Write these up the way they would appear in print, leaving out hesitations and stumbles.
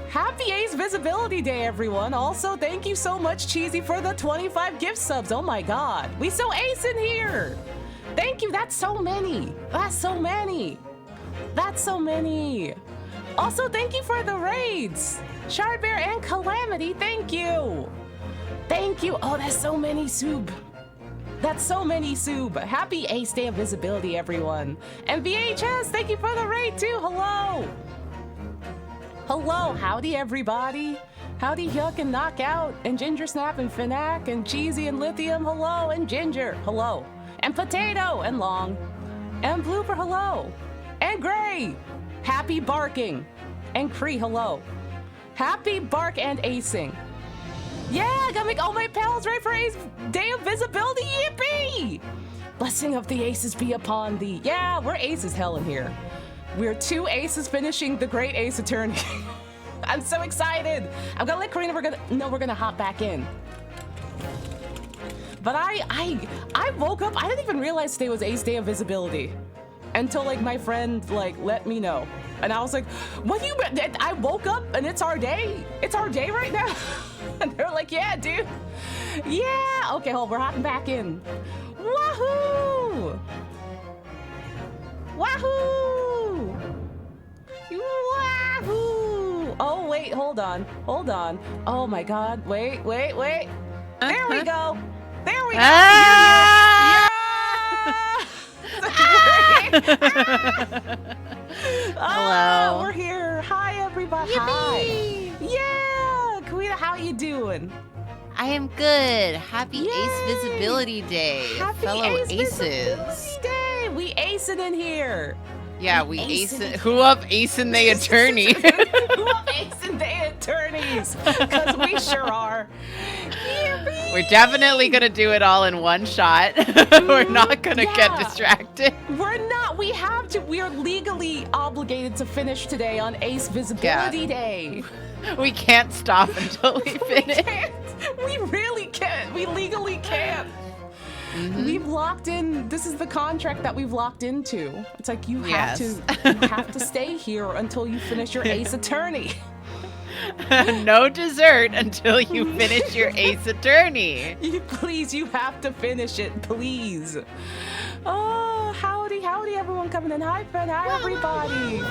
Happy Ace Visibility Day, everyone. Also, thank you so much, Cheesy, for the 25 gift subs. Oh my god. We so ace in here. Thank you. That's so many. That's so many. That's so many. Also, thank you for the raids. Shardbear and Calamity, thank you. Thank you. Oh, that's so many, Sub. That's so many, Sub. Happy Ace Day of Visibility, everyone. And VHS, thank you for the raid, too. Hello. Hello, howdy everybody. Howdy Yuck and Knockout and Ginger Snap and Finac and Cheesy and Lithium, hello, and Ginger, hello. And Potato and Long. And Blooper, hello. And Gray. Happy Barking. And Cree, hello. Happy Bark and Acing. Yeah, I gotta make all my pals ready for Ace Day of Visibility, yippee! Blessing of the aces be upon thee. Yeah, we're ace as hell in here. We're 2 aces finishing the Great Ace Attorney. I'm so excited. I'm gonna let Karina, we're gonna hop back in. But I woke up, I didn't even realize today was Ace Day of Visibility until like my friend like let me know. And I was like, what do you, I woke up and it's our day? It's our day right now? And they're like, yeah, dude. Yeah, okay, hold on, we're hopping back in. Wahoo! Wahoo! Wahoo! Oh, wait, hold on. Hold on. Oh my god. Wait. There we go. There we go. Ah! Hello. Oh, we're here. Hi, everybody. Yippee! Hi. Yeah. Kuita, how you doing? I am good. Happy Yay! Ace Visibility Day, Happy fellow Ace aces. Visibility Day. We acing in here. Yeah, we Ace ace it. it. Who up acing the attorney? Who up acing the attorneys? Because we sure are. Yippee! We're definitely gonna do it all in one shot. We're not gonna get distracted. We're not. We have to. We are legally obligated to finish today on Ace Visibility Day. We can't stop until we We finish. can't. We really can't. We legally can't. Mhm. We've locked in. This is the contract that we've locked into. It's like you have Yes. you have to stay here until you finish your Ace Attorney. No dessert until you finish your Ace Attorney. Please, you have to finish it, please. Oh, howdy, everyone coming in. Hi, Fred. Hi, everybody.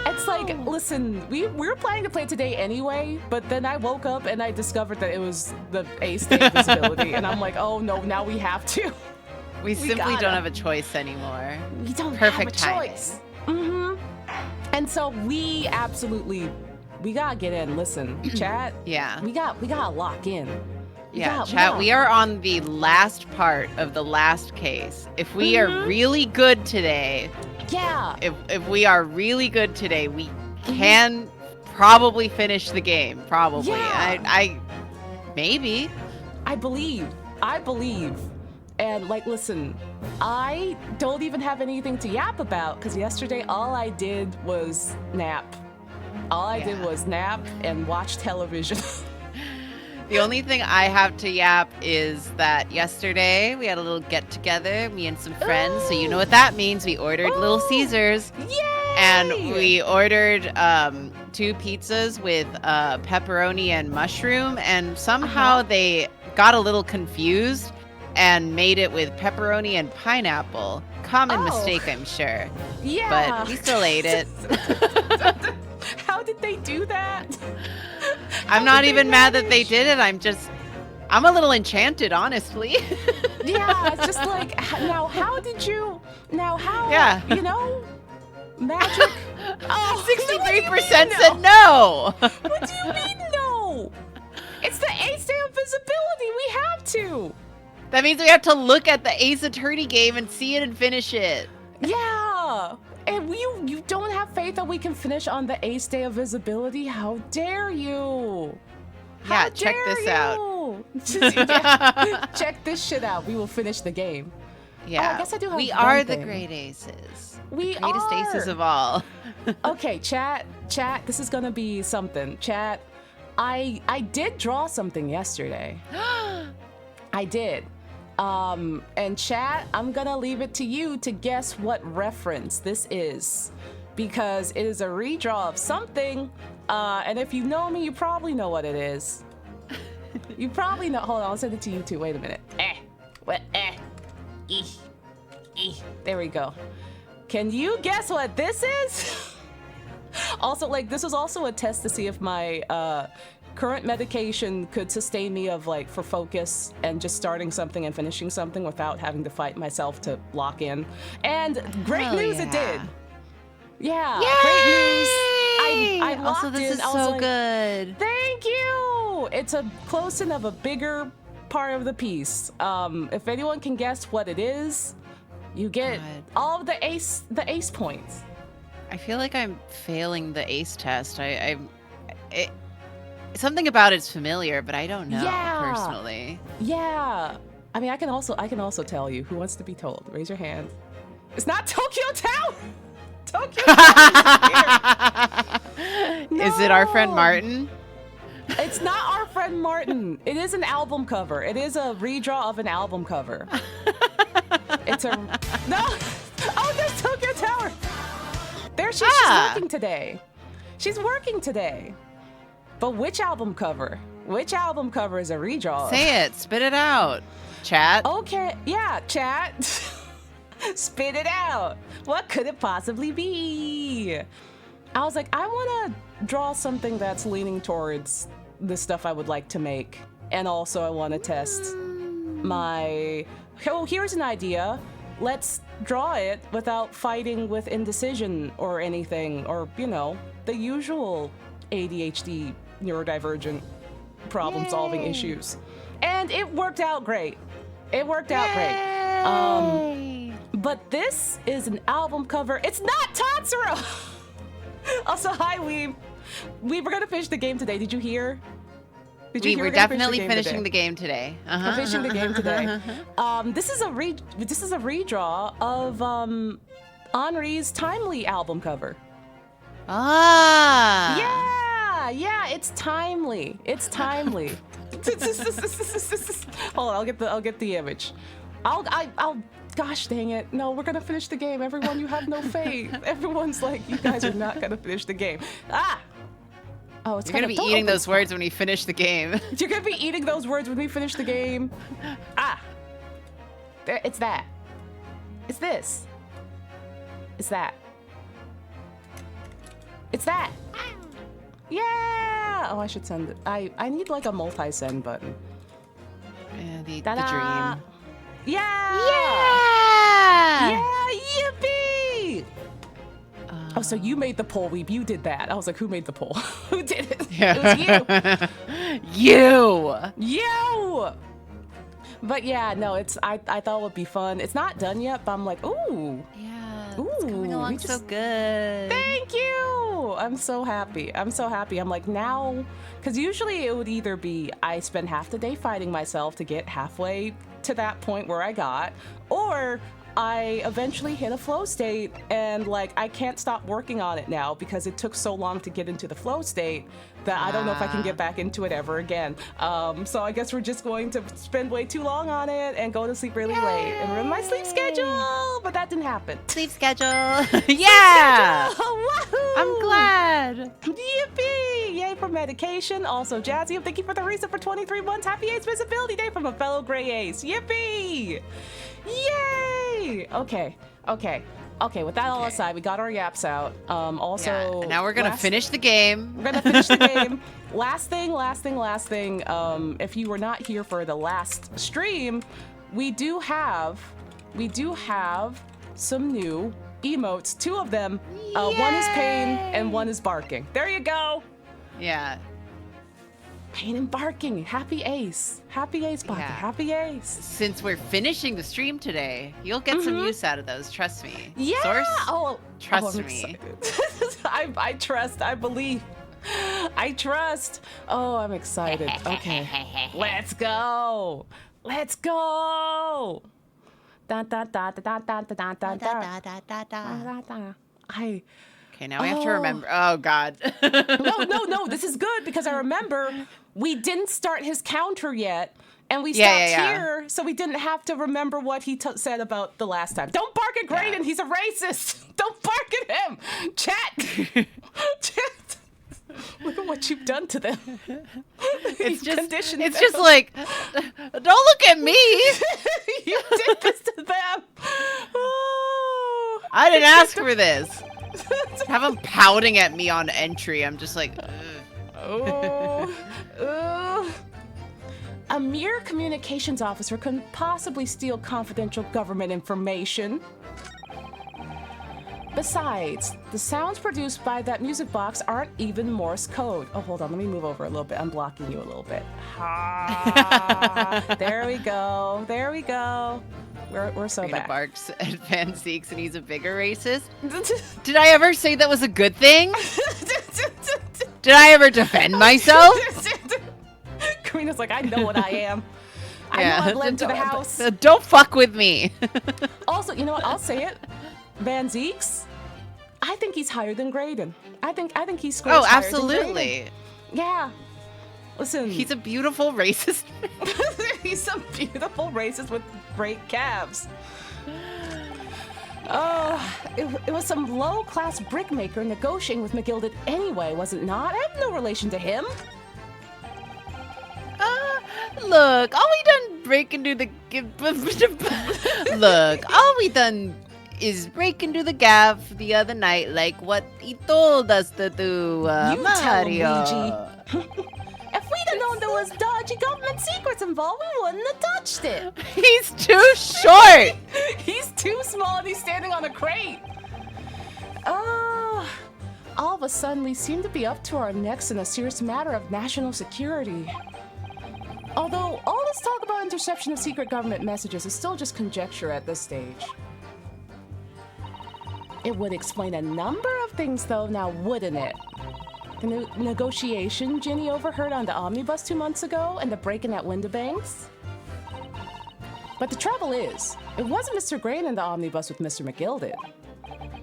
It's like, listen, we were planning to play today anyway, but then I woke up and I discovered that it was the Ace Day of Visibility, and I'm like, oh no, now we have to. We simply gotta. don't have a choice anymore. We don't Perfect have a timing. choice. And so we absolutely, we gotta get in. Listen, chat. Yeah. We gotta lock in. Yeah, chat, we are on the last part of the last case. If we are really good today, Yeah. if we are really good today, we can probably finish the game. Probably. Yeah. I maybe. I believe. And like, listen, I don't even have anything to yap about because yesterday all I did was nap. All I did Yeah. was nap and watch television. The only thing I have to yap is that yesterday we had a little get together, me and some friends. So you know what that means. We ordered Little Ooh. Caesars. Yay! And we ordered 2 pizzas with pepperoni and mushroom, and somehow they got a little confused and made it with pepperoni and pineapple. Common mistake, I'm sure. Yeah. But we still ate it. How did they do that? I'm not even mad that they did it. I'm a little enchanted, honestly. Yeah, it's just like, now how did you, Yeah. you know, magic? Oh, 63% said no. What do you mean no? It's the Ace Day of Visibility. We have to. That means we have to look at the Ace Attorney game and see it and finish it. Yeah. And you don't have faith that we can finish on the Ace Day of Visibility? How dare you? How Yeah, check dare this out. you? Yeah, check this shit out. We will finish the game. Yeah. I guess I do have we one are the thing. great aces. We Greatest are. aces of all. Okay, chat, this is gonna be something. Chat, I did draw something yesterday. I did. And chat, I'm gonna leave it to you to guess what reference this is, because it is a redraw of something And if you know me, you probably know what it is. You probably know. Hold on, I'll send it to you too. Wait a minute. What? There we go. Can you guess what this is? Also, like, this was also a test to see if my current medication could sustain me for focus and just starting something and finishing something without having to fight myself to lock in. And great news, it did. Yeah, Yay! great news. I locked also, this in. is I was so like, good. Thank you. It's a close-in of a bigger part of the piece. If anyone can guess what it is, you get all of the ace points. I feel like I'm failing the ACE test. Something about it's familiar, but I don't know personally. Yeah. I mean, I can also tell you. Who wants to be told? Raise your hand. It's not Tokyo Tower. Tokyo Tower is here. Is it our friend Martin? It's not our friend Martin. It is an album cover. It is a redraw of an album cover. It's a no. Oh, there's Tokyo Tower. There she's working today. She's working today. But which album cover? Which album cover is a redraw? Say it. Spit it out. Chat. Okay. Yeah, chat. Spit it out. What could it possibly be? I was like, I want to draw something that's leaning towards the stuff I would like to make. And also I want to test my... Oh, here's an idea. Let's draw it without fighting with indecision or anything, or, you know, the usual ADHD neurodivergent problem-solving issues. And it worked out great. It worked out great. But this is an album cover. It's not Tatsuro! Also, hi, Weeb. We were gonna finish the game today. Did you hear? We were definitely finishing the game today. Finishing the game today. This is a redraw of Henri's Timely album cover. Ah. Yeah, it's timely. It's timely. Hold on, I'll get the image. I'll gosh dang it. No, we're gonna finish the game. Everyone, you have no faith. Everyone's like, you guys are not gonna finish the game. Oh, it's You're gonna be eating those words when we finish the game. You're gonna be eating those words when we finish the game. There, it's that. It's this. It's that. It's that. Yeah. Oh, I should send it. I need like a multi-send button. Yeah, the Ta-da! dream. Yeah. Yeah. Yippee! Oh, so you made the poll, Weeb. You did that. I was like, who made the poll? Who did it? Yeah. It was you. You. You. But yeah, no, I thought it would be fun. It's not done yet, but I'm like, ooh. Yeah. Ooh, it's coming along so good. Thank you. I'm so happy. I'm like now, because usually it would either be I spend half the day fighting myself to get halfway to that point where I got, or I eventually hit a flow state and like I can't stop working on it now because it took so long to get into the flow state that I don't know if I can get back into it ever again. So I guess we're just going to spend way too long on it and go to sleep really late and ruin my sleep schedule, but that didn't happen. Sleep schedule. Yeah. Sleep schedule. Wahoo! I'm glad. Yippee! Yay for medication. Also, Jazzy, thank you for the reset for 23 months. Happy Ace Visibility Day from a fellow Gray Ace. Yippee! Yay! Okay. With that all aside, we got our yaps out. Also, and now we're gonna finish the game. We're gonna finish the game. Last thing. If you were not here for the last stream, we do have some new emotes. 2 of them. One is pain and one is barking. There you go. Yeah. Pain and barking. Happy Ace. Happy Ace Pocket. Yeah. Happy Ace. Since we're finishing the stream today, you'll get some use out of those. Trust me. Yeah. Source. Trust I'm me. I trust. I believe. I trust. Oh, I'm excited. Okay. Let's go. Let's go. Da da da da da da da da da da. Okay, now we have to remember. Oh God. No. This is good because I remember we didn't start his counter yet, and we stopped here, so we didn't have to remember what he said about the last time. Don't bark at Graydon. Yeah. He's a racist. Don't bark at him. Chat. Chat. Look at what you've done to them. It's You've just conditioned it's them. just like, don't look at me. You did this to them. Oh. I didn't ask for this. Have them pouting at me on entry. I'm just like, ugh. Oh. A mere communications officer couldn't possibly steal confidential government information. Besides, the sounds produced by that music box aren't even Morse code. Oh, hold on. Let me move over a little bit. I'm blocking you a little bit. There we go. There we go. We're so Rita back. barks at Van Zeeks and he's a bigger racist. Did I ever say that was a good thing? Did I ever defend myself? Karina's like, I know what I am. I know I blend to the house. Don't fuck with me. Also, you know what? I'll say it. Van Zeeks, I think he's higher than Graydon. I think he's squares Oh, higher than absolutely. Graydon. Yeah. Listen. He's a beautiful racist. He's a beautiful racist with great calves. Oh, it was some low-class brickmaker negotiating with McGilded anyway, was it not? I have no relation to him. Look, all we done break into the look, all we done is break into the gaff the other night, like what he told us to do, You tell him, Mario. Luigi. If we'd have known there was dodgy government secrets involved, we wouldn't have touched it. He's too short. He's too small and he's standing on a crate. Oh, all of a sudden we seem to be up to our necks in a serious matter of national security. Although all this talk about interception of secret government messages is still just conjecture at this stage. It would explain a number of things though, now wouldn't it? The negotiation Ginny overheard on the omnibus 2 months ago and the break-in at Windibanks. But the trouble is, it wasn't Mr. Grain in the omnibus with Mr. McGilded.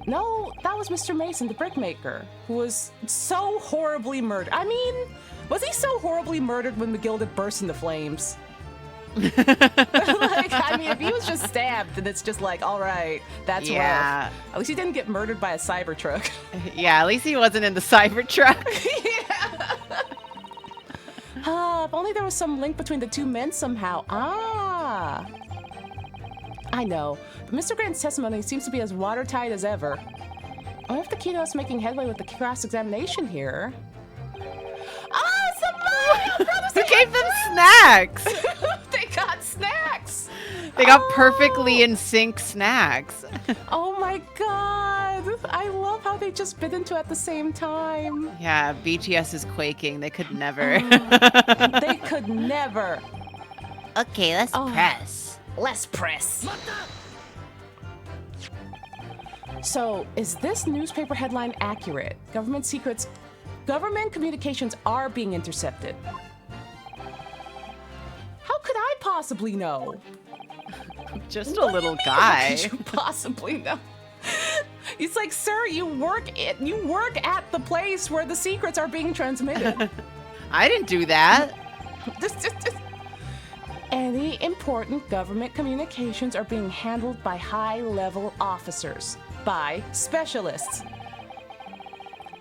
No, that was Mr. Mason, the brickmaker, who was so horribly murdered. I mean, was he so horribly murdered when McGilded burst into flames? Like, I mean, if he was just stabbed, then it's just like, all right, that's rough. At least he didn't get murdered by a Cybertruck. Yeah, at least he wasn't in the Cybertruck. Yeah. If only there was some link between the two men somehow. Ah. I know, but Mr. Grant's testimony seems to be as watertight as ever. I wonder if the Keto is making headway with the cross-examination here. Oh, some brothers! Who gave them snacks? They got snacks! They got perfectly in sync snacks. Oh my god! I love how they just bit into it at the same time. Yeah, BTS is quaking. They could never. They could never. Okay, let's press. Let's press. So, is this newspaper headline accurate? Government communications are being intercepted. How could I possibly know? Just a little guy. How could you possibly know? It's like, sir, you work at the place where the secrets are being transmitted. I didn't do that. Any important government communications are being handled by high-level officers, by specialists.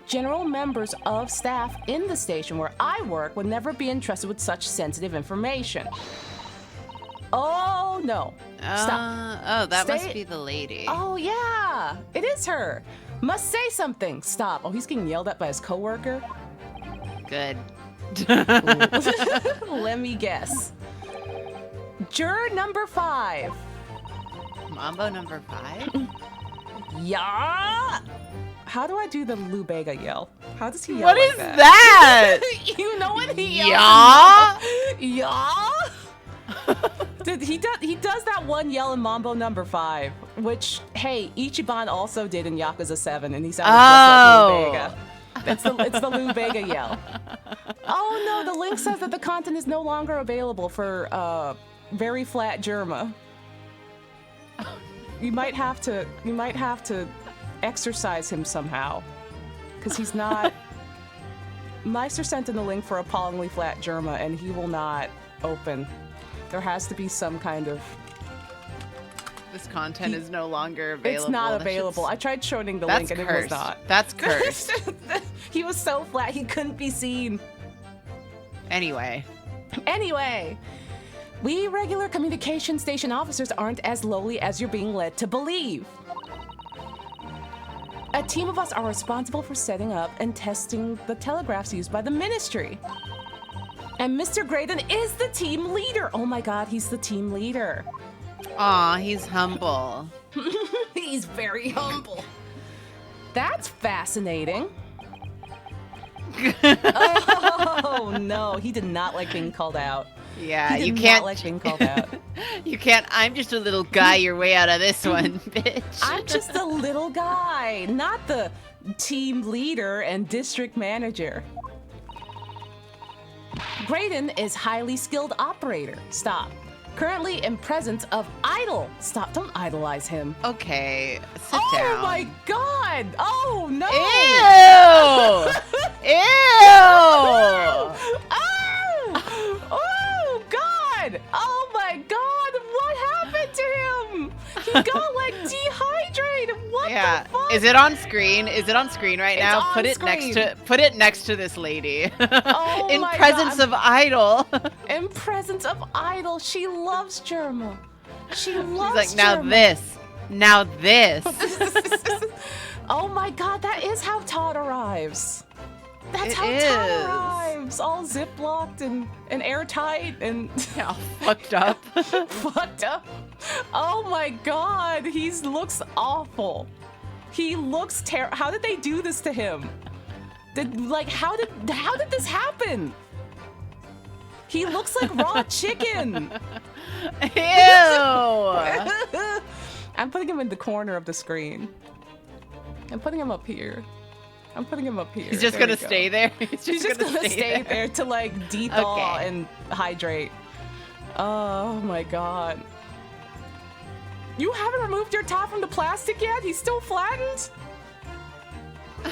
General members of staff in the station where I work would never be entrusted with such sensitive information. Oh, no. Stop. Oh, that must be the lady. Oh, yeah. It is her. Must say something. Stop. Oh, he's getting yelled at by his coworker. Good. Let me guess. Juror number 5. Mambo number 5? Yeah. How do I do the Lou Bega yell? How does he yell What like is that? that? You know what he yells? Yeah? Dude, he does that one yell in Mambo number 5, which, hey, Ichiban also did in Yakuza 7, and he sounded just like Lou Bega. It's the Lou Bega yell. Oh no, the link says that the content is no longer available for very flat Germa. You might have to exercise him somehow, because he's not. Meister sent in the link for appallingly flat Germa, and he will not open. There has to be some kind of This content is no longer available. It's not available. I tried showing the link and it was not. That's cursed. He was so flat he couldn't be seen. Anyway, we regular communication station officers aren't as lowly as you're being led to believe. A team of us are responsible for setting up and testing the telegraphs used by the ministry. And Mr. Graydon is the team leader. Oh my God, he's the team leader. aw, he's humble. He's very humble. That's fascinating. Oh no, he did not like being called out. Yeah, He you did can't not like being called out. You can't. I'm just a little guy. You're way out of this one, bitch. I'm just a little guy, not the team leader and district manager. Graydon is highly skilled operator. Stop. Currently in presence of Idol. Stop, don't idolize him. Okay, sit Oh down. my God! Oh no! Ew! Ew! Oh! Oh God! Oh my God! What happened to him? He got like dehydrated. What Yeah. the fuck? Is it on screen? Is it on screen right It's now? on Put it next to this lady. Oh In my presence God. of Idol. In presence of Idol, she loves Germa. She loves She's like, now Germa. this. Now this. Oh my God, that is how Todd arrives. That's It how is. Todd arrives. All ziplocked and airtight and Yeah, all fucked up. fucked up. Oh my God, he looks awful. He looks terrible. How did they do this to him? How did this happen? He looks like raw chicken. Ew. I'm putting him in the corner of the screen. I'm putting him up here. He's just There gonna we go. stay there. He's just gonna stay there to like de-thaw Okay. and hydrate. Oh my God. You haven't removed your top from the plastic yet? He's still flattened?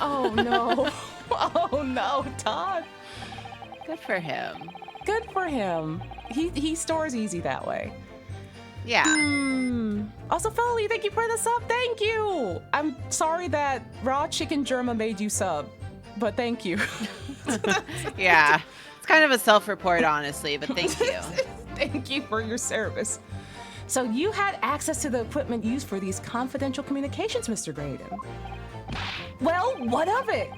Oh no. Oh no, Todd. Good for him. Good for him. He stores easy that way. Yeah. Also, Foley, thank you for the sub. Thank you. I'm sorry that raw chicken Germa made you sub, but thank you. Yeah. It's kind of a self-report, honestly, but thank you. Thank you for your service. So you had access to the equipment used for these confidential communications, Mr. Graydon. Well, what of it?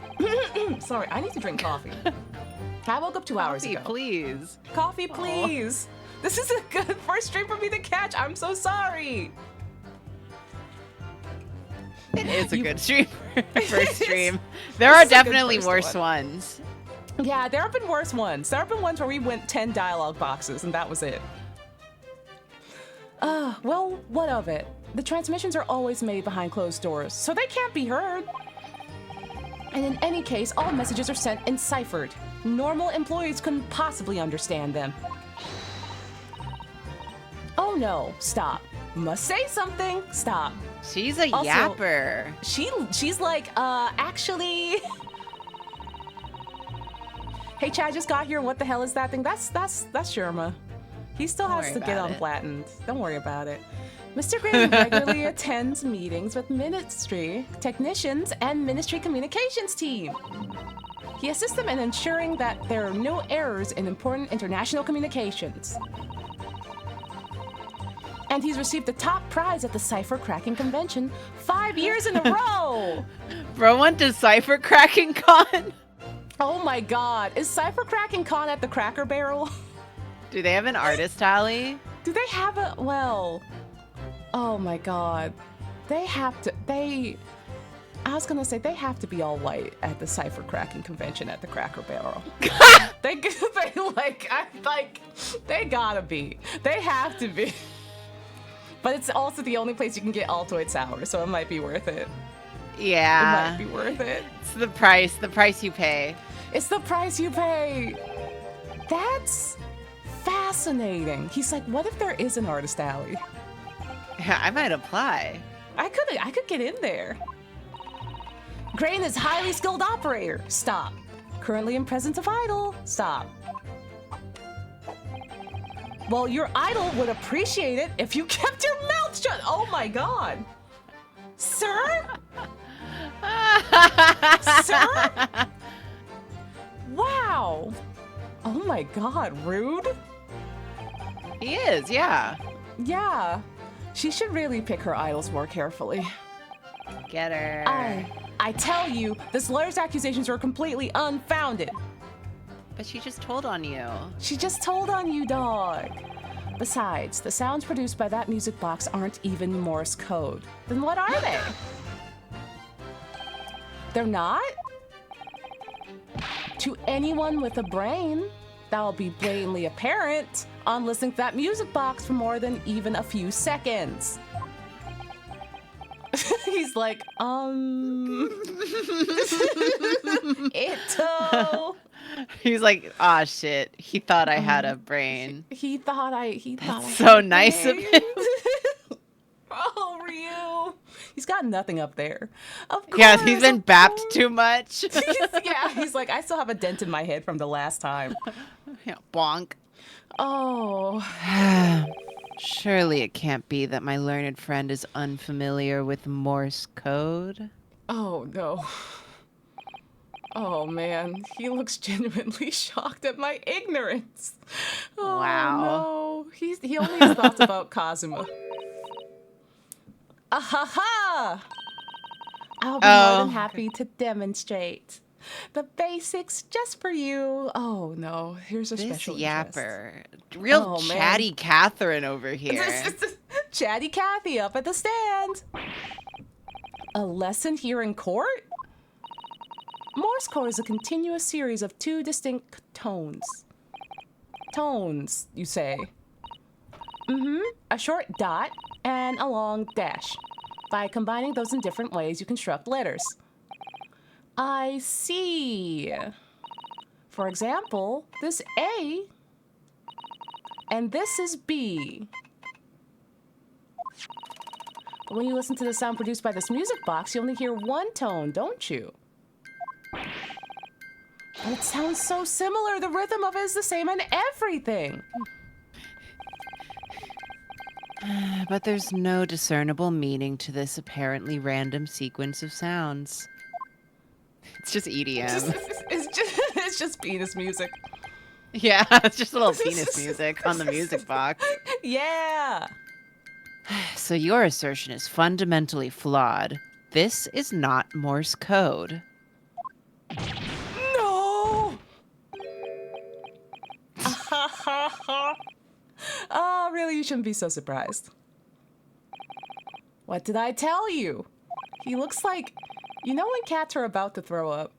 Sorry, I need to drink coffee. I woke up 2 hours Coffee, ago. please. Coffee, please. This is a good first stream for me to catch. I'm so sorry. It is a You- good stream. First stream. There are This is a good definitely first worse one. ones. Yeah, there have been worse ones. There have been ones where we went 10 dialogue boxes and that was it. Well, what of it? The transmissions are always made behind closed doors, so they can't be heard. And in any case, all messages are sent enciphered. Normal employees couldn't possibly understand them. Oh no, stop. Must say something. Stop. She's a Also- yapper. She's like, actually. Hey, Chad just got here. What the hell is that thing? That's Sherma. He still Don't has worry to get about it. unflattened. Don't worry about it. Mr. Graham regularly attends meetings with ministry technicians and ministry communications team. He assists them in ensuring that there are no errors in important international communications. And he's received the top prize at the Cipher Cracking Convention 5 years in a row. Bro went to Cipher Cracking Con. Oh my God, is Cipher Cracking Con at the Cracker Barrel? Do they have an artist alley? Do they have a, well, oh my God. I was gonna say, they have to be all white at the Cipher Cracking Convention at the Cracker Barrel. they gotta be. They have to be. But it's also the only place you can get Altoid Sour, so it might be worth it. Yeah. It might be worth it. It's the price you pay. It's the price you pay. That's fascinating. He's like, what if there is an artist alley? Yeah, I might apply. I could get in there. Grain is highly skilled operator. Stop. Currently in presence of Idol. Stop. Well, your idol would appreciate it if you kept your mouth shut. Oh my god. Sir? Sir? Wow. Oh my god, rude. He is, yeah. Yeah. She should really pick her idols more carefully. Get her. I tell you, this lawyer's accusations are completely unfounded. But she just told on you. She just told on you, dog. Besides, the sounds produced by that music box aren't even Morse code. Then what are they? They're not? To anyone with a brain, that'll be blatantly apparent on listening to that music box for more than even a few seconds. He's like, Itto. He's like, ah, shit. He thought I had a brain. He thought I That's had so a nice of brain. him. Oh, Ryu. He's got nothing up there. Of course. Yeah, he's been of bapped course. too much. He's like, I still have a dent in my head from the last time. Yeah, bonk. Oh. Surely it can't be that my learned friend is unfamiliar with Morse code. Oh, no. Oh, man. He looks genuinely shocked at my ignorance. Oh, Wow. no. He only has thoughts about Kazuma. Ahaha! I'll be more than happy to demonstrate. The basics just for you. Oh, no. Here's a This special interest. yapper. Real Oh, man. chatty Catherine over here. Chatty Cathy up at the stand. A lesson here in court? Morse code is a continuous series of two distinct tones. Tones, you say? A short dot and a long dash. By combining those in different ways, you construct letters. I see. For example, this A and this is B. But when you listen to the sound produced by this music box, you only hear one tone, don't you? But it sounds so similar. The rhythm of it is the same and everything. But there's no discernible meaning to this apparently random sequence of sounds. It's just EDM. It's just penis music. Yeah, it's just a little penis music on the music box. Yeah. So your assertion is fundamentally flawed. This is not Morse code. No. Oh, really? You shouldn't be so surprised. What did I tell you? He looks like, you know when cats are about to throw up?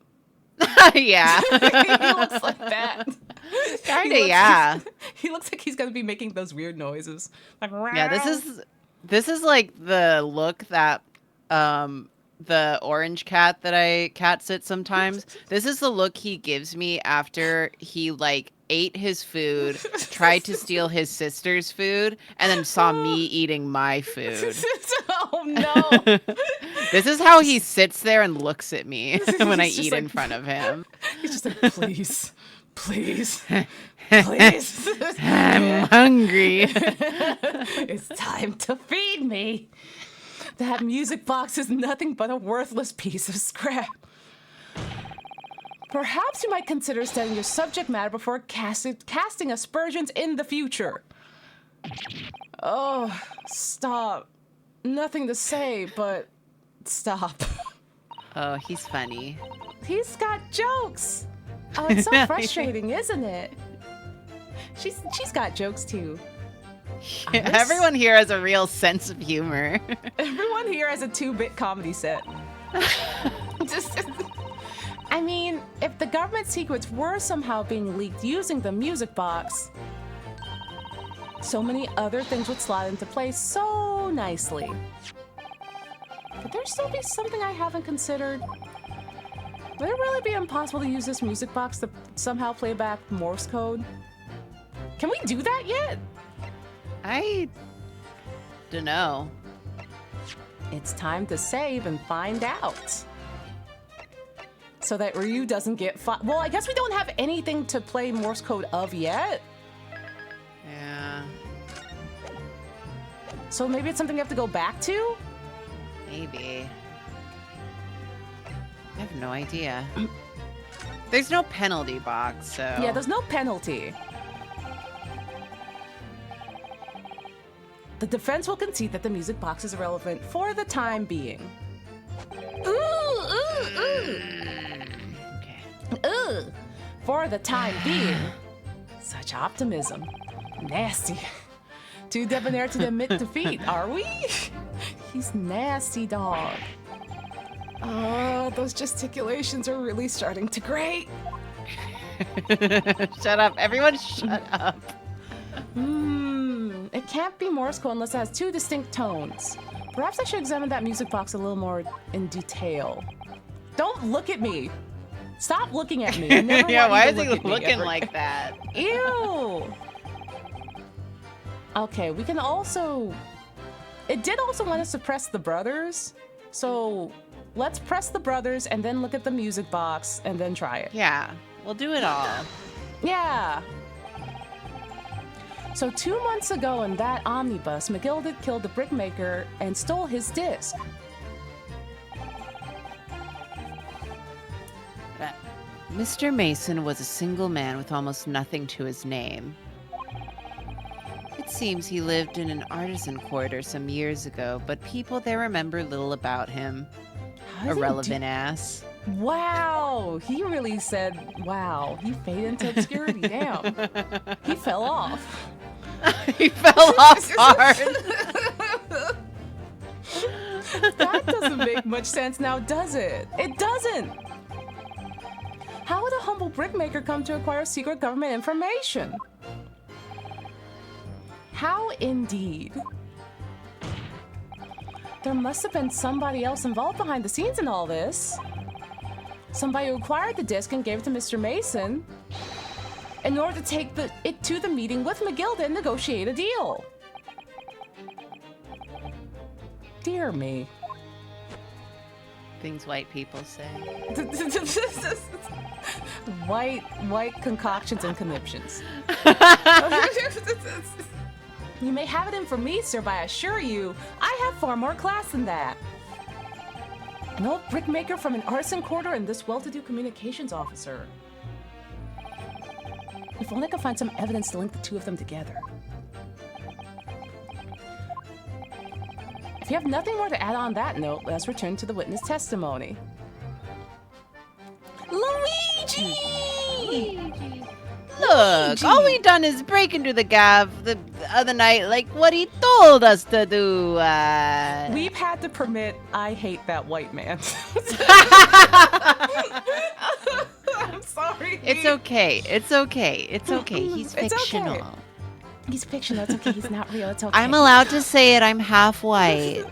Yeah. He looks like that. Kinda, yeah. He looks like he's gonna be making those weird noises. Like, Yeah, this is like the look that the orange cat that I cat sit sometimes. This is the look he gives me after he like ate his food, tried to steal his sister's food, and then saw me eating my food. Oh no. This is how he sits there and looks at me when I He's just eat in like- front of him. He's just like, please, please, please. I'm hungry. It's time to feed me. That music box is nothing but a worthless piece of scrap. Perhaps you might consider studying your subject matter before casting aspersions in the future. Oh, stop. Nothing to say, but stop. Oh, he's funny. He's got jokes. Oh, it's so frustrating, isn't it? She's got jokes too. Everyone here has a real sense of humor. Everyone here has a 2-bit comedy set. I mean, if the government secrets were somehow being leaked using the music box, so many other things would slide into place so nicely. Could there still be something I haven't considered? Would it really be impossible to use this music box to somehow play back Morse code? Can we do that yet? I don't know. It's time to save and find out. So that Ryu doesn't get Well, I guess we don't have anything to play Morse code of yet. Yeah. So maybe it's something you have to go back to? Maybe. I have no idea. There's no penalty box, so... Yeah, there's no penalty. The defense will concede that the music box is irrelevant for the time being. Okay. For the time being. Such optimism. Nasty. Too debonair to admit defeat, are we? He's nasty, dog. Oh, those gesticulations are really starting to grate. Shut up. Everyone shut up. It can't be Morse code unless it has two distinct tones. Perhaps I should examine that music box a little more in detail. Don't look at me. Stop looking at me. I never Yeah, want why you is to he look at me looking ever. like that? Ew. Okay, we can also... It did also want us to press the brothers. So let's press the brothers and then look at the music box and then try it. Yeah, we'll do it all. Yeah. So 2 months ago in that omnibus, McGilda killed the brickmaker and stole his disc. Mr. Mason was a single man with almost nothing to his name. It seems he lived in an artisan quarter some years ago, but people there remember little about him. How did Irrelevant ass. Wow, he really said, wow. He faded into obscurity. Damn. He fell off. He fell off hard. That doesn't make much sense now, does it? It doesn't. How would a humble brickmaker come to acquire secret government information? How indeed? There must have been somebody else involved behind the scenes in all this. Somebody who acquired the disc and gave it to Mr. Mason in order to take it to the meeting with McGilda and negotiate a deal. Dear me. Things white people say. White concoctions and conniptions. You may have it in for me, sir, but I assure you, I have far more class than that. An old brickmaker from an artisan quarter and this well-to-do communications officer. If only I could find some evidence to link the two of them together. If you have nothing more to add on that note, let's return to the witness testimony. Luigi! Look, all we done is break into the gav the other night like what he told us to do. We've had to permit I hate that white man. I'm sorry. It's okay. It's okay. It's okay. He's It's fictional. okay. He's fictional. It's okay. He's not real. It's okay. I'm allowed to say it. I'm half white.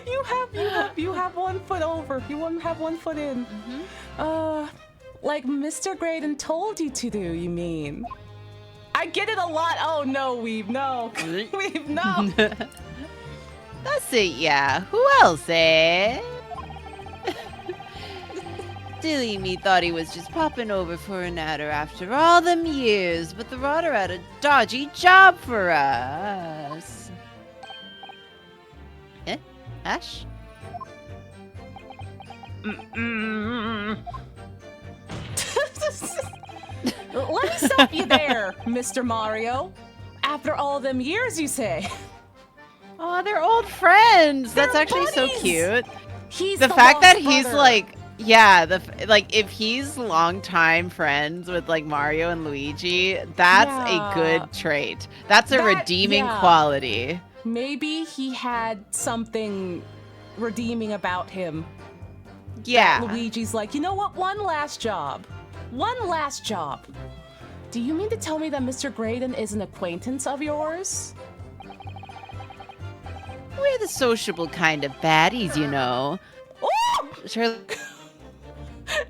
You have 1 foot over. You have 1 foot in. Like Mr. Graydon told you to do, you mean? I get it a lot. Oh no, Weeb, no. Weeb, no. That's it, yeah. Who else, eh? Silly me thought he was just popping over for an adder after all them years, but the rotter had a dodgy job for us. Eh? Ash? Let me stop you there, Mr. Mario. After all them years, you say. Oh, they're old friends. They're That's actually so buddies. cute. He's The fact that lost he's brother. like, yeah, like if he's longtime friends with like Mario and Luigi, that's Yeah. a good trait. That's a That- redeeming yeah. quality. Maybe he had something redeeming about him. Yeah. Luigi's like, you know what? One last job. One last job. Do you mean to tell me that Mr. Graydon is an acquaintance of yours? We're the sociable kind of baddies, you know. Oh! Sure.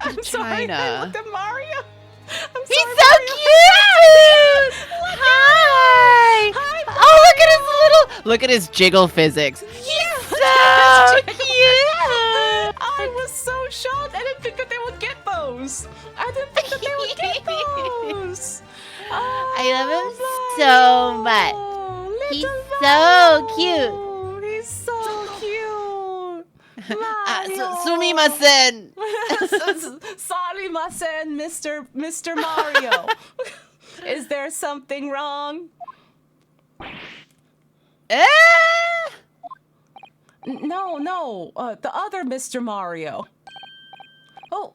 I'm sorry. I China. looked at Mario. I'm He's sorry, so Mario. cute! Hi! Hi, Oh, look at his jiggle physics. Yeah. So cute! I was so shocked. I didn't think that they would get those. I didn't think that they would get those. I love him so much. He's so cute. He's so cute. Mario. Sumimasen. Sarimasen, Mr. Mario. Is there something wrong? No, the other Mr. Mario. Oh,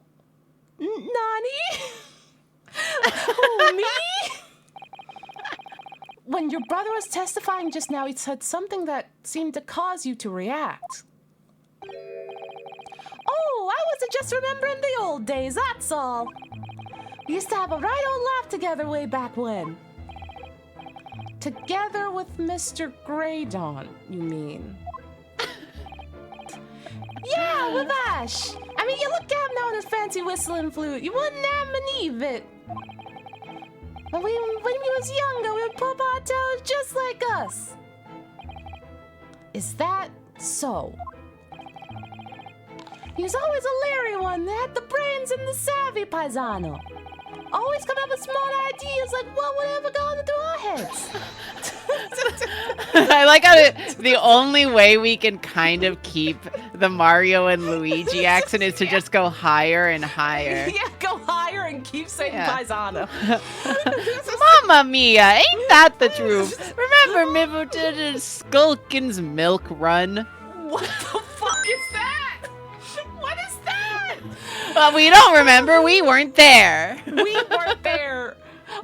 Nani? Oh, me? When your brother was testifying just now, he said something that seemed to cause you to react. Oh, I wasn't just remembering the old days, that's all. We used to have a right old laugh together way back when. Together with Mr. Greydon, you mean? Yeah, with Ash. I mean, you look at him now with his fancy whistling flute. You wouldn't have believe it. When we was younger, we would pop our toes just like us. Is that so? He was always a leery one that had the brains and the savvy, paisano. Always come up with smart ideas like what would ever go into our heads. I like how the only way we can kind of keep the Mario and Luigi accent is to just go higher and higher. Yeah, go higher and keep saying paisano. Mamma mia, ain't that the truth? Remember Mivoted Skulkin's milk run? What the fuck is that? What is that? Well, we don't remember. We weren't there. We weren't there.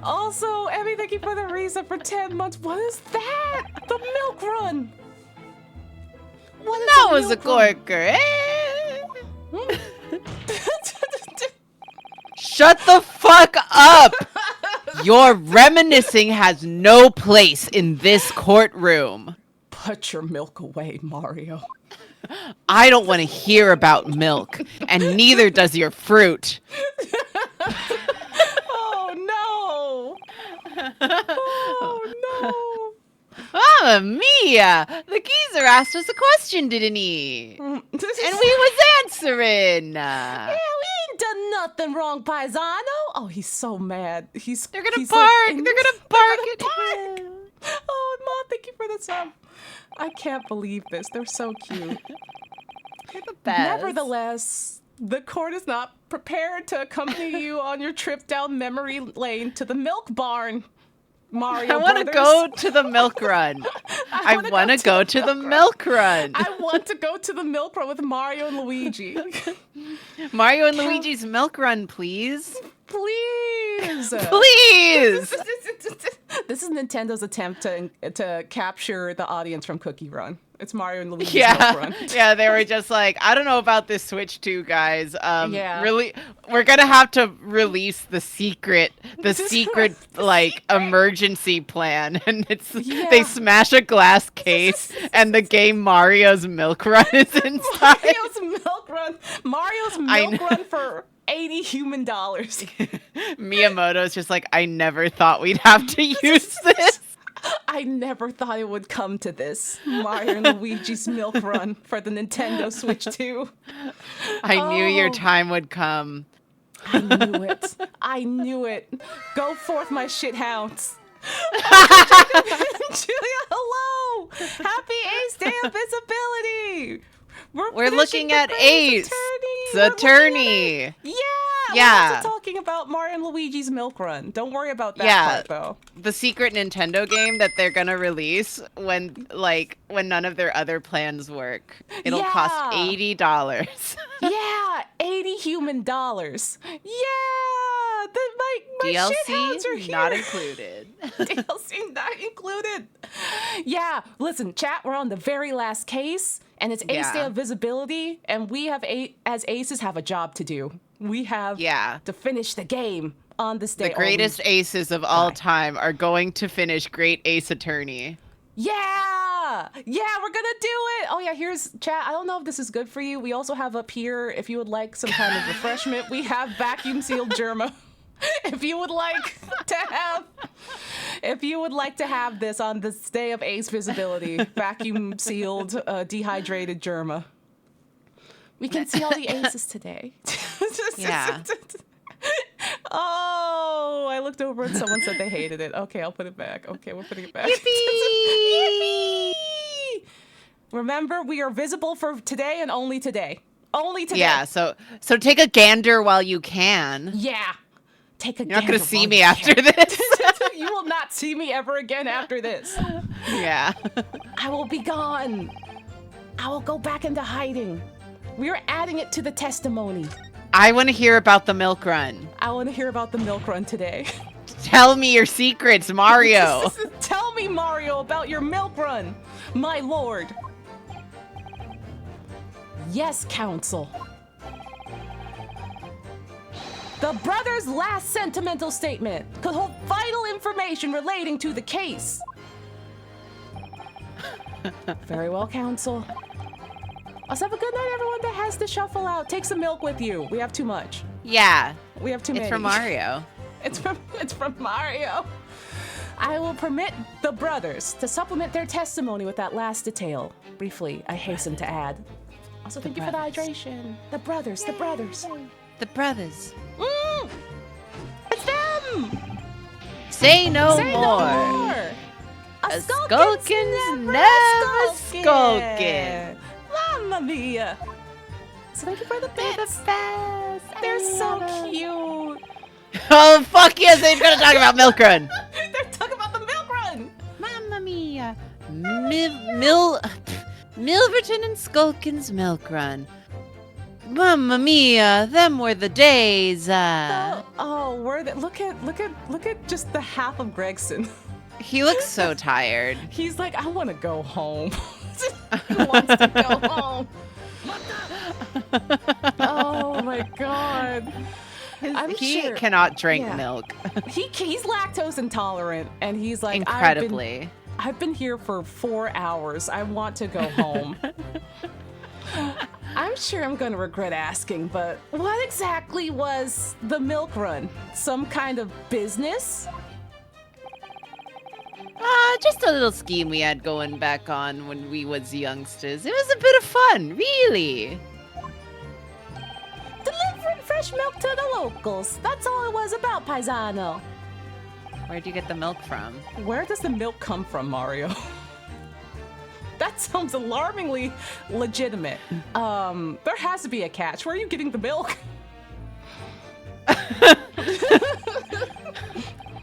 Also, Emmy, thank you for the reason for 10 months. What is that? The milk run. What is That a was a milk run? corker. Shut the fuck up! Your reminiscing has no place in this courtroom. Put your milk away, Mario. I don't want to hear about milk, and neither does your fruit. Oh, no. Oh, no. Mamma mia! The geezer asked us a question, didn't he? And we was answering. Yeah, we ain't done nothing wrong, paisano. Oh, he's so mad. They're gonna he's bark. Like, They're gonna bark at him. Oh, Mom, thank you for the sub. I can't believe this. They're so cute. You're the best. Nevertheless, the court is not prepared to accompany you on your trip down memory lane to the milk barn, Mario I want to Brothers. go to the milk run. I want to go to the milk run. I want to go to the milk run with Mario and Luigi. Mario and Luigi's milk run, please. Please. Please. This is Nintendo's attempt to capture the audience from Cookie Run. It's Mario and Luigi's Milk Run. Yeah, they were just like, I don't know about this Switch 2, guys. Yeah. Really, we're gonna have to release the secret like emergency plan, and they smash a glass case, and the game Mario's Milk Run is inside. Mario's Milk Run for $80 human dollars. Miyamoto's just like, I never thought we'd have to use this. I never thought it would come to this. Mario and Luigi's Milk Run for the Nintendo Switch 2. I knew your time would come. I knew it. I knew it. Go forth, my shithounds. Julia, hello. Happy Ace Day of Visibility. We're looking at Ace Attorney. Yeah. Yeah. We're also talking about Mario and Luigi's Milk Run. Don't worry about that part, though. The secret Nintendo game that they're gonna release when none of their other plans work. It'll cost $80. Yeah, $80 human dollars. Yeah, my shithounds are here. Not included. DLC not included. Yeah, listen, chat. We're on the very last case, and it's Ace Day of Visibility, and we have as aces have a job to do. We have to finish the game on this day. The greatest aces of all time are going to finish Great Ace Attorney. Yeah, we're gonna do it. Oh yeah, here's chat. I don't know if this is good for you. We also have up here, if you would like some kind of refreshment, we have vacuum sealed Germa. If you would like to have this on this day of Ace Visibility, vacuum sealed dehydrated Germa. We can see all the aces today. Yeah. Oh, no, I looked over and someone said they hated it. Okay, I'll put it back. Okay, we're putting it back. Yippee! Yippee! Remember, we are visible for today and only today. Only today. Yeah, so take a gander while you can. Yeah. Take a You're not going to gander see while me you after can. this. You will not see me ever again after this. Yeah. I will be gone. I will go back into hiding. We're adding it to the testimony. I want to hear about the milk run. I want to hear about the milk run today. Tell me your secrets, Mario. Tell me, Mario, about your milk run, my lord. Yes, counsel. The brother's last sentimental statement could hold vital information relating to the case. Very well, counsel. Let's have a good night, everyone that has to shuffle out. Take some milk with you. We have too much. Yeah. We have too many. It's from Mario. It's from Mario. I will permit the brothers to supplement their testimony with that last detail. Briefly, I hasten to add. Also, thank you for the hydration. The brothers, the brothers. The brothers. It's them! Say no Say more. no more! A skulkin's never skulkin'. Mamma mia! So thank you for the They're bits. the best. They're so cute. Oh, fuck yes, they're going to talk about Milk Run. They're talking about the milk run. Mamma mia. Milverton and Skulkin's Milk Run. Mamma mia, them were the days. Were they? Look at just the half of Gregson. He looks so tired. He's like, I want to go home. He wants to go home. Oh my god. He sure. cannot drink Yeah. milk. He's lactose intolerant, and he's like, Incredibly. I've been here for 4 hours. I want to go home. I'm sure I'm going to regret asking, but what exactly was the milk run? Some kind of business? Just a little scheme we had going back on when we was youngsters. It was a bit of fun, really. Delivering fresh milk to the locals. That's all it was about, Paisano. Where'd you get the milk from? Where does the milk come from, Mario? That sounds alarmingly legitimate. There has to be a catch. Where are you getting the milk?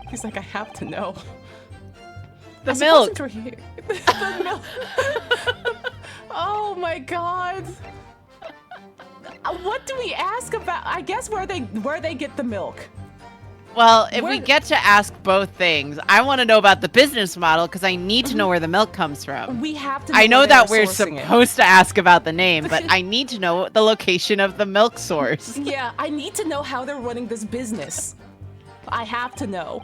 He's like, I have to know. The milk. The milk. Oh my god. What do we ask about? I guess where they get the milk. Well, if we get to ask both things, I want to know about the business model because I need to know where the milk comes from. We have to. I know where that they're we're sourcing supposed to ask about the name, but I need to know the location of the milk source. Yeah, I need to know how they're running this business. I have to know.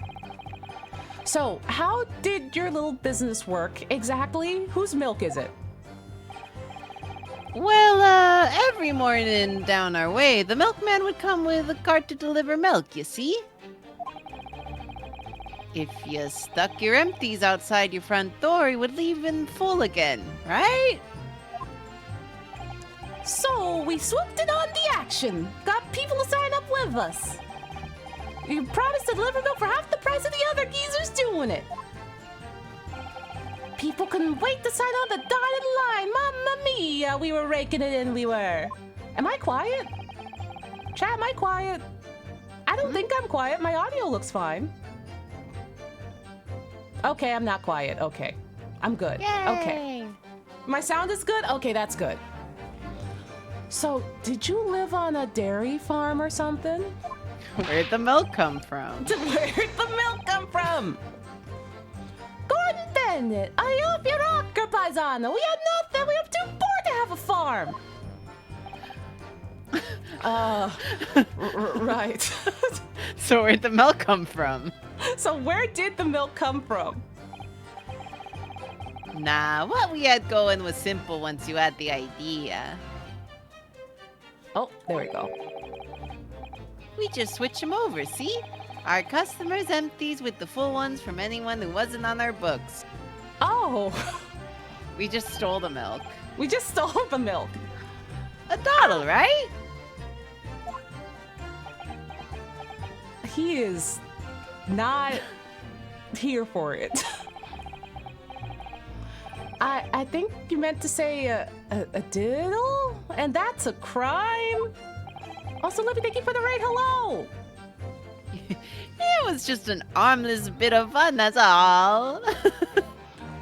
So, how did your little business work exactly? Whose milk is it? Well, every morning down our way, the milkman would come with a cart to deliver milk, you see? If you stuck your empties outside your front door, he would leave in full again, right? So, we swooped in on the action. Got people to sign up with us. You promised to deliver milk for half the price of the other geezers doing it. People couldn't wait to sign on the dotted line. Mamma mia, we were raking it in, we were. Am I quiet? Chat, am I quiet? I don't think I'm quiet. My audio looks fine. Okay, I'm not quiet. Okay. I'm good. Yay! Okay. My sound is good? Okay, that's good. So, did you live on a dairy farm or something? Where'd the milk come from? Where'd the milk come from? Gordon Bennett, I hope you're rocker, paisano. We had nothing. We were too poor to have a farm. Right. So where'd the milk come from? So where did the milk come from? Nah, what we had going was simple once you had the idea. Oh, there we go. We just switch them over, see? Our customers empties with the full ones from anyone who wasn't on our books. Oh, We just stole the milk. we just stole the milk. A doddle, right? He is not here for it. I think you meant to say a diddle, and that's a crime. Also, let me thank you for the raid. Hello. It was just an harmless bit of fun, that's all.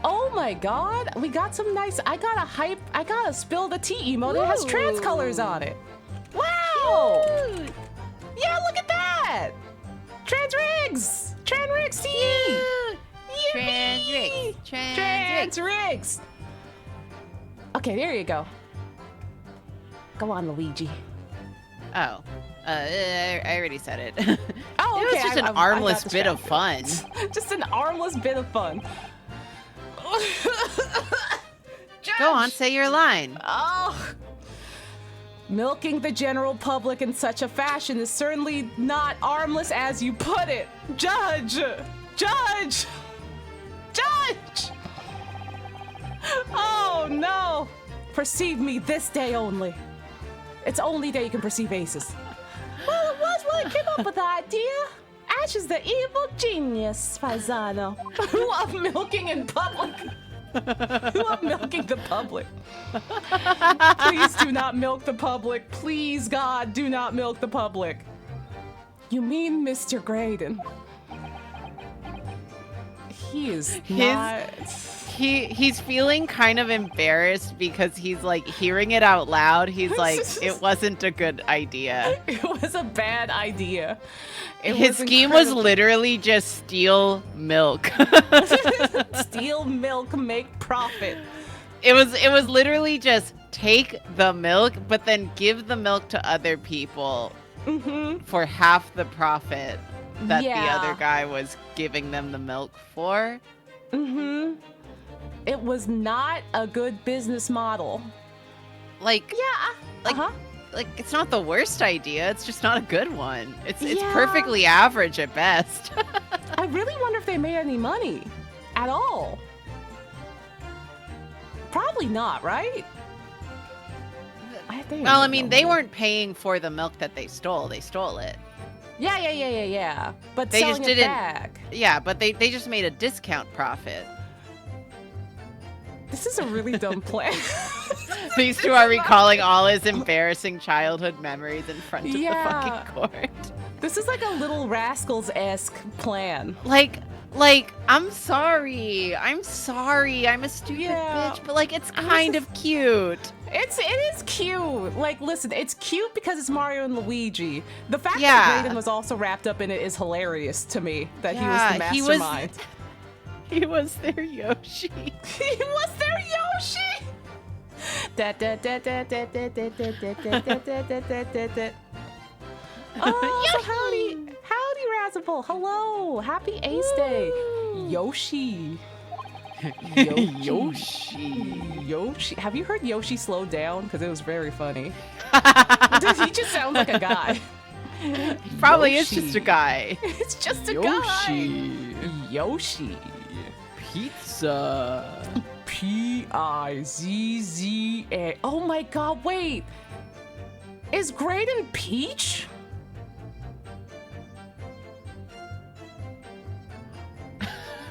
Oh my god, we got some nice. I got a spill the tea emote that has trans colors on it. Wow. Cute. Yeah, look at that. Trans rigs tea. Trans rigs. Okay, there you go. Go on, Luigi. Oh, I already said it. Oh, It okay. was just an armless bit of fun. Just an armless bit of fun. Go on, say your line. Oh. Milking the general public in such a fashion is certainly not armless as you put it. Judge! Judge! Judge! Oh no! Perceive me this day only. It's the only day you can perceive aces. Well, it was when I came up with the idea. Ash is the evil genius, Paisano. Who love milking in public? Who love milking the public? Please do not milk the public. Please, God, do not milk the public. You mean Mr. Graydon? He is not... He's feeling kind of embarrassed because he's like hearing it out loud. He's like, it wasn't a good idea. It was a bad idea. His scheme was literally just steal milk. Steal milk, make profit. It was literally just take the milk, but then give the milk to other people for half the profit that the other guy was giving them the milk for. It was not a good business model. Like, like it's not the worst idea. It's just not a good one. It's perfectly average at best. I really wonder if they made any money at all. Probably not, right? I think. Well, I mean, they weren't paying for the milk that they stole. They stole it. Yeah. But They selling just it didn't. back. Yeah, but they just made a discount profit. This is a really dumb plan. These two are recalling all his embarrassing childhood memories in front of the fucking court. This is like a Little Rascals-esque plan. Like, I'm sorry. I'm a stupid bitch, but like, it's kind of cute. It is cute. Like, listen, it's cute because it's Mario and Luigi. The fact that Graydon was also wrapped up in it is hilarious to me. That he was the mastermind. He was their Yoshi. He was their Yoshi. Oh, howdy, Razable. Hello, happy Ace Day, Yoshi. Yoshi. Have you heard Yoshi slow down? Because it was very funny. He just sounds like a guy. He probably is just a guy. It's just a guy. Yoshi. Pizza. Pizza. Oh my god, wait. Is Graydon Peach?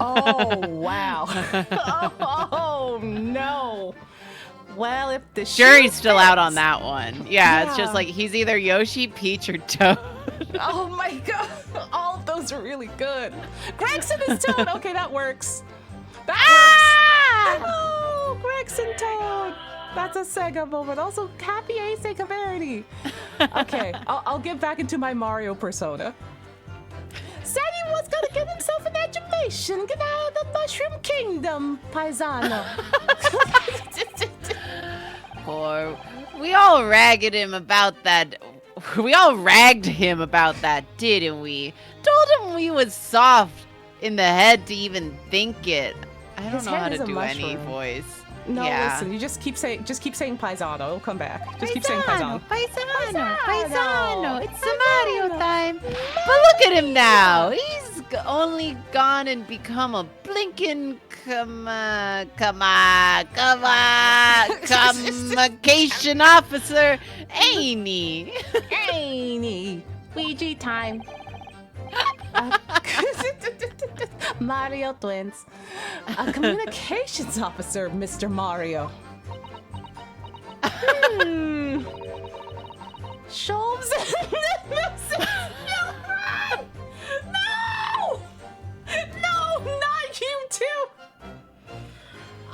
Oh, wow. Oh, no. Well, if the jury's still out on that one. Yeah, it's just like he's either Yoshi, Peach, or Toad. Oh my god. All of those are really good. Gregson is Toad. Okay, that works. That works. Oh, Gregson Toad. That's a Sega moment. Also, happy Ace Day Caverity. Okay, I'll get back into my Mario persona. Said he was gonna get himself an education. Get out of the Mushroom Kingdom, Paisano. Or we all ragged him about that. We all ragged him about that, didn't we? Told him we was soft in the head to even think it. I don't know how to do any voice. No, listen, you just keep saying Paisano. It'll come back. Just keep saying Paisano. Paisano. It's Mario time. But look at him now. He's only gone and become a blinking communication officer, ain't he? Ain't he? Ouija time. Mario twins. A communications officer, Mr. Mario. Shelves. No! No, not you too.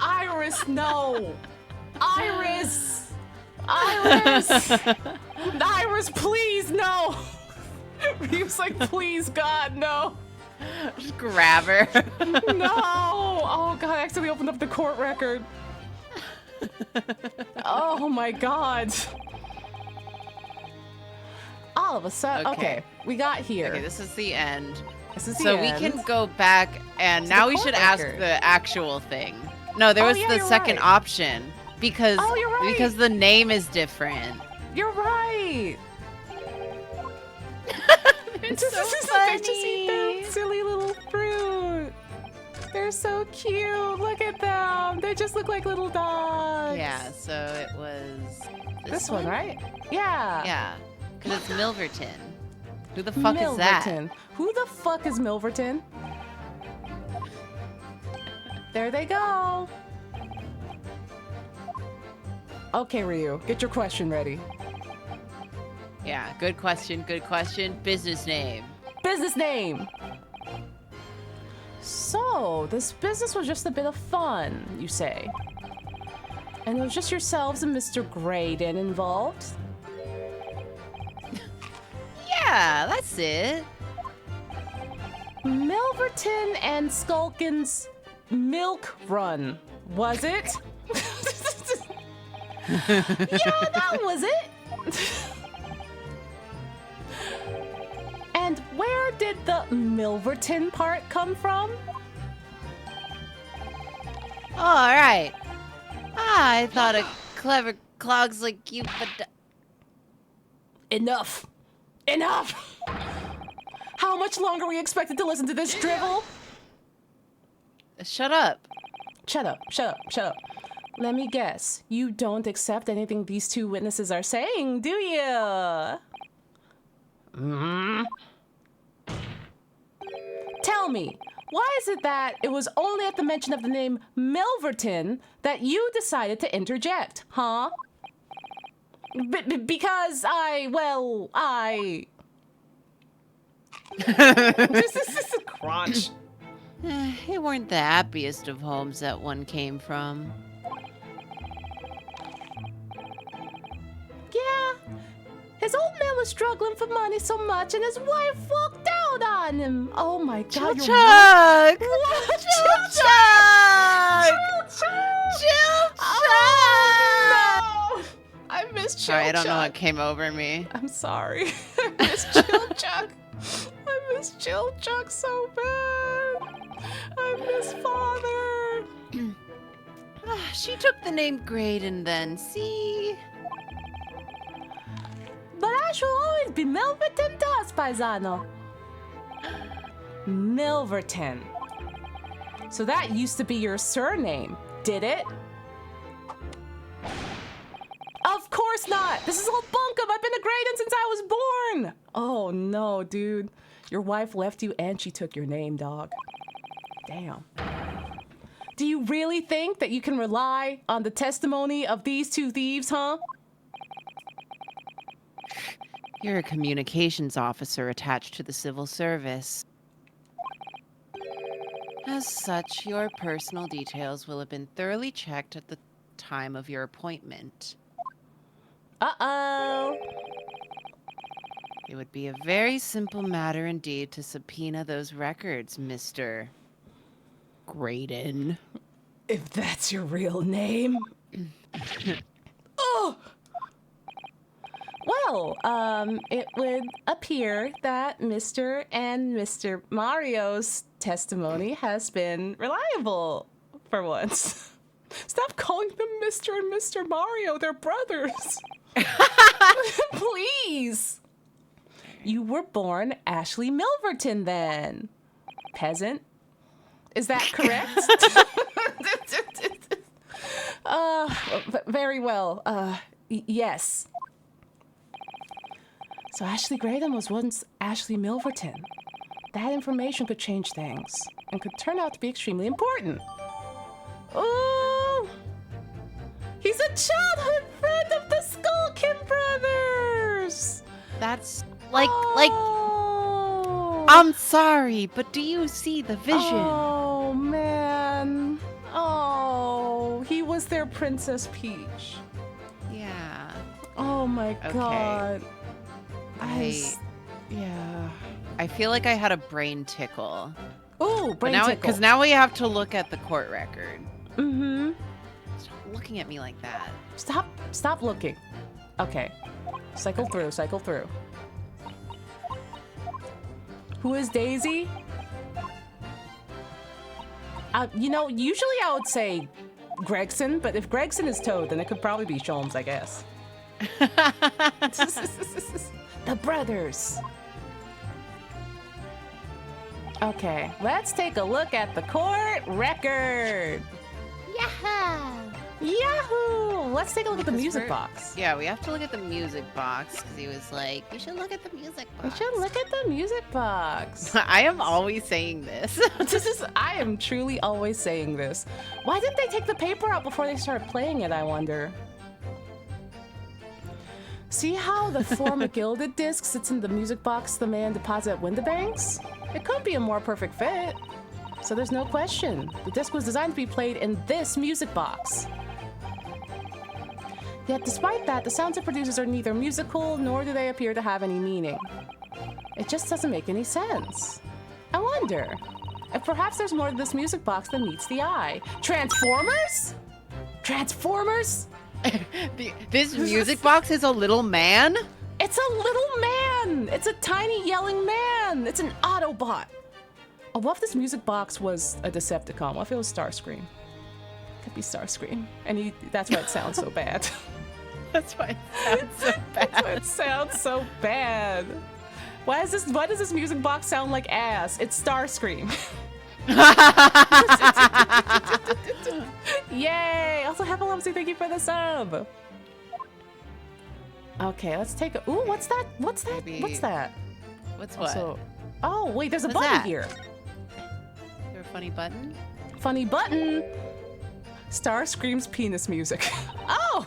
Iris, no. Iris. Iris, please, no. Ryu's like, please, God, no. Just grab her. No. Oh, God, I accidentally opened up the court record. Oh, my God. All of a sudden, okay, we got here. Okay, this is the end. This is the So end. we can go back, and To now the we court should ask record. the actual thing. No, there Oh, was yeah, the you're second right. option because Oh, you're right. because the name is different. You're right. It's They just eat funny. their silly little fruit. They're so cute. Look at them. They just look like little dogs. Yeah, so it was This one, right? Yeah. Yeah, because it's Milverton. Who the fuck is that? Milverton. Who the fuck is Milverton? There they go. Okay, Ryu, get your question ready. Yeah, good question, good question. Business name. Business name. So, this business was just a bit of fun, you say? And it was just yourselves and Mr. Graydon involved? Yeah, that's it. Milverton and Skulkin's Milk Run, was it? Yeah, that was it. And where did the Milverton part come from? All right. I thought of clever clogs like you, but Enough. Enough. How much longer are we expected to listen to this drivel? shut up. Shut up, shut up, shut up. Let me guess. You don't accept anything these two witnesses are saying, do you? Tell me, why is it that it was only at the mention of the name Milverton that you decided to interject, huh? Because I... This is a crunch. It weren't the happiest of homes that one came from. Yeah, his old man was struggling for money so much, and his wife walked out on him. Oh my God! your Chug! What? Chug! Chug! Oh, no! I miss Chill Sorry, I don't know Chug. what came over me. I'm sorry. I miss Chill Chug. I miss Chill Chug so bad. I miss Father. She took the name Graydon then, see? But I shall always be Milverton to us, paisano. Milverton. So that used to be your surname, did it? Of course not! This is all bunkum! I've been a Graydon since I was born! Oh no, dude. Your wife left you and she took your name, dog. Damn. Do you really think that you can rely on the testimony of these two thieves, huh? You're a communications officer attached to the civil service. As such, your personal details will have been thoroughly checked at the time of your appointment. Uh-oh. It would be a very simple matter indeed to subpoena those records, Mr. Graydon. If that's your real name. Oh! Well, it would appear that Mr. and Mr. Mario's testimony has been reliable for once. Stop calling them Mr. and Mr. Mario. They're brothers. Please. You were born Ashley Milverton then. Peasant. Is that correct? Very well. Yes. So Ashley Graydon was once Ashley Milverton. that information could change things and could turn out to be extremely important. Ooh! He's a childhood friend of the Skullkin brothers! That's Oh. I'm sorry, but do you see the vision? Oh, man. Oh, he was their Princess Peach. Yeah. Oh my Okay. god. Yeah. I feel like I had a brain tickle. Ooh, brain tickle. Because now we have to look at the court record. Mm-hmm. Stop looking at me like that. Stop looking. Okay. Cycle through. Who is Daisy? Usually I would say Gregson, but if Gregson is Toad, then it could probably be Sholmes, I guess. The brothers. Okay, let's take a look at the court record. Yahoo! Let's take a look at the music box. Yeah, we have to look at the music box because he was like, "You should look at the music We box." should look at the music box. I am always saying this. I am truly always saying this. Why didn't they take the paper out before they started playing it, I wonder? See how the 4 McGilded disc sits in the music box the man deposited at Windibanks? It couldn't be a more perfect fit. So there's no question. The disc was designed to be played in this music box. Yet despite that, the sounds it produces are neither musical nor do they appear to have any meaning. It just doesn't make any sense. I wonder if perhaps there's more to this music box than meets the eye. Transformers? Transformers? This music box is a little man? It's a little man! It's a tiny yelling man! It's an Autobot! Oh, what if this music box was a Decepticon? What if it was Starscream? It could be Starscream. And that's why it sounds so bad. That's why it sounds so bad. That's why it sounds so bad. Why does this music box sound like ass? It's Starscream. Yay! Also, Happy Lumsy, thank you for the sub. Okay, let's take a. Ooh, what's that? What's that? Maybe- What's that? What's what? Also, oh, wait, there's a What's button that? here. Is there a funny button? Funny button. Starscream's penis music. Oh!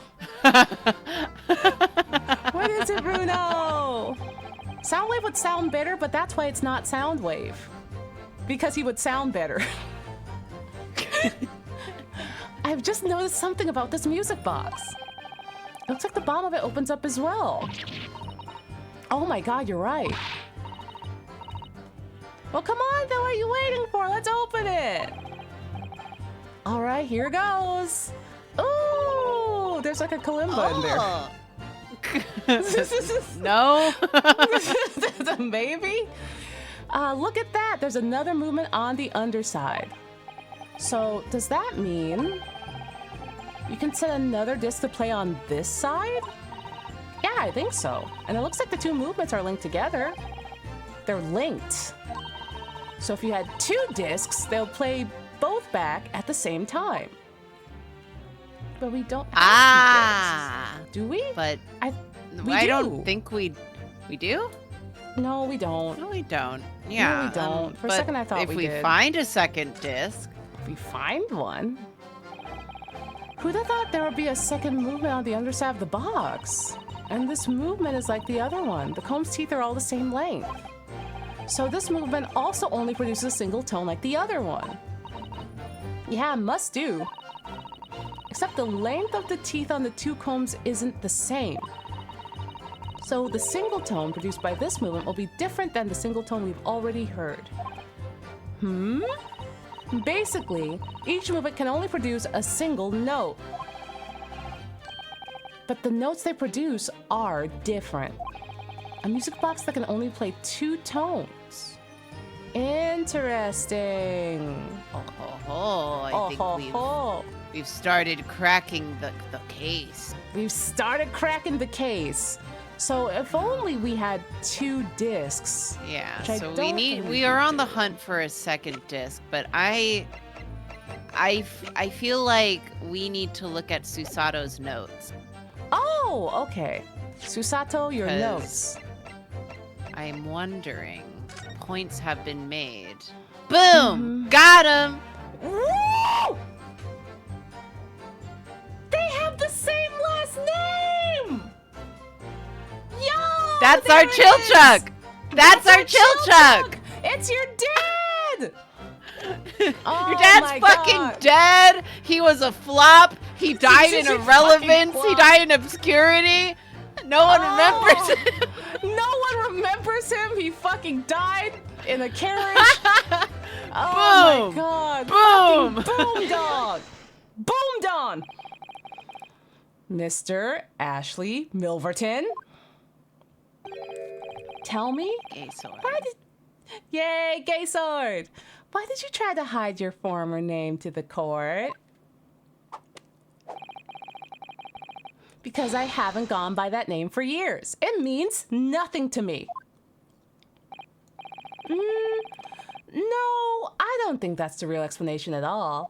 What is it, Bruno? Soundwave would sound better, but that's why it's not Soundwave. Because he would sound better. I've just noticed something about this music box. It looks like the bottom of it opens up as well. Oh my god, you're right. Well, come on, then what are you waiting for? Let's open it. All right, here goes. Ooh, there's like a kalimba in there. No. Maybe? Look at that. There's another movement on the underside. So does that mean you can set another disc to play on this side? Yeah, I think so. And it looks like the 2 movements are linked together. They're linked. So if you had 2 discs, they'll play both back at the same time. But we don't have 2 discs. Do we? But We I do. don't think we do. No, we don't. No, we don't. Yeah, we don't. For a but second, I thought if we did. find a second disc, If we find one. Who'd have thought there would be a second movement on the underside of the box? And this movement is like the other one. The comb's teeth are all the same length. So this movement also only produces a single tone like the other one. Yeah, must do. Except the length of the teeth on the 2 combs isn't the same. So the single tone produced by this movement will be different than the single tone we've already heard. Basically, each movement can only produce a single note. But the notes they produce are different. A music box that can only play 2 tones. Interesting. I think we've started cracking the case. We've started cracking the case. So if only we had 2 discs. Yeah, Which I so don't we believe are we on the do. hunt for a second disc, but I feel like we need to look at Susato's notes. Oh, okay. Susato, your 'Cause notes. I'm wondering, points have been made. Boom! Got him! Woo! They have the same last name! Yo! That's there our it chill is! chuck! That's our chill chuck! It's your dad! Oh Your dad's my fucking God. dead. He was a flop. He died in He's a irrelevance. fucking He flop. died in obscurity. No one remembers him. No one remembers him. He fucking died in a carriage. Oh Boom. my God. Boom. Fucking boom dog. Boom dog. Mr. Ashley Milverton. Tell me. Gay sword. Yay, gay sword. Why did you try to hide your former name to the court? Because I haven't gone by that name for years. It means nothing to me. No, I don't think that's the real explanation at all.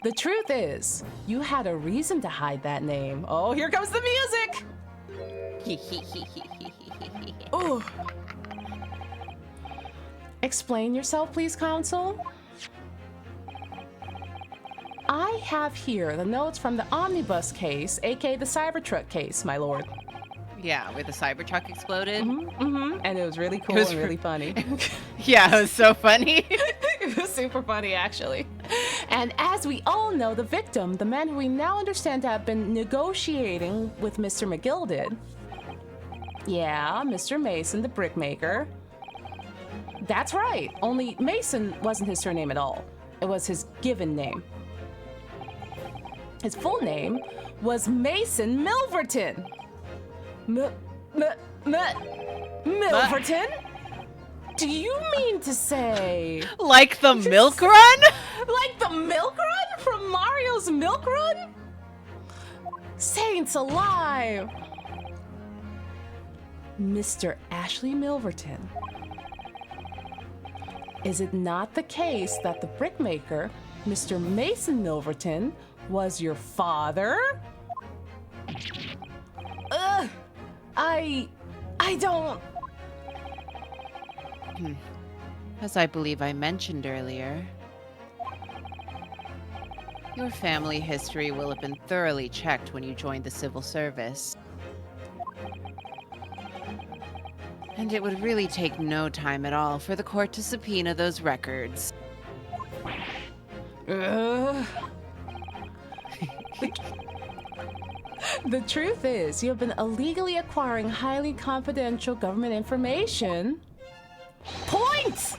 The truth is, you had a reason to hide that name. Oh, here comes the music! Ooh. Explain yourself, please, counsel. I have here the notes from the omnibus case, aka the Cybertruck case, my lord. Yeah, where the Cybertruck exploded. And it was really cool was and really funny. Yeah, it was so funny. It was super funny, actually. And as we all know, the victim, the man who we now understand to have been negotiating with Mr. McGill did. Yeah, Mr. Mason, the brickmaker. That's right, only Mason wasn't his surname at all. It was his given name. His full name was Mason Milverton. Milverton? Do you mean to say... Like the milk run? Like the milk run from Mario's Milk Run? Saints alive! Mr. Ashley Milverton. Is it not the case that the brickmaker, Mr. Mason Milverton, was your father? Ugh! I don't... As I believe I mentioned earlier, your family history will have been thoroughly checked when you joined the civil service. And it would really take no time at all for the court to subpoena those records. Ugh. The truth is, you have been illegally acquiring highly confidential government information. Points!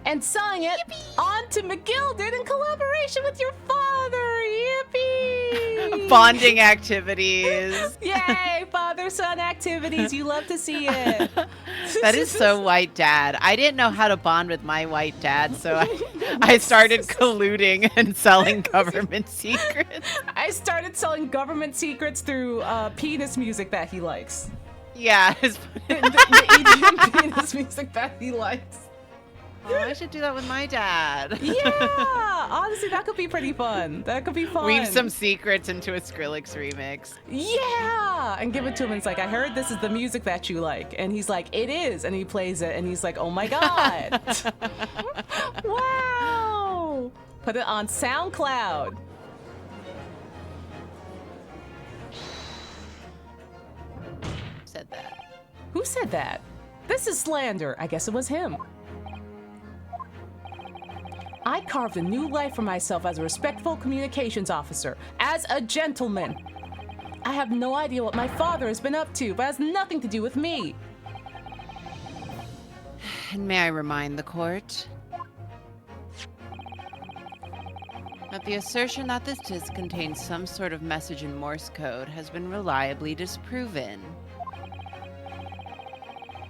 And selling it onto McGilded in collaboration with your father. Yippee! Bonding activities. Yay! Father-son activities. You love to see it. That is so white dad. I didn't know how to bond with my white dad, so I started colluding and selling government secrets. I started selling government secrets through penis music that he likes. Yeah. the EDM penis music that he likes. Oh, I should do that with my dad. Yeah! Honestly, that could be pretty fun. That could be fun. Weave some secrets into a Skrillex remix. Yeah! And give it to him. And it's like, I heard this is the music that you like. And he's like, it is. And he plays it. And he's like, oh my God. Wow! Put it on SoundCloud. Said that. Who said that? This is slander. I guess it was him. I carved a new life for myself as a respectful communications officer, as a gentleman. I have no idea what my father has been up to, but it has nothing to do with me. And may I remind the court that the assertion that this disc contains some sort of message in Morse code has been reliably disproven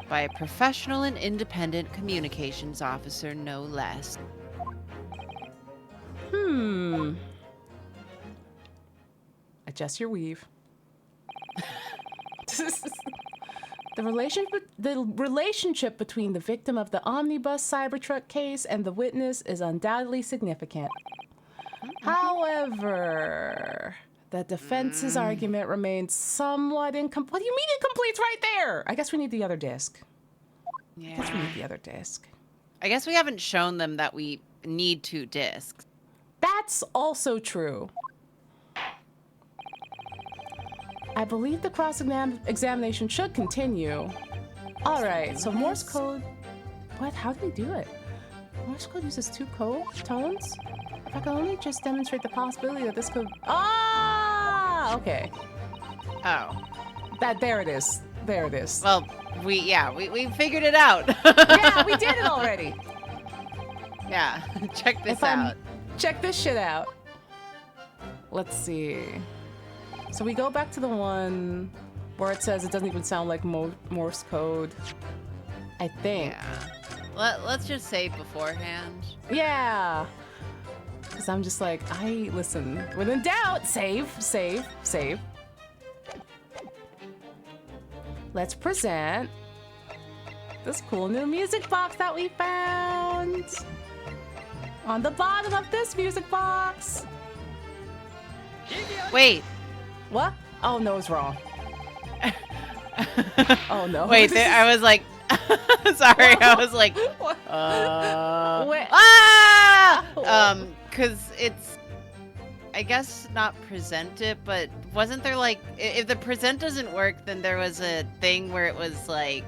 by a professional and independent communications officer, no less. Adjust your weave. The relationship between the victim of the omnibus Cybertruck case and the witness is undoubtedly significant. However, the defense's argument remains somewhat incomplete. What do you mean incomplete? It's right there. I guess we need the other disc. I guess we need the other disc. I guess we haven't shown them that we need 2 discs. That's also true. I believe the cross-examination should continue. All right, so Morse code. What? How do we do it? Morse code uses 2 tones? If I could only just demonstrate the possibility that this could... Ah! Okay. Oh. There it is. There it is. Well, we figured it out. Yeah, we did it already. Yeah, check this out. Check this shit out. Let's see. So we go back to the one where it says it doesn't even sound like Morse code. I think. Yeah. Let's just say beforehand. Yeah. Because I'm just like, listen. When in doubt, save. Let's present this cool new music box that we found. On the bottom of this music box. Wait. What? Oh, no, it's wrong. Oh, no. Wait, I was like, sorry, I was like, because it's, I guess not present it, but wasn't there like, if the present doesn't work, then there was a thing where it was like,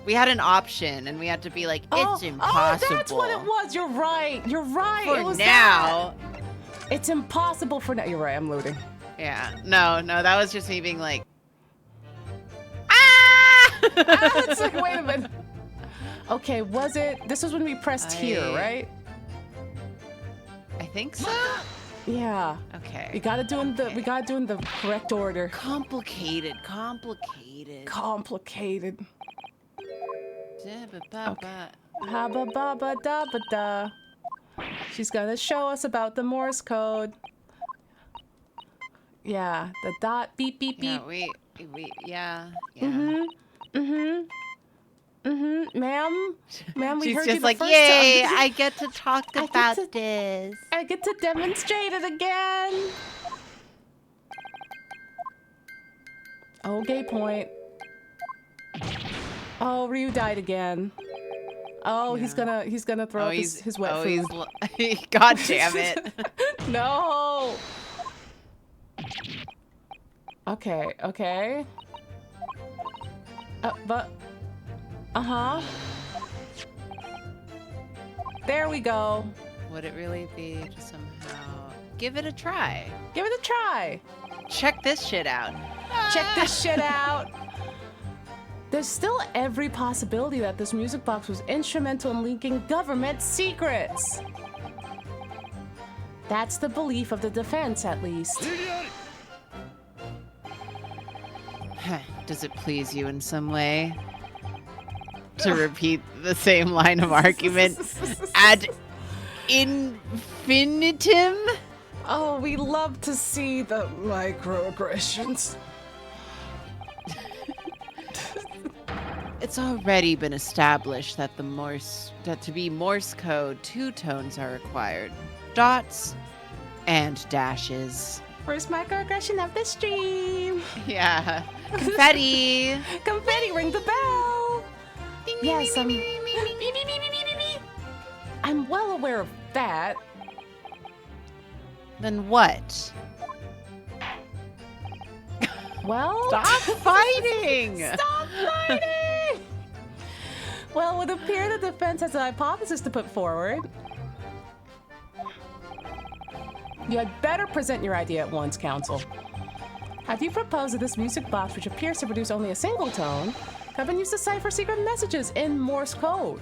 we had an option and we had to be like, it's impossible. Oh, that's what it was. You're right. For it was now. That. It's impossible for now. You're right. I'm loading. Yeah. No, that was just me being like, ah! It's like, wait a minute. Okay, this was when we pressed here, right? I think so. Yeah. Okay. We gotta do in the correct order. Complicated. Okay. Habba babba da ba da. She's gonna show us about the Morse code. Yeah, the dot beep beep beep. Yeah, Ma'am, we She's heard just you the like, first yay, time. I get to talk about this. I get to demonstrate it again. Okay, point. Oh, Ryu died again. Oh, yeah. he's gonna throw up his wet food. God damn it. No. Okay. There we go. Would it really be to somehow give it a try? Give it a try. Check this shit out. Check this shit out. There's still every possibility that this music box was instrumental in leaking government secrets. That's the belief of the defense, at least. Does it please you in some way to repeat the same line of argument ad infinitum? Oh, we love to see the microaggressions. It's already been established that to be Morse code, 2 tones are required. Dots and dashes. First microaggression of the stream. Yeah. Confetti. Confetti, ring the bell. Yes, I'm well aware of that. Then what? Well, stop fighting! Stop fighting! Well, it would appear the defense has a hypothesis to put forward. You had better present your idea at once, counsel. Have you proposed that this music box, which appears to produce only a single tone, have been used to cipher secret messages in Morse code?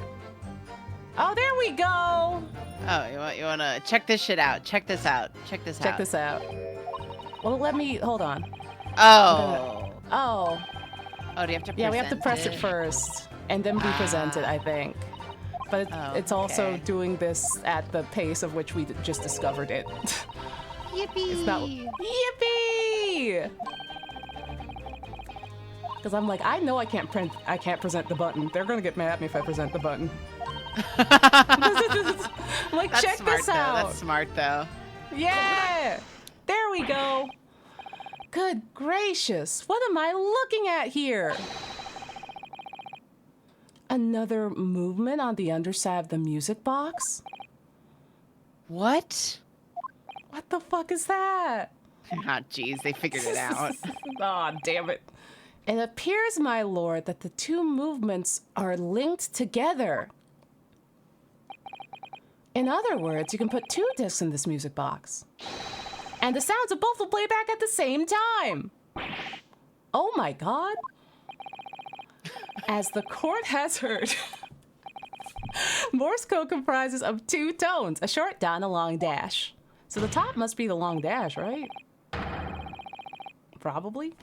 Oh, there we go! Oh, you wanna check this shit out. Check this out. Check this out. Well, hold on. Oh. Oh, do you have to present yeah, we have to press it first, and then we present it, I think. But it's also doing this at the pace of which we just discovered it. Yippee! It's not... Yippee! Because I'm like, I know I can't present the button. They're gonna get mad at me if I present the button. I'm like, check this out. That's smart though. Yeah! There we go. Good gracious, what am I looking at here? Another movement on the underside of the music box? What? What the fuck is that? Ah, jeez, they figured it out. Aw, damn it. It appears, my lord, that the two movements are linked together. In other words, you can put two discs in this music box. And the sounds of both will play back at the same time. Oh my god. As the court has heard, Morse code comprises of two tones, a short dot and a long dash. So the top must be the long dash, right? Probably.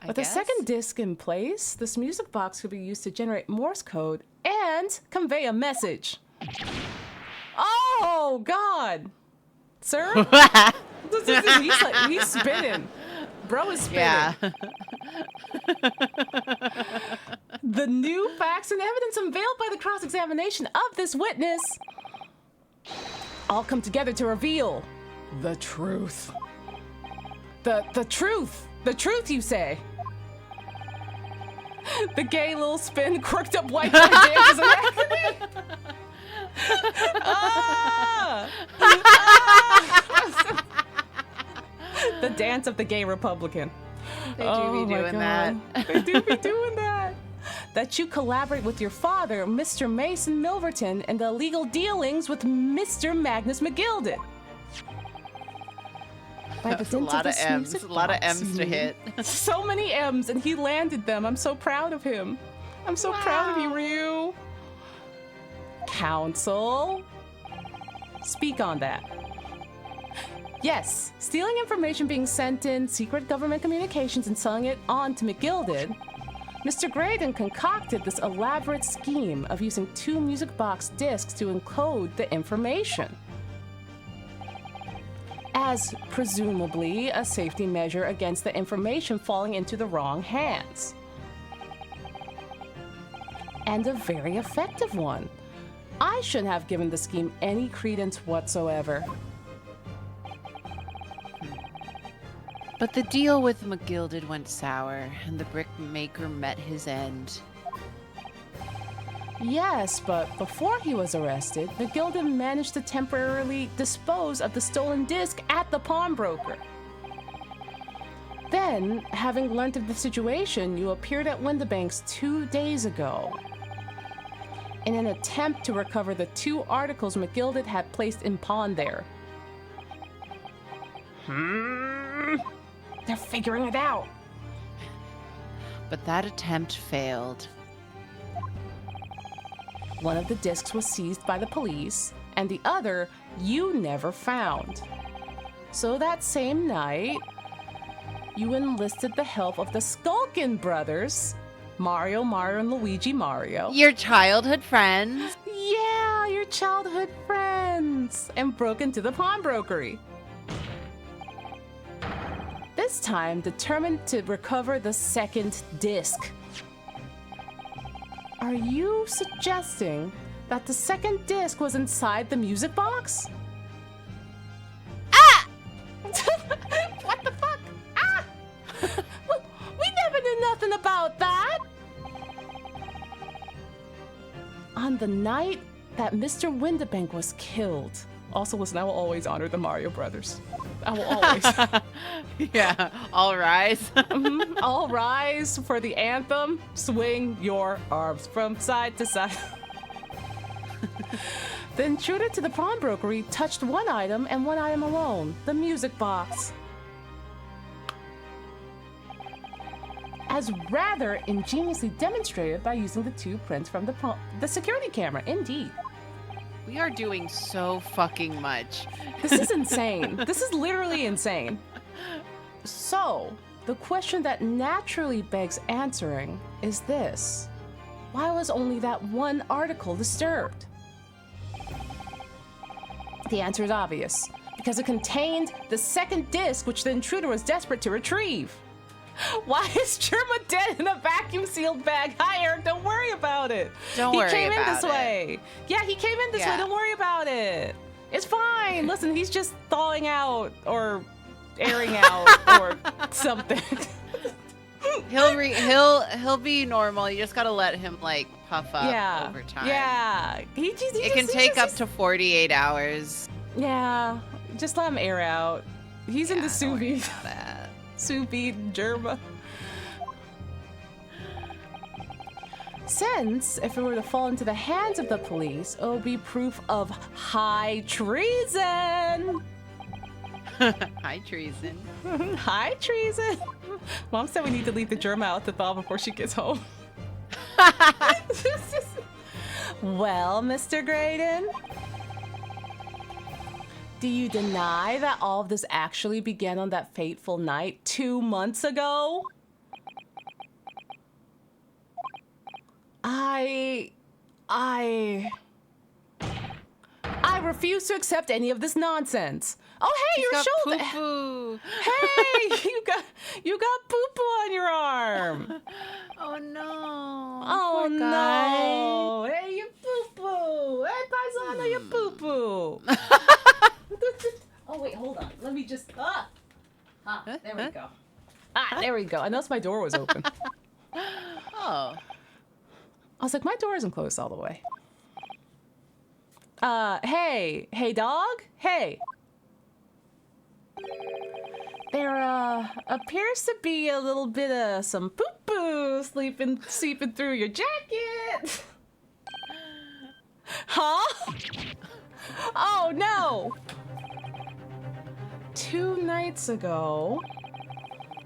With the second disc in place, this music box could be used to generate Morse code and convey a message. Oh, God. Sir? He's spinning. Bro is spinning. Yeah. The new facts and evidence unveiled by the cross-examination of this witness all come together to reveal the truth. The truth. The truth, you say? The gay little spin, quirked up white guy dances in agony. The dance of the gay Republican. They do be doing that. They do be doing that. That you collaborate with your father, Mr. Mason Milverton, in the illegal dealings with Mr. Magnus McGilded. By the That's a dint lot of this M's. music A lot of box, M's to hit. So many M's, and he landed them. I'm so proud of him. I'm so proud of you, Ryu. Counsel, speak on that. Yes, stealing information being sent in secret government communications and selling it on to McGilded, Mr. Graydon concocted this elaborate scheme of using two music box discs to encode the information, as presumably a safety measure against the information falling into the wrong hands. And a very effective one. I shouldn't have given the scheme any credence whatsoever. But the deal with McGilded went sour, and the brick maker met his end. Yes, but before he was arrested, McGilded managed to temporarily dispose of the stolen disc at the pawnbroker. Then, having learned of the situation, you appeared at Windibanks 2 days ago in an attempt to recover the two articles McGilded had placed in pawn there. They're figuring it out. But that attempt failed. One of the discs was seized by the police, and the other you never found. So that same night, you enlisted the help of the Skulkin brothers, Mario, and Luigi Mario. Your childhood friends? Yeah, your childhood friends, and broke into the pawnbrokery. This time, determined to recover the second disc. Are you suggesting that the second disc was inside the music box? Ah! What the fuck? Ah! We never knew nothing about that! On the night that Mr. Windibank was killed. Also, listen, I will always honor the Mario brothers. I will always. Yeah, all rise. All rise for the anthem. Swing your arms from side to side. The intruder to the pawnbrokery touched one item and one item alone, the music box. As rather ingeniously demonstrated by using the two prints from the security camera, indeed. We are doing so fucking much. This is insane. This is literally insane. So, the question that naturally begs answering is this. Why was only that one article disturbed? The answer is obvious. Because it contained the second disc which the intruder was desperate to retrieve. Why is Germa dead in a vacuum-sealed bag? Hi, Eric, don't worry about it. Don't worry He came in about this way. Yeah, he came in this way. Don't worry about it. It's fine. Listen, he's just thawing out or airing out or something. He'll be normal. You just gotta let him like puff up over time. Yeah. It can take up to 48 hours. Yeah. Just let him air out. He's into sous vide. Sous vide Germa. Since, if it were to fall into the hands of the police, it would be proof of high treason. High treason. High treason. Mom said we need to leave the Germa out to thaw before she gets home. Well, Mr. Graydon, do you deny that all of this actually began on that fateful night 2 months ago? I refuse to accept any of this nonsense. Oh, hey, your shoulder. Poo-poo. Hey, you got poo-poo on your arm. Oh no. Oh no. Hey, you poo-poo. Hey, paisano, you poo-poo. Oh wait, hold on. Let me just there we go. There we go. I noticed my door was open. Oh. I was like, my door isn't closed all the way. Hey dog? Hey. There, appears to be a little bit of some poo-poo seeping through your jacket. Huh? Oh, no. 2 nights ago,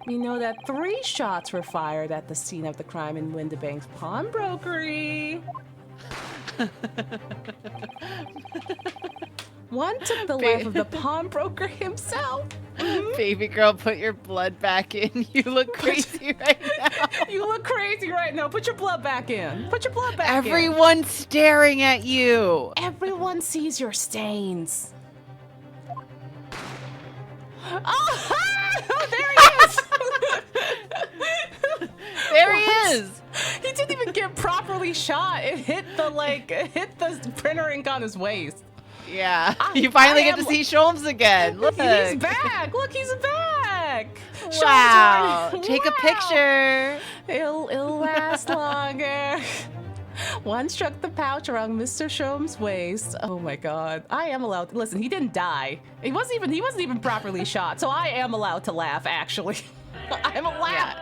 we know that 3 shots were fired at the scene of the crime in Windibank's pawnbrokery. One took the life of the pawnbroker himself. Baby girl, put your blood back in. You look crazy right now. You look crazy right now. Put your blood back in. Put your blood back in. Everyone's staring at you. Everyone sees your stains. Oh, there he is. There he is. He didn't even get properly shot. It hit the printer ink on his waist. Yeah. You finally get to see Sholmes again. Look. He's back. Look, he's back. Wow. Take a picture. It'll last longer. One struck the pouch around Mr. Sholmes' waist. Oh my god. I am allowed to listen, he didn't die. He wasn't even properly shot, so I am allowed to laugh, actually. I'm allowed.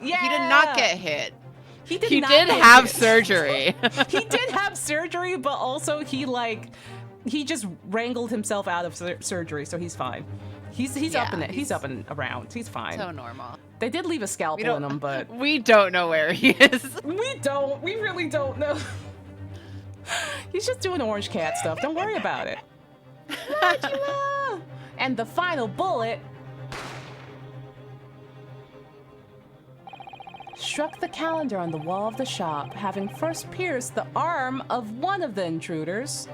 Yeah. He did not get hit. He did not have surgery. He did have surgery, but also he just wrangled himself out of surgery, so he's fine. He's up in it. He's up and around. He's fine. So normal. They did leave a scalpel in him, but we don't know where he is. We don't. We really don't know. He's just doing orange cat stuff. Don't worry about it. And the final bullet struck the calendar on the wall of the shop, having first pierced the arm of one of the intruders.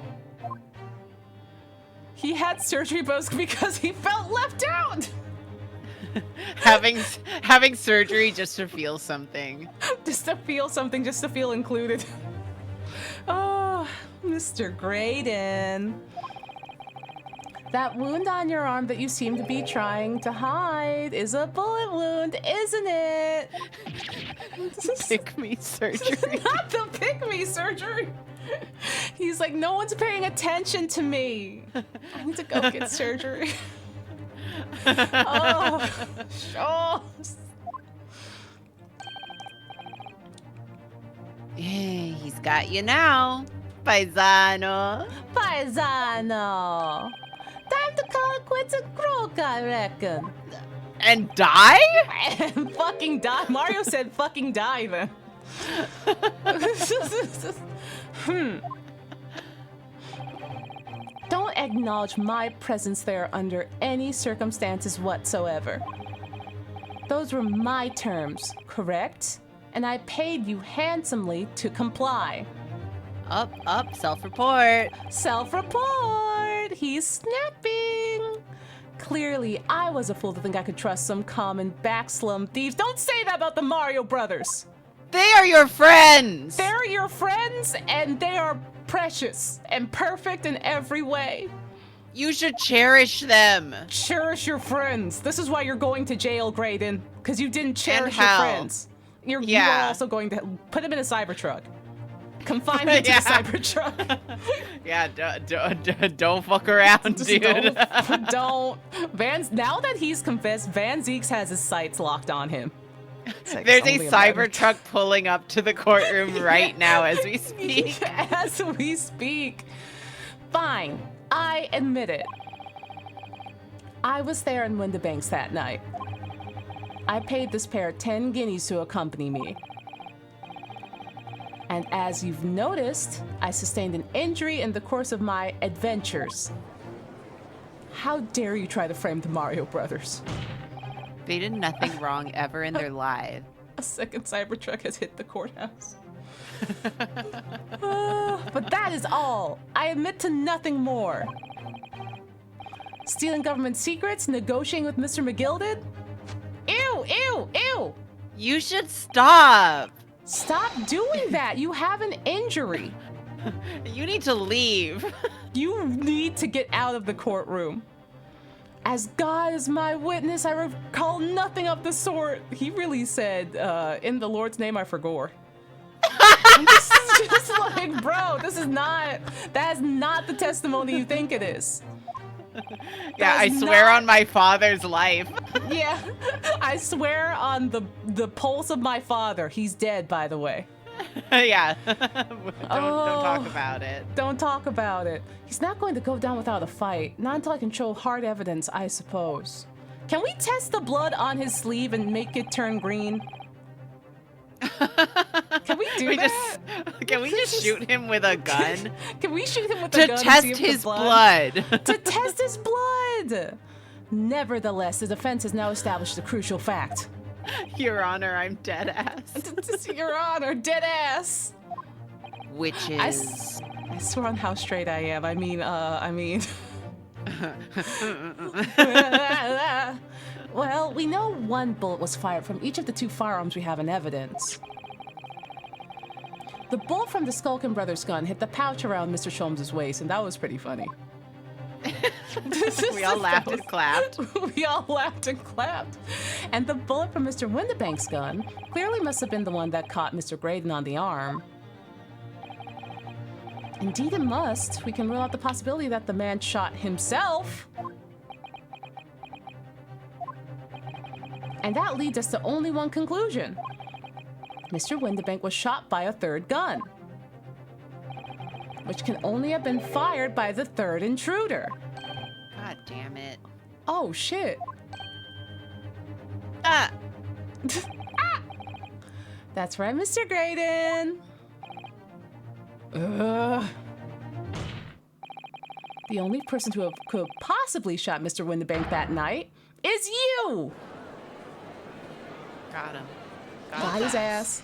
He had surgery because he felt left out. having surgery just to feel something. Just to feel something, just to feel included. Oh, Mr. Graydon. That wound on your arm that you seem to be trying to hide is a bullet wound, isn't it? Pick me surgery. Not the pick me surgery. He's like, no one's paying attention to me. I need to go get surgery. Oh, Sholmes. He's got you now, paisano. Paisano. Time to call it quits and croak, I reckon. And die? And fucking die. Mario said fucking die then. Don't acknowledge my presence there under any circumstances whatsoever. Those were my terms, correct? And I paid you handsomely to comply. Up, self-report. Self-report! He's snapping! Clearly, I was a fool to think I could trust some common backslum thieves. Don't say that about the Mario Brothers! They are your friends! They're your friends, and they are precious and perfect in every way. You should cherish them. Cherish your friends. This is why you're going to jail, Graydon, because you didn't cherish your hell. friends. You are also going to put him in a Cybertruck. Confine him to the Cybertruck. Yeah, don't fuck around, dude. Don't. Now that he's confessed, Van Zeeks has his sights locked on him. Like, there's a Cybertruck pulling up to the courtroom right now as we speak. As we speak. Fine. I admit it. I was there in Windibanks that night. I paid this pair 10 guineas to accompany me. And as you've noticed, I sustained an injury in the course of my adventures. How dare you try to frame the Mario Brothers? They did nothing wrong ever in their lives. A second Cybertruck has hit the courthouse. But that is all. I admit to nothing more. Stealing government secrets, negotiating with Mr. McGilded? Ew, ew, ew. You should stop. Stop doing that. You have an injury. You need to leave. You need to get out of the courtroom. As God is my witness, I recall nothing of the sort. He really said, in the Lord's name I forgore. I'm just like, bro, that is not the testimony you think it is. Yeah, I swear on my father's life. Yeah, I swear on the pulse of my father. He's dead, by the way. Yeah, don't talk about it. Don't talk about it. He's not going to go down without a fight. Not until I can show hard evidence, I suppose. Can we test the blood on his sleeve and make it turn green? Can we do that? Can we just shoot him with a gun? Can we shoot him with a gun to test his blood? To test his blood! Nevertheless, the defense has now established a crucial fact. Your Honor, I'm dead ass. Your Honor, dead ass. Which is... I swear on how straight I am. I mean... Well, we know one bullet was fired from each of the two firearms we have in evidence. The bullet from the Skulkin Brothers gun hit the pouch around Mr. Sholmes' waist, and that was pretty funny. We all laughed and clapped. We all laughed and clapped. And the bullet from Mr. Windibank's gun clearly must have been the one that caught Mr. Graydon on the arm. Indeed it must. We can rule out the possibility that the man shot himself. And that leads us to only one conclusion. Mr. Windibank was shot by a third gun, which can only have been fired by the third intruder. God damn it. Oh, shit. Ah. Ah. That's right, Mr. Graydon. The only person who could have possibly shot Mr. Windibank that night is you! Got him. Got his ass.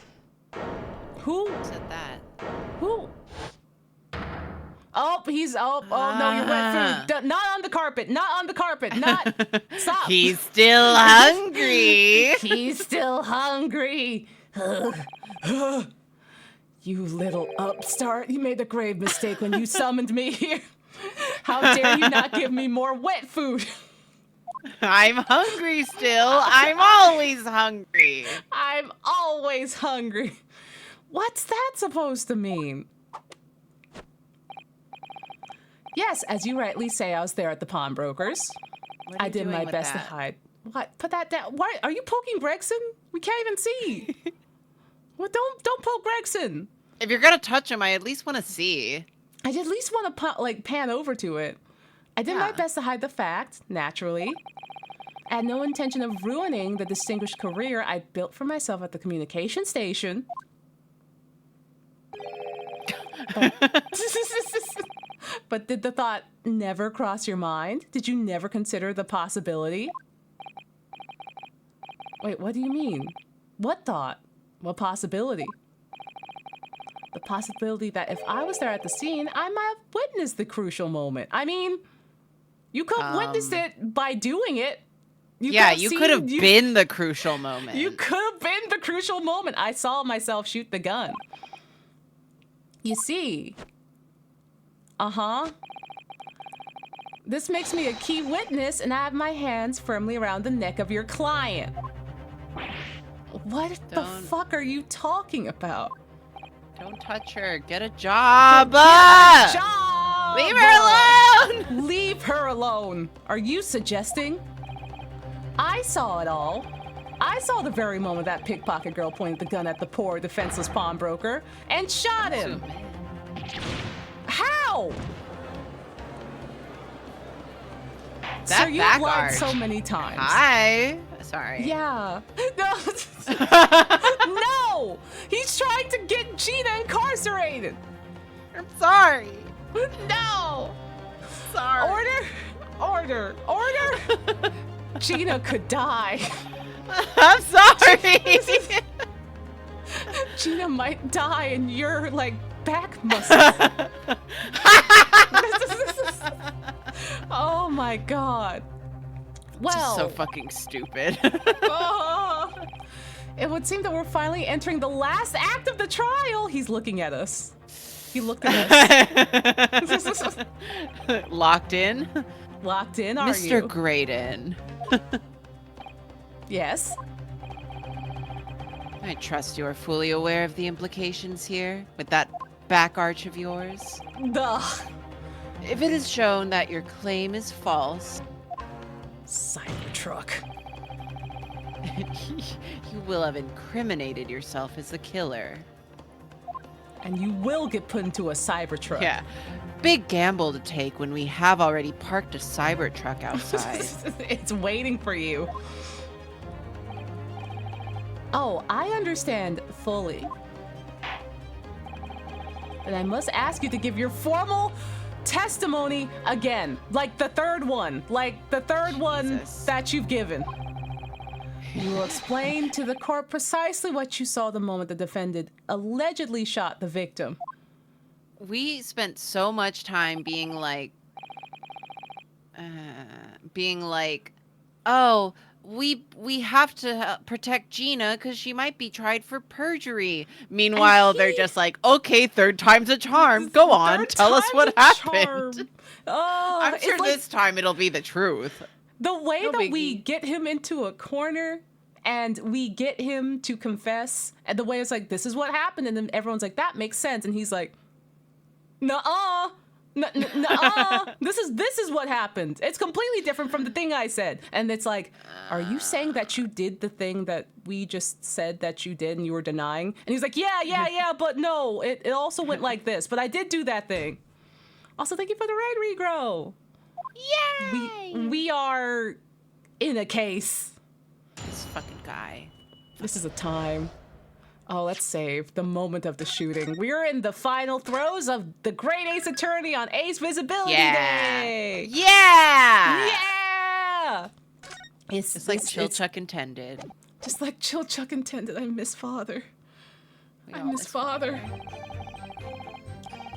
Who said that? Who? Oh, no, you're wet food. Not on the carpet. Not on the carpet. Not. Stop. He's still hungry. He's still hungry. You little upstart. You made a grave mistake when you summoned me here. How dare you not give me more wet food? I'm hungry still. I'm always hungry. I'm always hungry. What's that supposed to mean? Yes, as you rightly say, I was there at the pawnbrokers. I did my best to hide. What? Put that down. Why are you poking Gregson? We can't even see. Well, don't poke Gregson. If you're gonna touch him, I at least want to see. I at least want to pan over to it. I did my best to hide the fact, naturally. I had no intention of ruining the distinguished career I built for myself at the communication station. But did the thought never cross your mind? Did you never consider the possibility? Wait, what do you mean? What thought? What possibility? The possibility that if I was there at the scene, I might have witnessed the crucial moment. I mean, you could have witnessed it by doing it. You could have been the crucial moment. You could have been the crucial moment. I saw myself shoot the gun. You see. This makes me a key witness, and I have my hands firmly around the neck of your client. What the fuck are you talking about? Don't touch her. Get a job. Get a job! Leave her alone! Leave her alone. Are you suggesting? I saw it all. I saw the very moment that pickpocket girl pointed the gun at the poor, defenseless pawnbroker and shot him. How? That Sir, you've back lied arch. so many times. Hi. Sorry. Yeah. No. No! He's trying to get Gina incarcerated. I'm sorry. No! Sorry. Order! Gina could die. I'm sorry. Gina might die and you're like back muscle. Oh my god. Well, so fucking stupid. It would seem that we're finally entering the last act of the trial. He's looking at us. He looked at us. Locked in? Locked in, are you? Mr. Graydon. Yes. I trust you are fully aware of the implications here with that back arch of yours. Duh. If it is shown that your claim is false, Cybertruck. you will have incriminated yourself as the killer. And you will get put into a Cybertruck. Yeah. Big gamble to take when we have already parked a Cybertruck outside. It's waiting for you. Oh, I understand fully. And I must ask you to give your formal testimony again. Like the third one. Like the third one that you've given. You will explain to the court precisely what you saw the moment the defendant allegedly shot the victim. We spent so much time being like, oh, we have to protect Gina because she might be tried for perjury. Meanwhile, they're just like, okay, third time's a charm. Go on, tell us what happened. Oh, I'm sure this time it'll be the truth. The way No that biggie. we get him into a corner and we get him to confess, and the way it's like, this is what happened, and then everyone's like, that makes sense, and he's like, nuh-uh. Nuh-uh. This is what happened. It's completely different from the thing I said. And it's like, are you saying that you did the thing that we just said that you did and you were denying? And he's like, yeah, but no, it also went like this, but I did do that thing. Also, thank you for the raid regrow. Yay! We are in a case. This fucking guy. This is a time. Oh, let's save the moment of the shooting. We're in the final throes of the Great Ace Attorney on Ace Visibility Day. Yeah! Yeah! It's like Chill Chuck intended. Just like Chill Chuck intended. I miss Father. We I all miss Father.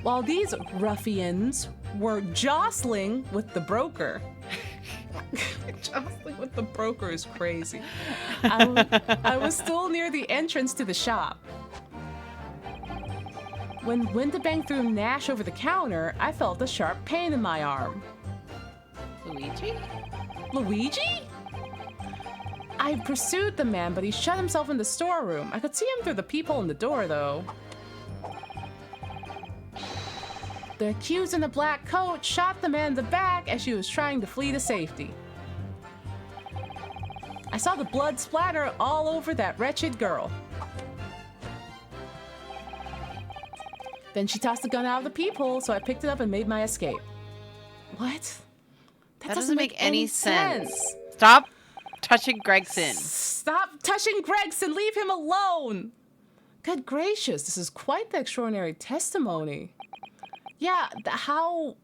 While these ruffians were jostling with the broker. Jostling with the broker is crazy. I was still near the entrance to the shop. When Windabank threw Nash over the counter, I felt a sharp pain in my arm. Luigi? Luigi? I pursued the man, but he shut himself in the storeroom. I could see him through the peephole in the door, though. The accused in the black coat shot the man in the back as she was trying to flee to safety. I saw the blood splatter all over that wretched girl. Then she tossed the gun out of the peephole, so I picked it up and made my escape. What? That doesn't make any sense. Stop touching Gregson. Stop touching Gregson. Leave him alone. Good gracious, this is quite the extraordinary testimony. Yeah, how...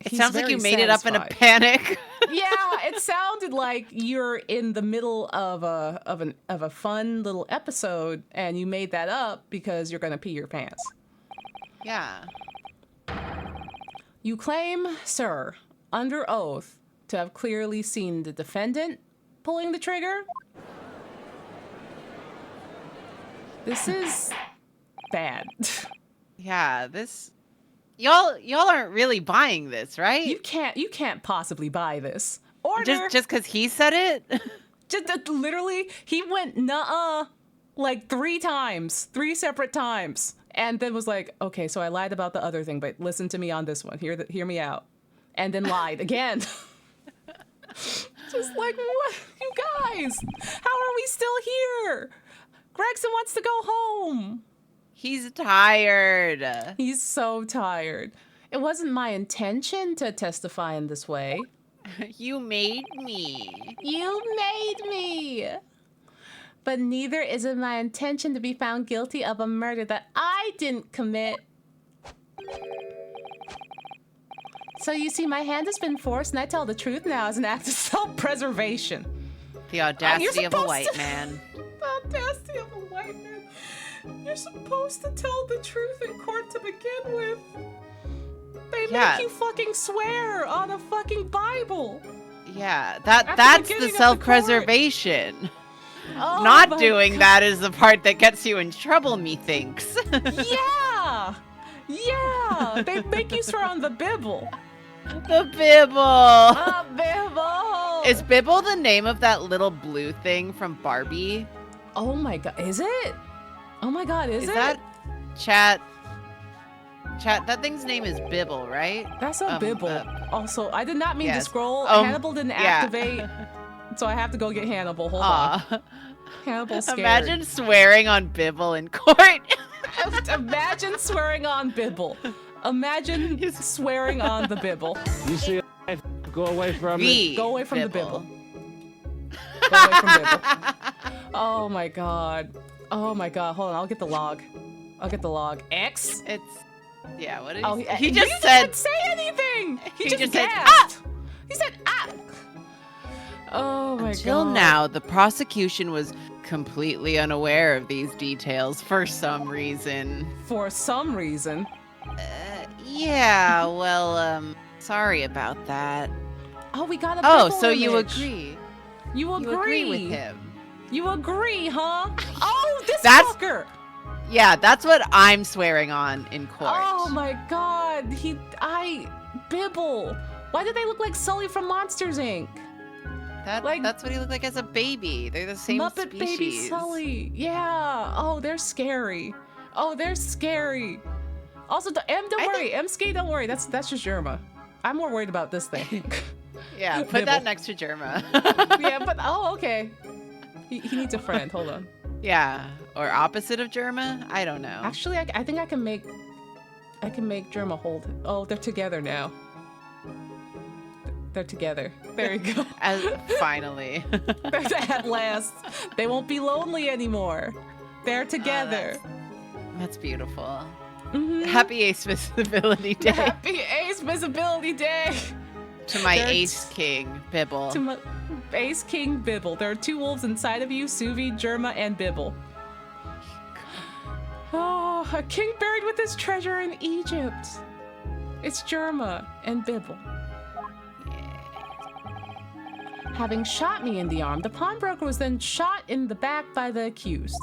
It sounds like you made it up in a panic. Yeah, it sounded like you're in the middle of a fun little episode and you made that up because you're gonna pee your pants. Yeah. You claim, sir, under oath, to have clearly seen the defendant pulling the trigger? This is bad. Yeah, this y'all aren't really buying this, right? You can't possibly buy this. Order. Just because he said it? Just literally, he went nuh-uh like 3 times, 3 separate times, and then was like, okay, so I lied about the other thing, but listen to me on this one. Hear me out. And then lied again. Just like, what? You guys, how are we still here? Gregson wants to go home. He's tired. He's so tired. It wasn't my intention to testify in this way. You made me. You made me. But neither is it my intention to be found guilty of a murder that I didn't commit. So you see, my hand has been forced, and I tell the truth now as an act of self-preservation. The audacity of a white man. The audacity of a white man. You're supposed to tell the truth in court to begin with. They make you fucking swear on a fucking Bible. Yeah, that's the self-preservation. Oh, not doing that is the part that gets you in trouble, methinks. Yeah, they make you swear on the Bible. The Bibble. Bibble. Is Bibble the name of that little blue thing from Barbie? Oh my god, is it? Oh my god, is it? That Chat, that thing's name is Bibble, right? That's a Bibble. Also, I did not mean to scroll. Hannibal didn't activate, so I have to go get Hannibal. Hold on. Hannibal's scared. Imagine swearing on Bibble in court. Imagine swearing on Bibble. Imagine swearing on the Bibble. You see, go away from me. Go away from the Bibble. Go away from Bibble. Oh my god. Oh my god. Hold on, I'll get the log. X? It's what is he just said? Didn't say anything. He just said gasped. He said Oh my god. Until now, the prosecution was completely unaware of these details for some reason. For some reason? Yeah, well, sorry about that. Oh, we got a Bibble so image. you agree. You agree with him. You agree, huh? Oh, this fucker! Yeah, that's what I'm swearing on in court. Oh my god, Bibble. Why do they look like Sully from Monsters, Inc.? That's what he looked like as a baby. They're the same Muppet species. Baby Sully. Yeah. Oh, they're scary. Also, don't worry. M-Skate, don't worry. That's just Germa. I'm more worried about this thing. Yeah, put that next to Germa. Yeah, but okay. He needs a friend. Hold on. Yeah, or opposite of Germa? I don't know. Actually, I think I can make Germa hold it. Oh, they're together now. They're together. There you go. Finally. At last. They won't be lonely anymore. They're together. That's beautiful. Mm-hmm. Happy Ace Visibility Day. Happy Ace Visibility Day. To my Ace King, Bibble. To my Ace King, Bibble. There are 2 wolves inside of you, Suvi, Germa, and Bibble. Oh, a king buried with his treasure in Egypt. It's Germa and Bibble. Having shot me in the arm, the pawnbroker was then shot in the back by the accused.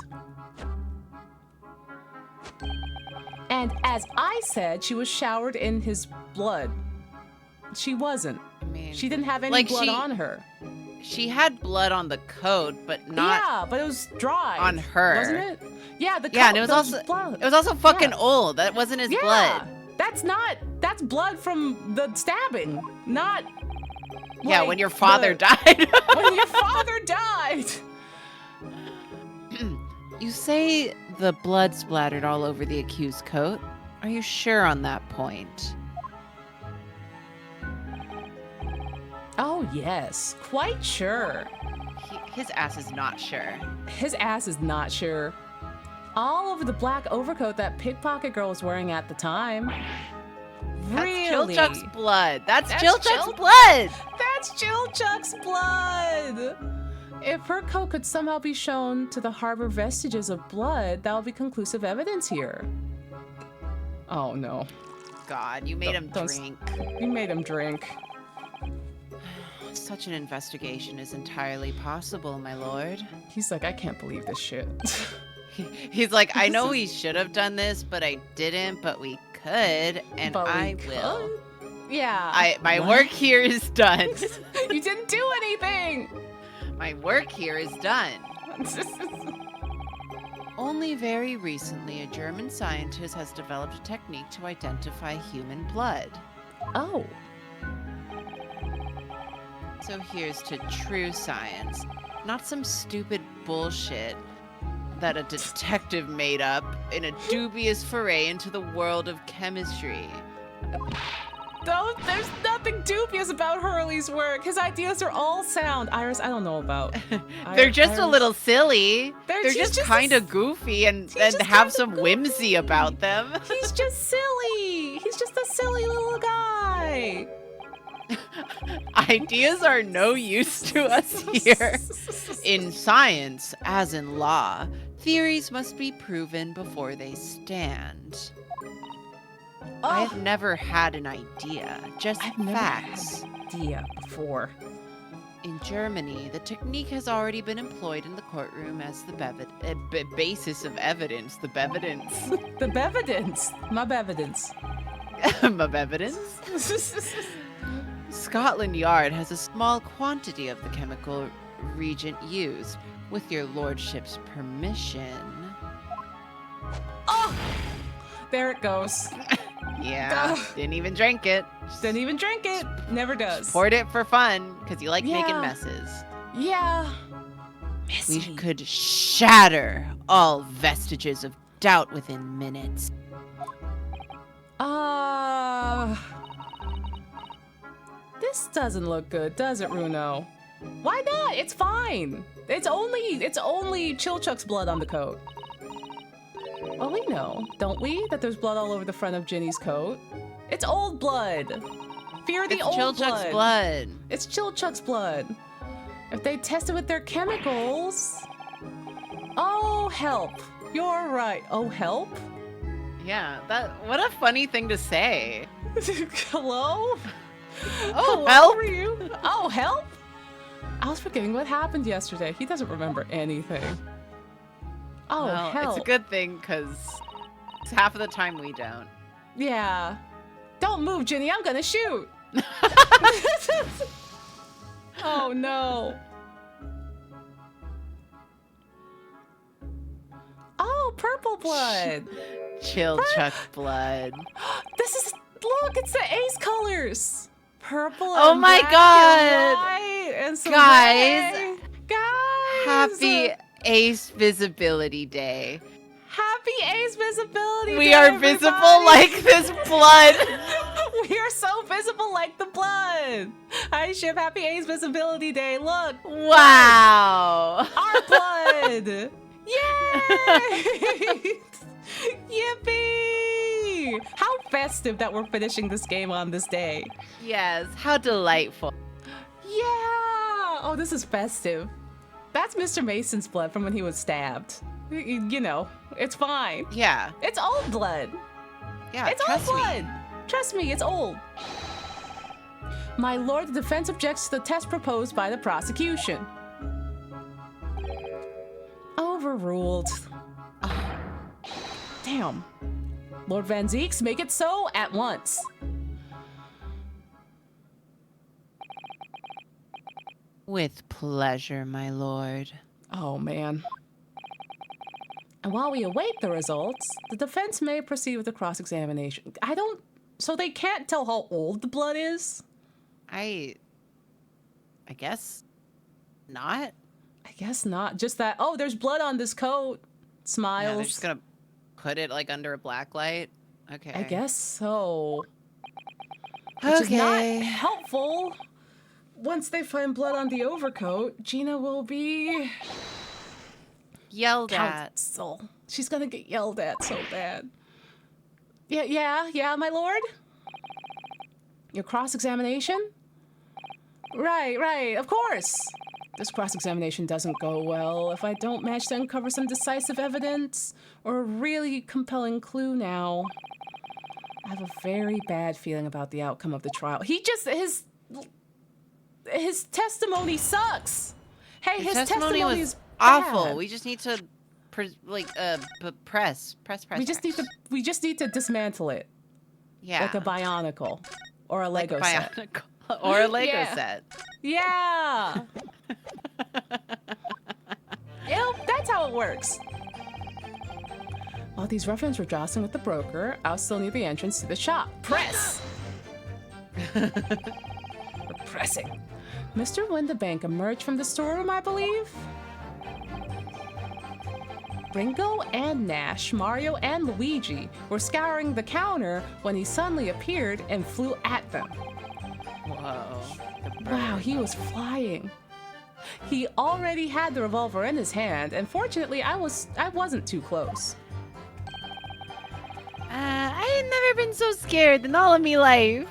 And as I said, she was showered in his blood. She wasn't. I mean, she didn't have any blood on her. She had blood on the coat, but not. Yeah, but it was dry. On her, wasn't it? Yeah, the coat. Yeah, and it was also blood. It was also fucking old. That wasn't his blood. That's blood from the stabbing, not. Yeah, when your father died. When your father died. You say the blood splattered all over the accused's coat. Are you sure on that point? Oh, yes. Quite sure. His ass is not sure. His ass is not sure. All over the black overcoat that pickpocket girl was wearing at the time. Really? That's Chilchuck's blood. That's Chilchuck's blood. That's Chilchuck's blood. If her coat could somehow be shown to harbor vestiges of blood, that would be conclusive evidence here. Oh, no. God, you made him drink. You made him drink. Such an investigation is entirely possible, my lord. He's like, I can't believe this shit. He's like, I know we should have done this, but I didn't, but we could, and But we I will. could. Yeah. My What? work here is done. You didn't do anything. My work here is done. Only very recently, a German scientist has developed a technique to identify human blood. Oh. So here's to true science, not some stupid bullshit that a detective made up in a dubious foray into the world of chemistry. No, there's nothing dubious about Hurley's work. His ideas are all sound. Iris, I don't know about. They're just a Iris. little silly. They're he's just just kind of goofy and just have kinda some whimsy goofy. about them. He's just silly. He's just a silly little guy. Ideas are no use to us here. In science, as in law, theories must be proven before they stand. I've never had an idea, just I've never facts. had an idea before. In Germany, the technique has already been employed in the courtroom as the basis of evidence. The bevidence. The bevidence. My bevidence. My bevidence? Scotland Yard has a small quantity of the chemical reagent used. With your lordship's permission. Oh! There it goes. Yeah, didn't even drink it. Didn't even drink it. Never does. Poured it for fun, because you like making Yeah. messes. Yeah. We Messy. could shatter all vestiges of doubt within minutes. This doesn't look good, does it, Runo? Why not? It's fine. It's only Chilchuck's blood on the coat. Well, we know, don't we, that there's blood all over the front of Ginny's coat. It's old blood. Fear the It's old Chilchuck's blood. It's Chilchuck's blood. If they test it with their chemicals. Oh, help. You're right. Oh, help? Yeah, what a funny thing to say. Hello? Oh, Hello, help. are you? Oh, help? I was forgetting what happened yesterday. He doesn't remember anything. Oh, Well, help. it's a good thing, because half of the time we don't. Yeah. Don't move, Ginny. I'm gonna shoot. Oh, no. Oh, purple blood. Chilchuck blood. This is, look, it's the ace colors. Purple Oh and my black God. and white and some Guys. red. Guys. Happy Ace Visibility Day. Happy Ace Visibility We Day, are visible everybody. like this blood. We are so visible like the blood. Hi, Ship. Happy Ace Visibility Day. Look. Wow. Our blood. Yay! Yippee! How festive that we're finishing this game on this day. Yes, how delightful. Yeah! Oh, this is festive. That's Mr. Mason's blood from when he was stabbed. You know, it's fine. Yeah. It's old blood. Yeah, It's old trust blood. me. Trust me, it's old. My lord, the defense objects to the test proposed by the prosecution. Overruled. Ugh. Damn. Lord Van Zeeks, make it so at once. With pleasure, my lord. Oh, man. And while we await the results, the defense may proceed with the cross-examination. So they can't tell how old the blood is? I guess not. I guess not. Just that, oh, there's blood on this coat. Smiles. Yeah, they're just gonna put it like under a black light. Okay. I guess so. Which is not helpful. Once they find blood on the overcoat, Gina will be Yelled at. counsel. She's gonna get yelled at so bad. Yeah, my lord? Your cross-examination? Right, of course. This cross-examination doesn't go well if I don't manage to uncover some decisive evidence or a really compelling clue now. I have a very bad feeling about the outcome of the trial. His testimony sucks. Hey, his testimony was is awful. bad. We just need to press. We just need to dismantle it. Yeah. Like a Bionicle. Or a Like Lego set. Bionicle. Or a Lego Yeah. set. Yeah! Yep, that's how it works. While these ruffians were jostling with the broker, I was still near the entrance to the shop. Press! We're pressing. Mr. Windabank emerged from the storeroom, I believe? Ringo and Nash, Mario and Luigi were scouring the counter when he suddenly appeared and flew at them. Whoa. Wow, he was flying. He already had the revolver in his hand, and fortunately, I wasn't too close. I ain't never been so scared in all of me life.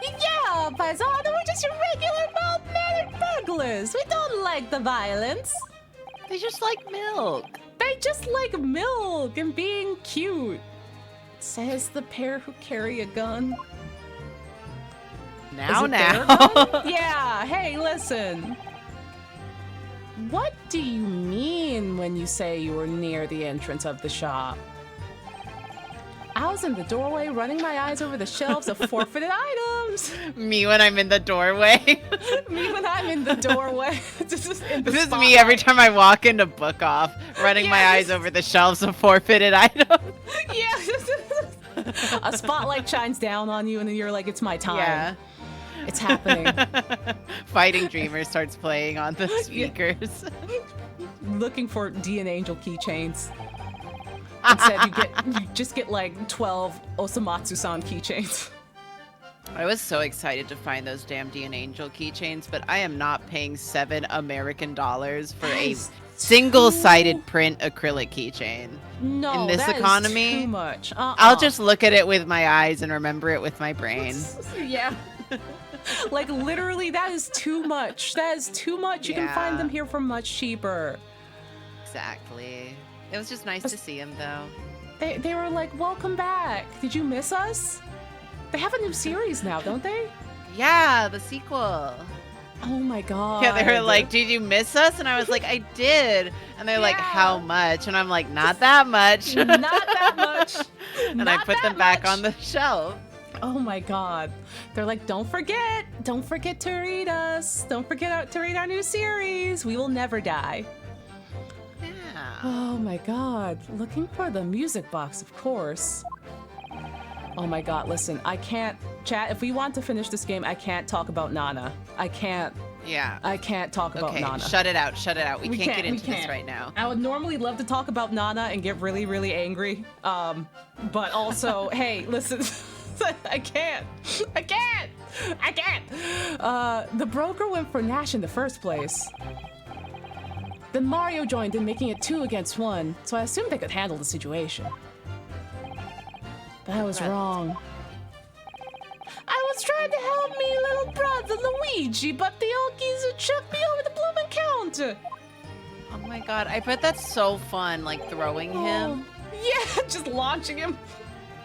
Yeah, Paisano, we're just your regular mild-mannered burglars. We don't like the violence. They just like milk. They just like milk and being cute. Says the pair who carry a gun. Now. Yeah, hey, listen. What do you mean when you say you were near the entrance of the shop? I was in the doorway running my eyes over the shelves of forfeited items. Me when I'm in the doorway. Me when I'm in the doorway. This is me every time I walk into Book Off, running my eyes over the shelves of forfeited items. Yeah. A spotlight shines down on you and then you're like, it's my time. Yeah. It's happening. Fighting Dreamer starts playing on the speakers. Looking for D and Angel keychains. Instead, you just get like 12 Osamatsu-san keychains. I was so excited to find those damn D and Angel keychains, but I am not paying $7 American for a single-sided print acrylic keychain. No, in this that economy, is too much. I'll just look at it with my eyes and remember it with my brain. Yeah. Like literally, that is too much. That is too much. You can find them here for much cheaper. Exactly. It was just nice to see him, though. They were like, welcome back. Did you miss us? They have a new series now, don't they? Yeah, the sequel. Oh my god. Yeah, they were like, did you miss us? And I was like, I did. And they're like, how much? And I'm like, not that much. Not that much. And I put them back on the shelf. Oh my god. They're like, don't forget to read us. Don't forget to read our new series. We will never die. Yeah. Oh my god. Looking for the music box, of course. Oh my god, listen, I can't, chat, if we want to finish this game, I can't talk about Nana. I can't talk about Nana. Okay, shut it out. We can't get into this right now. I would normally love to talk about Nana and get really, really angry. But also, hey, listen, I can't. The broker went for Nash in the first place. Then Mario joined in, making it 2 against 1, so I assumed they could handle the situation. But I was wrong. I was trying to help me little brother Luigi, but the old geezer chucked me over the blooming counter. Oh my god, I bet that's so fun, like throwing him. Yeah, just launching him.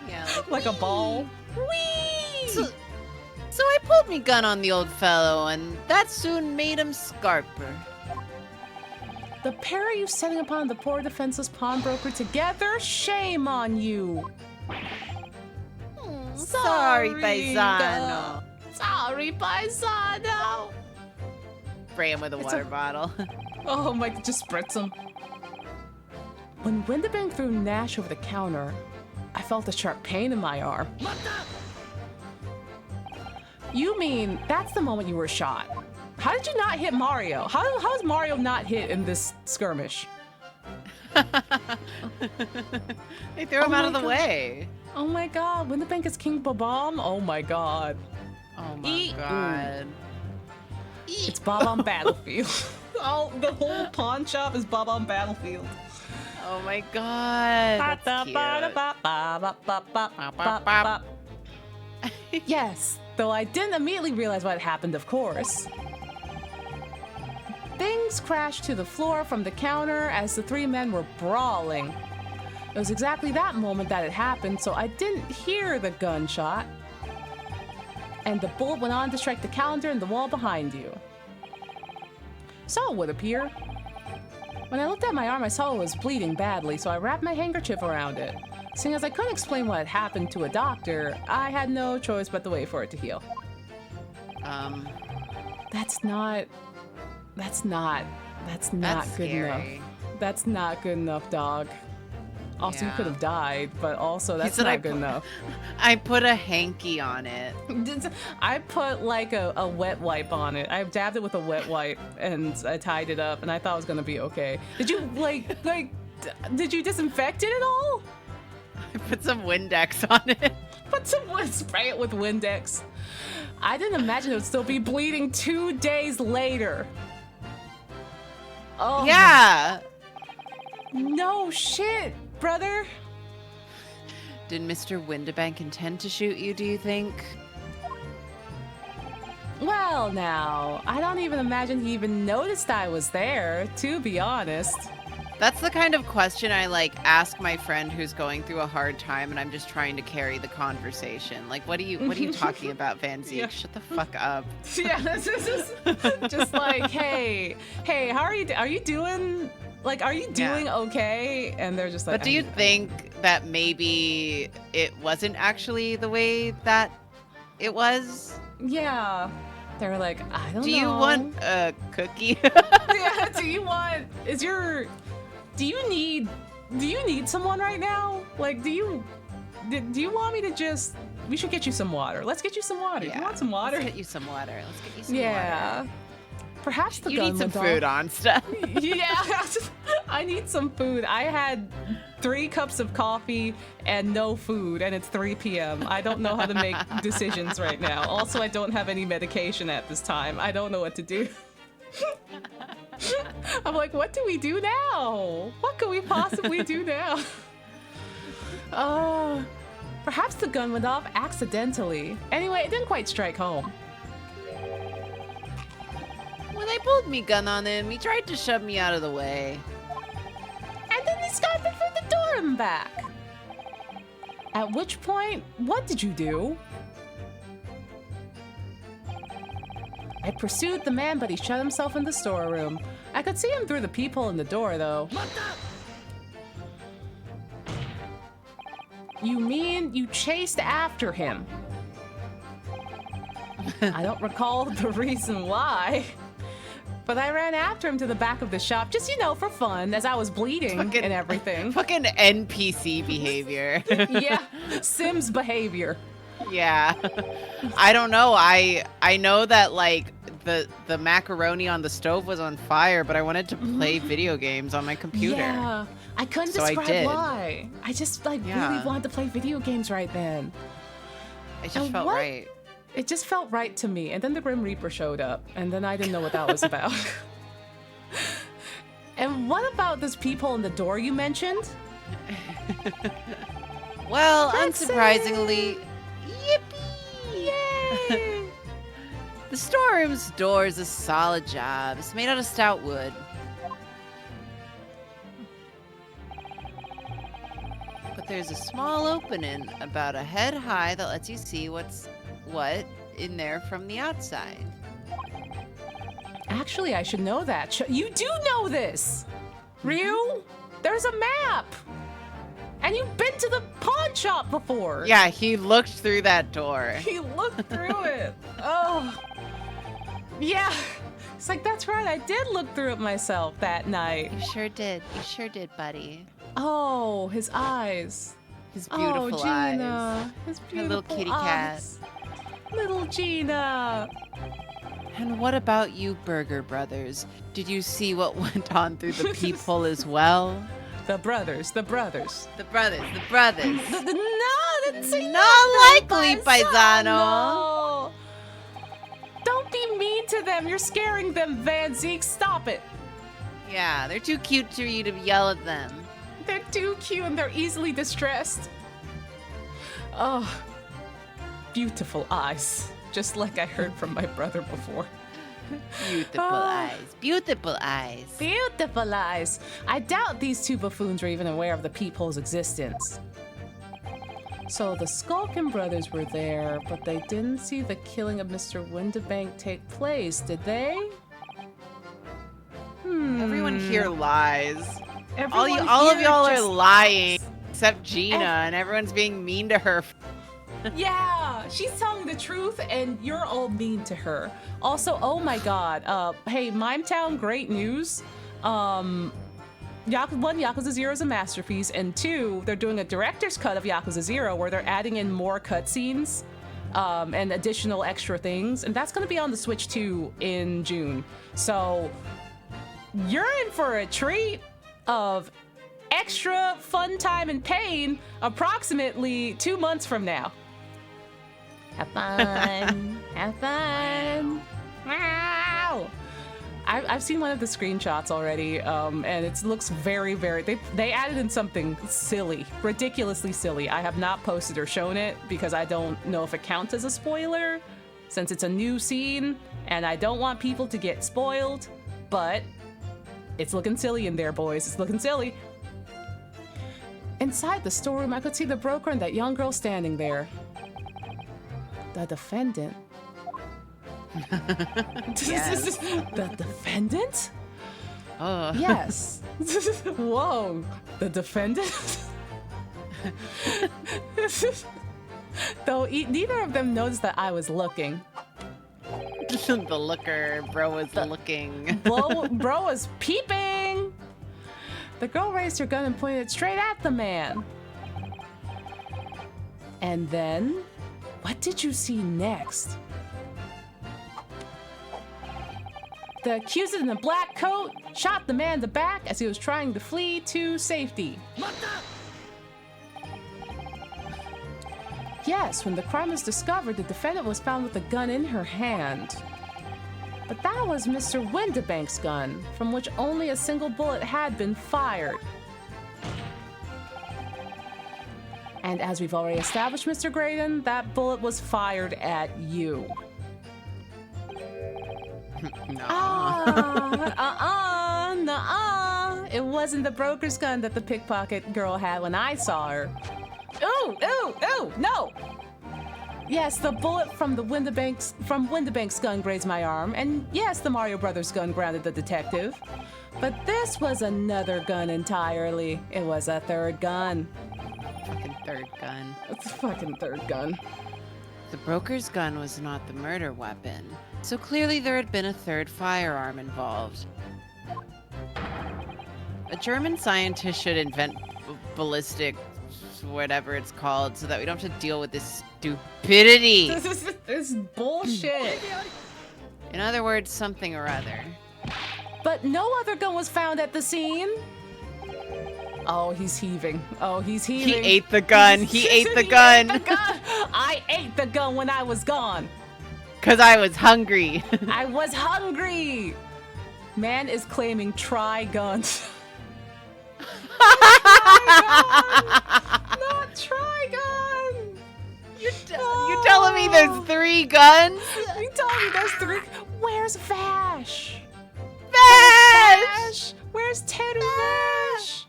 Yeah, like a ball. Whee! So I pulled me gun on the old fellow, and that soon made him scarper. The pair of you setting upon the poor defenseless pawnbroker together? Shame on you! Sorry, paisano. Sorry, paisano. Spray him with a water bottle. Oh my, just spritz him. When Windabank threw Nash over the counter, I felt a sharp pain in my arm. You mean that's the moment you were shot? How did you not hit Mario? How is Mario not hit in this skirmish? They threw him out of the way. Oh my god, Windabank is King Bob-omb? Oh my god. Oh my god. It's Bob-omb Battlefield. Oh, the whole pawn shop is Bob-omb Battlefield. Oh my god. That's cute. Yes, though I didn't immediately realize what had happened, of course. Things crashed to the floor from the counter as the 3 men were brawling. It was exactly that moment that it happened, so I didn't hear the gunshot. And the bullet went on to strike the calendar and the wall behind you. So it would appear. When I looked at my arm, I saw it was bleeding badly, so I wrapped my handkerchief around it. Seeing as I couldn't explain what had happened to a doctor, I had no choice but to wait for it to heal. That's not good enough. That's not good enough, dog. Also, you could have died, but also that's not good enough. I put a hanky on it. I put like a wet wipe on it. I dabbed it with a wet wipe and I tied it up, and I thought it was gonna be okay. Did you did you disinfect it at all? I put some Windex on it. Spray it with Windex. I didn't imagine it would still be bleeding 2 days later. Oh. Yeah. No shit, brother. Did Mr. Windebank intend to shoot you, do you think? Well, now, I don't even imagine he even noticed I was there, to be honest. That's the kind of question I ask my friend who's going through a hard time, and I'm just trying to carry the conversation. Like, what are you talking about, Van Zeke? Yeah. Shut the fuck up. Yeah, this is just like, hey, how are you? Are you doing? Are you doing okay? And they're just like. But do you think that maybe it wasn't actually the way that it was? Yeah. They're like, I don't know. Do you want a cookie? Yeah. Do you need someone right now? Do you want me to just? We should get you some water. Let's get you some water. Yeah. You want some water? Let's get you some water. Water. Yeah. Perhaps the you gun need some went food, Onsta. Yeah, I need some food. I had 3 cups of coffee and no food, and it's 3 p.m. I don't know how to make decisions right now. Also, I don't have any medication at this time. I don't know what to do. I'm like, what do we do now? What could we possibly do now? Perhaps the gun went off accidentally. Anyway, it didn't quite strike home. When I pulled me gun on him, he tried to shove me out of the way. And then he scarfed it through the door and back. At which point, what did you do? I pursued the man, but he shut himself in the storeroom. I could see him through the peephole in the door, though. You mean you chased after him? I don't recall the reason why. But I ran after him to the back of the shop, just, for fun, as I was bleeding and everything. Fucking NPC behavior. Yeah, Sims behavior. Yeah. I don't know. I know that, the macaroni on the stove was on fire, but I wanted to play video games on my computer. Yeah, I couldn't describe why. I just, really wanted to play video games right then. It just felt right. It just felt right to me. And then the Grim Reaper showed up, and then I didn't know what that was about. And what about this peephole in the door you mentioned? Well, unsurprisingly, yippee! Yay! The storeroom's door is a solid job. It's made out of stout wood. But there's a small opening about a head high that lets you see what's in there from the outside. Actually, I should know that. You do know this! Ryu, there's a map! And you've been to the pawn shop before! Yeah, he looked through that door. He looked through it! Oh. Yeah. It's like, that's right, I did look through it myself that night. You sure did. You sure did, buddy. Oh, his eyes. His beautiful Gina. eyes. His beautiful Her little kitty eyes. cat. Little Gina. And what about you, Burger Brothers? Did you see what went on through the peephole as well? The brothers. The brothers. No, I didn't say Not likely, paisano. No. Don't be mean to them. You're scaring them, Van Zeke. Stop it. Yeah, they're too cute for you to yell at them. They're too cute and they're easily distressed. Oh, beautiful eyes. Just like I heard from my brother before. Beautiful eyes. Beautiful eyes. Beautiful eyes. I doubt these 2 buffoons were even aware of the peephole's existence. So the Skulkin brothers were there, but they didn't see the killing of Mr. Windebank take place, did they? Everyone here lies. Everyone All of here y'all just are lying. Except Gina, and everyone's being mean to her. Yeah, she's telling the truth, and you're all mean to her. Also, oh my god, hey, Mimetown, great news. One, Yakuza 0 is a masterpiece, and 2, they're doing a director's cut of Yakuza 0 where they're adding in more cutscenes and additional extra things, and that's going to be on the Switch 2 in June. So you're in for a treat of extra fun time and pain approximately 2 months from now. Have fun. Have fun. Wow. I've seen one of the screenshots already, and it looks very, very... They added in something silly, ridiculously silly. I have not posted or shown it because I don't know if it counts as a spoiler, since it's a new scene, and I don't want people to get spoiled, but it's looking silly in there, boys. It's looking silly. Inside the storeroom, I could see the broker and that young girl standing there. The defendant. Yes. The defendant? Oh. Yes. Whoa. The defendant? Though neither of them noticed that I was looking. The looker, bro was looking. Bro was peeping. The girl raised her gun and pointed it straight at the man. And then, what did you see next? The accused in the black coat shot the man in the back as he was trying to flee to safety. Yes, when the crime was discovered, the defendant was found with a gun in her hand. But that was Mr. Windibank's gun, from which only a single bullet had been fired. And as we've already established, Mr. Graydon, that bullet was fired at you. Nuh-uh. It wasn't the broker's gun that the pickpocket girl had when I saw her. Ooh, no! Yes, the bullet from Windibank's gun grazed my arm, and yes, the Mario Brothers gun grounded the detective. But this was another gun entirely. It was a third gun. Fucking third gun. It's a fucking third gun. The broker's gun was not the murder weapon, so clearly there had been a third firearm involved. A German scientist should invent ballistic, whatever it's called, so that we don't have to deal with this stupidity. This bullshit. In other words, something or other. But no other gun was found at the scene. Oh, he's heaving. He ate the gun. He ate the gun. I ate the gun when I was gone. 'Cause I was hungry. I was hungry. Man is claiming Trigun. Not Trigun. You telling me there's 3 guns? You telling me there's 3? Where's Vash? Vash! Where's Teru Vash?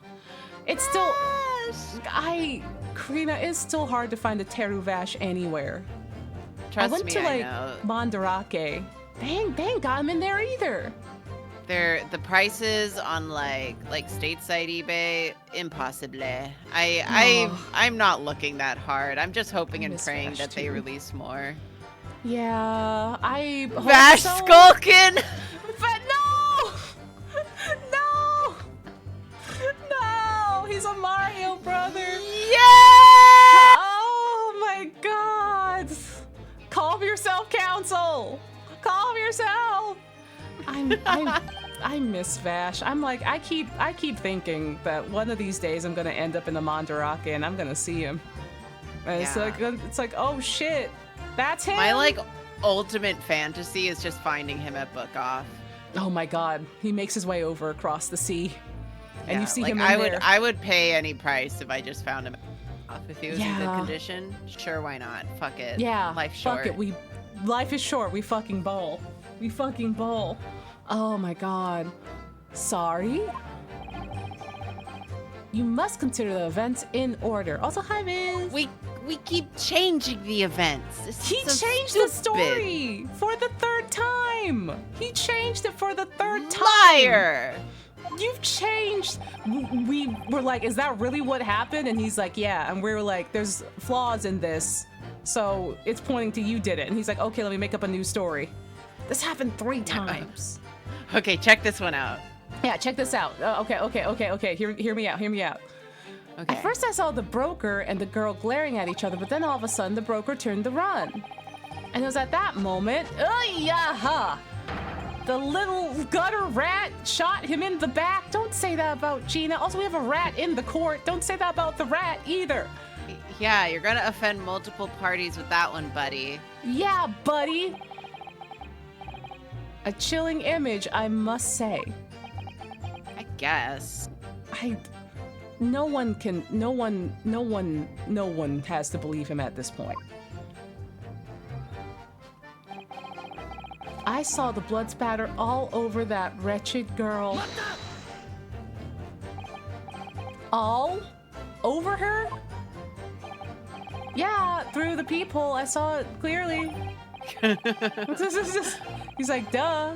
It's still... Karina, it's still hard to find a Teru Vash anywhere. Trust I went me, to, I know. Mandarake. They ain't got him in there either. The prices on like stateside eBay, impossible. I'm not looking that hard. I'm just hoping and praying Vash that they too. release more. Yeah, I hope Vash so. Skulkin! But no, he's a Mario brother. Yeah! Oh my God! Calm yourself, Council. Calm yourself. I miss Vash. I'm like, I keep thinking that one of these days I'm gonna end up in the Mandarake and I'm gonna see him. And it's like, oh shit, that's him. My ultimate fantasy is just finding him at Book Off. Oh my God, he makes his way over across the sea, and you see him in there. I would pay any price if I just found him. If he was in good Yeah. condition, sure, why not? Fuck it. Yeah, Life's short. Fuck it. Life is short. We fucking bowl. Oh my God. Sorry. You must consider the events in order. Also, hi, Miz. We keep changing the events. He changed the story for the third time. He changed it for the third time. Liar! you've changed. We were like, is that really what happened? And he's like, yeah. And we were like, there's flaws in this. So it's pointing to you did it. And he's like, okay, let me make up a new story. This happened 3 times. Okay, check this one out. Yeah, check this out. Okay. Hear me out. Okay. At first I saw the broker and the girl glaring at each other, but then all of a sudden the broker turned to run. And it was at that moment, the little gutter rat shot him in the back. Don't say that about Gina. Also, we have a rat in the court. Don't say that about the rat either. Yeah, you're gonna offend multiple parties with that one, buddy. Yeah, buddy. A chilling image, I must say. I guess. No one has to believe him at this point. I saw the blood spatter all over that wretched girl. All over her? Yeah, through the peephole, I saw it clearly. He's like, duh.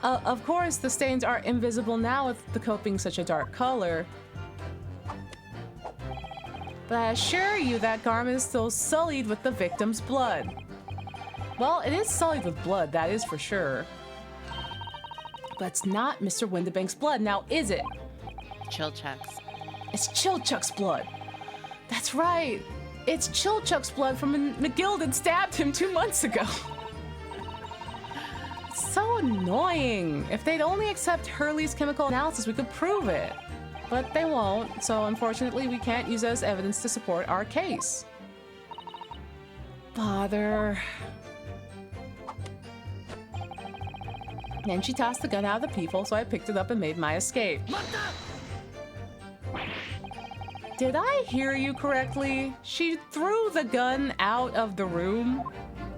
Of course, the stains are invisible now with the coat being such a dark color. But I assure you that garment is still sullied with the victim's blood. Well, it is sullied with blood, that is for sure. But it's not Mr. Windibank's blood, now is it? Chilchuck's. It's Chilchuck's blood. That's right. It's Chilchuck's blood from when McGilden stabbed him 2 months ago. It's so annoying. If they'd only accept Hurley's chemical analysis, we could prove it. But they won't, so unfortunately we can't use it as evidence to support our case. Bother. Then she tossed the gun out of the peephole, so I picked it up and made my escape. Did I hear you correctly? She threw the gun out of the room?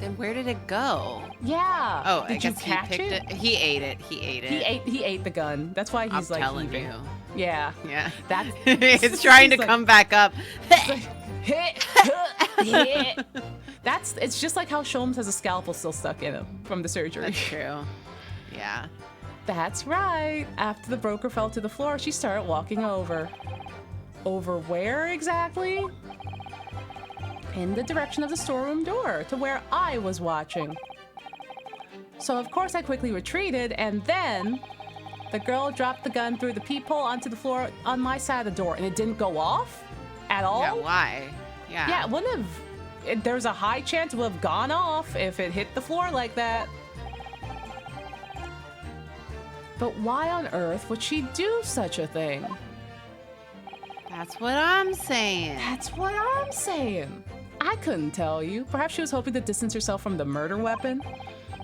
Then where did it go? Yeah. Oh, Did I guess you catch he picked it? He ate it. He ate the gun. That's why he's I'm like telling heaving. you. Yeah. Yeah. That's It's trying to like- come back up. It's just like how Sholmes has a scalpel still stuck in him from the surgery. That's true. Yeah. That's right. After the broker fell to the floor, she started walking over. Over where exactly? In the direction of the storeroom door, to where I was watching. So of course I quickly retreated, and then the girl dropped the gun through the peephole onto the floor on my side of the door, and it didn't go off at all? Yeah, why? Yeah. Yeah, it wouldn't have... There's a high chance it would have gone off if it hit the floor like that. But why on earth would she do such a thing? That's what I'm saying. That's what I'm saying. I couldn't tell you. Perhaps she was hoping to distance herself from the murder weapon.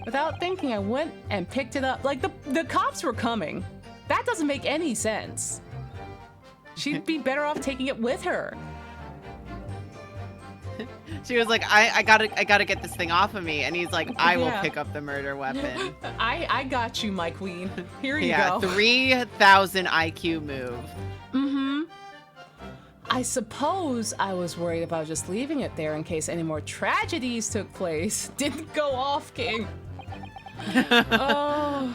Without thinking, I went and picked it up. Like, the cops were coming. That doesn't make any sense. She'd be better off taking it with her. She was like, I gotta get this thing off of me. And he's like, I will Yeah. pick up the murder weapon. I got you, my queen. Here you Yeah, go. 3,000 IQ move. Mm-hmm. I suppose I was worried about just leaving it there in case any more tragedies took place. Didn't go off, King. Oh.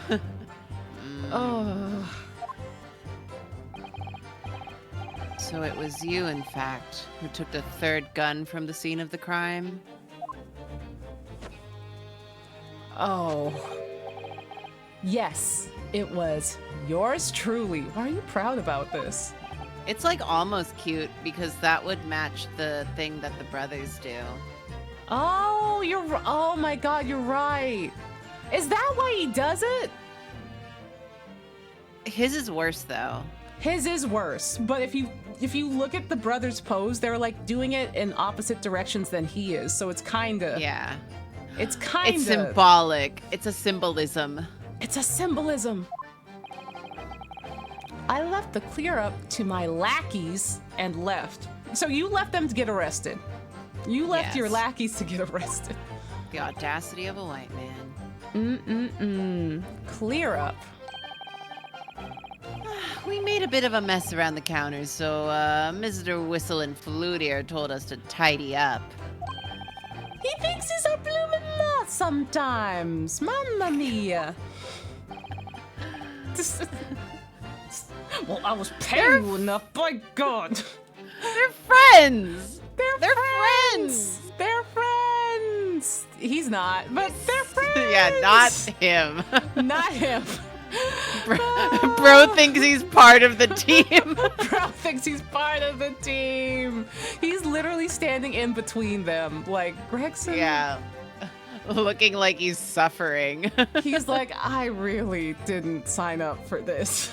Oh. So it was you, in fact, who took the third gun from the scene of the crime? Oh. Yes, it was yours truly. Why are you proud about this? It's like almost cute because that would match the thing that the brothers do. Oh, oh my god, you're right. Is that why he does it? His is worse though. His is worse, but if you look at the brothers' pose, they're like doing it in opposite directions than he is, so it's kinda. Yeah. It's kinda. It's symbolic. It's a symbolism. It's a symbolism. I left the clear up to my lackeys and left. So you left them to get arrested. You left your Yes. lackeys to get arrested. The audacity of a white man. Clear up. We made a bit of a mess around the counter, so Mr. Whistle and Flutier told us to tidy up. He thinks he's a bloomin' moth sometimes. Mamma mia. Well, I was paying you enough, by God. They're friends. They're friends. They're friends. He's not, but they're friends. Yeah, not him. Not him. Bro thinks he's part of the team. Bro thinks he's part of the team. He's literally standing in between them, like Gregson. Yeah. Looking like he's suffering. He's like, I really didn't sign up for this.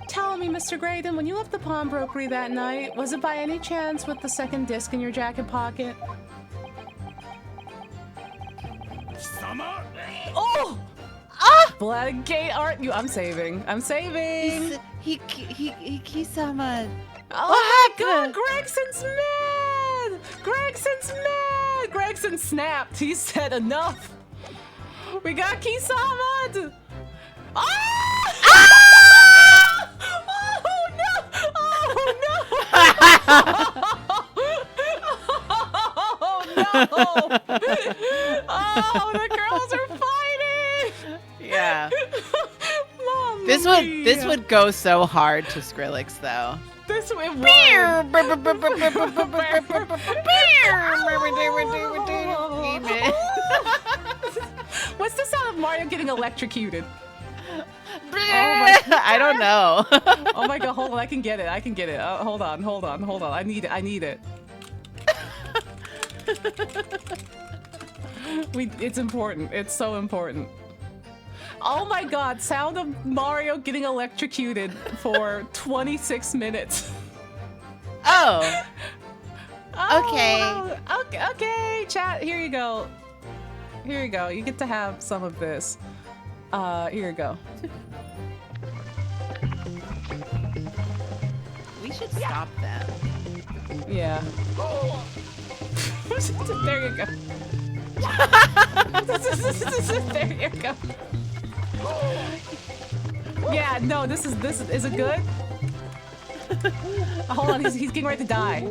Tell me, Mr. Graydon, when you left the pawnbrokery that night, was it by any chance with the second disc in your jacket pocket? Oh! Ah! Bloodgate art. I'm saving. I'm saving. He Kisama. Oh my God! Gregson's mad. Gregson's mad. Gregson snapped. He said enough. We got Kisama. Ah! Ah! Oh no! Oh no! Oh no! Oh, the girls are fighting! Yeah. Mom, This would go so hard to Skrillex though. This it What's the sound of Mario getting electrocuted? I don't know. Oh my God! Hold on, I can get it. I can get it. Hold on. I need it. I need it. It's important. It's so important. Oh my God! Sound of Mario getting electrocuted for 26 minutes. Oh. Okay. Okay, chat. Here you go. Here you go. You get to have some of this. Here you go. We should stop them. Yeah. There you go. There you go. Yeah, no, this is it good? Hold on, he's getting ready to die.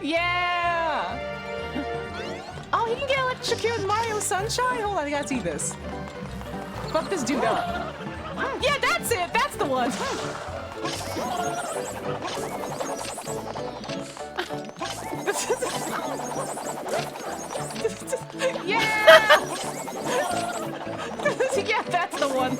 Yeah! Oh, he can get electrocuted in Mario Sunshine? Hold on, I gotta see this. Fuck this dude up. Yeah, that's it! That's the one! Yeah! Yeah, that's the one.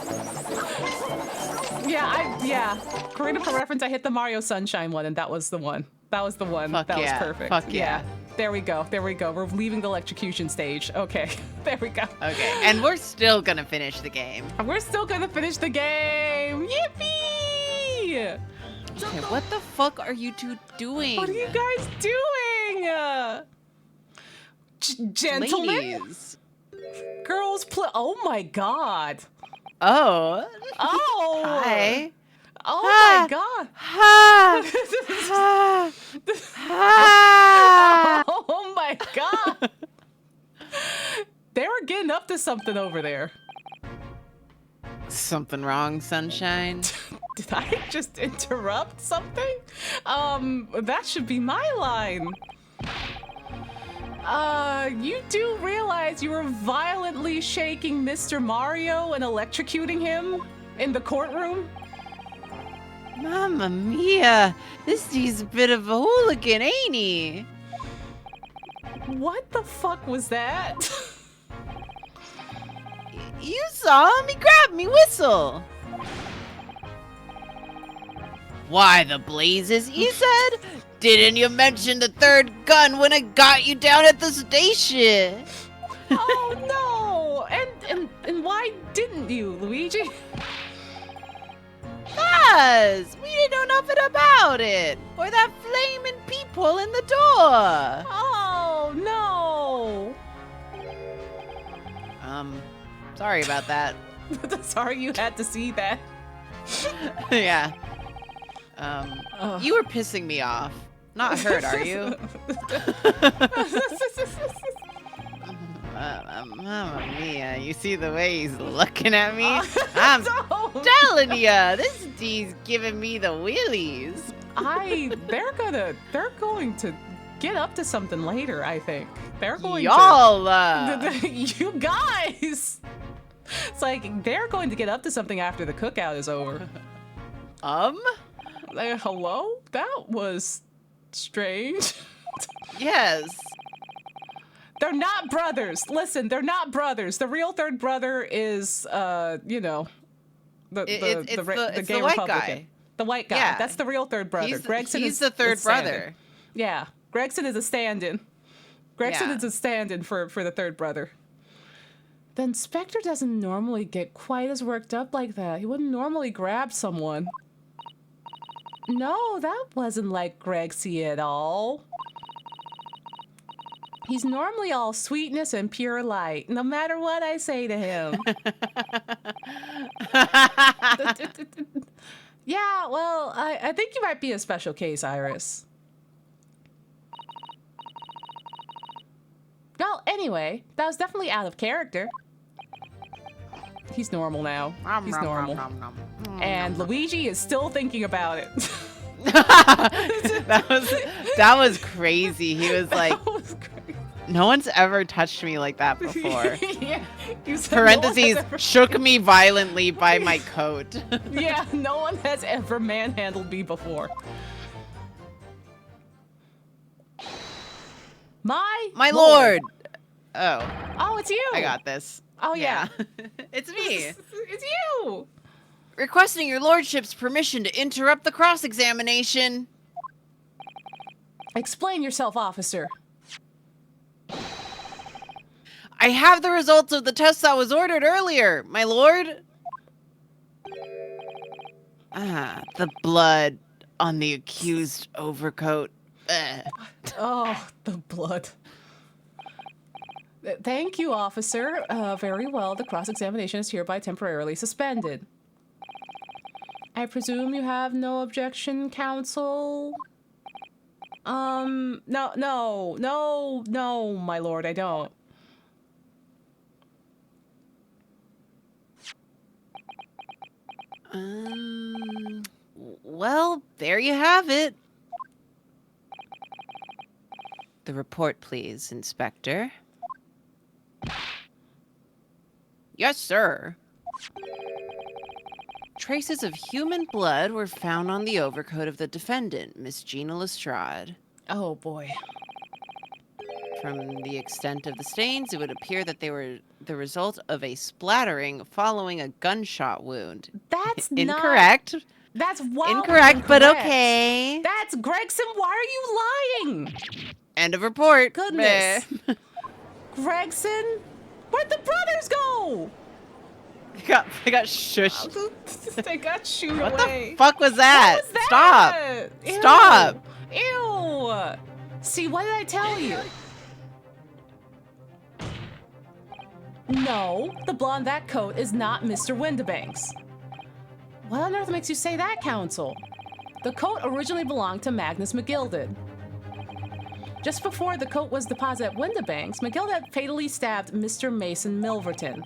Yeah. According for reference, I hit the Mario Sunshine one, and that was the one. That was the one. Fuck that yeah. was perfect. Fuck yeah. There we go. We're leaving the electrocution stage. Okay. There we go. Okay, and we're still gonna finish the game. We're still gonna finish the game. Yippee! Okay, what the fuck are you two doing? What are you guys doing? Gentlemen? Ladies. Girls play. Oh my God. Oh. Oh. Hi. Oh Ah. my God. Ha. Ha. Oh my God. They were getting up to something over there. Something wrong, Sunshine? Did I just interrupt something? That should be my line. You do realize you were violently shaking Mr. Mario and electrocuting him in the courtroom? Mamma mia, this dude's a bit of a hooligan, ain't he? What the fuck was that? You saw him, he grabbed me whistle. Why the blazes, he said? Didn't you mention the third gun when I got you down at the station? Oh no! And why didn't you, Luigi? Cause we didn't know nothing about it. Or that flaming peephole in the door. Oh no! Sorry about that. Sorry you had to see that. Yeah. You were pissing me off. Not hurt, are you? Mamma mia, you see the way he's looking at me? I'm Don't. telling ya, this D's giving me the willies. They're going to get up to something later, I think. They're going Y'all, you guys! It's they're going to get up to something after the cookout is over. Hello? That was strange. Yes. They're not brothers. Listen, they're not brothers. The real third brother is, the gay the white Republican. guy. The white guy. Yeah. That's the real third brother. Gregson he's is the third is stand-in. brother. Yeah. Gregson is a stand-in. Gregson Yeah. is a stand-in for the third brother. The inspector doesn't normally get quite as worked up like that. He wouldn't normally grab someone. No, that wasn't like Gregsy at all. He's normally all sweetness and pure light, no matter what I say to him. Yeah, well, I think you might be a special case, Iris. Well, anyway, that was definitely out of character. He's normal now. He's normal. And Luigi is still thinking about it. that was crazy. He was like, That was great. no one's ever touched me like that before. Yeah. You said Parentheses, no one has shook me violently by my coat. yeah, no one has ever manhandled me before. My lord. Oh, Oh, it's you. I got this. Oh, yeah. It's me. It's you. Requesting your lordship's permission to interrupt the cross-examination. Explain yourself, officer. I have the results of the test that was ordered earlier, my lord. The blood on the accused overcoat. Oh, the blood. Thank you, officer. Very well. The cross-examination is hereby temporarily suspended. I presume you have no objection, counsel? No, my lord, I don't. Well, there you have it. The report, please, Inspector. Yes, sir. Traces of human blood were found on the overcoat of the defendant, Miss Gina Lestrade. Oh, boy. From the extent of the stains, it would appear that they were the result of a splattering following a gunshot wound. That's Incorrect. That's wildly Incorrect, but incorrect. okay. That's Gregson. Why are you lying? End of report. Goodness. Meh. Gregson? Where'd the brothers go? They got shushed. They got shooed What away. the fuck was that? What was that? Stop. Ew. Stop. Ew. See, what did I tell you? No, the blonde that coat is not Mr. Windibanks. What on earth makes you say that, counsel? The coat originally belonged to Magnus McGilded. Just before the coat was deposited at Windibanks, McGild fatally stabbed Mr. Mason Milverton.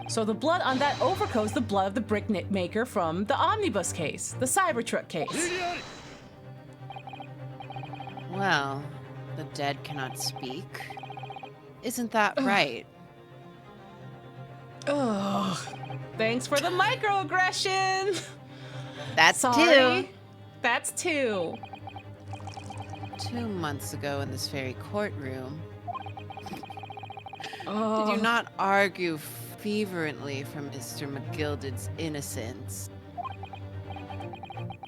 So the blood on that overcoat is the blood of the brickmaker from the omnibus case, the Cybertruck case. Well, the dead cannot speak. Isn't that right? Ugh. Thanks for the microaggression. That's Sorry. two. That's two. 2 months ago in this very courtroom, Oh. did you not argue fervently for Mr. McGilded's innocence?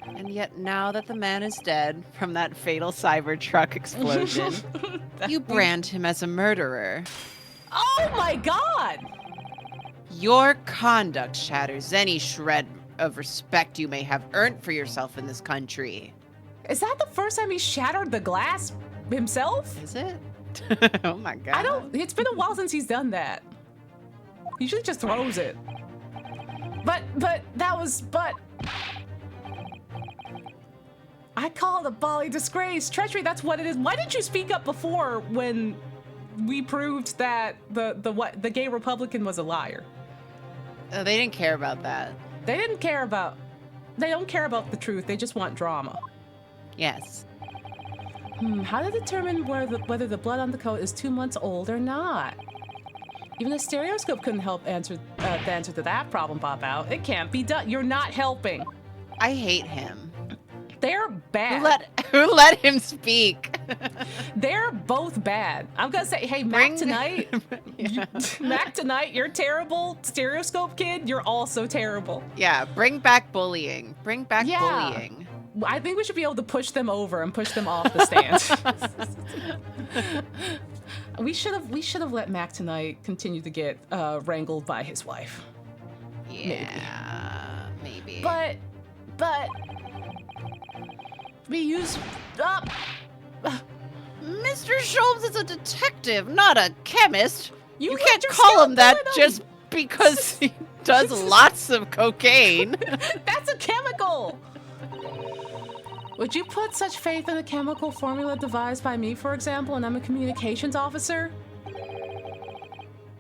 And yet now that the man is dead from that fatal Cybertruck explosion, you brand him as a murderer. Oh my god! Your conduct shatters any shred of respect you may have earned for yourself in this country. Is that the first time he shattered the glass himself? Is it? Oh my god. I don't. It's been a while since he's done that. He usually just throws it. But that was. I call it a bally disgrace. Treachery, that's what it is. Why didn't you speak up before when we proved that the gay Republican was a liar. They didn't care about that. They don't care about the truth. They just want drama. Yes. How to determine whether the blood on the coat is 2 months old or not? Even a stereoscope couldn't help the answer to that problem pop out. It can't be done. You're not helping. I hate him. They're bad. Who let him speak? They're both bad. I'm gonna say, hey, Mac tonight. Mac tonight, you're terrible. Stereoscope kid, you're also terrible. Yeah, bring back bullying. Bring back bullying. I think we should be able to push them over and push them off the stand. We should have let Mac tonight continue to get wrangled by his wife. Yeah, maybe. But we use Mr. Sholmes is a detective, not a chemist. You let can't your call skill him that bullet him. just because he does lots of cocaine. That's a chemical. Would you put such faith in a chemical formula devised by me, for example, and I'm a communications officer?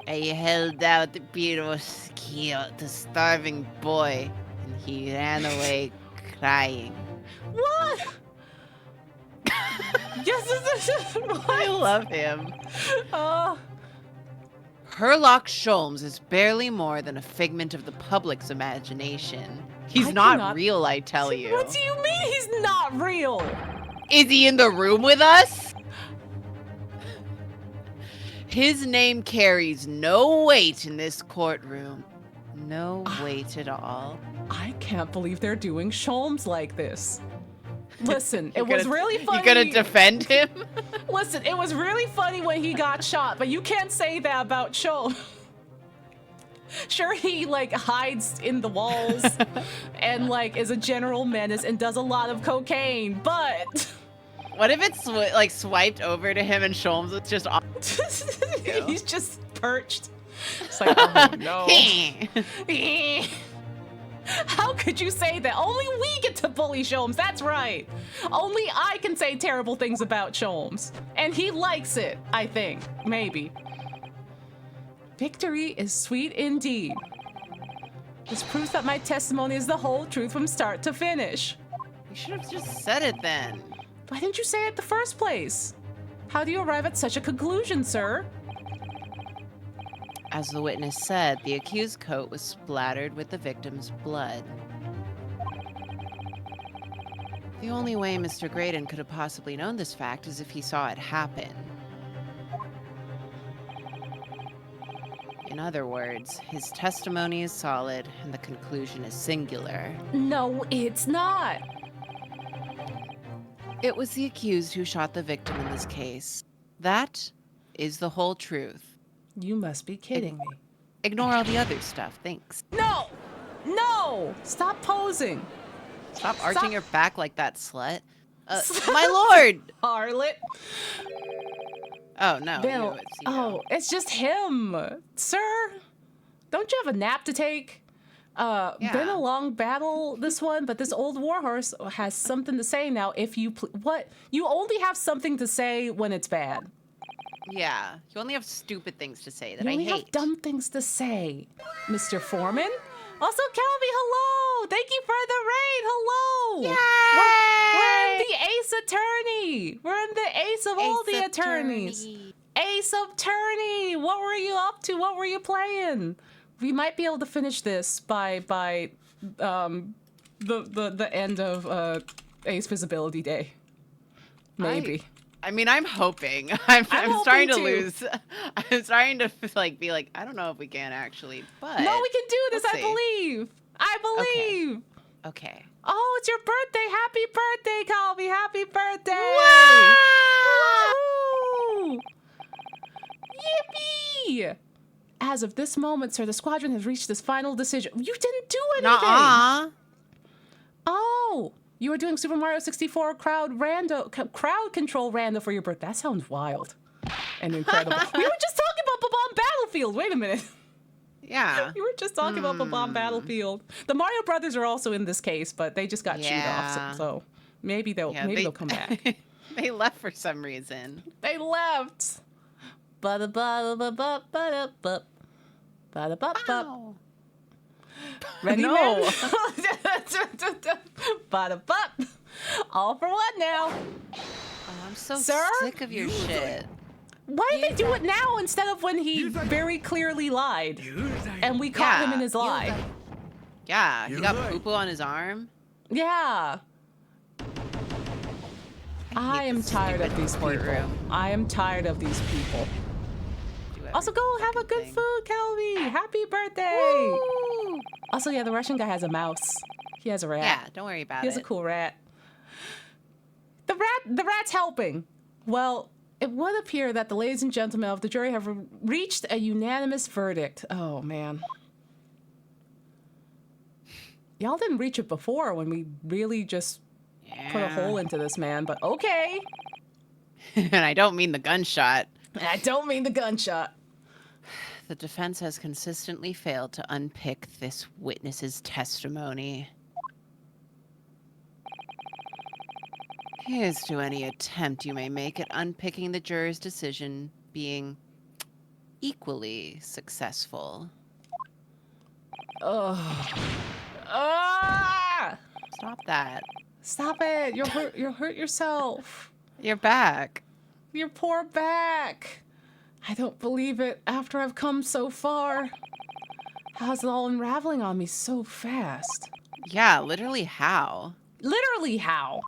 I held out the beautiful skill to starving boy, and he ran away crying. What? Yes, I love him. Uh, Herlock Sholmes is barely more than a figment of the public's imagination. He's not real, I tell you. What do you mean he's not real? Is he in the room with us? His name carries no weight in this courtroom. No weight at all. I can't believe they're doing Sholmes like this. Listen, it was really funny. You gonna defend him? Listen, it was really funny when he got shot, but you can't say that about Sholmes. Sure, he like hides in the walls and like is a general menace and does a lot of cocaine, but what if it's like swiped over to him and Sholmes was just off? He's just perched. It's like, oh no. How could you say that? Only we get to bully Sholmes, that's right. Only I can say terrible things about Sholmes. And he likes it, I think. Maybe. Victory is sweet indeed. This proves that my testimony is the whole truth from start to finish. You should have just said it then. Why didn't you say it in the first place? How do you arrive at such a conclusion, sir? As the witness said, the accused coat was splattered with the victim's blood. The only way Mr. Graydon could have possibly known this fact is if he saw it happen. In other words, his testimony is solid and the conclusion is singular. No, it's not. It was the accused who shot the victim in this case. That is the whole truth. You must be kidding me. Ignore all the other stuff, thanks. No! No! Stop posing. Stop arching your back like that, slut. My lord! Harlot. Oh, no. Bill. Oh, it's just him. Sir, don't you have a nap to take? Been a long battle, this one, but this old warhorse has something to say now. If you... What? You only have something to say when it's bad. Yeah, you only have stupid things to say that you I only hate. have dumb things to say. Mr. Foreman? Also, Kelby, hello! Thank you for the raid, hello! Yay! We're in the Ace Attorney! We're in the Ace of all the attorneys. Ace Attorney! What were you up to? What were you playing? We might be able to finish this by the end of Ace Visibility Day. Maybe. I mean, I'm hoping. I'm starting to too. lose. I'm starting to like be like, I don't know if we can actually, but No, we can do this. we'll I see. believe. I believe. Okay. Oh, it's your birthday. Happy birthday, Colby. Happy birthday. Wow! Woo! Yippee! As of this moment, sir, the squadron has reached this final decision. You didn't do anything. Nuh-uh. Oh, you were doing Super Mario 64 crowd control rando for your birthday. That sounds wild and incredible. We were just talking about Bomb Battlefield. Wait a minute. Yeah. You were just talking about Bomb Battlefield. The Mario Brothers are also in this case, but they just got chewed off. So maybe they'll come back. They left for some reason. They left. Ba-da-ba-da-ba-ba-ba-da-ba. Ba-da-ba-ba. Ow. Ready, No. man? Ba-da-ba. All for one now. Oh, I'm so Sir? sick of your shit. Why did they do it now instead of when he very clearly lied and we caught him in his lie? Yeah, he got poo-poo on his arm. Yeah. I hate am this tired of stupid these people. courtroom. I am tired of these people. Do Also, go every have a fucking good thing. food, Calvi. Happy birthday. Woo! Also, yeah, the Russian guy has a mouse. He has a rat. Yeah, don't worry about He has it. a cool rat. The rat's helping. Well, it would appear that the ladies and gentlemen of the jury have reached a unanimous verdict. Oh, man. Y'all didn't reach it before when we really just put a hole into this man, but okay. And I don't mean the gunshot. I don't mean the gunshot. The defense has consistently failed to unpick this witness's testimony. Here's to any attempt you may make at unpicking the juror's decision being equally successful. Ugh. Ah! Stop that. Stop it. You'll hurt yourself. You're back. Your poor back. I don't believe it after I've come so far. How's it all unraveling on me so fast? Yeah, literally how? Literally how?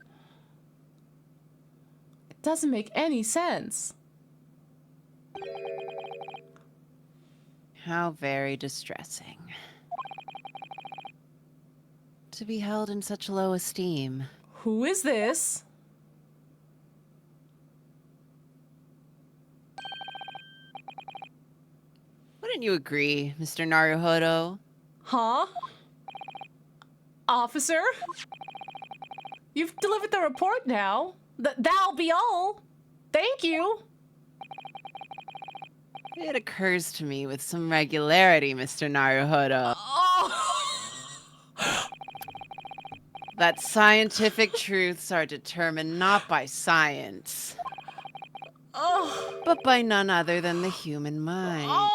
It doesn't make any sense. How very distressing. To be held in such low esteem. Who is this? Wouldn't you agree, Mr. Naruhodo? Huh? Officer? You've delivered the report now. That'll be all. Thank you. It occurs to me with some regularity, Mr. Naruhodo, Oh. that scientific truths are determined not by science, Oh. but by none other than the human mind. Oh.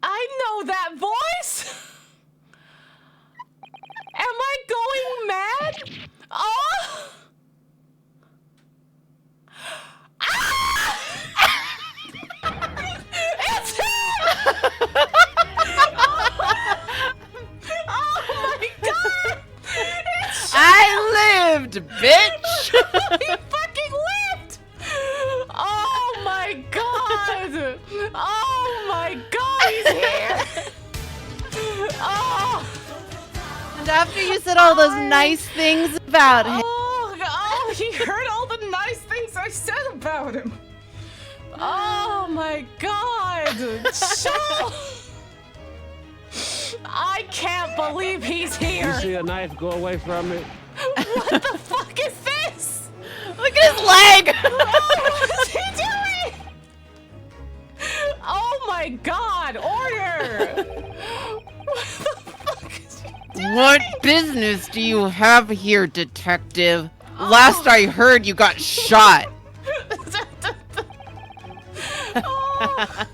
I know that voice. Am I going mad? Oh. Ah! It's him! Oh my god! It's I lived, bitch! he fucking lived! Oh my god! Oh my god, he's here! Oh, And after you said all those nice things about him, oh, he heard all the nice things I said about him. Oh my god! So, I can't believe he's You here. see a knife, go away from it. What the fuck is this? look at his leg! What is he doing? Oh my god, order! What the fuck is he doing? What business do you have here, detective? Last I heard, you got shot. Oh.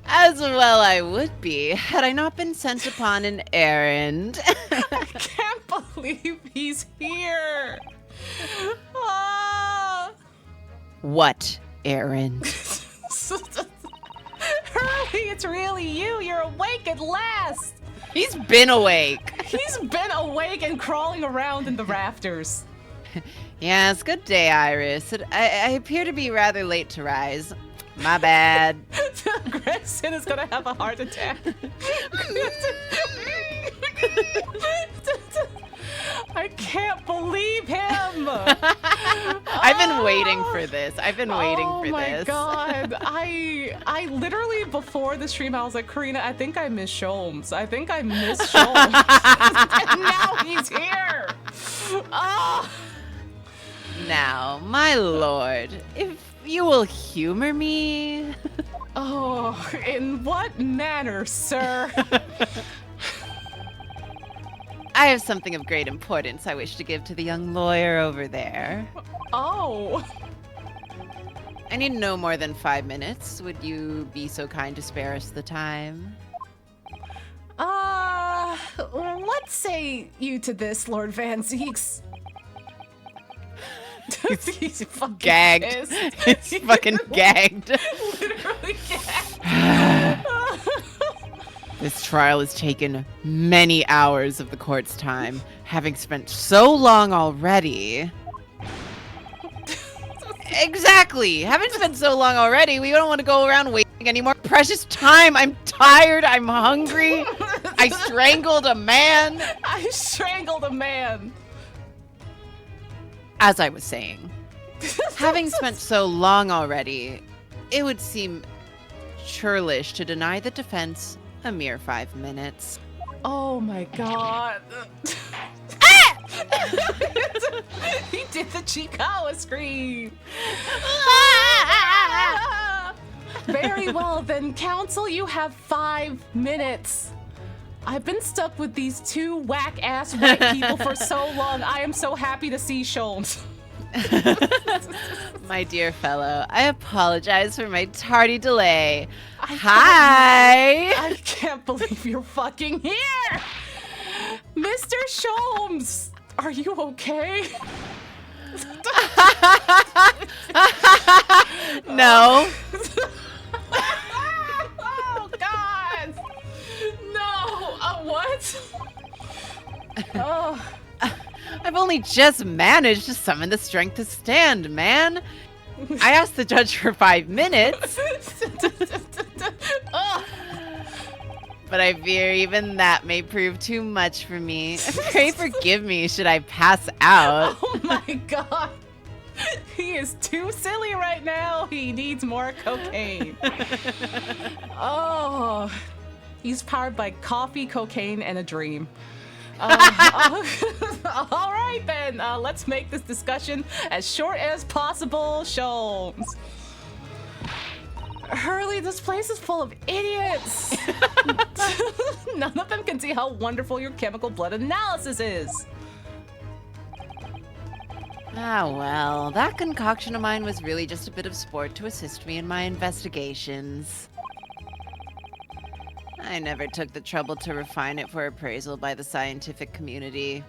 As well I would be, had I not been sent upon an errand. I can't believe he's here. Ah. What errand? Hurley, it's really you. You're awake at last. He's been awake. He's been awake and crawling around in the rafters. Yes, good day, Iris. I appear to be rather late to rise. My bad. Gregson is gonna have a heart attack. I can't believe him. I've been waiting for this. I've been waiting for Oh my this. god. I literally before the stream I was like, Karina, I think I miss Sholmes. I think I miss Sholmes. And now he's here. Oh. Now, my lord, if you will humor me. Oh, in what manner, sir? I have something of great importance I wish to give to the young lawyer over there. Oh. I need no more than 5 minutes. Would you be so kind to spare us the time? What say you to this, Lord Van Zeeks? He's fucking Gagged. pissed. He's fucking gagged. Literally gagged. This trial has taken many hours of the court's time, having spent so long already. Exactly! Having spent so long already, we don't want to go around wasting any more precious time. I'm tired, I'm hungry. I strangled a man. I strangled a man. As I was saying, having spent so long already, it would seem churlish to deny the defense a mere 5 minutes. Oh my god. He did the Chikawa scream. Very well, then, counsel, you have 5 minutes. I've been stuck with these 2 whack-ass white people for so long. I am so happy to see Sholmes. My dear fellow, I apologize for my tardy delay. Hi! I can't believe you're fucking here! Mr. Sholmes, are you okay? No. Oh, God! No! What? Oh. I've only just managed to summon the strength to stand, man. I asked the judge for 5 minutes, Oh. but I fear even that may prove too much for me. Pray forgive me should I pass out. Oh my god. He is too silly right now. He needs more cocaine. Oh. He's powered by coffee, cocaine, and a dream. All right then, let's make this discussion as short as possible. Sholmes. Hurley, this place is full of idiots. None of them can see how wonderful your chemical blood analysis is. Ah, well, that concoction of mine was really just a bit of sport to assist me in my investigations. I never took the trouble to refine it for appraisal by the scientific community.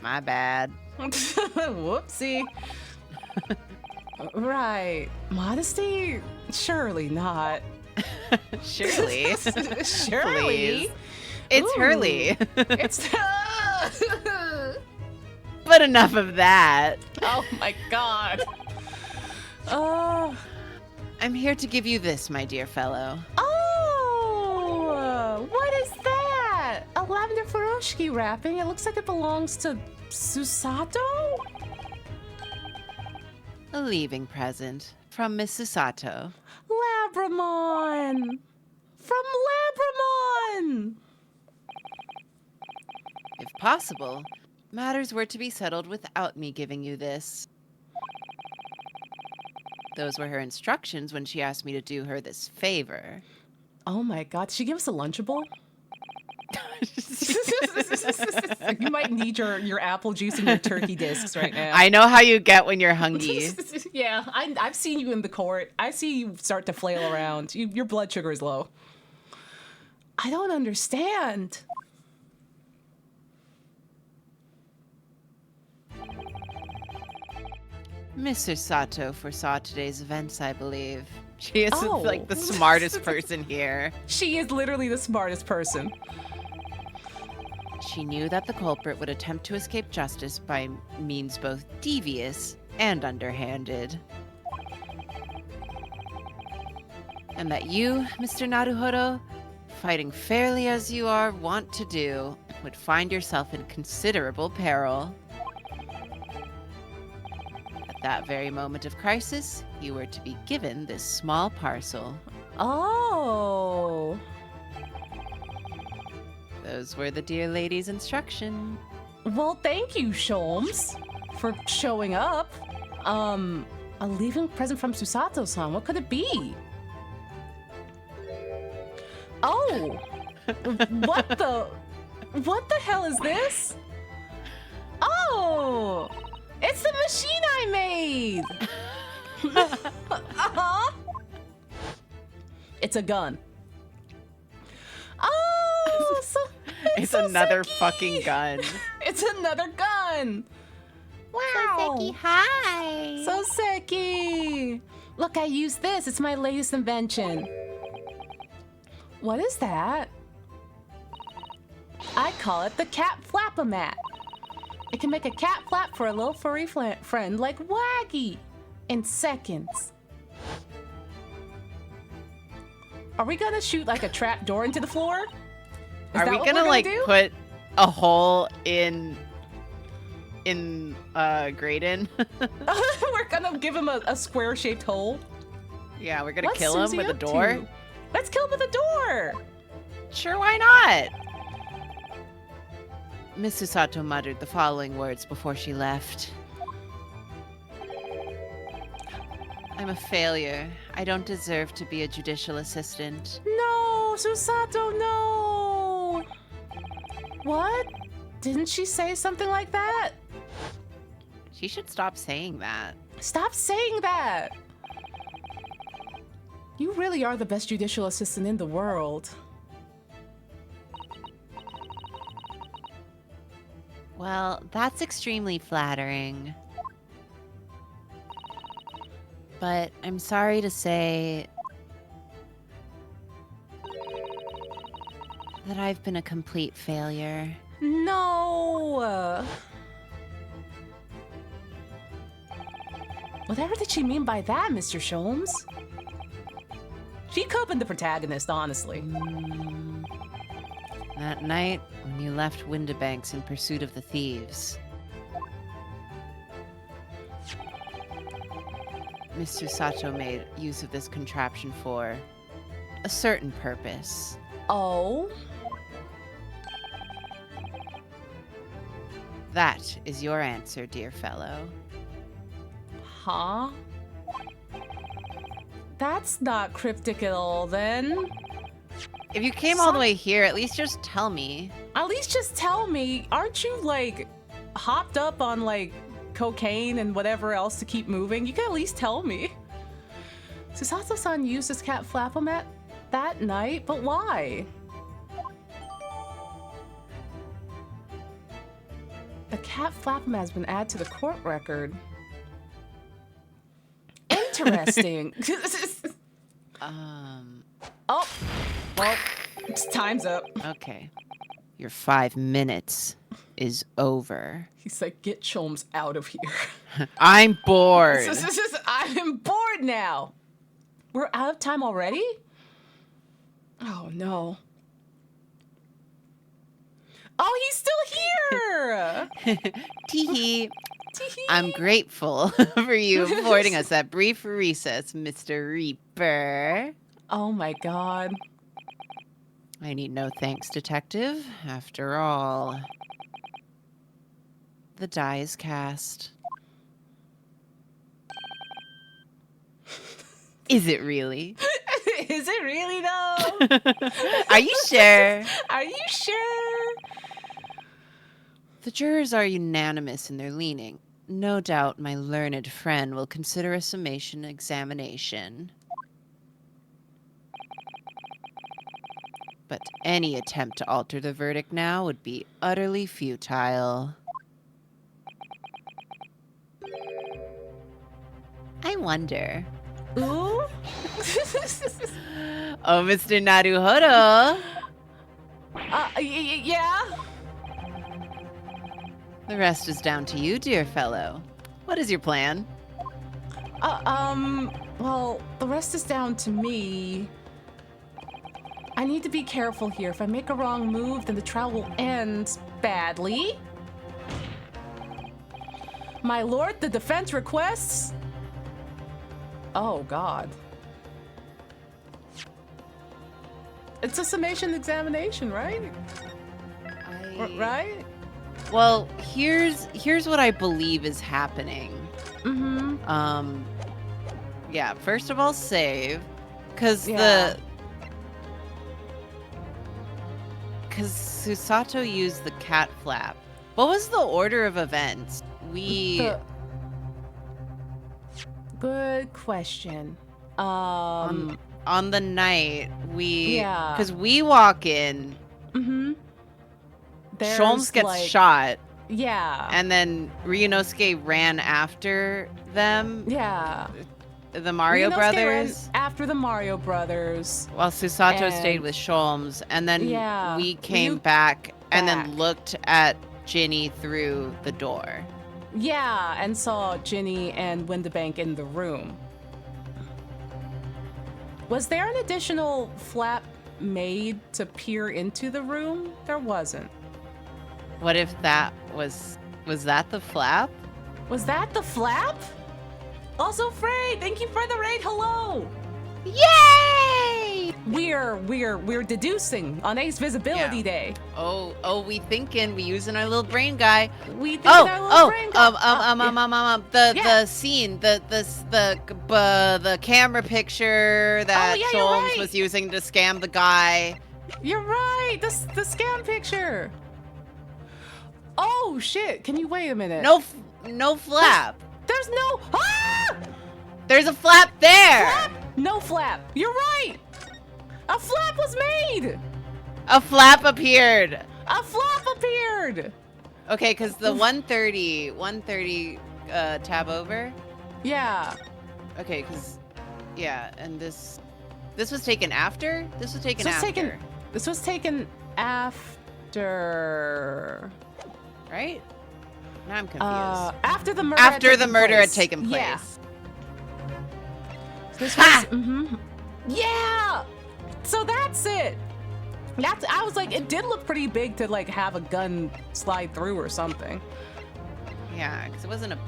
My bad. Whoopsie. Right. Modesty? Surely not. Surely. Surely. Please. It's Ooh. Hurley. It's. But enough of that. Oh my god. Oh. I'm here to give you this, my dear fellow. Oh! What is that? A lavender furoshiki wrapping. It looks like it belongs to Susato? A leaving present from Miss Susato. Labramon! From Labramon! If possible, matters were to be settled without me giving you this. Those were her instructions when she asked me to do her this favor. Oh my god, did she give us a Lunchable? You might need your apple juice and your turkey discs right now. I know how you get when you're hungry. Yeah, I've seen you in the court. I see you start to flail around. Your blood sugar is low. I don't understand. Miss Susato foresaw today's events, I believe. She is Oh. like the smartest person here. She is literally the smartest person. She knew that the culprit would attempt to escape justice by means both devious and underhanded. And that you, Mr. Naruhodo, fighting fairly as you are wont to do, would find yourself in considerable peril. At that very moment of crisis, you were to be given this small parcel. Oh. Those were the dear lady's instructions. Well, thank you, Sholmes, for showing up. A leaving present from Susato-san. What could it be? Oh. What the hell is this? Oh. It's the machine I made. It's a gun. Oh, so It's so another Seki. fucking gun. It's another gun. Wow. Seki, hi. So Seki. Look, I use this. It's my latest invention. What is that? I call it the cat flap-o-mat. It can make a cat flap for a little furry friend like Waggy in seconds. Are we gonna shoot like a trap door into the floor? Is Are that we what gonna we're like do? put a hole in Graydon? We're gonna give him a square-shaped hole. Yeah, we're gonna What's kill him Susie with a up door. to? Let's kill him with a door. Sure, why not? Miss Susato muttered the following words before she left. I'm a failure. I don't deserve to be a judicial assistant. No, Susato, no. What? Didn't she say something like that? She should stop saying that. Stop saying that. You really are the best judicial assistant in the world. Well, that's extremely flattering. But I'm sorry to say that I've been a complete failure. No. Whatever did she mean by that, Mr. Sholmes? She could have been the protagonist, honestly. That night, when you left Windibanks in pursuit of the thieves, Miss Susato made use of this contraption for a certain purpose. Oh? That is your answer, dear fellow. Huh? That's not cryptic at all, then. If you came all the way here, at least just tell me. At least just tell me, aren't you, like, hopped up on, like, cocaine and whatever else to keep moving? You can at least tell me. Susato-san used his cat flap-o-mat that night, but why? The cat flap-o-mat has been added to the court record. Interesting. Oh, well, time's up. Okay. Your 5 minutes is over. He's like, get Cholmes out of here. I'm bored. I'm bored now. We're out of time already? Oh, no. Oh, he's still here! Teehee. Tee-hee. I'm grateful for you affording us that brief recess, Mr. Reaper. Oh, my God. I need no thanks, detective. After all, the die is cast. Is it really? Is it really, though? Are you sure? Are you sure? The jurors are unanimous in their leaning. No doubt my learned friend will consider a summation examination. But any attempt to alter the verdict now would be utterly futile. I wonder. Ooh? Oh, Mr. Naruhodo. Yeah? The rest is down to you, dear fellow. What is your plan? Well, the rest is down to me. I need to be careful here. If I make a wrong move, then the trial will end badly. My lord, the defense requests... Oh, God. It's a summation examination, right? Right? Well, here's what I believe is happening. Mm-hmm. Yeah, first of all, save. Because Susato used the cat flap. What was the order of events? Good question. on the night Yeah. because we walk in, Mm-hmm. Sholmes gets shot, Yeah. and then Ryunosuke ran after them, Yeah. the Mario Ryunosuke Brothers, ran after the Mario Brothers. while Susato stayed and- with Sholmes, and then Yeah, we came Ryu back and back. then looked at Ginny through the door. Yeah, and saw Ginny and Windibank in the room. Was there an additional flap made to peer into the room? There wasn't. What if that was that the flap? Was that the flap? Also, Frey, thank you for the raid. Hello. Yay! We're deducing on Ace Visibility Yeah. Day. Oh, we thinking, we using our little brain guy. We think our little brain The scene, the camera picture that yeah, you're Sholmes right. was using to scam the guy. You're right. The scam picture. Oh shit! Can you wait a minute? No flap. There's no. Ah! There's a flap there. Flap? No flap. You're right. A flap was made. A flap appeared. A flap appeared. Okay, because the 130 tab over. Yeah. Okay, because and this was taken after. This was taken after. This was taken after. Right? Now I'm confused. After the murder. After the murder had taken place. Yeah. This was. Yeah. So that's it. I was like, it did look pretty big to like have a gun slide through or something. Yeah, because it wasn't a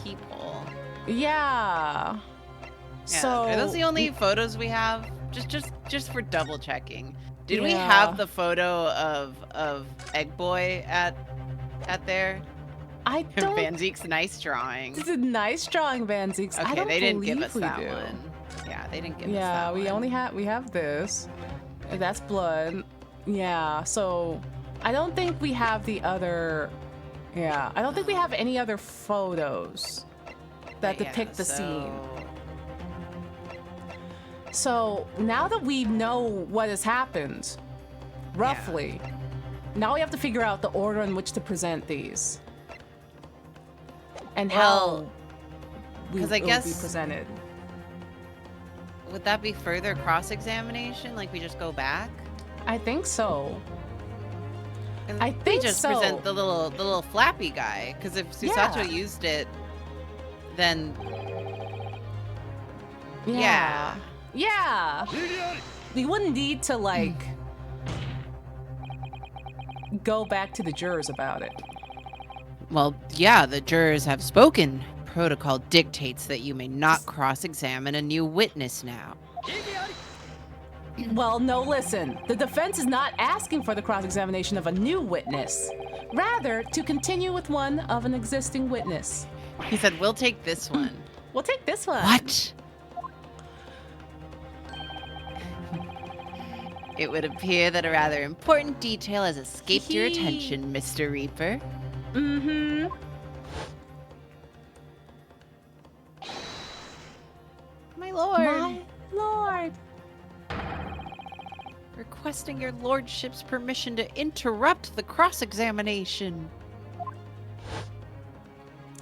peephole. Yeah. Yeah. So Are those the only photos we have? Just for double checking. Did we Yeah. have the photo of Egg Boy at there? I don't. Van Zeek's nice drawing. This is a nice drawing, Van Zeeks. I Okay, don't they didn't give believe us we that do. one. Yeah, they didn't give us Yeah, that we one. only have this. That's blood. Yeah, so I don't think we have the other. Yeah, I don't think we have any other photos that depict the scene. So now that we know what has happened, roughly, now we have to figure out the order in which to present these. And how it 'cause I will be guess- presented. Would that be further cross-examination? Like we just go back? I think so. And I we think just so. present the little flappy guy. Because if Susato Yeah. used it, then Yeah. Yeah. We wouldn't need to like go back to the jurors about it. well, yeah, the jurors have spoken. Protocol dictates that you may not cross-examine a new witness now. Well, no, listen. The defense is not asking for the cross-examination of a new witness. Rather, to continue with one of an existing witness. He said, "We'll take this one." We'll take this one. What? It would appear that a rather important detail has escaped your attention, Mr. Reaper. Mm-hmm. My lord. My lord. Requesting your lordship's permission to interrupt the cross-examination.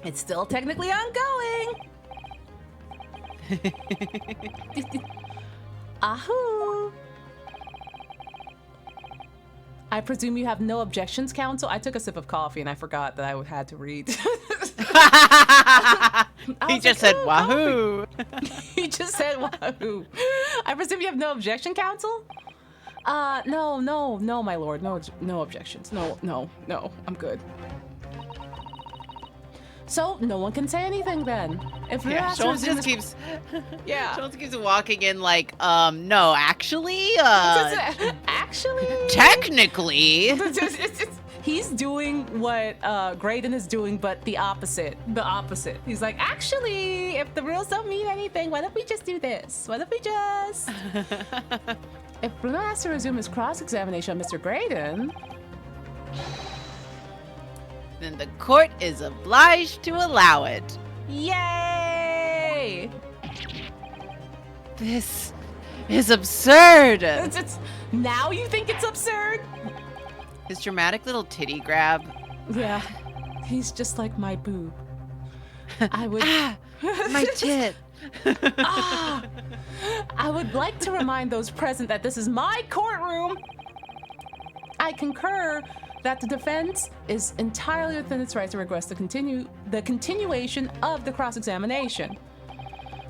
It's still technically ongoing. Ahoo. I presume you have no objections, counsel? I took a sip of coffee and I forgot that I had to read. He was just like, said, "Ooh, wahoo. He just said wahoo. I presume you have no objection, counsel? No, my lord. No objections. No, I'm good. So, no one can say anything then. If you're Yeah, asked to Sholmes resume just this- keeps Yeah. Sholmes keeps walking in like, no, actually, Actually, technically. he's doing what Graydon is doing, but the opposite. The opposite. He's like, actually, if the rules don't mean anything, why don't we just do this? Why don't we just? If Bruno has to resume his cross-examination on Mr. Graydon, Then the court is obliged to allow it. yay! This is absurd. Now you think it's absurd? His dramatic little titty grab. Yeah, he's just like my boob. I would... My tit. I would like to remind those present that this is my courtroom. I concur that the defense is entirely within its right to request the continuation of the cross-examination.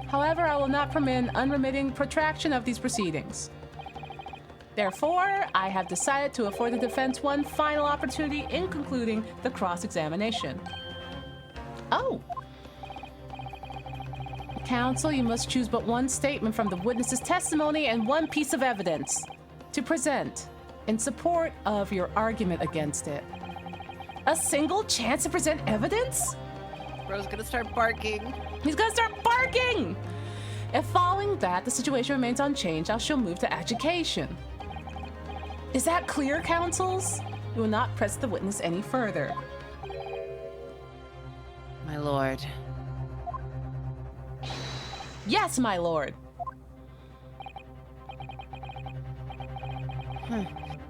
However, I will not permit unremitting protraction of these proceedings. Therefore, I have decided to afford the defense one final opportunity in concluding the cross-examination. Oh. Counsel, you must choose but one statement from the witness's testimony and one piece of evidence to present in support of your argument against it. A single chance to present evidence? Bro's gonna start barking. He's gonna start barking! If following that, the situation remains unchanged, I shall move to adjudication. Is that clear, counsels? You will not press the witness any further. My lord. Yes, my lord.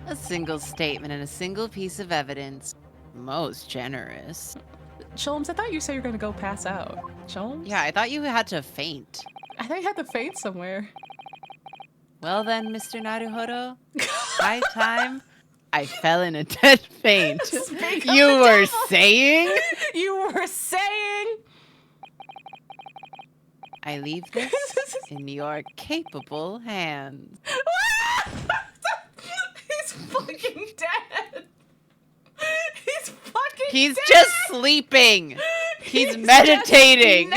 A single statement and a single piece of evidence. Most generous. Sholmes, I thought you said you were gonna go pass out. Sholmes? Yeah, I thought you had to faint. I thought you had to faint somewhere. Well then, Mr. Naruhodo, my time, I fell in a dead faint. Speak of You the were devil. saying? You were saying? I leave this in your capable hands. He's fucking dead. He's fucking He's dead. just sleeping. He's just meditating.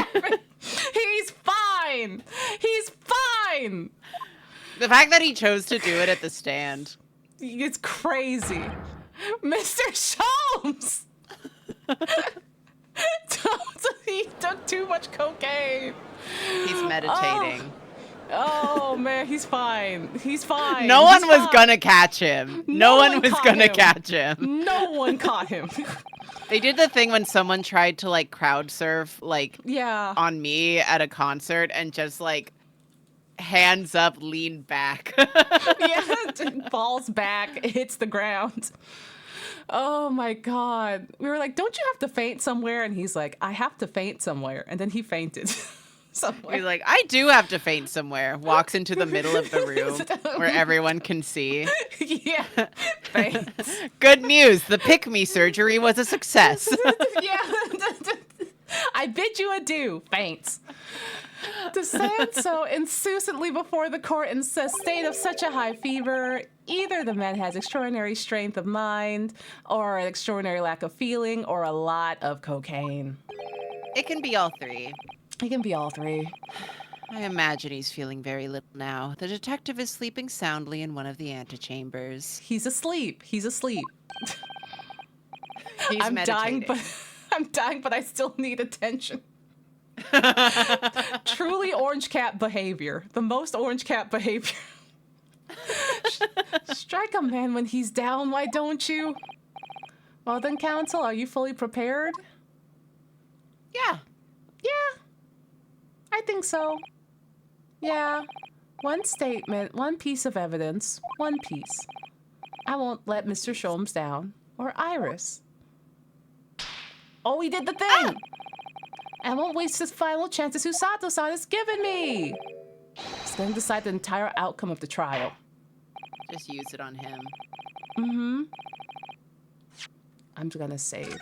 He's fine. He's fine. The fact that he chose to do it at the stand. It's crazy. Mr. Sholmes! He took too much cocaine. He's meditating. Oh man, he's fine. He's fine. No one He's was fine. gonna catch him. No one was caught gonna him. catch him. No one caught him. They did the thing when someone tried to like crowd surf like Yeah. on me at a concert and just like hands up, lean back. Yeah, falls back, hits the ground. Oh my god. We were like, don't you have to faint somewhere? And he's like, I have to faint somewhere. And then he fainted somewhere. He's like, I do have to faint somewhere. Walks into the middle of the room where everyone can see. Yeah, faints. Good news, the pick-me surgery was a success. Yeah. I bid you adieu, faints. To stand so insouciantly before the court in a state of such a high fever, either the man has extraordinary strength of mind, or an extraordinary lack of feeling, or a lot of cocaine. It can be all three. It can be all three. I imagine he's feeling very little now. The detective is sleeping soundly in one of the antechambers. He's asleep. He's asleep. He's I'm meditating. dying, but I still need attention. Truly orange cat behavior. The most orange cat behavior. Strike a man when he's down, why don't you? Well then, counsel, are you fully prepared? Yeah. Yeah, I think so. Yeah. One statement, one piece of evidence, one piece. I won't let Mr. Sholmes down, or Iris. Oh, he did the thing! I won't waste this final chance that Susato-san has given me! It's gonna decide the entire outcome of the trial. Just use it on him. Mm-hmm. I'm gonna save.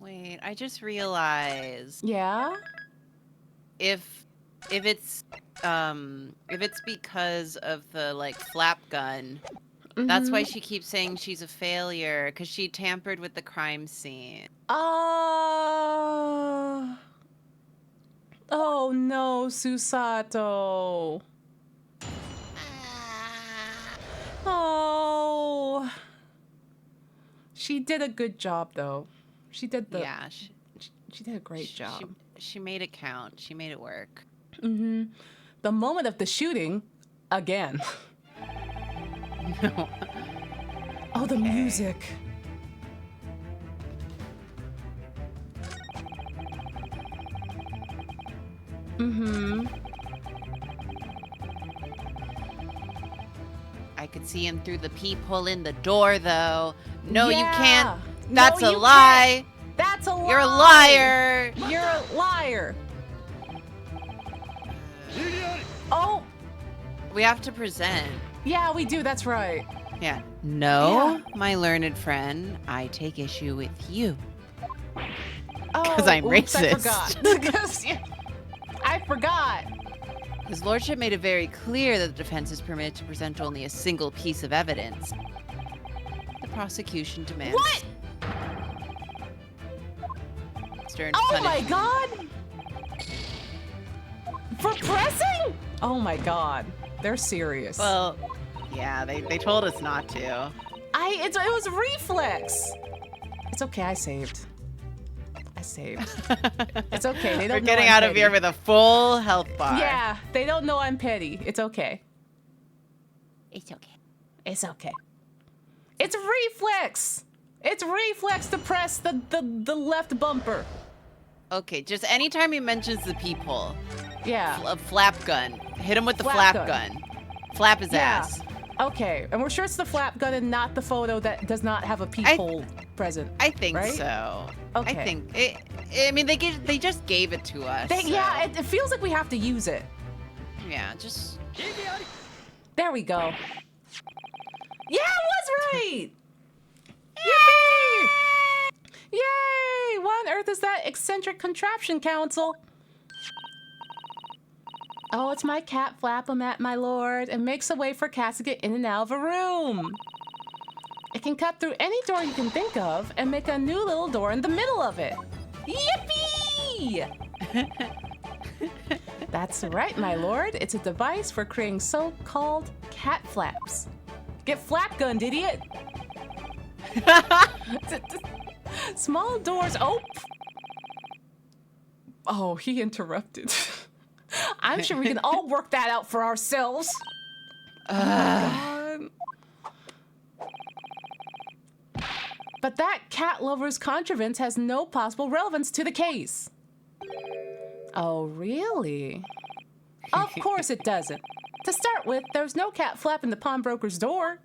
Wait, I just realized Yeah? if it's because of the like flap gun, that's why she keeps saying she's a failure, because she tampered with the crime scene. Oh no, Susato. Oh. She did a good job though. She did the Yeah, she did a great job. She made it count. She made it work. Mm-hmm. The moment of the shooting, again. No. Oh, the music. Mm-hmm. see him through the peephole in the door, though. No, you Yeah. can't. No, That's a you lie. That's a lie. You're a liar. You're a liar. Oh, We have to present. yeah, we do. That's right. Yeah. No, my learned friend, I take issue with you. Oh, 'Cause I'm oops, I racist. forgot. 'Cause, yeah, I forgot. His lordship made it very clear that the defense is permitted to present only a single piece of evidence. The prosecution demands What? stern Oh my punishment. god! For pressing? Oh my god. They're serious. Well, yeah, they told us not to. It was reflex. It's okay, I saved. It's okay. They don't We're know getting I'm out of petty. here with a full health bar. Yeah, they don't know I'm petty. It's okay. It's okay. It's okay. It's reflex. It's reflex to press the left bumper. Okay, just anytime he mentions the peephole, Yeah. a flap gun, hit him with the Flap flap gun. gun. Flap his Yeah. ass. Okay, and we're sure it's the flap gun and not the photo that does not have a peephole present. I think Right? so. Okay. I think I mean, they just gave it to us. so- Yeah, it feels like we have to use it. Yeah, just There we go. Yeah, it was right! Yippee! Yay! What on earth is that eccentric contraption, Council? Oh, it's my cat Flap-a-mat, my lord, and makes a way for cats to get in and out of a room. It can cut through any door you can think of and make a new little door in the middle of it. Yippee! That's right, my lord. It's a device for creating so-called cat flaps. Get flap gunned, idiot! Small doors. Oh, he interrupted. I'm sure we can all work that out for ourselves. God. But that cat lover's contrivance has no possible relevance to the case. Oh, really? Of course it doesn't. To start with, there's no cat flapping the pawnbroker's door.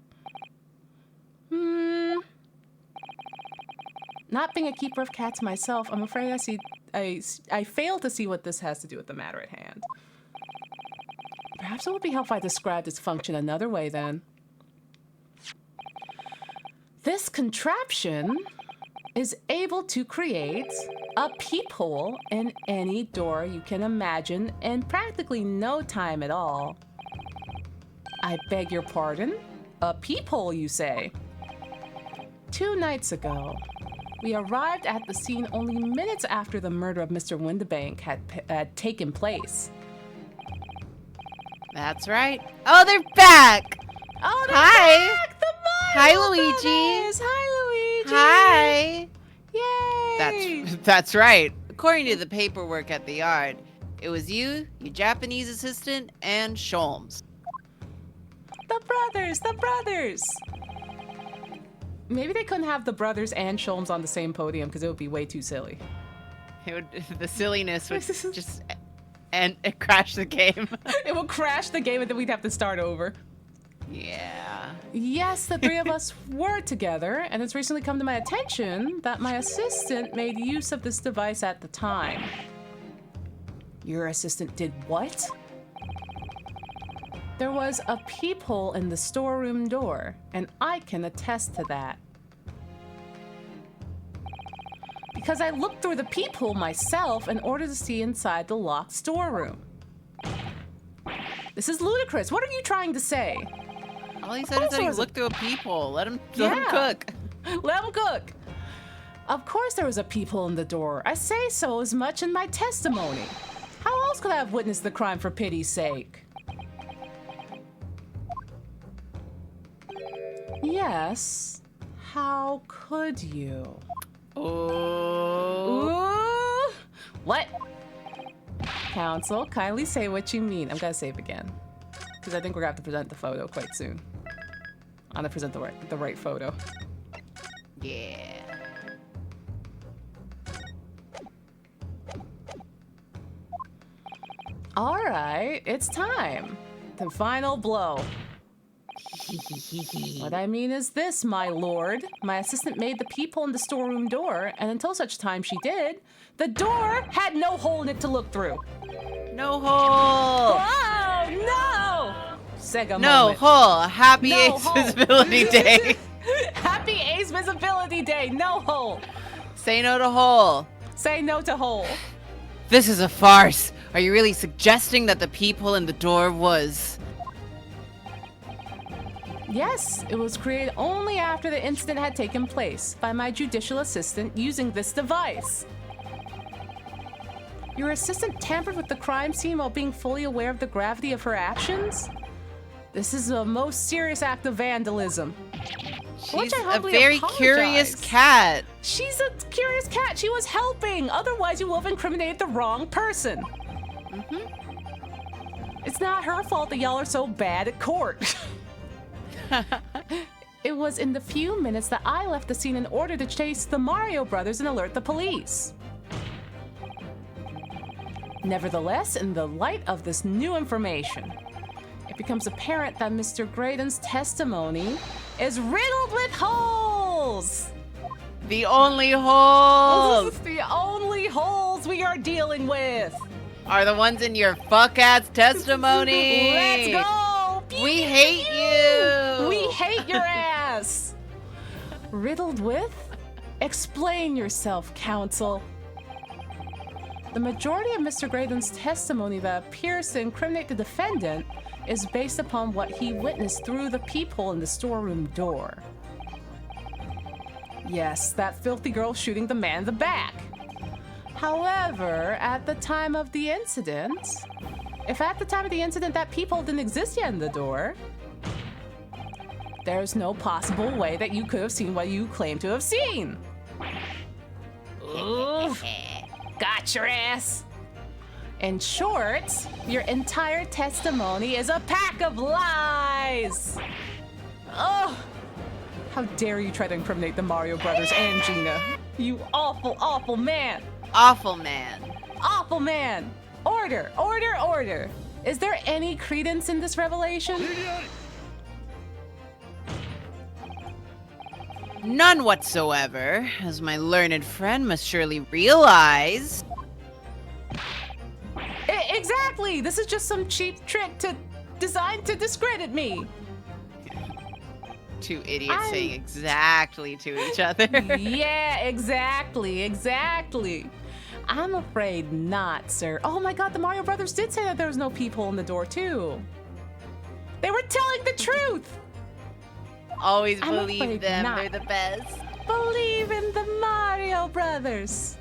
Not being a keeper of cats myself, I'm afraid I fail to see what this has to do with the matter at hand. Perhaps it would be helpful if I described its function another way then. This contraption is able to create a peephole in any door you can imagine in practically no time at all. I beg your pardon? A peephole, you say? 2 nights ago, we arrived at the scene only minutes after the murder of Mr. Windibank had taken place. That's right. Oh, they're back. Oh, they're Hi. back! The Hi, Mario Luigi. Brothers! Hi, Luigi! Hi. Yay! That's right. According to the paperwork at the yard, it was you, your Japanese assistant, and Sholmes. The brothers! Maybe they couldn't have the brothers and Sholmes on the same podium because it would be way too silly. The silliness would just and it crashed the game. It would crash the game and then we'd have to start over. Yeah. Yes, the 3 of us were together, and it's recently come to my attention that my assistant made use of this device at the time. Your assistant did what? There was a peephole in the storeroom door, and I can attest to that. Because I looked through the peephole myself in order to see inside the locked storeroom. This is ludicrous. What are you trying to say? All he said is that he Also, looked through a peephole. Let him Yeah. cook. Let him cook. Of course there was a peephole in the door. I say so as much in my testimony. How else could I have witnessed the crime for pity's sake? Yes. How could you? Oh. Ooh. What? Counsel, kindly say what you mean. I'm gonna save again. Because I think we're gonna have to present the photo quite soon. I'm gonna present the right photo. Yeah. All right, it's time. The final blow. What I mean is this, my lord. My assistant made the peephole in the storeroom door, and until such time she did, the door had no hole in it to look through. No hole. Oh, no! Sega No moment. hole. Happy No Ace hole. Visibility Day. Happy Ace Visibility Day. No hole. Say no to hole. Say no to hole. This is a farce. Are you really suggesting that the peephole in the door was... Yes, it was created only after the incident had taken place by my judicial assistant using this device. Your assistant tampered with the crime scene while being fully aware of the gravity of her actions? This is a most serious act of vandalism. Which She's I a humbly very apologize. curious cat. She's a curious cat. She was helping. Otherwise, you will have incriminated the wrong person. It's not her fault that y'all are so bad at court. It was in the few minutes that I left the scene in order to chase the Mario brothers and alert the police. Nevertheless, in the light of this new information, it becomes apparent that Mr. Graydon's testimony is riddled with holes. The only holes This is the only holes we are dealing with. are the ones in your fuck-ass testimony. Let's go. Pew, We pew, hate pew. you. We hate your ass. Riddled with? Explain yourself, counsel. The majority of Mr. Graydon's testimony that appears to incriminate the defendant is based upon what he witnessed through the peephole in the storeroom door. Yes, that filthy girl shooting the man in the back. However, at the time of the incident, if at the time of the incident that peephole didn't exist yet in the door, there's no possible way that you could have seen what you claim to have seen. Oof. Got your ass. In short, your entire testimony is a pack of lies. Oh, how dare you try to incriminate the Mario brothers and Gina. You awful, awful man. Awful man. Awful man. Order, order, order. Is there any credence in this revelation? None whatsoever, as my learned friend must surely realize. Exactly. This is just some cheap trick designed to discredit me. Two idiots I'm- saying exactly to each other. Yeah, exactly, exactly. I'm afraid not, sir. Oh my god, the Mario brothers did say that there was no peephole in the door, too. They were telling the truth. Always I'm believe afraid them. not. They're the best. Believe in the Mario brothers.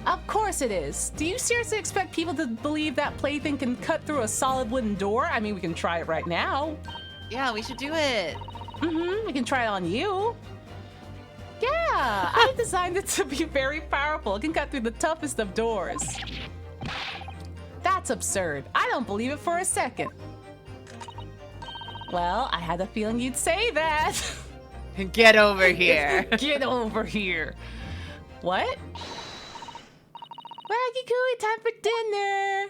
Of course it is. Do you seriously expect people to believe that plaything can cut through a solid wooden door? I mean, we can try it right now. Yeah, we should do it. We can try it on you. Yeah, I designed it to be very powerful. It can cut through the toughest of doors. That's absurd. I don't believe it for a second. Well, I had a feeling you'd say that. Get over here. Get over here. What? Waggy Cooey, time for dinner.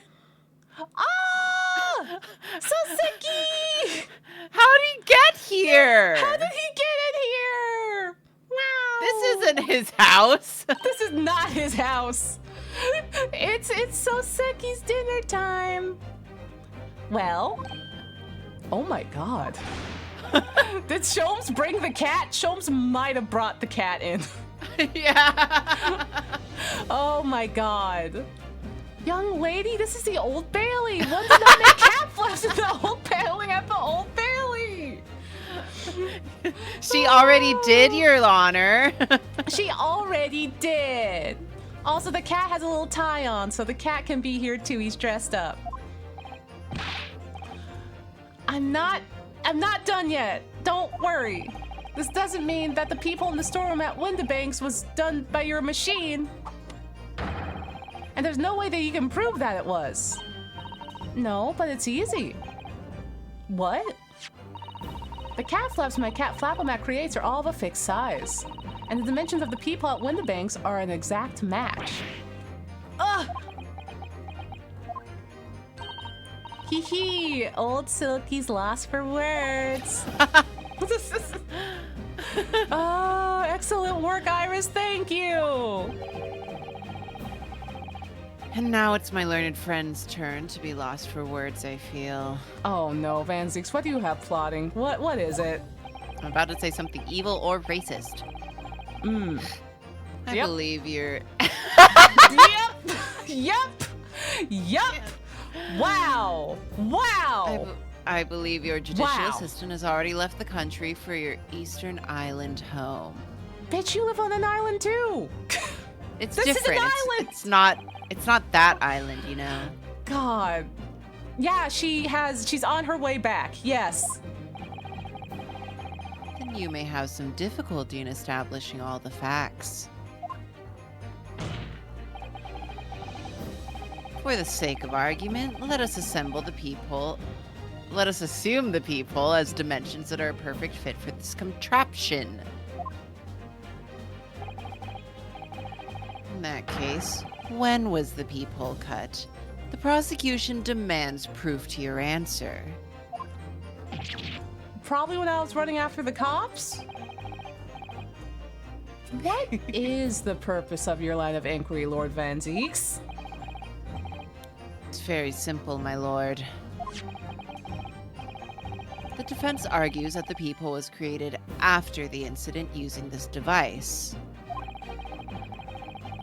Oh! Soseki! How did he get here? How did he get in here? Wow. This isn't his house. This is not his house. It's Soseki's dinner time. Well, oh my god. Did Sholmes bring the cat? Sholmes might have brought the cat in. Yeah. Oh my god. Young lady, this is the Old Bailey. When did I make cat flaps in the Old Bailey at the Old Bailey? She already did, Your Honor. She already did. Also, the cat has a little tie on, so the cat can be here too. He's dressed up. I'm not done yet. Don't worry. This doesn't mean that the people in the storeroom at Windibanks was done by your machine. And there's no way that you can prove that it was. No, but it's easy. What? The cat flaps my cat Flapomat creates are all of a fixed size. And the dimensions of the peephole at Windibanks are an exact match. Ugh! Hee hee, old Silky's lost for words. Oh, excellent work, Iris. Thank you. And now it's my learned friend's turn to be lost for words, I feel. Oh no, Van Zeeks, what do you have plotting? What is it? I'm about to say something evil or racist. I Yep. believe you're... Yep. Wow. I believe your judicial Wow. assistant has already left the country for your Eastern Island home. Bitch, you live on an island too. It's This is an different. island! It's not that island, you know. God. Yeah, she's on her way back. Yes. Then you may have some difficulty in establishing all the facts. For the sake of argument, let us assemble the people. Let us assume the people as dimensions that are a perfect fit for this contraption. In that case, when was the peephole cut? The prosecution demands proof to your answer. Probably when I was running after the cops. What is the purpose of your line of inquiry, Lord Van Zeeks? It's very simple, my lord. The defense argues that the peephole was created after the incident using this device.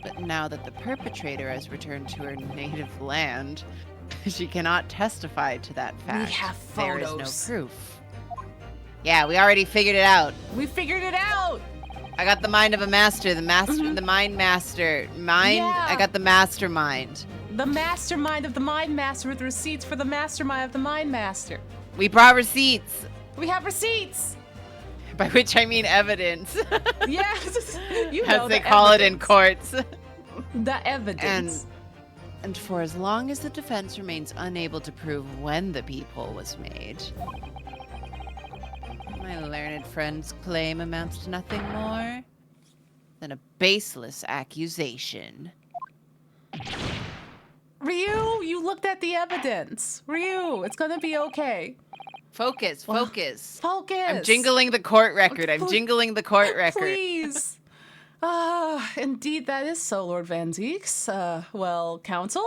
But now that the perpetrator has returned to her native land, she cannot testify to that fact. We have There is photos. no proof. Yeah, we already figured it out. We figured it out. I got the mind of a master, the mind master. Yeah. I got the mastermind. The mastermind of the mind master with receipts for the mastermind of the mind master. We brought receipts, We have receipts. by which I mean evidence, Yes. You know as they the call it in evidence. courts. The evidence. And for as long as the defense remains unable to prove when the peephole was made, my learned friend's claim amounts to nothing more than a baseless accusation. Ryu, you looked at the evidence. Ryu, it's gonna be okay. Focus. Focus. I'm jingling the court record. I'm Please. jingling the court record. Please. Indeed, that is so, Lord Van Zeeks. Well, counsel?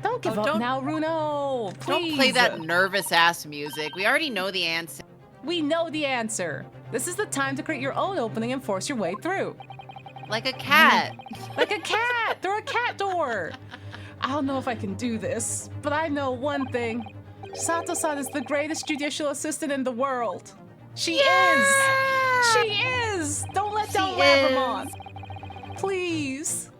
Don't give up don't- now, Runo. Please. Don't play that nervous ass music. We already know the answer. We know the answer. This is the time to create your own opening and force your way through. Like a cat. Like a cat through a cat door. I don't know if I can do this, but I know one thing. Sato-san is the greatest judicial assistant in the world. She is. She is. Don't let down Labramon. Please.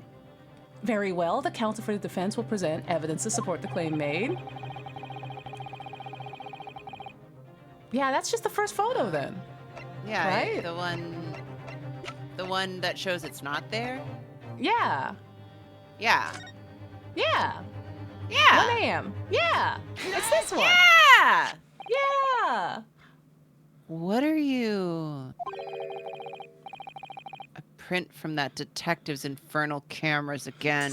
Very well. The counsel for the defense will present evidence to support the claim made. Yeah, that's just the first photo then. Yeah, Right? the one that shows it's not there. Yeah. Yeah. Yeah. Yeah. 1 a.m. Yeah. It's this one. Yeah. Yeah. What are you? A print from that detective's infernal cameras again.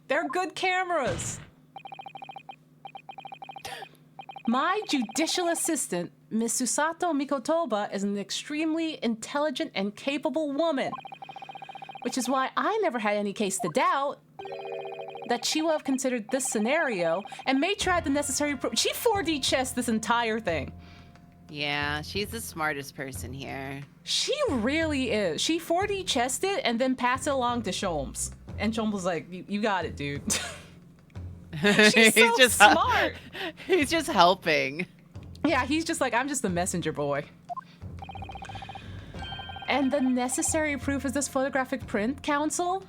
They're good cameras. My judicial assistant, Miss Susato Mikotoba, is an extremely intelligent and capable woman, which is why I never had any case to doubt that she will have considered this scenario and may try the necessary proof. She 4D chessed this entire thing. Yeah, she's the smartest person here. She really is. She 4D chessed it and then passed it along to Sholmes. And Sholmes was like, you got it, dude. She's so smart. He's just helping. Yeah, he's just like, I'm just the messenger boy. And the necessary proof is this photographic print, counsel?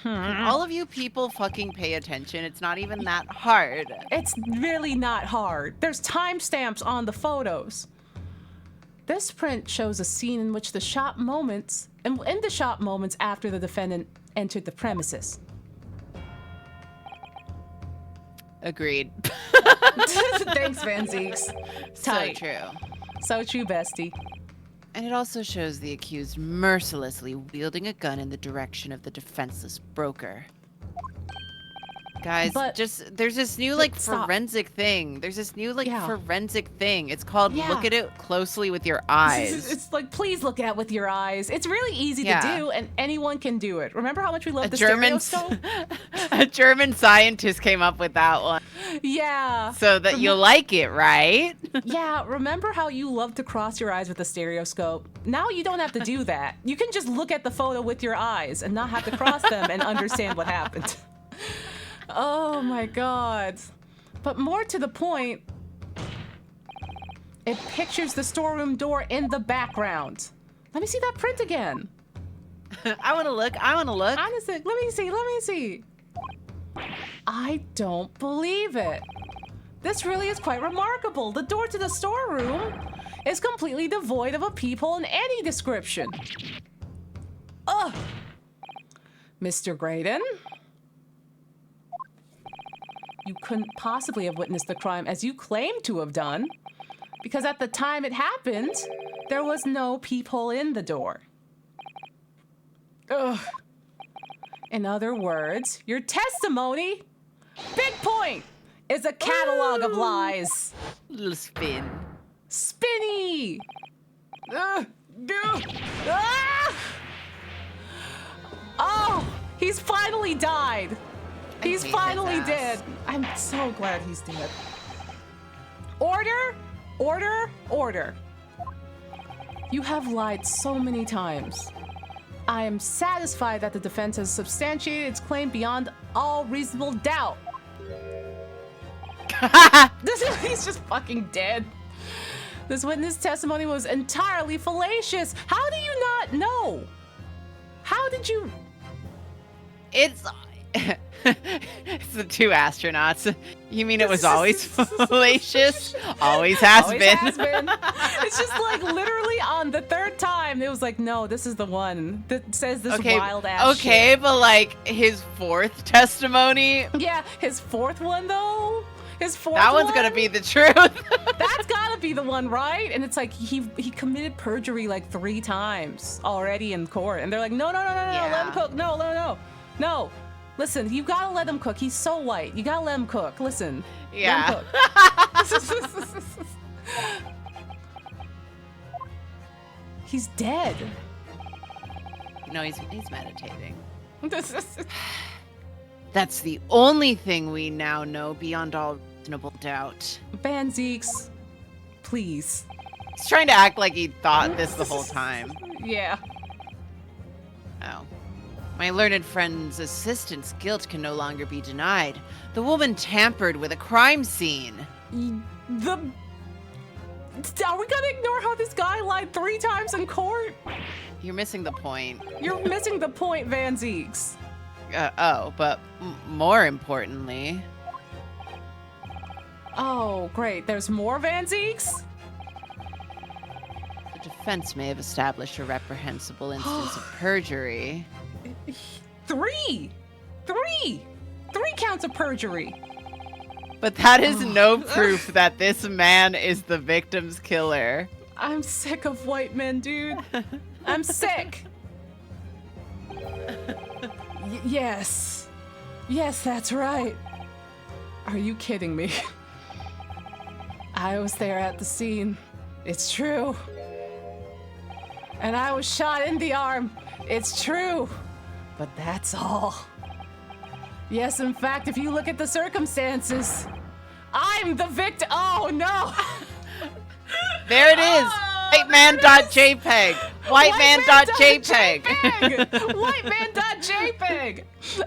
All of you people fucking pay attention. It's not even that hard. It's really not hard. There's timestamps on the photos. This print shows a scene in which the shop moments, and in the shop moments after the defendant entered the premises. Agreed. Thanks, Van Zeeks. So Tight. true. So true, bestie. And it also shows the accused mercilessly wielding a gun in the direction of the defenseless broker. Guys, But- there's this new like stop. forensic thing. There's this new like Yeah. forensic thing. It's called Yeah. look at it closely with your eyes. It's like, please look at it with your eyes. It's really easy Yeah. to do, and anyone can do it. Remember how much we love A the German, stereoscope? a German scientist came up with that one, Yeah. so that you'll like it, right? Yeah, remember how you love to cross your eyes with the stereoscope? Now you don't have to do that. You can just look at the photo with your eyes and not have to cross them and understand what happened. Oh my god. But more to the point, it pictures the storeroom door in the background. Let me see that print again. I want to look. I want to look. Honestly, let me see. I don't believe it. This really is quite remarkable. The door to the storeroom is completely devoid of a peephole in any description. Ugh. Mr. Graydon? You couldn't possibly have witnessed the crime as you claim to have done, because at the time it happened, there was no peephole in the door. Ugh. In other words, your testimony, big point, is a catalog of lies. Little spin. Spinny! Ugh. Ugh. Ah! Oh, he's finally died. He's hate his finally ass. dead. I'm so glad he's dead. Order, order, order. You have lied so many times. I am satisfied that the defense has substantiated its claim beyond all reasonable doubt. He's just fucking dead. This witness testimony was entirely fallacious. How do you not know? How did you... It's it's the two astronauts. You mean it was always fallacious? Always has Always been. has been. It's just like literally on the third time, it was like, no, this is the one that says this wild ass Okay, shit. but like his fourth testimony, Yeah, his fourth one though. His fourth that one's one, gonna be the truth. That's gotta be the one, right? And it's like he committed perjury like 3 times already in court, and they're like, no, let him cook. No. Listen, you gotta let him cook. He's so white. You gotta let him cook. Listen. Yeah. Let him cook. He's dead. No, he's meditating. That's the only thing we now know beyond all reasonable doubt. Van Zeeks, please. He's trying to act like he thought this the whole time. Yeah. Oh. My learned friend's assistant's guilt can no longer be denied. The woman tampered with a crime scene. Are we gonna ignore how this guy lied 3 times in court? You're missing the point. You're missing the point, Van Zeeks. But more importantly... Oh, great. There's more Van Zeeks? The defense may have established a reprehensible instance of perjury. 3 counts of perjury. But that is no proof that this man is the victim's killer. I'm sick of white men, dude. I'm sick. Yes. Yes, that's right. Are you kidding me? I was there at the scene. It's true. And I was shot in the arm. It's true. But that's all. Yes, in fact, if you look at the circumstances, I'm the victim. Oh, no. There it is. Whiteman.jpg. Whiteman.jpg. Whiteman.jpg.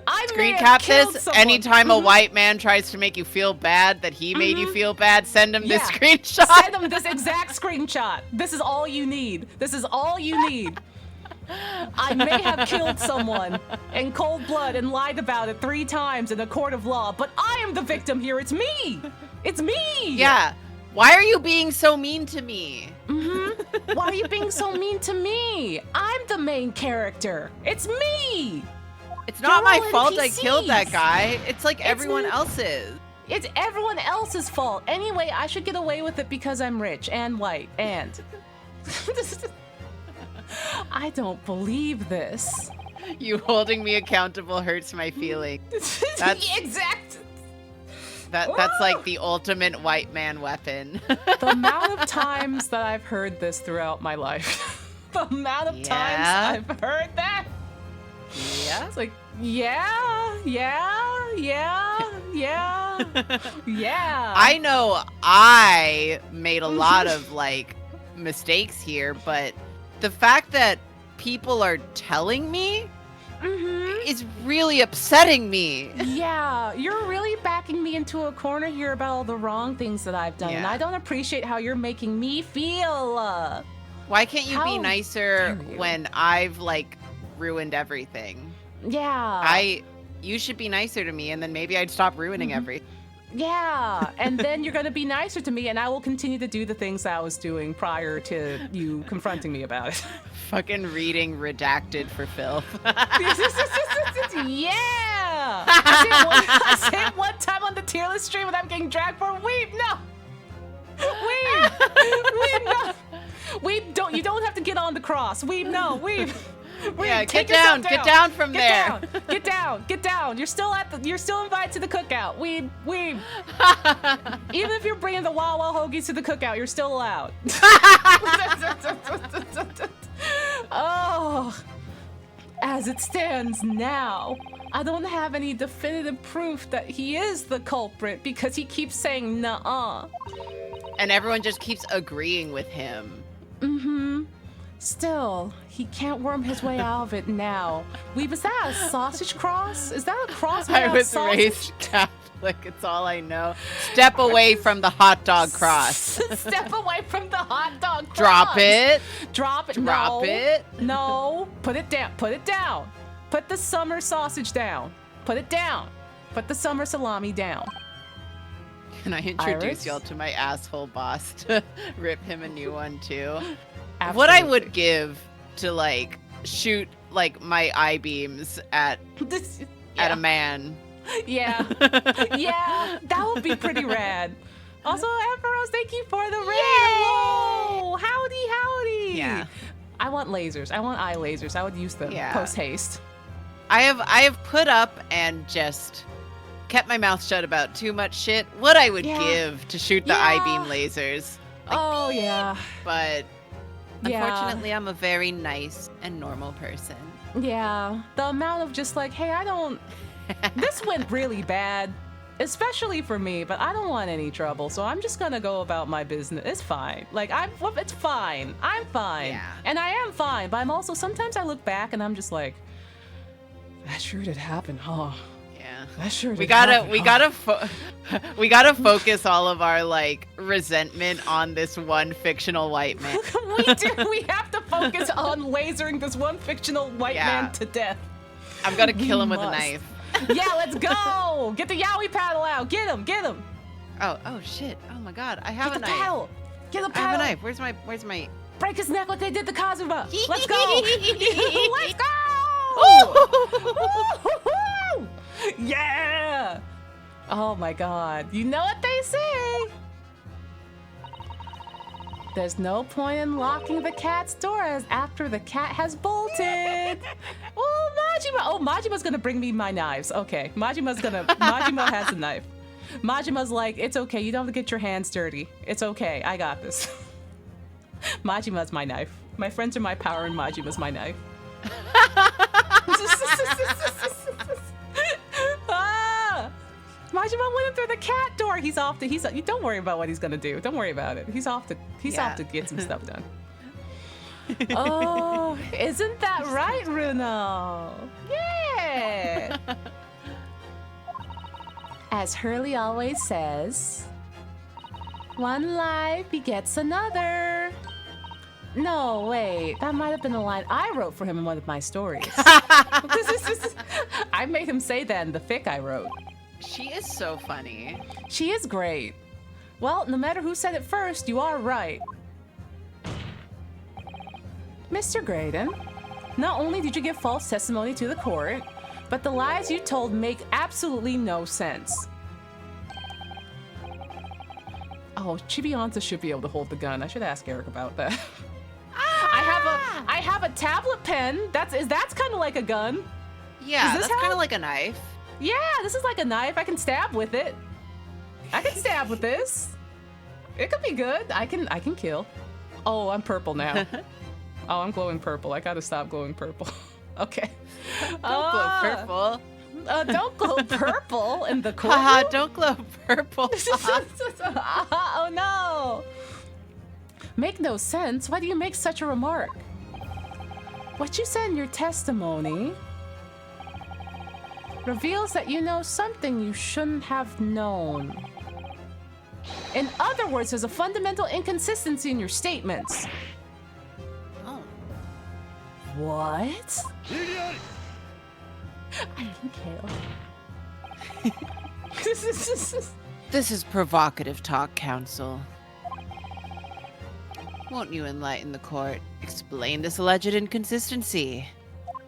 I Screen may have cap killed this. someone. Anytime a white man tries to make you feel bad that he made you feel bad, send him this Yeah. screenshot. Send them this exact screenshot. This is all you need. This is all you need. I may have killed someone in cold blood and lied about it 3 times in a court of law, but I am the victim here. It's me. It's me. Yeah. Why are you being so mean to me? Why are you being so mean to me? I'm the main character. It's me. It's not You're my all fault I NPCs. killed that guy. It's like everyone n- else's. It's everyone else's fault. Anyway, I should get away with it because I'm rich and white and... I don't believe this. You holding me accountable hurts my feelings. That's- Exact. That's like the ultimate white man weapon. The amount of times that I've heard this throughout my life. The amount of times I've heard that. Yeah. It's like, yeah. I know I made a lot of like mistakes here, but the fact that people are telling me is really upsetting me. Yeah, you're really backing me into a corner here about all the wrong things that I've done, and I don't appreciate how you're making me feel. Why can't you be How nicer dare you. when I've like ruined everything? Yeah. You should be nicer to me, and then maybe I'd stop ruining everything. Yeah, and then you're gonna be nicer to me, and I will continue to do the things I was doing prior to you confronting me about it. Fucking reading redacted for filth. Yeah! I say it one time on the tier list stream and I'm getting dragged for weep. No! Weep! No! Weep, you don't have to get on the cross. Weep, no, weep. Yeah, Take get yourself down from there. Get down. You're still invited to the cookout. Weep. Even if you're bringing the Wawa hoagies to the cookout, you're still allowed. Oh, as it stands now, I don't have any definitive proof that he is the culprit because he keeps saying nuh-uh. And everyone just keeps agreeing with him. Still, he can't worm his way out of it now. Is that a sausage cross? Is that a cross made I out of was sausage? raised Catholic, it's all I know. Step away from the hot dog cross. Step away from the hot dog cross. Drop it. Drop it. Drop No. it. No. Put it down. Put it down. Put the summer sausage down. Put it down. Put the summer salami down. Can I introduce Iris? y'all to my asshole boss to rip him a new one too? Absolutely. What I would give to like shoot like my eye beams at a man. Yeah. Yeah. That would be pretty rad. Also, Emperors, thank you for the raid. Hello. Howdy. Yeah. I want lasers. I want eye lasers. I would use them post haste. I have put up and just kept my mouth shut about too much shit. What I would give to shoot the eye beam lasers. Like, yeah. But Yeah. unfortunately, I'm a very nice and normal person. Yeah. The amount of just like, hey, this went really bad, especially for me, but I don't want any trouble, so I'm just gonna go about my business. It's fine. Like, it's fine. I'm fine. Yeah. And I am fine, but I'm also, sometimes I look back and I'm just like, that sure did happen, huh? Yeah. That sure did We happen, we gotta focus all of our like resentment on this one fictional white man. We do. We have to focus on lasering this one fictional white man to death. I'm gonna kill him with a must. knife. Yeah, let's go. Get the yaoi paddle out. Get him. Oh shit. Oh my god. I have Get a the knife. paddle. Get the I have a paddle. knife. Where's my Break his neck like they did to Kazuma. Let's go. Let's go. Woo-hoo-hoo. Yeah. Oh my god. You know what they say. There's no point in locking the cat's door as after the cat has bolted. Oh, Majima. Oh, Majima's gonna bring me my knives. Okay. Majima has a knife. Majima's like, it's okay. You don't have to get your hands dirty. It's okay. I got this. Majima's my knife. My friends are my power and Majima's my knife. Ah! Majima went in through the cat door. You don't worry about what he's gonna do. Don't worry about it. He's off to get some stuff done. Oh, isn't that right, Runo? Yeah. As Hurley always says, one life begets another. No, wait. That might have been a line I wrote for him in one of my stories. I made him say that in the fic I wrote. She is so funny. She is great. Well, no matter who said it first, you are right. Mr. Graydon, not only did you give false testimony to the court, but the lies you told make absolutely no sense. Oh, Chibianta should be able to hold the gun. I should ask Eric about that. I have a tablet pen. That's kind of like a gun. Yeah, Is this that's kind how- of like a knife. Yeah, this is like a knife. I can stab with it. I can stab with this. It could be good. I can kill. Oh, I'm purple now. Oh, I'm glowing purple. I gotta stop glowing purple. Okay. Don't glow purple. Don't glow purple in the Haha, courtroom. don't glow purple. Oh no. Make no sense. Why do you make such a remark? What you said in your testimony reveals that you know something you shouldn't have known. In other words, there's a fundamental inconsistency in your statements. Oh. What? I didn't kill. This is provocative talk, counsel. Won't you enlighten the court? Explain this alleged inconsistency.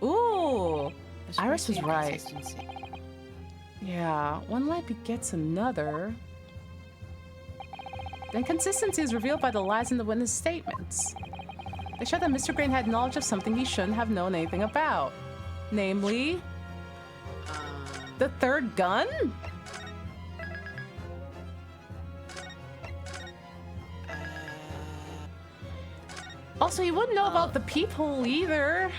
Ooh. This Iris was right. inconsistency. Yeah, one lie begets another. The inconsistency is revealed by the lies in the witness statements. They show that Mr. Grain had knowledge of something he shouldn't have known anything about. Namely, the third gun? Also, he wouldn't know about the peephole either.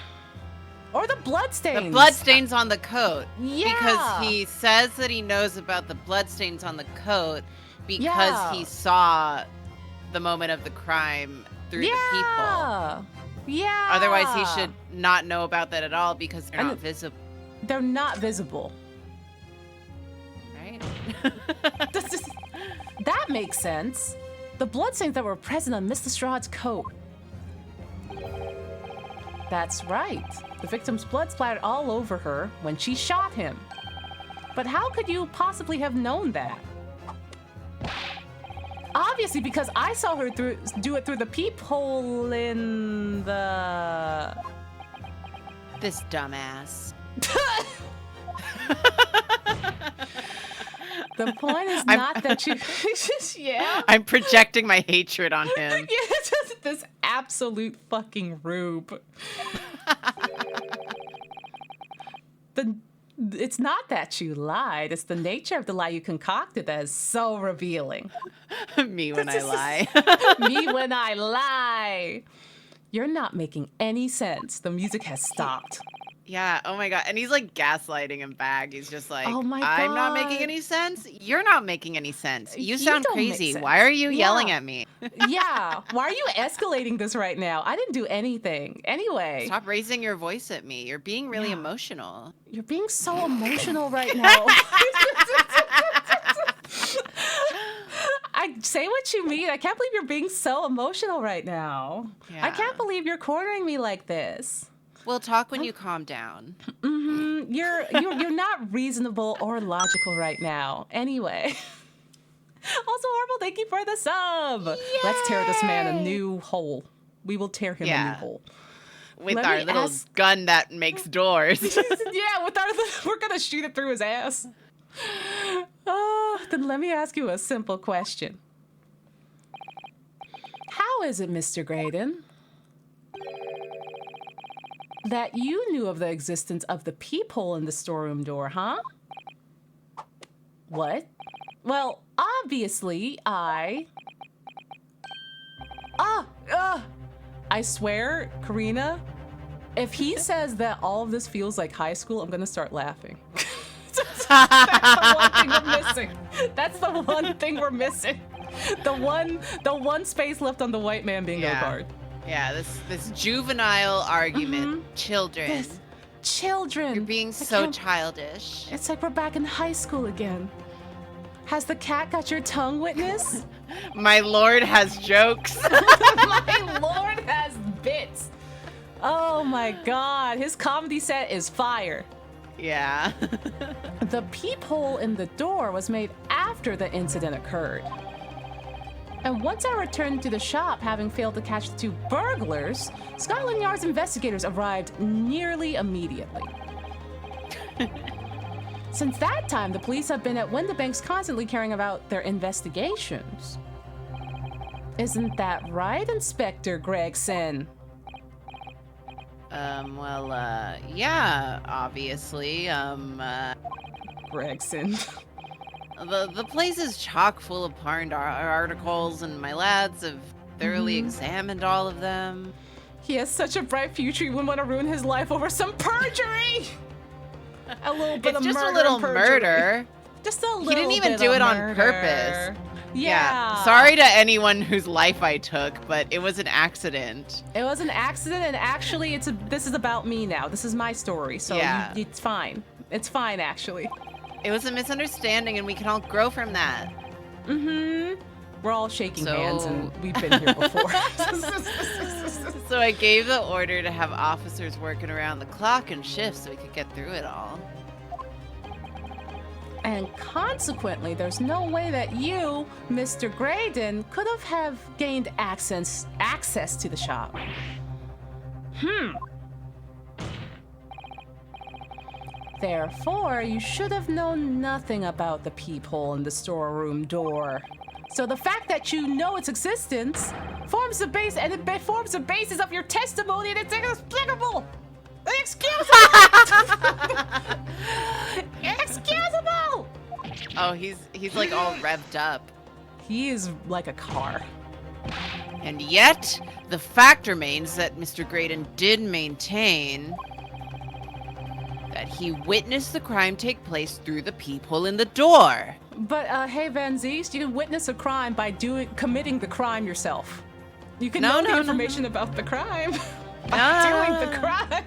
Or the bloodstains. The bloodstains on the coat. Yeah. Because he says that he knows about the bloodstains on the coat because Yeah. he saw the moment of the crime through the peephole. Yeah. Otherwise, he should not know about that at all because they're And not visible, They're not visible. right? That makes sense. The bloodstains that were present on Miss Lestrade's coat. That's right. The victim's blood splattered all over her when she shot him. But how could you possibly have known that? Obviously, because I saw her do it through the peephole in the... This dumbass. The point is not that you... Yeah? I'm projecting my hatred on him. Yeah, just this absolute fucking rube. It's not that you lied. It's the nature of the lie you concocted that is so revealing. Me when I lie. Me when I lie. You're not making any sense. The music has stopped. Yeah, oh my god. And he's like gaslighting him back. He's just like, Oh my I'm not God. making any sense. You're not making any sense. You You sound don't make crazy. sense. Why are you yelling Yeah. at me? Yeah. Why are you escalating this right now? I didn't do anything. Anyway, Stop raising your voice at me. You're being really Yeah. emotional. you're being so emotional right now. I say what you mean. I can't believe you're being so emotional right now. I Yeah. can't believe you're cornering me like this. We'll talk when you calm down. You're not reasonable or logical right now. Anyway. Also, Horrible, thank you for the sub. Let's tear this man a new hole. We will tear him a Yeah. new hole. With Let our me little ask- gun that makes doors. Yeah, we're gonna shoot it through his ass. Then let me ask you a simple question. How is it, Mr. Graydon, that you knew of the existence of the peephole in the storeroom door, huh? What? Well, obviously, I swear, Karina, if he says that all of this feels like high school, I'm gonna start laughing. That's the one thing we're missing. That's the one thing we're missing. The one space left on the white man bingo Yeah. card. Yeah, this juvenile argument. Children. This children. You're being I so can't- childish. It's like we're back in high school again. Has the cat got your tongue, witness? My lord has jokes. My lord has bits. Oh my god, his comedy set is fire. Yeah. The peephole in the door was made after the incident occurred. And once I returned to the shop, having failed to catch the two burglars, Scotland Yard's investigators arrived nearly immediately. Since that time, the police have been at Windibanks constantly carrying about their investigations. Isn't that right, Inspector Gregson? Yeah, obviously. Gregson. The place is chock full of articles, and my lads have thoroughly examined all of them. He has such a bright future, you wouldn't want to ruin his life over some perjury! A little bit It's of just murder a little and perjury. murder. Just a little He didn't even bit do of it on murder. purpose. Yeah. Sorry to anyone whose life I took, but it was an accident. It was an accident, and actually, this is about me now. This is my story, so Yeah. it's fine. It's fine, actually. It was a misunderstanding, and we can all grow from that. Mm-hmm. We're all shaking So- hands, and we've been here before. So I gave the order to have officers working around the clock and shifts so we could get through it all. And consequently, there's no way that you, Mr. Graydon, could have gained access to the shop. Therefore, you should have known nothing about the peephole in the storeroom door. So the fact that you know its existence forms the base, and it forms the basis of your testimony, and it's inexplicable, inexcusable, inexcusable. Oh, he's like all revved up. He is like a car. And yet, the fact remains that Mr. Graydon did maintain that he witnessed the crime take place through the peephole in the door. But hey, Van Zeest, you can witness a crime by committing the crime yourself. You can know the information about the crime by doing the crime.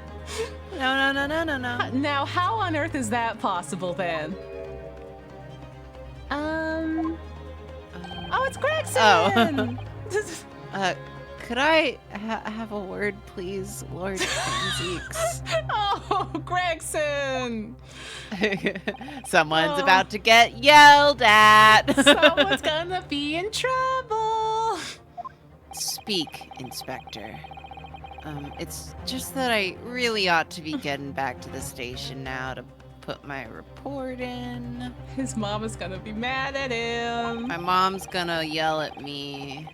No. Now, how on earth is that possible then? Oh, it's Gregson! Could I have a word, please, Lord Zeeks? Oh, Gregson! Someone's about to get yelled at. Someone's gonna be in trouble. Speak, Inspector. It's just that I really ought to be getting back to the station now to put my report in. His mom is gonna be mad at him. My mom's gonna yell at me.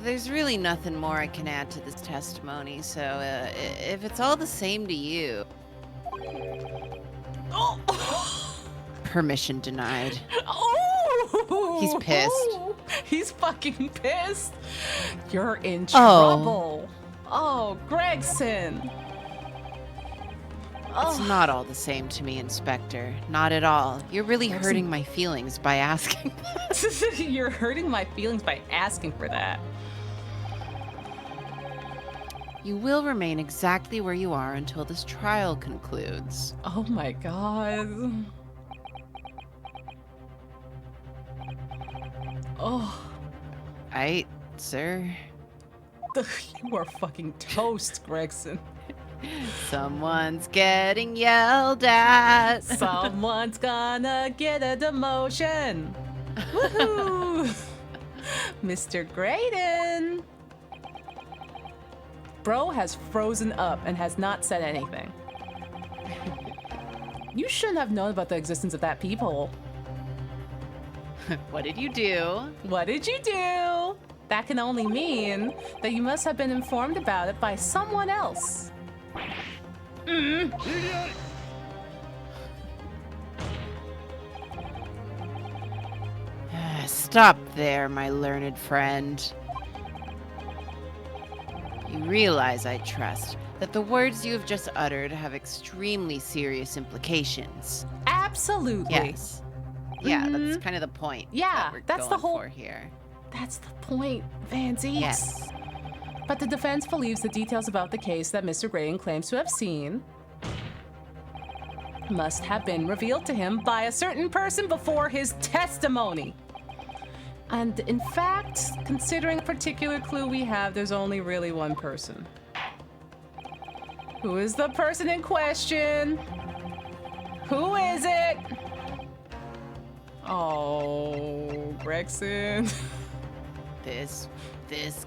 There's really nothing more I can add to this testimony, so if it's all the same to you... Oh! Permission denied. Oh! He's pissed. He's fucking pissed. You're in trouble. Oh, Gregson. It's not all the same to me, Inspector. Not at all. You're really hurting my feelings by asking. You're hurting my feelings by asking for that. You will remain exactly where you are until this trial concludes. Oh my god. Oh. Aight, sir. You are fucking toast, Gregson. Someone's getting yelled at. Someone's gonna get a demotion. Woohoo! Mr. Graydon. Bro has frozen up and has not said anything. You shouldn't have known about the existence of that peephole. What did you do? What did you do? That can only mean that you must have been informed about it by someone else. Stop there, my learned friend. You realize, I trust, that the words you have just uttered have extremely serious implications. Absolutely. Yes. Yeah, that's kind of the point. Yeah, that we're that's the going whole- for here. That's the point, Van Zeeks. Yes. But the defense believes the details about the case that Mr. Graydon claims to have seen must have been revealed to him by a certain person before his testimony. And in fact, considering the particular clue we have, there's only really one person. Who is the person in question? Who is it? Oh, Gregson. This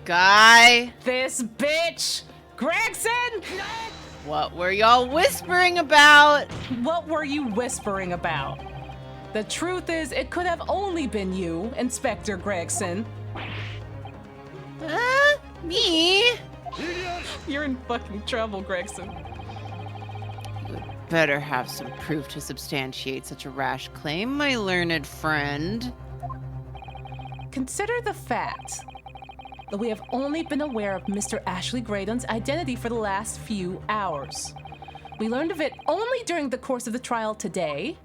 guy. This bitch! Gregson! What were y'all whispering about? What were you whispering about? The truth is, it could have only been you, Inspector Gregson. Me? You're in fucking trouble, Gregson. better have some proof to substantiate such a rash claim, my learned friend. Consider the fact that we have only been aware of Mr. Ashley Graydon's identity for the last few hours. We learned of it only during the course of the trial today.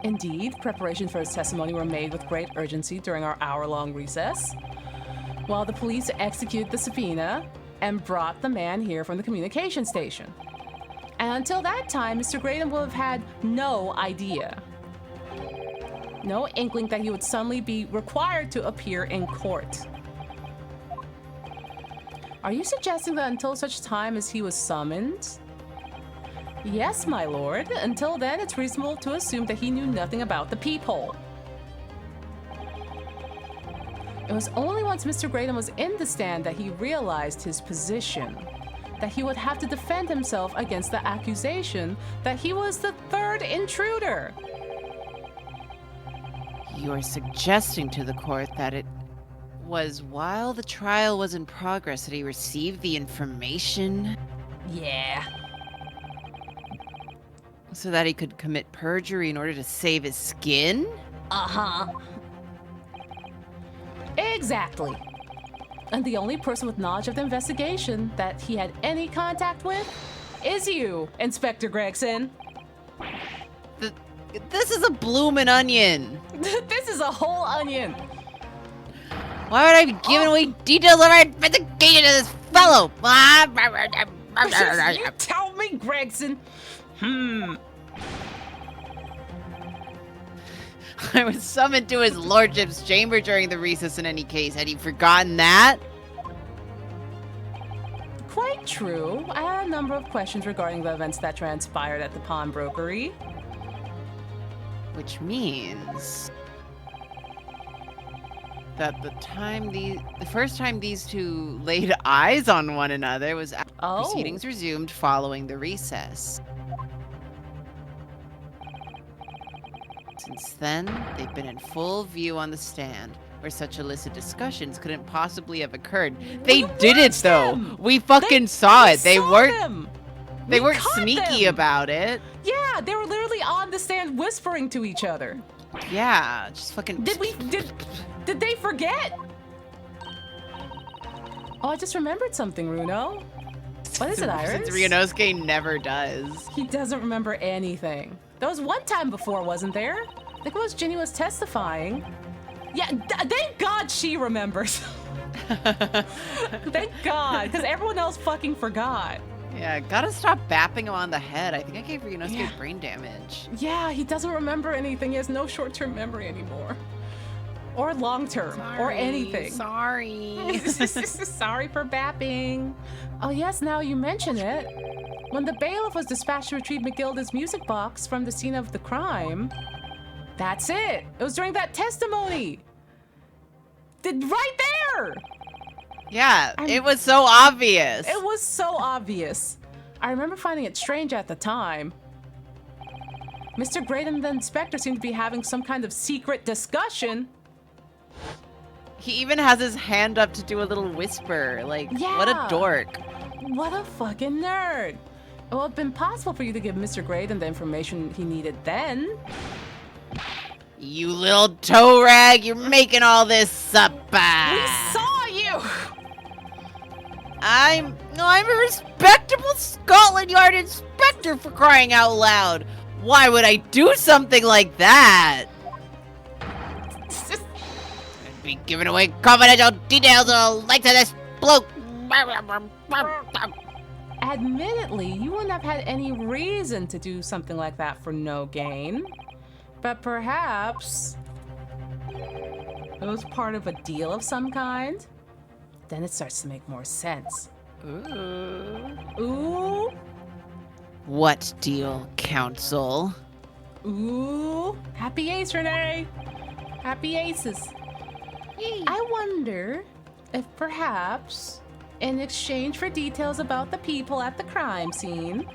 Indeed, preparations for his testimony were made with great urgency during our hour-long recess, while the police executed the subpoena and brought the man here from the communication station. And until that time, Mr. Graydon will have had no idea, no inkling that he would suddenly be required to appear in court. Are you suggesting that until such time as he was summoned? Yes, my lord. Until then, it's reasonable to assume that he knew nothing about the peephole. It was only once Mr. Graydon was in the stand that he realized his position, that he would have to defend himself against the accusation that he was the third intruder. You're suggesting to the court that it was while the trial was in progress that he received the information? Yeah. So that he could commit perjury in order to save his skin? Uh-huh. Exactly. And the only person with knowledge of the investigation that he had any contact with is you, Inspector Gregson. This is a bloomin' onion. This is a whole onion. Why would I be giving away details of our investigation to this fellow? You tell me, Gregson. I was summoned to his lordship's chamber during the recess in any case. Had he forgotten that? Quite true. I had a number of questions regarding the events that transpired at the pawnbrokery. Which means that the first time these two laid eyes on one another was after proceedings resumed following the recess. Since then, they've been in full view on the stand, where such illicit discussions couldn't possibly have occurred. They did it though. We fucking saw it. They weren't sneaky about it. Yeah, they were literally on the stand whispering to each other. Yeah, just fucking. Did they forget? Oh, I just remembered something, Runo. What is it, Iris? Since Ryunosuke never does. He doesn't remember anything. There was one time before, wasn't there? I think it was Ginny was testifying. Yeah, thank God she remembers. Thank God, because everyone else fucking forgot. Yeah, gotta stop bapping him on the head. I think I gave Ryunosuke brain damage. Yeah, he doesn't remember anything. He has no short-term memory anymore. Or long-term, or anything. Sorry. Sorry for bapping. Oh yes, now you mention it. When the bailiff was dispatched to retrieve McGilda's music box from the scene of the crime, that's it. It was during that testimony. Right there. Yeah, it was so obvious. It was so obvious. I remember finding it strange at the time. Mr. Graydon and the inspector seemed to be having some kind of secret discussion. He even has his hand up to do a little whisper. Like, what a dork. What a fucking nerd. It would have been possible for you to give Mr. Graydon the information he needed then. You little toe rag, you're making all this up. We saw you! I'm a respectable Scotland Yard inspector, for crying out loud. Why would I do something like that? I'd be giving away confidential details of the likes of this bloke. Admittedly, you wouldn't have had any reason to do something like that for no gain. But perhaps it was part of a deal of some kind? Then it starts to make more sense. Ooh. What deal, counsel? Ooh. Happy ace, Renee. Happy aces. Yay. I wonder if perhaps, in exchange for details about the people at the crime scene,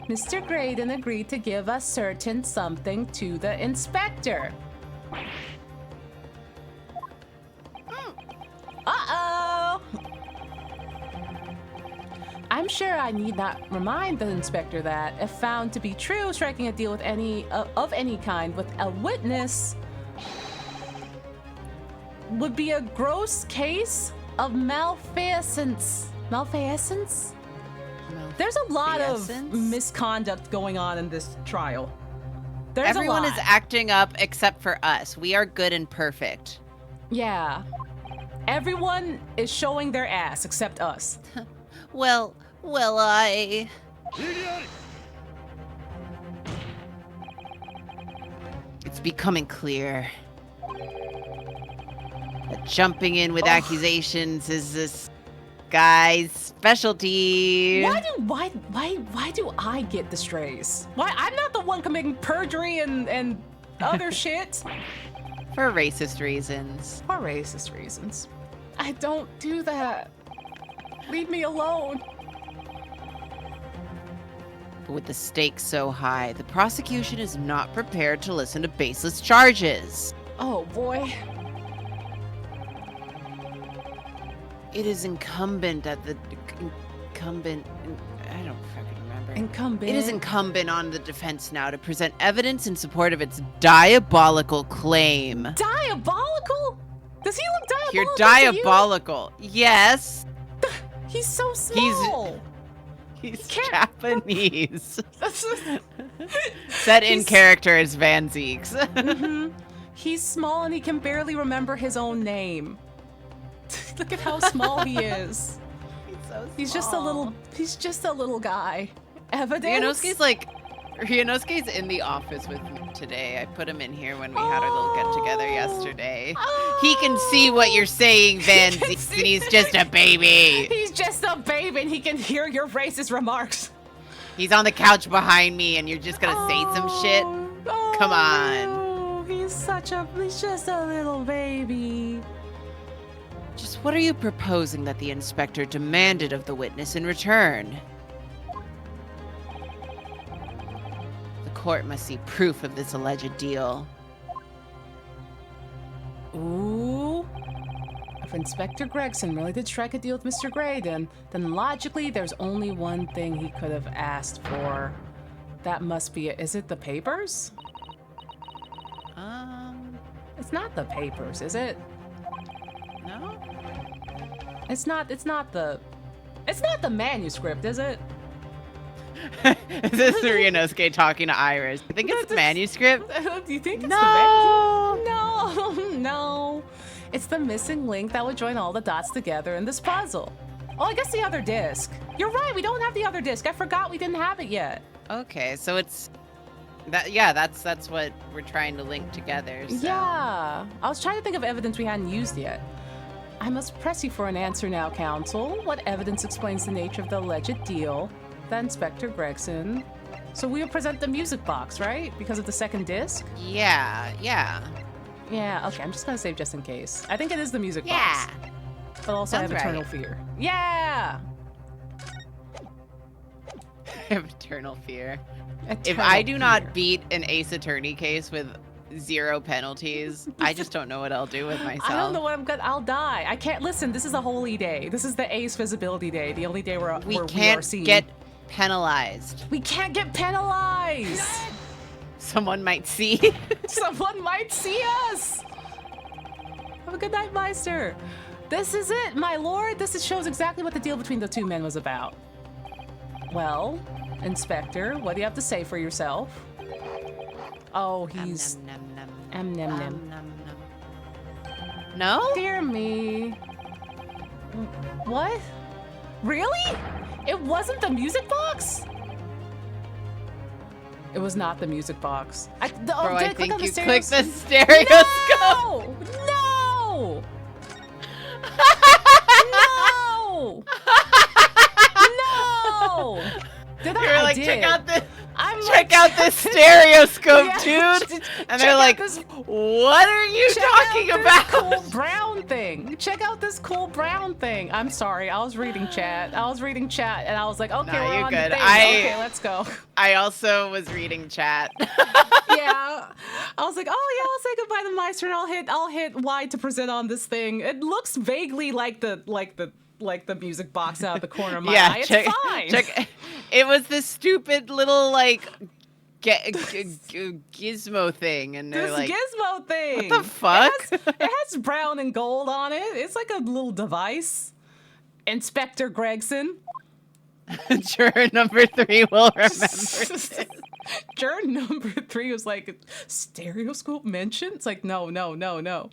Mr. Graydon agreed to give a certain something to the inspector. Uh-oh! I'm sure I need not remind the inspector that, if found to be true, striking a deal with any of any kind with a witness would be a gross case of malfeasance. Malfeasance? There's a lot of misconduct going on in this trial. There's Everyone a is lot. acting up except for us. We are good and perfect. Yeah. Everyone is showing their ass except us. Well, I... It's becoming clear that jumping in with accusations is this guy's specialty. Why do I get the strays? Why I'm not the one committing perjury and other shit? For racist reasons. For racist reasons. I don't do that. Leave me alone. But with the stakes so high, the prosecution is not prepared to listen to baseless charges. Oh boy. It is incumbent at the incumbent. I don't fucking remember. Incumbent. It is incumbent on the defense now to present evidence in support of its diabolical claim. Diabolical? Does he look diabolical? You're to diabolical. Yes. you? He's so small. He's can't- Japanese. Set in character as Van Zeeks. Mhm. He's small and he can barely remember his own name. Look at how small he is. He's so small. He's just a little guy. Evidence? Ryunosuke's in the office with me today. I put him in here when we had our little get together yesterday. He can see what you're saying, Van Zeeks, and he's just a baby. He's just a baby and he can hear your racist remarks. He's on the couch behind me and you're just gonna say some shit? Come on. No, he's just a little baby. Just what are you proposing that the inspector demanded of the witness in return? The court must see proof of this alleged deal. Ooh. If Inspector Gregson really did strike a deal with Mr. Graydon, then logically there's only one thing he could have asked for. That must be it. Is it the papers? It's not the papers, is it? No? It's not the manuscript, is it? Is this Ryunosuke talking to Iris? I think it's the manuscript. Do you think it's No. the manuscript? No. It's the missing link that would join all the dots together in this puzzle. Oh, I guess the other disc. You're right, we don't have the other disc. I forgot we didn't have it yet. Okay, so it's that. Yeah, that's what we're trying to link together. So. Yeah. I was trying to think of evidence we hadn't used yet. I must press you for an answer now, counsel. What evidence explains the nature of the alleged deal that Inspector Gregson... So we will present the music box, right? Because of the second disc? Yeah. Yeah, okay, I'm just gonna save just in case. I think it is the music Yeah. box. But also I have Sounds Eternal right. Fear. Yeah! I have eternal fear. If Eternal I do not Fear. beat an Ace Attorney case with 0 penalties, I just don't know what I'll do with myself. I don't know what I'm gonna... I'll die. I can't... Listen, this is a holy day. This is the Ace Visibility Day. The only day where We we are can't seen. get penalized. We can't get penalized! Someone might see. Someone might see us! Have a good night, Meister. This is it, my lord. This shows exactly what the deal between the two men was about. Well, Inspector, what do you have to say for yourself? Oh, he's... Nom, nom, nom, nom. nem. Nom, nom. No? Dear me. What? Really? It wasn't the music box? It was not the music box. Bro, did I click on think the you clicked the stereoscope? stereoscope. No! No! No! Did I? You're I like, did. check out this stereoscope, Yeah, dude. check And they're out like, this- what are you talking Check out about? this cool brown thing. Check out this cool brown thing. I'm sorry. I was reading chat. and I was like, okay, No, we're you're on good. the thing. Okay, let's go. I also was reading chat. Yeah. I was like, oh yeah, I'll say goodbye to Meister and I'll hit Y to present on this thing. It looks vaguely like the like the music box out of the corner of my Yeah, eye. It's fine. check. It was this stupid little like gizmo thing, and they're This like, gizmo thing. what the fuck? It has brown and gold on it. It's like a little device. Inspector Gregson. Juror number 3 will remember this. Juror number 3 was like, stereoscope mention? It's like, no.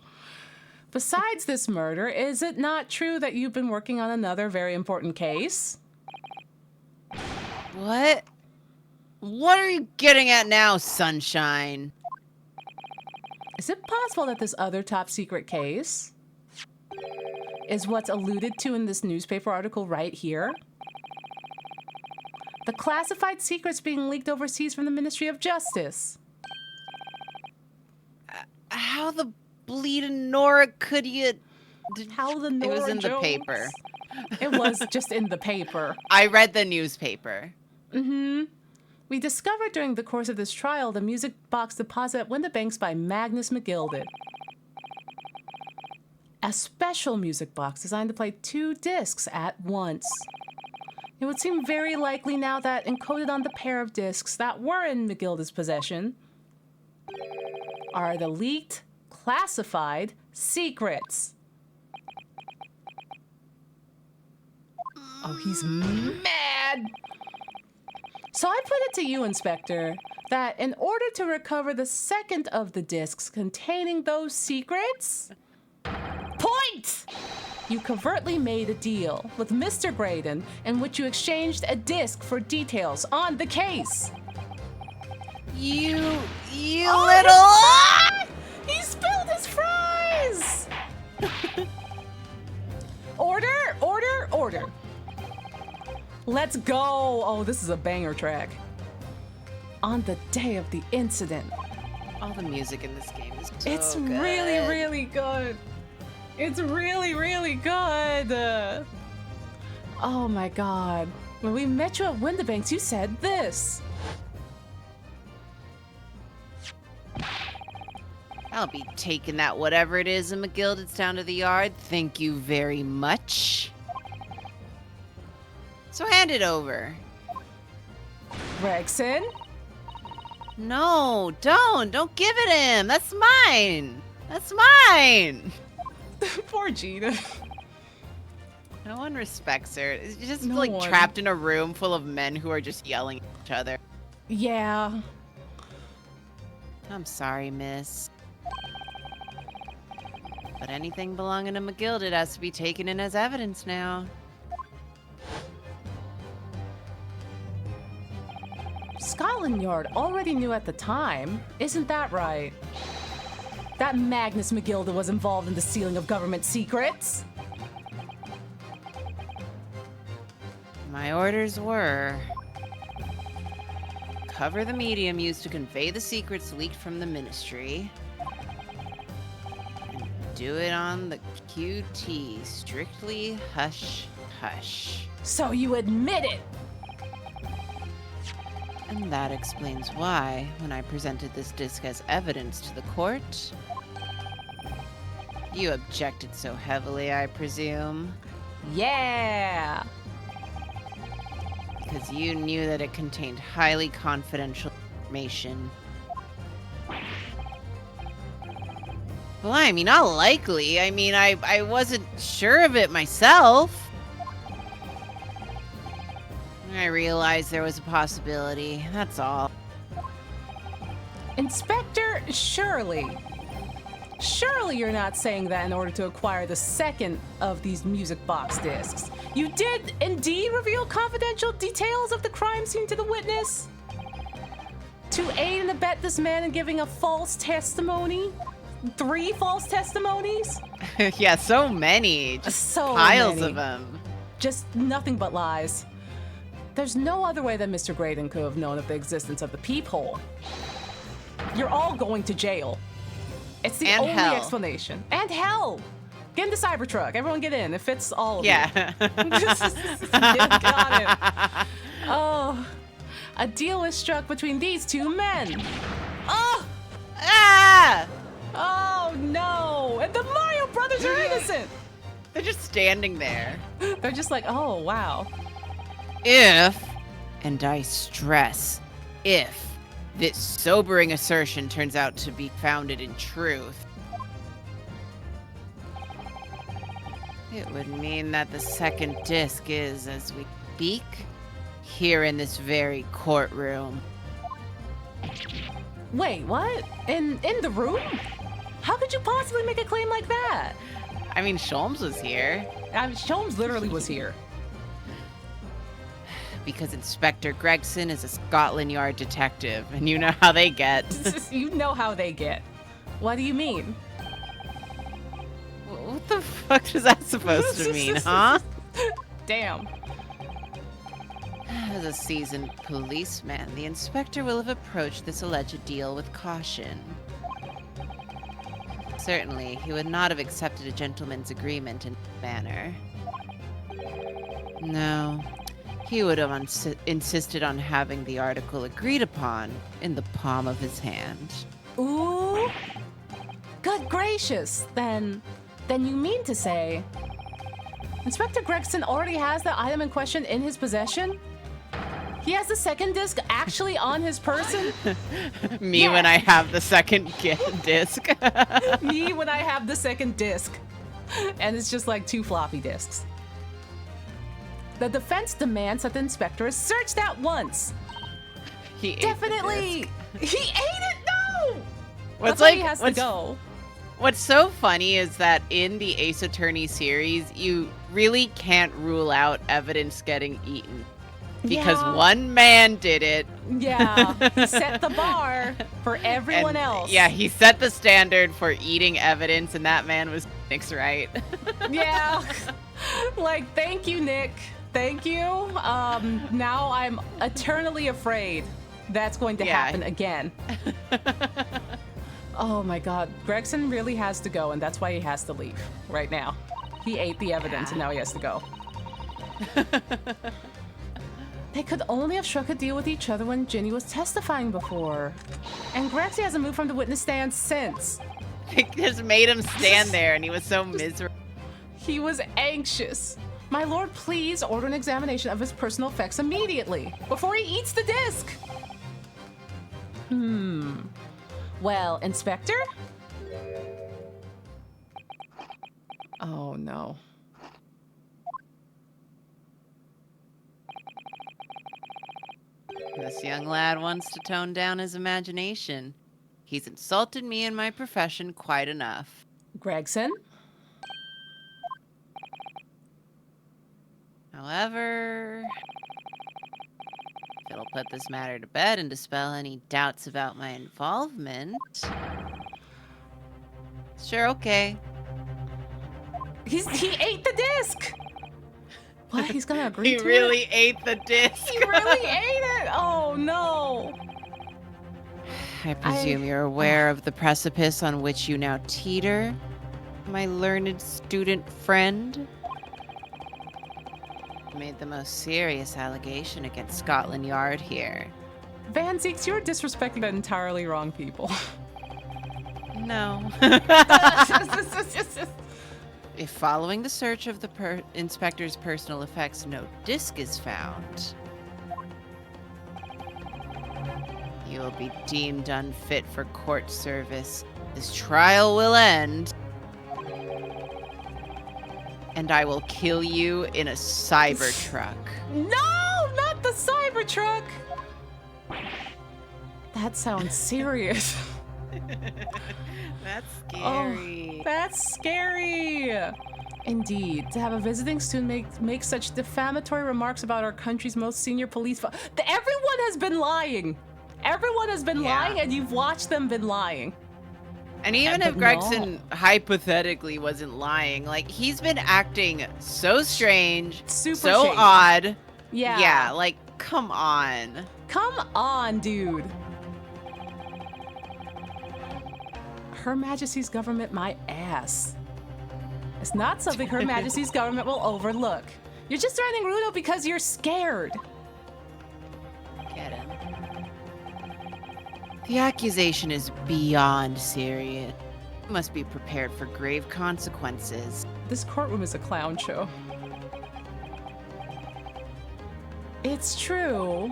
Besides this murder, is it not true that you've been working on another very important case? What? What are you getting at now, Sunshine? Is it possible that this other top secret case is what's alluded to in this newspaper article right here? The classified secrets being leaked overseas from the Ministry of Justice. How the bleeding Nora could you... How the It was Nora in the Jones. paper. It was just in the paper. I read the newspaper. We discovered during the course of this trial the music box deposit at Windibanks by Magnus McGilded. A special music box designed to play 2 discs at once. It would seem very likely now that encoded on the pair of discs that were in McGilded's possession are the leaked, classified secrets. Oh, he's mad! So I put it to you, Inspector, that in order to recover the second of the discs containing those secrets... Point! You covertly made a deal with Mr. Graydon in which you exchanged a disc for details on the case. You Oh, little... He spilled his fries! Order! Let's go! Oh, this is a banger track. On the day of the incident. All the music in this game is so It's good. really, really good. It's really, really good. Oh my god. When we met you at Windibanks, you said this. I'll be taking that whatever it is in McGilded's down to the yard. Thank you very much. So hand it over. Gregson? No, don't. Don't give it him. That's mine. That's mine. Poor Gina. No one respects her. She's just No like one. trapped in a room full of men who are just yelling at each other. Yeah. I'm sorry, miss. But anything belonging to McGilded has to be taken in as evidence now. Scotland Yard already knew at the time. Isn't that right? That Magnus McGilded was involved in the stealing of government secrets. My orders were... cover the medium used to convey the secrets leaked from the ministry. And do it on the QT. Strictly hush, hush. So you admit it. And that explains why, when I presented this disc as evidence to the court, you objected so heavily, I presume. Yeah. Because you knew that it contained highly confidential information. Well, I mean, not likely. I mean, I wasn't sure of it myself. I realized there was a possibility, that's all. Inspector, surely you're not saying that in order to acquire the second of these music box discs. You did indeed reveal confidential details of the crime scene to the witness? To aid and abet this man in giving a false testimony? 3 false testimonies? Yeah, so many. Just So piles many. of them. Just nothing but lies. There's no other way that Mr. Graydon could have known of the existence of the peephole. You're all going to jail. It's the And only hell. explanation. And hell! Get in the Cybertruck. Everyone get in. It fits all of you. Yeah. Get on it. Oh, a deal was struck between these 2 men. Oh! Ah! Oh no! And the Mario brothers are innocent! They're just standing there. They're just like, oh, wow. If, and I stress, if this sobering assertion turns out to be founded in truth, it would mean that the second disc is, as we speak, here in this very courtroom. Wait, what? In the room? How could you possibly make a claim like that? I mean, Sholmes was here. Sholmes literally was here. Because Inspector Gregson is a Scotland Yard detective, and you know how they get. You know how they get. What do you mean? What the fuck is that supposed to mean, huh? Damn. As a seasoned policeman, the inspector will have approached this alleged deal with caution. Certainly, he would not have accepted a gentleman's agreement in this manner. No, he would have insisted on having the article agreed upon in the palm of his hand. Ooh. Good gracious. Then you mean to say Inspector Gregson already has the item in question in his possession? He has the second disc actually on his person? Me Yes. when I have the second disc. Me when I have the second disc. And it's just like 2 floppy disks. The defense demands that the inspector is searched at once. He ate Definitely. the disc. He ate it? No! What's That's why like he has to what's go. What's so funny is that in the Ace Attorney series, you really can't rule out evidence getting eaten. Because Yeah. one man did it. Yeah, he set the bar for everyone and, else. Yeah, he set the standard for eating evidence, and that man was Nick's right. Yeah. Like, thank you, Nick. Thank you. Now I'm eternally afraid that's going to happen again. Oh my God. Gregson really has to go, and that's why he has to leave right now. He ate the evidence, and now he has to go. They could only have struck a deal with each other when Ginny was testifying before. And Gregson hasn't moved from the witness stand since. It just made him stand there, and he was so miserable. He was anxious. My lord, please order an examination of his personal effects immediately, before he eats the disc. Well, Inspector? Oh, no. This young lad wants to tone down his imagination. He's insulted me and my profession quite enough. Gregson? However, if it'll put this matter to bed and dispel any doubts about my involvement, sure, okay. He ate the disc! What? He's gonna agree He to really it? ate the disc. He really ate it! Oh, no. I presume you're aware of the precipice on which you now teeter, my learned student friend? Made the most serious allegation against Scotland Yard here. Van Zeeks, you're disrespecting the entirely wrong people. No. If following the search of the inspector's personal effects no disc is found, you will be deemed unfit for court service. This trial will end, and I will kill you in a Cybertruck. No, not the Cybertruck! That sounds serious. That's Oh, scary. that's scary. Indeed, to have a visiting student make such defamatory remarks about our country's most senior police. Everyone has been lying. Everyone has been Yeah. lying, and you've watched them been lying. And even But if Gregson hypothetically wasn't lying, like, he's been acting so strange, Super so shady. odd. Yeah. Yeah, like, come on. Come on, dude. Her Majesty's government, my ass. It's not something Her Majesty's government will overlook. You're just threatening Rudo because you're scared. Get him. The accusation is beyond serious. Must be prepared for grave consequences. This courtroom is a clown show. It's true.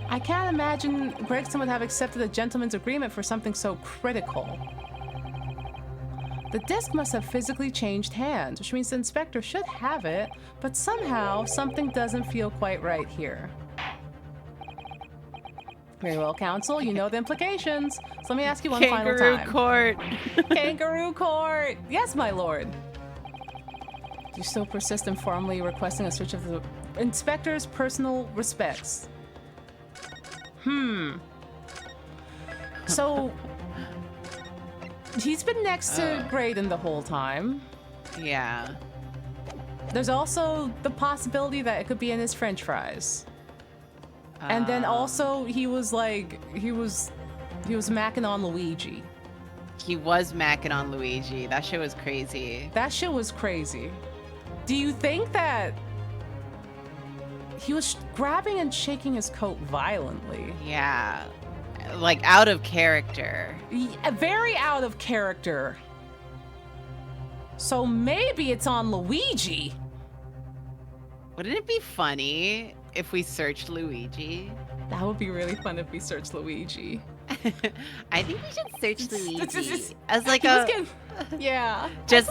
I can't imagine Gregson would have accepted a gentleman's agreement for something so critical. The disc must have physically changed hands, which means the inspector should have it, but somehow something doesn't feel quite right here. Very well, counsel, you know the implications. So let me ask you one final time. Kangaroo court. Kangaroo court! Yes, my lord. You still persist in formally requesting a search of the inspector's personal respects. So, he's been next to Graydon the whole time. Yeah. There's also the possibility that it could be in his french fries. And then also, he was macking on Luigi. He was macking on Luigi. That shit was crazy. That shit was crazy. Do you think that he was grabbing and shaking his coat violently? Yeah. Like, out of character. Very out of character. So maybe it's on Luigi. Wouldn't it be funny if we searched Luigi? That would be really fun if we searched Luigi. I think we should search Luigi as like yeah. Just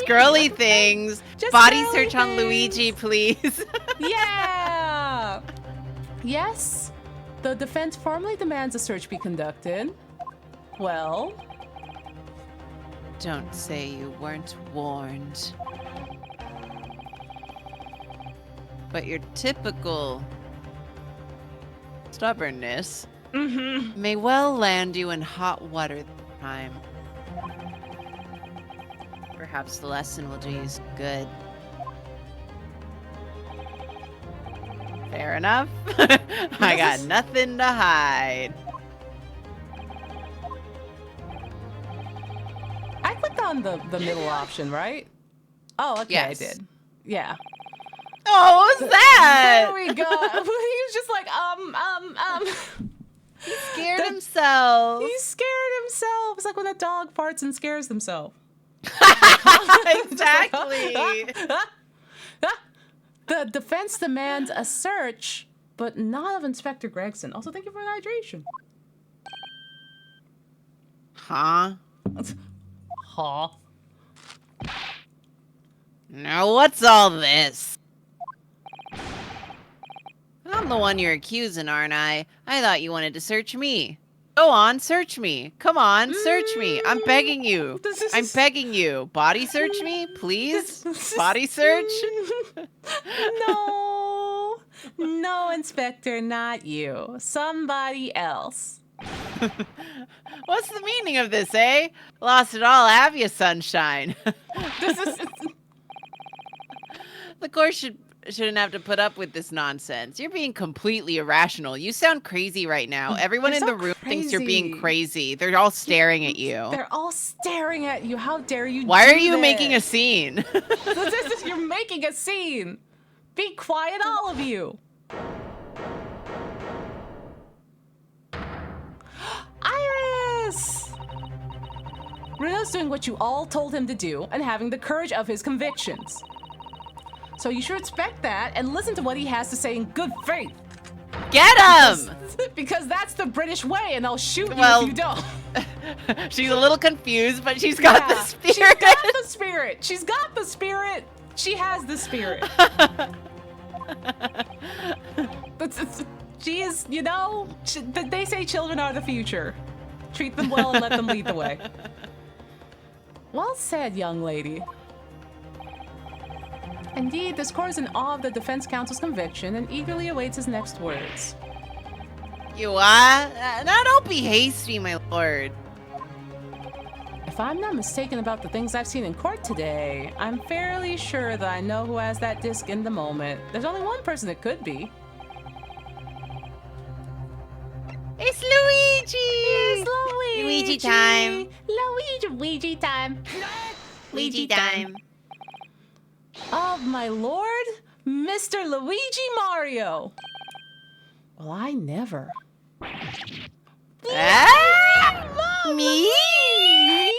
girly things. Just Body girly search on things. Luigi, please. Yeah. Yes. The defense formally demands a search be conducted. Well. Don't say you weren't warned. But your typical stubbornness may well land you in hot water this time. Perhaps the lesson will do you some good. Fair enough. I got nothing to hide. I clicked on the middle option, right? Oh, okay, Yes. I did. Yeah. Oh, what was that? There we go. He was just like, He scared himself. He scared himself. It's like when a dog farts and scares himself. Exactly. The defense demands a search, but not of Inspector Gregson. Also, thank you for the hydration. Huh? Huh? Now what's all this? I'm the one you're accusing, aren't I? I thought you wanted to search me. Go on, search me. Come on, search me. I'm begging you. I'm begging you. Body search me, please? Body search? No. No, Inspector, not you. Somebody else. What's the meaning of this, eh? Lost it all, have you, sunshine? The court shouldn't have to put up with this nonsense. You're being completely irrational. You sound crazy right now. Everyone in the room thinks you're being crazy. They're all staring at you. They're all staring at you. How dare you? Why do are you this? making a scene? You're making a scene. Be quiet, all of you. Iris! Reno's doing what you all told him to do and having the courage of his convictions. So you should respect that and listen to what he has to say in good faith. Get him! Because that's the British way, and I'll shoot you Well, if you don't. She's a little confused, but she's got the spirit. She's got the spirit. She's got the spirit. She has the spirit. She is, you know, they say children are the future. Treat them well and let them lead the way. Well said, young lady. Indeed, this court is in awe of the defense counsel's conviction and eagerly awaits his next words. You are? Now don't be hasty, my lord. If I'm not mistaken about the things I've seen in court today, I'm fairly sure that I know who has that disc in the moment. There's only one person it could be. It's Luigi! It's Luigi! Luigi time. Luigi time. Luigi time. Oh, my lord, Mr. Luigi Mario. Well, I never. Ah, me? Me?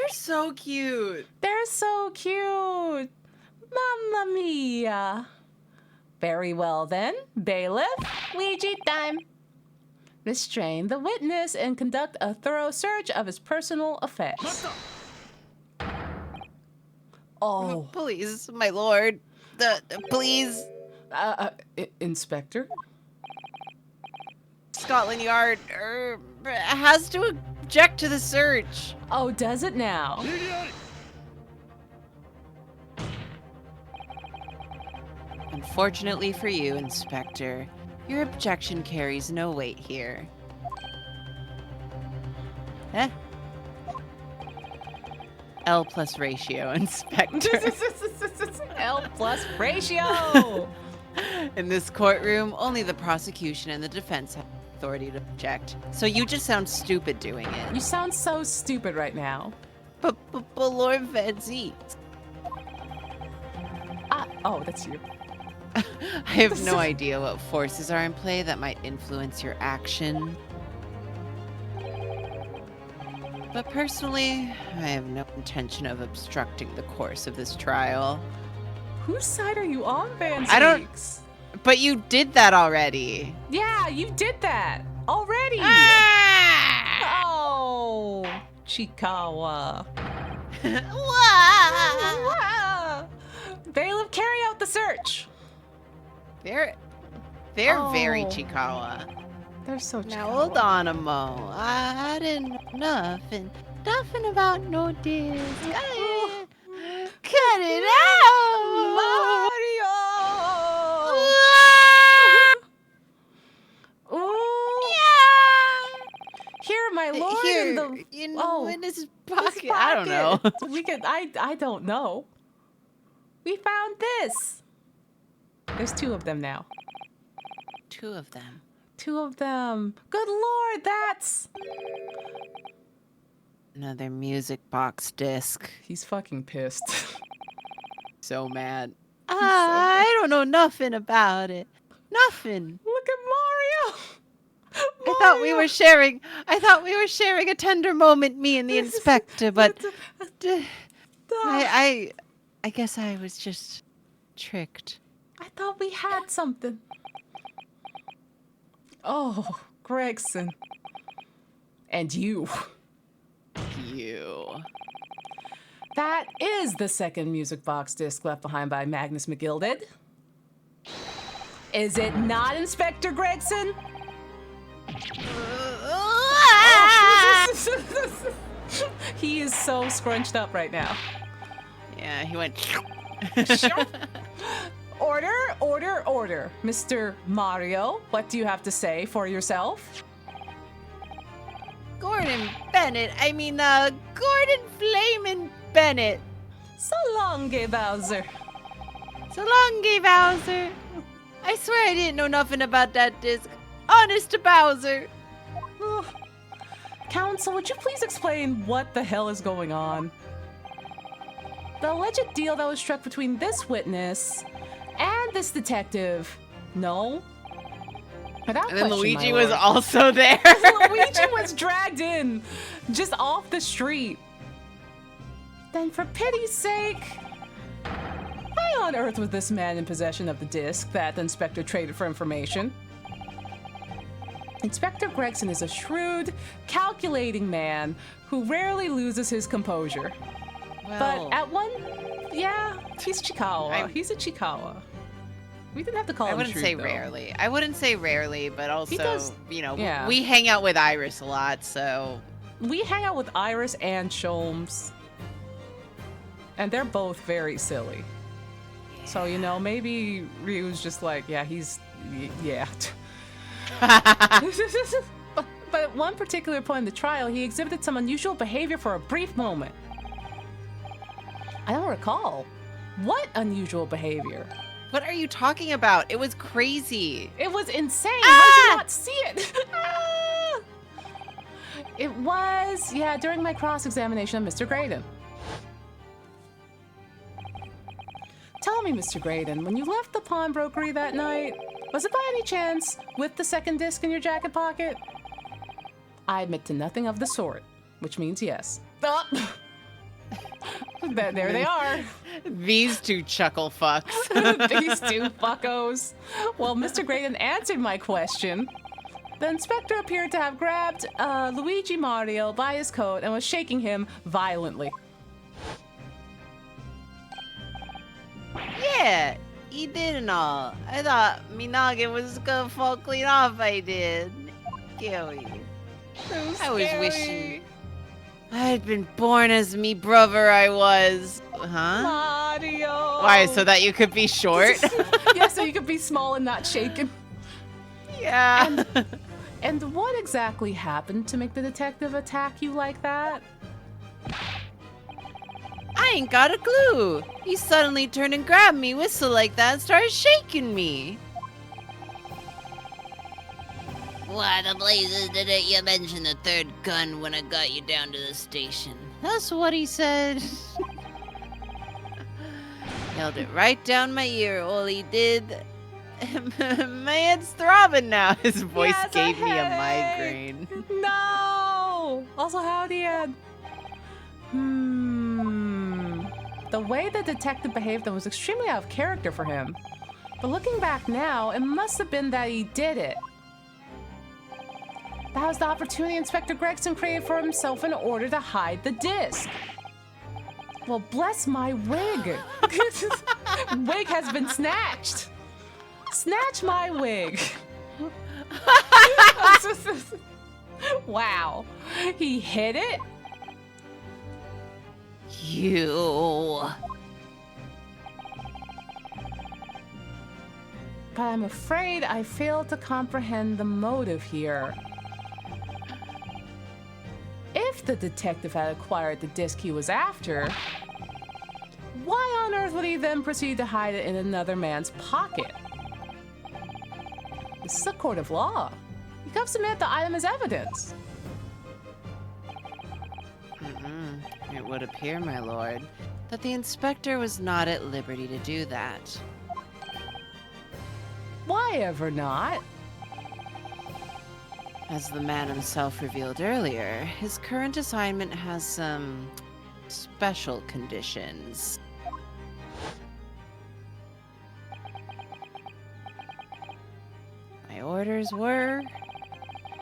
They're so cute. They're so cute. Mamma mia. Very well then, bailiff, Ouija time. Restrain the witness and conduct a thorough search of his personal effects. Oh. Please, my lord. Please. Inspector? Scotland Yard has to object to the search. Oh, does it now? Unfortunately for you, Inspector, your objection carries no weight here. Eh? L plus ratio, Inspector. L plus ratio! In this courtroom, only the prosecution and the defense have authority to object. So you just sound stupid doing it. You sound so stupid right now. But Lord Fancy. Oh, that's you. I have no idea what forces are in play that might influence your action. But personally, I have no intention of obstructing the course of this trial. Whose side are you on, Van I don't- Zeeks? But you did that already. Yeah, you did that already. Ah! Oh, Chikawa. Wah! Bailiff, carry out the search. They're very Oh. Chikawa. They're so Chikawa. Now hold on a mo. I didn't know nothing about no disc. Cut it out, Mario! Ooh. Here, my lord. Here, in the in his pocket. his I don't know. pocket. We could. I don't know. We found this. There's two of them now. Two of them. Two of them. Good lord, that's. Another music box disc. He's fucking pissed. So mad. I don't know nothing about it. Nothing. Look at Mario. I thought we were sharing a tender moment, me and the inspector, but I guess I was just tricked. I thought we had something. Oh, Gregson. And you. You. That is the second music box disc left behind by Magnus McGilded. Is it not, Inspector Gregson? He is so scrunched up right now. Yeah, he went. Order, order, order. Mr. Mario, what do you have to say for yourself? Gordon Flamin' Bennett. So long, gay Bowser. So long, Gay Bowser. I swear I didn't know nothing about that disc. Honest to Bowser. Ugh. Counsel, would you please explain what the hell is going on? The alleged deal that was struck between this witness and this detective. No? Without And then question, Luigi my was lord. also there. Luigi was dragged in, just off the street. Then for pity's sake, why on earth was this man in possession of the disc that the inspector traded for information? Inspector Gregson is a shrewd, calculating man who rarely loses his composure. But at one, yeah, he's Chikawa. He's a Chikawa. We didn't have to call him I wouldn't shrewd, say though. rarely. I wouldn't say rarely, but also, does- you yeah. we hang out with Iris a lot, so We hang out with Iris and Sholmes, and they're both very silly. So, maybe Ryu's just like, yeah, yeah. But at one particular point in the trial, he exhibited some unusual behavior for a brief moment. I don't recall. What unusual behavior? what are you talking about? It was crazy. It was insane. How did you not see it? Ah! It was, during my cross-examination of Mr. Graydon. Tell me, Mr. Graydon, when you left the pawnbrokery that night, was it by any chance with the second disc in your jacket pocket? I admit to nothing of the sort, which means yes. There they are. These two chuckle fucks. These two fuckos. Well, Mr. Graydon answered my question. The inspector appeared to have grabbed Luigi Mario by his coat and was shaking him violently. Yeah, he did and all. I thought me noggin was gonna fall clean off. I did. Scary. I was wishing I'd been born as me brother. I was. Huh? Mario. Why? So that you could be short? Yeah, so you could be small and not shaken. Yeah. And what exactly happened to make the detective attack you like that? I ain't got a clue. He suddenly turned and grabbed me, whistled like that, and started shaking me. Why the blazes didn't you mention the third gun when I got you down to the station? That's what he said. Held it right down my ear, all he did. My head's throbbing now. His voice Yes, gave me a headache. migraine. No! Also, how'd he end? The way the detective behaved was extremely out of character for him. But looking back now, it must have been that he did it. That was the opportunity Inspector Gregson created for himself in order to hide the disc. Well, bless my wig. Wig has been snatched. Snatch my wig. Wow. He hid it? You. But I'm afraid I failed to comprehend the motive here. If the detective had acquired the disc he was after, why on earth would he then proceed to hide it in another man's pocket? This is a court of law. You have to submit the item as evidence. It would appear, my lord, that the inspector was not at liberty to do that. Why ever not? As the man himself revealed earlier, his current assignment has some special conditions. My orders were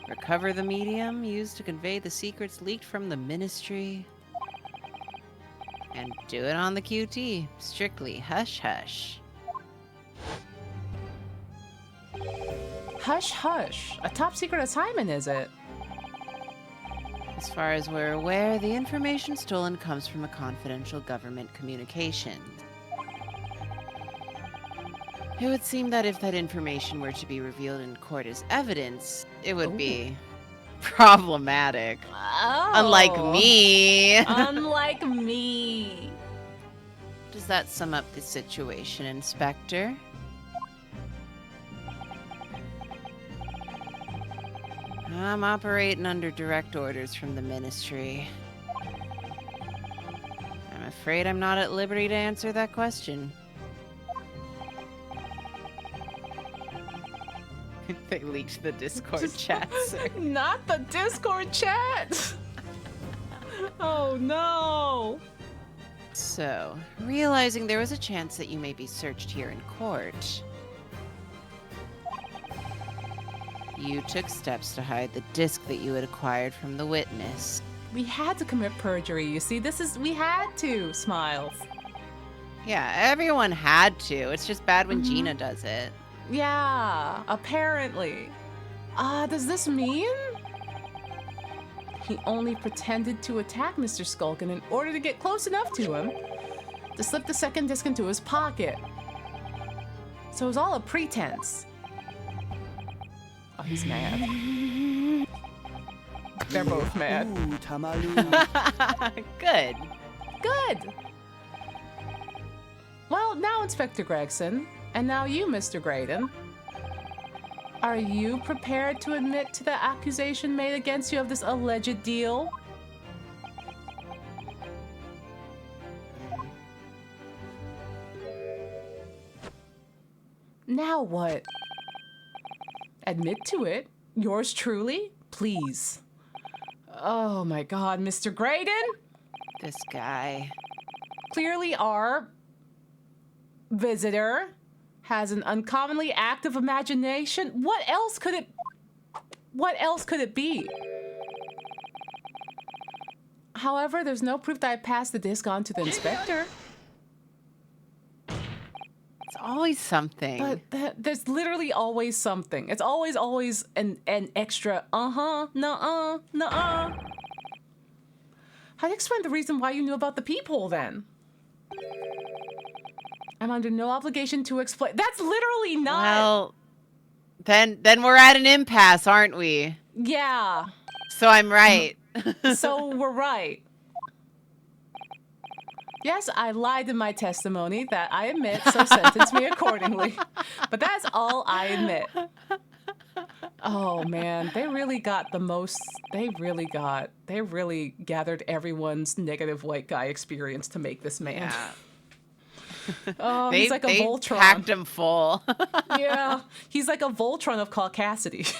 recover the medium used to convey the secrets leaked from the ministry, and do it on the QT, strictly hush-hush. Hush, hush. A top secret assignment, is it? As far as we're aware, the information stolen comes from a confidential government communication. It would seem that if that information were to be revealed in court as evidence, it would be problematic. Oh. Unlike me. Unlike me. Does that sum up the situation, Inspector? I'm operating under direct orders from the ministry. I'm afraid I'm not at liberty to answer that question. They leaked the Discord chat, sir. Not the Discord chat. Oh no. So, realizing there was a chance that you may be searched here in court, you took steps to hide the disc that you had acquired from the witness. We had to commit perjury, you see. We had to, Smiles. Yeah, everyone had to. It's just bad when Gina does it. Yeah, apparently. Does this mean? He only pretended to attack Mr. Skulkin in order to get close enough to him to slip the second disc into his pocket. So it was all a pretense. Oh, he's mad. They're both mad. Ooh, Tamalu. Good. Good. Well, now Inspector Gregson, and now you, Mr. Graydon. Are you prepared to admit to the accusation made against you of this alleged deal? Now what? Admit to it. Yours truly, please. Oh my God, Mr. Graydon? This guy. Clearly, our visitor has an uncommonly active imagination. What else could it be? However, there's no proof that I passed the disc on to the inspector. It's always something. But there's literally always something. It's always an extra nuh-uh. How do you explain the reason why you knew about the peephole then? I'm under no obligation to explain. That's literally not. Well, then we're at an impasse, aren't we? Yeah. So I'm right. So we're right. Yes, I lied in my testimony, that I admit, so sentence me accordingly. But that's all I admit. Oh man, they really got the most, they really gathered everyone's negative white guy experience to make this man. Yeah. Oh, he's like a Voltron. Packed him full. Yeah, he's like a Voltron of caucasity.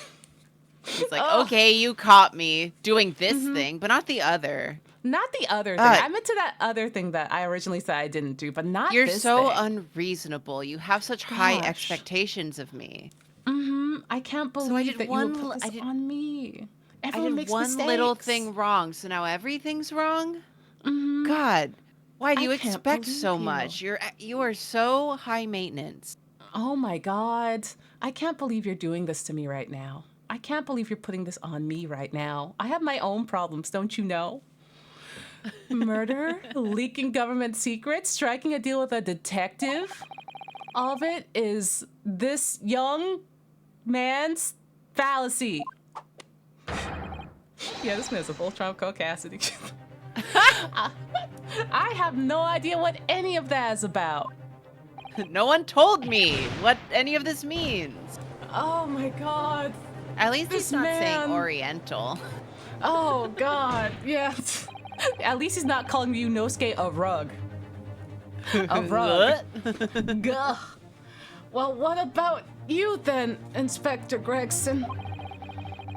He's like, okay, you caught me doing this thing, but not the other. Not the other thing. I meant to that other thing that I originally said I didn't do, but not You're this so thing. unreasonable. You have such high expectations of me. I can't believe So I did that one, you would put this on me. Everyone I did makes one mistakes. little thing wrong, so now everything's wrong? God, why do you I can't expect believe so you. much? You are so high maintenance. Oh my God. I can't believe you're doing this to me right now. I can't believe you're putting this on me right now. I have my own problems, don't you know? Murder, leaking government secrets, striking a deal with a detective. All of it is this young man's fallacy. Yeah, this man's a Voltron of caucasity. I have no idea what any of that is about. No one told me what any of this means. Oh my God. At least This he's not saying man. Oriental. Oh God. Yeah. At least he's not calling Yunosuke a rug. A rug. Gah. Well, what about you then, Inspector Gregson?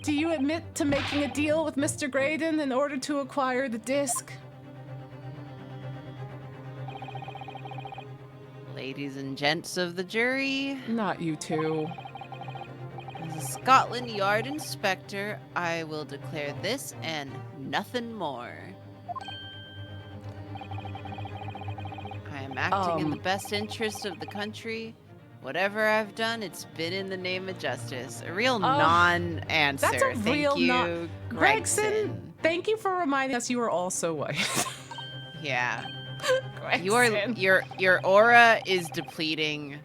Do you admit to making a deal with Mr. Graydon in order to acquire the disc? Ladies and gents of the jury, Not you two. as a Scotland Yard inspector, I will declare this and nothing more. I am acting in the best interest of the country. Whatever I've done, it's been in the name of justice. A real non-answer. That's a Thank real you, Gregson, thank you for reminding us you are also white. Yeah. Gregson. Your aura is depleting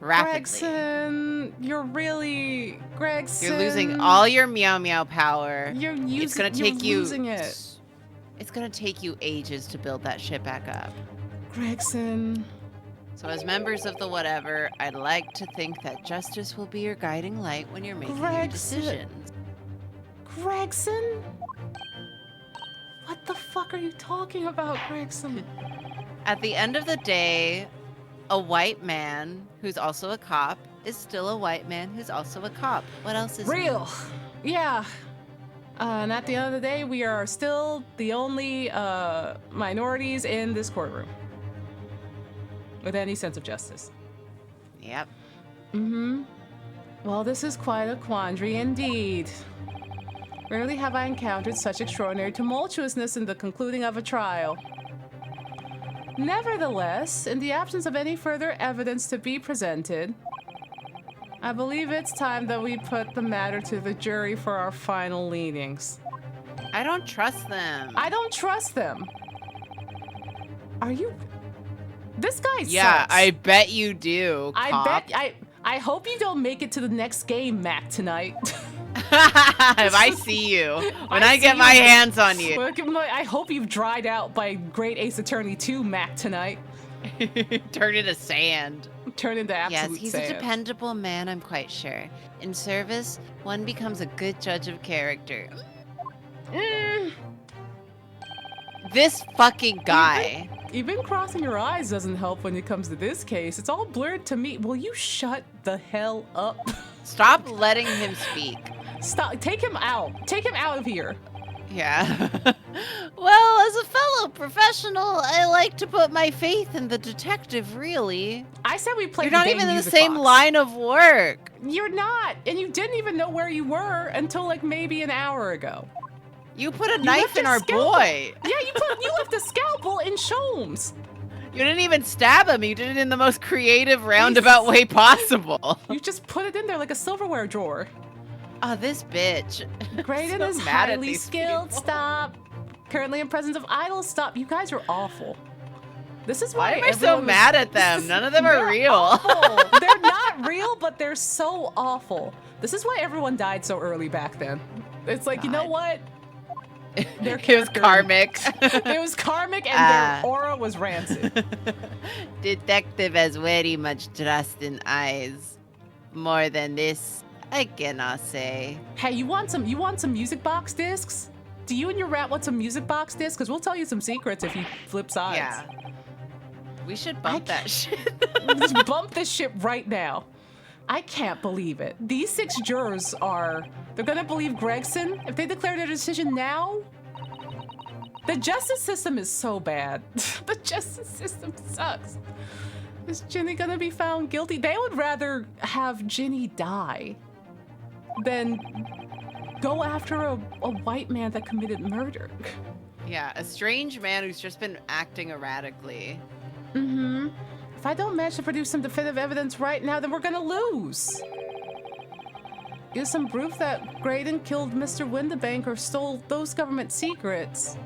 rapidly. Gregson, you're really Gregson. You're losing all your meow meow power. You're It's gonna take you. losing it. It's gonna take you ages to build that shit back up. Gregson. So as members of the whatever, I'd like to think that justice will be your guiding light when you're making your Gregson. decisions. Gregson? What the fuck are you talking about, Gregson? At the end of the day, a white man who's also a cop is still a white man who's also a cop. What else is Real. Yeah. And at the end of the day, we are still the only minorities in this courtroom with any sense of justice. Yep. Well, this is quite a quandary indeed. Rarely have I encountered such extraordinary tumultuousness in the concluding of a trial. Nevertheless, in the absence of any further evidence to be presented, I believe it's time that we put the matter to the jury for our final leanings. I don't trust them. I don't trust them. Are you? This guy Yeah, sucks. I bet you do. Cop. I hope you don't make it to the next game, Mac, tonight. If I see you, when I get see my you. hands on you. I hope you've dried out by Great Ace Attorney 2, Mac, tonight. Turn into sand. Turn into Yes, absolute he's sand. a dependable man, I'm quite sure. In service, one becomes a good judge of character. This fucking guy. Even crossing your eyes doesn't help when it comes to this case. It's all blurred to me. Will you shut the hell up? Stop letting him speak. Stop. Take him out. Take him out of here. Yeah. Well, as a fellow professional, I like to put my faith in the detective, really. I said we played You're not the even in the music same box. line of work. You're not, and you didn't even know where you were until like maybe an hour ago. You put a You knife left in a our scalpel. boy. Yeah, you left a scalpel in Sholmes. You didn't even stab him. You did it in the most creative, roundabout way possible. You just put it in there like a silverware drawer. Oh, this bitch. Graydon So is mad at highly these skilled. people. Stop. Currently in presence of idol. Stop. You guys are awful. This is Why why am I so everyone was- mad at them? None of them are They're real. awful. They're not real, but they're so awful. This is why everyone died so early back then. It's like, you know God. what? Their It was character- karmic. It was karmic and Ah. their aura was rancid. Detective has very much trust in eyes. More than this, I cannot say. Hey, you want some music box discs? Do you and your rat want some music box discs? Because we'll tell you some secrets if you flip sides. Yeah. We should bump that shit. Just bump this shit right now. I can't believe it. These 6 jurors they're gonna believe Gregson if they declare their decision now. The justice system is so bad. The justice system sucks. Is Ginny gonna be found guilty? They would rather have Ginny die than go after a white man that committed murder. Yeah, a strange man who's just been acting erratically. Mm-hmm. If I don't manage to produce some definitive evidence right now, then we're gonna lose. Is some proof that Graydon killed Mr. Windibank or stole those government secrets?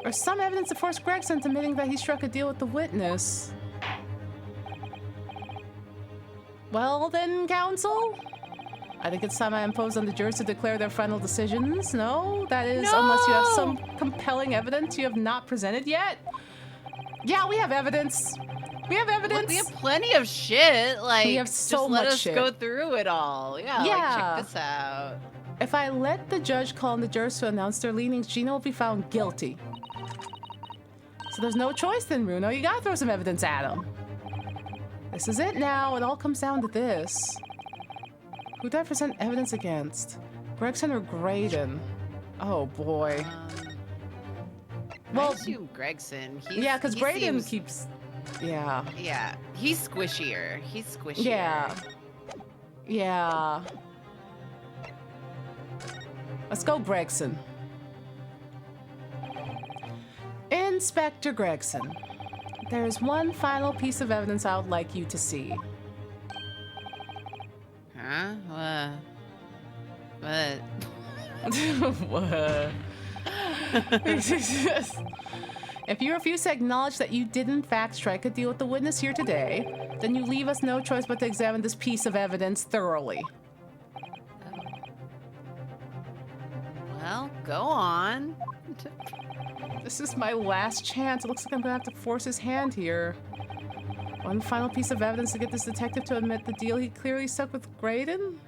Or some evidence to force Gregson into admitting that he struck a deal with the witness? Well then, counsel? I think it's time I impose on the jurors to declare their final decisions. No? That is, unless you have some compelling evidence you have not presented yet? Yeah, we have evidence. We have evidence. Look, we have plenty of shit. Like, We have so just let much us shit. go through it all. Yeah, Yeah. like, check this out. If I let the judge call on the jurors to announce their leanings, Gina will be found guilty. So there's no choice then, Bruno. You gotta throw some evidence at him. This is it now. It all comes down to this. Who did I present evidence against? Gregson or Graydon? Oh boy. Well, I Well, assume Gregson. yeah, because he Graydon seems- keeps... Yeah. Yeah, he's squishier. He's squishier. Yeah. Yeah. Let's go, Gregson. Inspector Gregson, there is one final piece of evidence I would like you to see. Huh? What? What? If you refuse to acknowledge that you did in fact strike a deal with the witness here today, then you leave us no choice but to examine this piece of evidence thoroughly. Well, go on. This is my last chance. It looks like I'm gonna have to force his hand here. One final piece of evidence to get this detective to admit the deal he clearly struck with Graydon?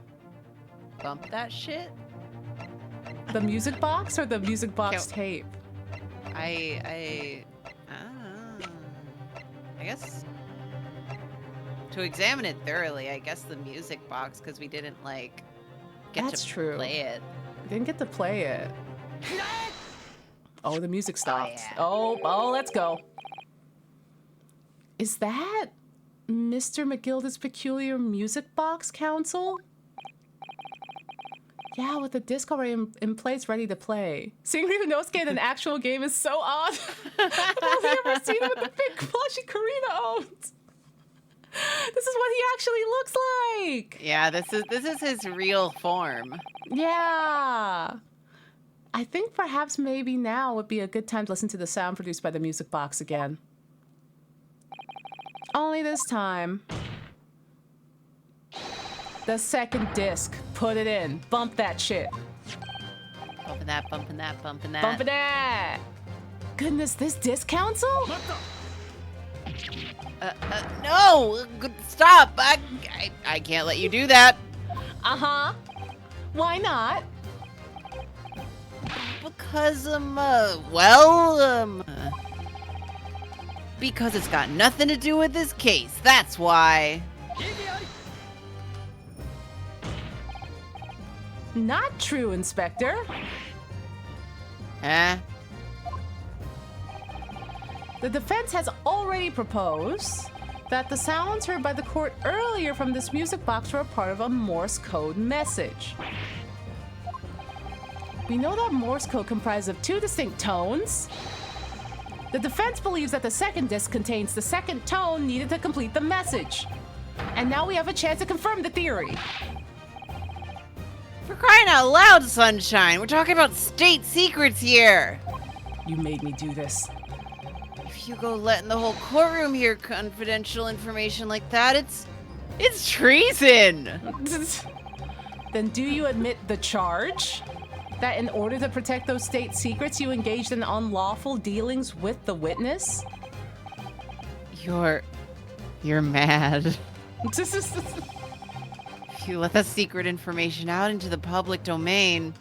Bump that shit. The music box or the music box Can't- tape? I guess to examine it thoroughly, I guess the music box, because we didn't like get That's to true. play it. I didn't get to play it. Oh, the music stopped. yeah. Oh, let's go. Is that Mr. McGilda's peculiar music box, Counsel? Yeah, with the disc already in place, ready to play. Seeing Ryunosuke in an actual game is so odd. I've only ever seen him with the big plushie Karina owns. This is what he actually looks like. Yeah, this is his real form. Yeah. I think perhaps maybe now would be a good time to listen to the sound produced by the music box again. Only this time. The second disc. Put it in. Bump that shit. Bumping that, bumping that, bumping that. Bump it that. Goodness, this disc, Counsel? No! Stop! I can't let you do that. Uh-huh. Why not? Because, because it's got nothing to do with this case. That's why. Not true, Inspector. Huh? The defense has already proposed that the sounds heard by the court earlier from this music box were a part of a Morse code message. We know that Morse code comprises of 2 distinct tones. The defense believes that the second disc contains the second tone needed to complete the message. And now we have a chance to confirm the theory. For crying out loud, Sunshine! We're talking about state secrets here! You made me do this. If you go letting the whole courtroom hear confidential information like that, it's treason! Then do you admit the charge? That in order to protect those state secrets, you engaged in unlawful dealings with the witness? You're mad. If you let that secret information out into the public domain,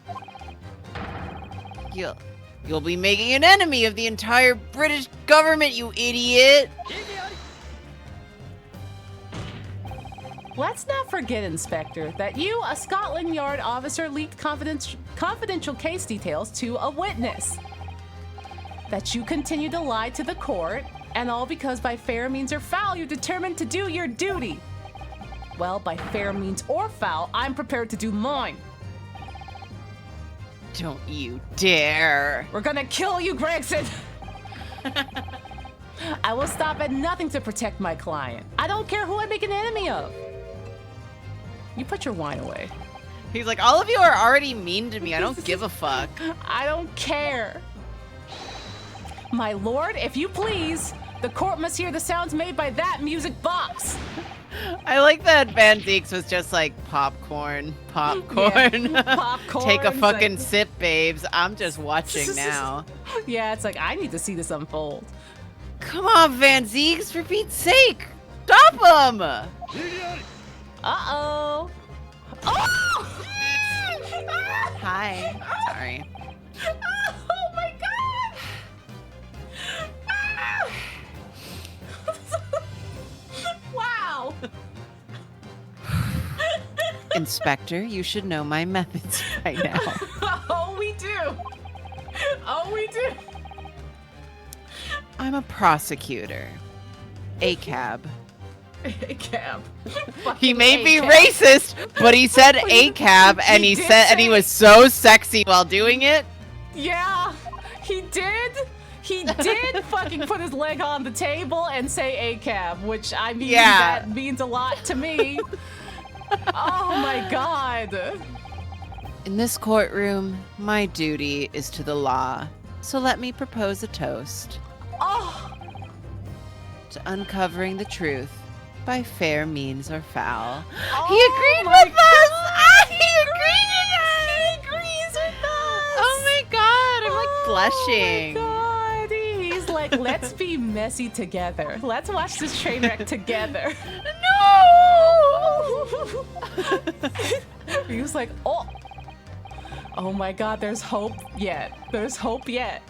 you'll be making an enemy of the entire British government, you idiot! Let's not forget, Inspector, that you, a Scotland Yard officer, leaked confidential case details to a witness. That you continue to lie to the court, and all because by fair means or foul, you're determined to do your duty. Well, by fair means or foul, I'm prepared to do mine. Don't you dare! We're gonna kill you, Gregson! I will stop at nothing to protect my client. I don't care who I make an enemy of. You put your wine away. He's like, all of you are already mean to me. I don't give a fuck. I don't care. My lord, if you please, the court must hear the sounds made by that music box. I like that Van Zeeks was just like, popcorn. Yeah, popcorn. Take a It's fucking like- sip, babes. I'm just watching now. Yeah, it's like, I need to see this unfold. Come on, Van Zeeks, for Pete's sake. Stop him! Uh-oh. Oh! Hi. Sorry. Oh my god! Wow! Inspector, you should know my methods by now. Oh, we do! Oh, we do! I'm a prosecutor. ACAB. Cab. He may be racist, but he said ACAB, and He he did said, and say he it. was so sexy while doing it. Yeah, he did. He did fucking put his leg on the table and say ACAB, which I mean, Yeah. that means a lot to me. Oh my god. In this courtroom, my duty is to the law. So let me propose a toast Oh, to uncovering the truth by fair means or foul. Oh He agreed my with us! Ah, he agreed with us! he agrees with us. Oh my god, I'm like blushing. Oh my god. He's like, let's be messy together. Let's watch this train wreck together. No! He was like, oh. Oh my god, there's hope yet. There's hope yet.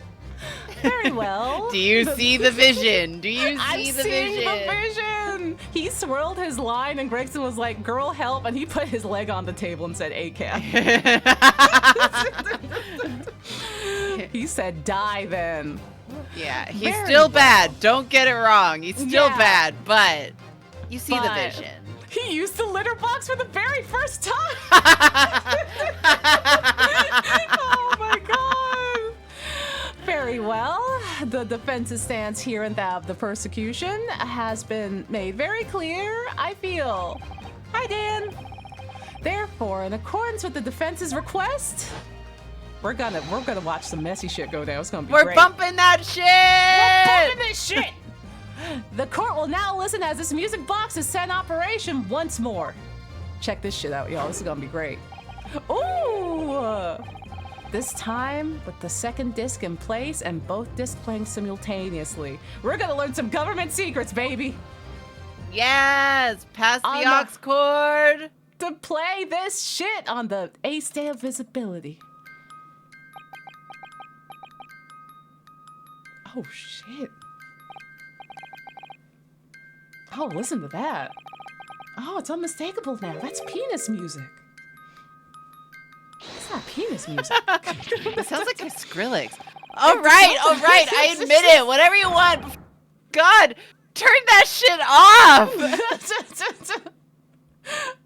Very well. Do you see the vision? Do you I'm see the seeing vision? the vision. He swirled his line and Gregson was like, girl, help. And he put his leg on the table and said, ACAB. He said, die then. Yeah, he's Very still well. bad. Don't get it wrong. He's still Yeah. bad, but you see the But- vision. He used the litter box for the very first time. Oh my god. Very well. The defense's stance here and that of the persecution has been made very clear, I feel. Hi, Dan. Therefore, in accordance with the defense's request, we're gonna watch some messy shit go down. It's gonna be We're great. bumping that shit! Bumping this shit. The court will now listen as this music box is set in operation once more. Check this shit out, y'all. This is gonna be great. Ooh! This time with the second disc in place and both discs playing simultaneously. We're gonna learn some government secrets, baby. Yes! Pass On the the- aux cord! To play this shit on the Ace Day of Visibility. Oh shit. Oh, listen to that. Oh, it's unmistakable now. That's penis music. It's not penis music. That sounds like a Skrillex. All right. I admit it. Whatever you want. God, turn that shit off.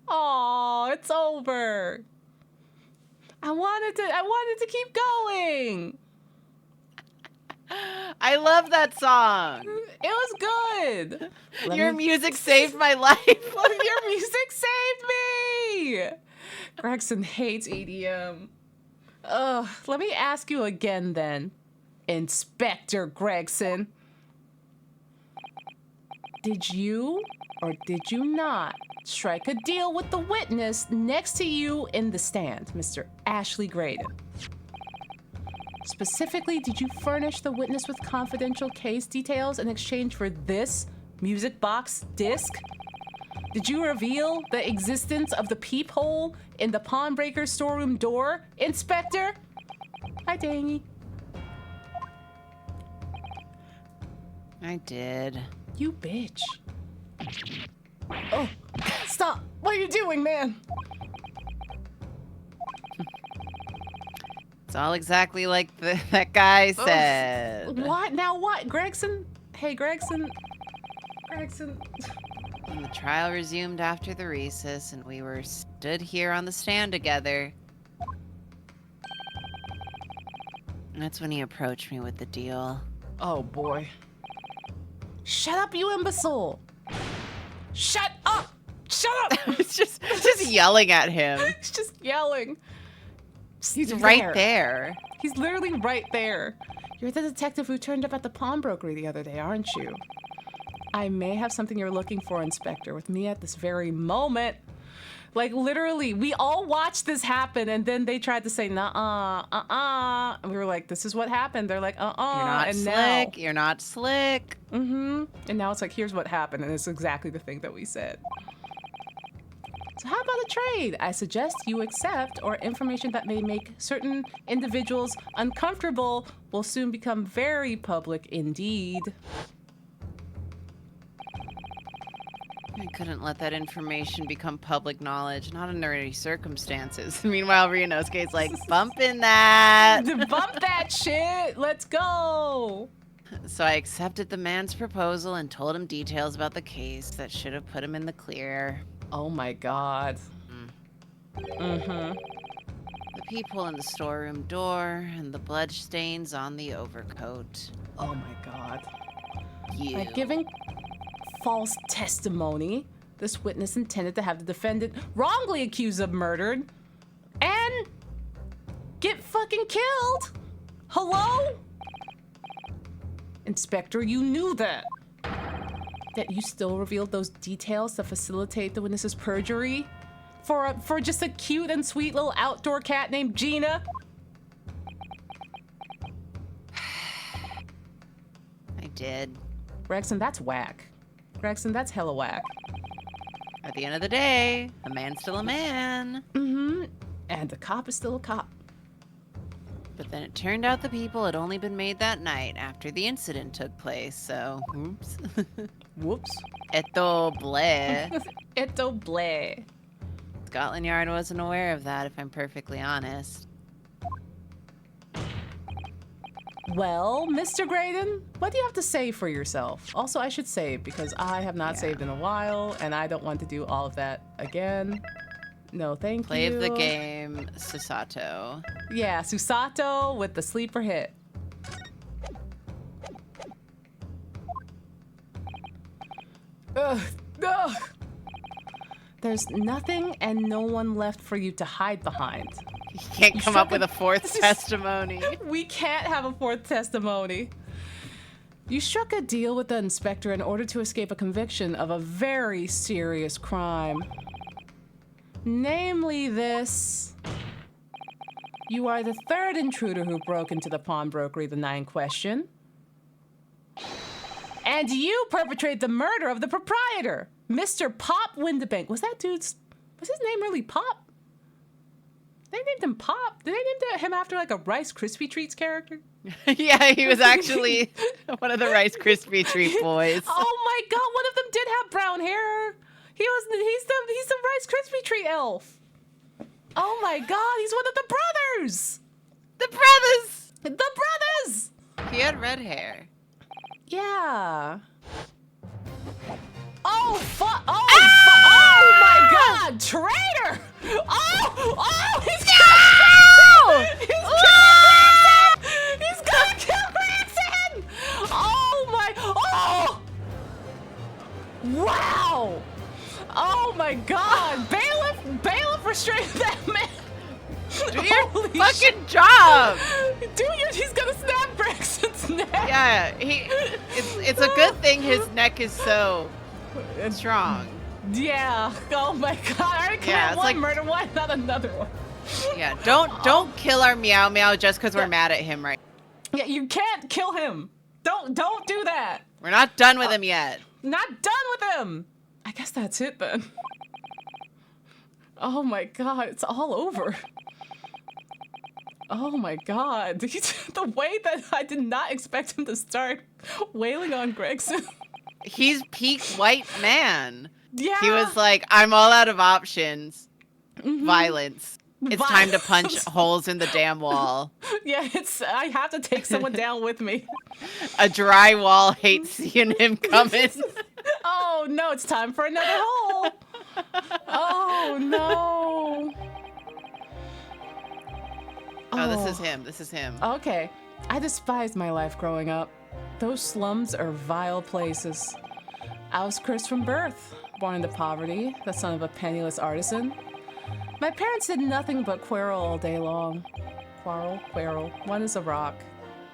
Oh, it's over. I wanted to keep going. I love that song. It was good. Your music saved my life. Your music saved me. Gregson hates EDM. Let me ask you again then, Inspector Gregson. Did you or did you not strike a deal with the witness next to you in the stand, Mr. Ashley Graydon? Specifically, did you furnish the witness with confidential case details in exchange for this music box disc? Did you reveal the existence of the peephole in the pawnbroker's storeroom door, Inspector? Hi, Dangy. I did. You bitch. Oh, stop. What are you doing, man? It's all exactly like that guy said. What? Now what? Gregson? Hey, Gregson. Gregson. When the trial resumed after the recess and we were stood here on the stand together, that's when he approached me with the deal. Oh, boy. Shut up, you imbecile. Shut up. Shut up. It's just yelling at him. He's just yelling. He's right there. He's literally right there. You're the detective who turned up at the pawnbroker the other day, aren't you? I may have something you're looking for, Inspector, with me at this very moment. Like, literally, we all watched this happen, and then they tried to say, nuh-uh, and we were like, this is what happened. They're like, You're not and slick. now, You're not slick. mm-hmm. And now it's like, here's what happened, and it's exactly the thing that we said. So how about a trade? I suggest you accept, or information that may make certain individuals uncomfortable will soon become very public indeed. I couldn't let that information become public knowledge, not under any circumstances. Meanwhile, Ryunosuke's like, bumping that. Bump that shit! Let's go! So I accepted the man's proposal and told him details about the case that should have put him in the clear. Oh my god. Mm-hmm. The peephole in the storeroom door and the blood stains on the overcoat. Oh my god. You. By giving false testimony, this witness intended to have the defendant wrongly accused of murder and get fucking killed. Hello? Inspector, you knew that. That you still revealed those details to facilitate the witness's perjury? For just a cute and sweet little outdoor cat named Gina? I did. Gregson, that's whack. Gregson, that's hella whack. At the end of the day, a man's still a man. Mm-hmm. And a cop is still a cop. But then it turned out the people had only been made that night after the incident took place, so oops. Whoops. Eto bleh. Eto bleh. Scotland Yard wasn't aware of that, if I'm perfectly honest. Well, Mr. Graydon, what do you have to say for yourself? Also, I should save because I have not saved in a while, and I don't want to do all of that again. No, thank you. Play of the game, Susato. Yeah, Susato with the sleeper hit. Ugh. Ugh. There's nothing and no one left for you to hide behind. You can't come up with a fourth testimony. We can't have a fourth testimony. You struck a deal with the inspector in order to escape a conviction of a very serious crime. Namely this. You are the third intruder who broke into the pawnbrokery the night in question. And you perpetrated the murder of the proprietor, Mr. Pop Windebank. Was his name really Pop? They named him Pop? Did they name him after like a Rice Krispie Treats character? Yeah, he was actually one of the Rice Krispie Treat boys. Oh my god, one of them did have brown hair. He's the Rice Krispie Treat elf. Oh my god, he's one of the brothers! The brothers! The brothers! He had red hair. Yeah. Oh, fuck. Oh my god, traitor! Oh, he's gonna kill Gregson! Oh my, wow! Oh my god, bailiff restrained that man! Do your Holy fucking job! He's gonna snap Gregson's neck! Yeah, it's a good thing his neck is so strong. Yeah, oh my god, I already committed one murder, why not another one? Yeah, don't kill our Meow Meow just because we're mad at him right now. Yeah, you can't kill him! Don't do that! We're not done with him yet. Not done with him! I guess that's it then. Oh my god, it's all over. Oh my god. The way that I did not expect him to start wailing on Gregson. He's peak white man. Yeah. He was like, I'm all out of options. Violence. It's time to punch holes in the damn wall. Yeah, I have to take someone down with me. A dry wall hates seeing him coming. Oh no, it's time for another hole. Oh no. Oh, this is him. This is him. Okay. I despised my life growing up. Those slums are vile places. I was cursed from birth, born into poverty, the son of a penniless artisan. My parents did nothing but quarrel all day long. Quarrel. One is a rock,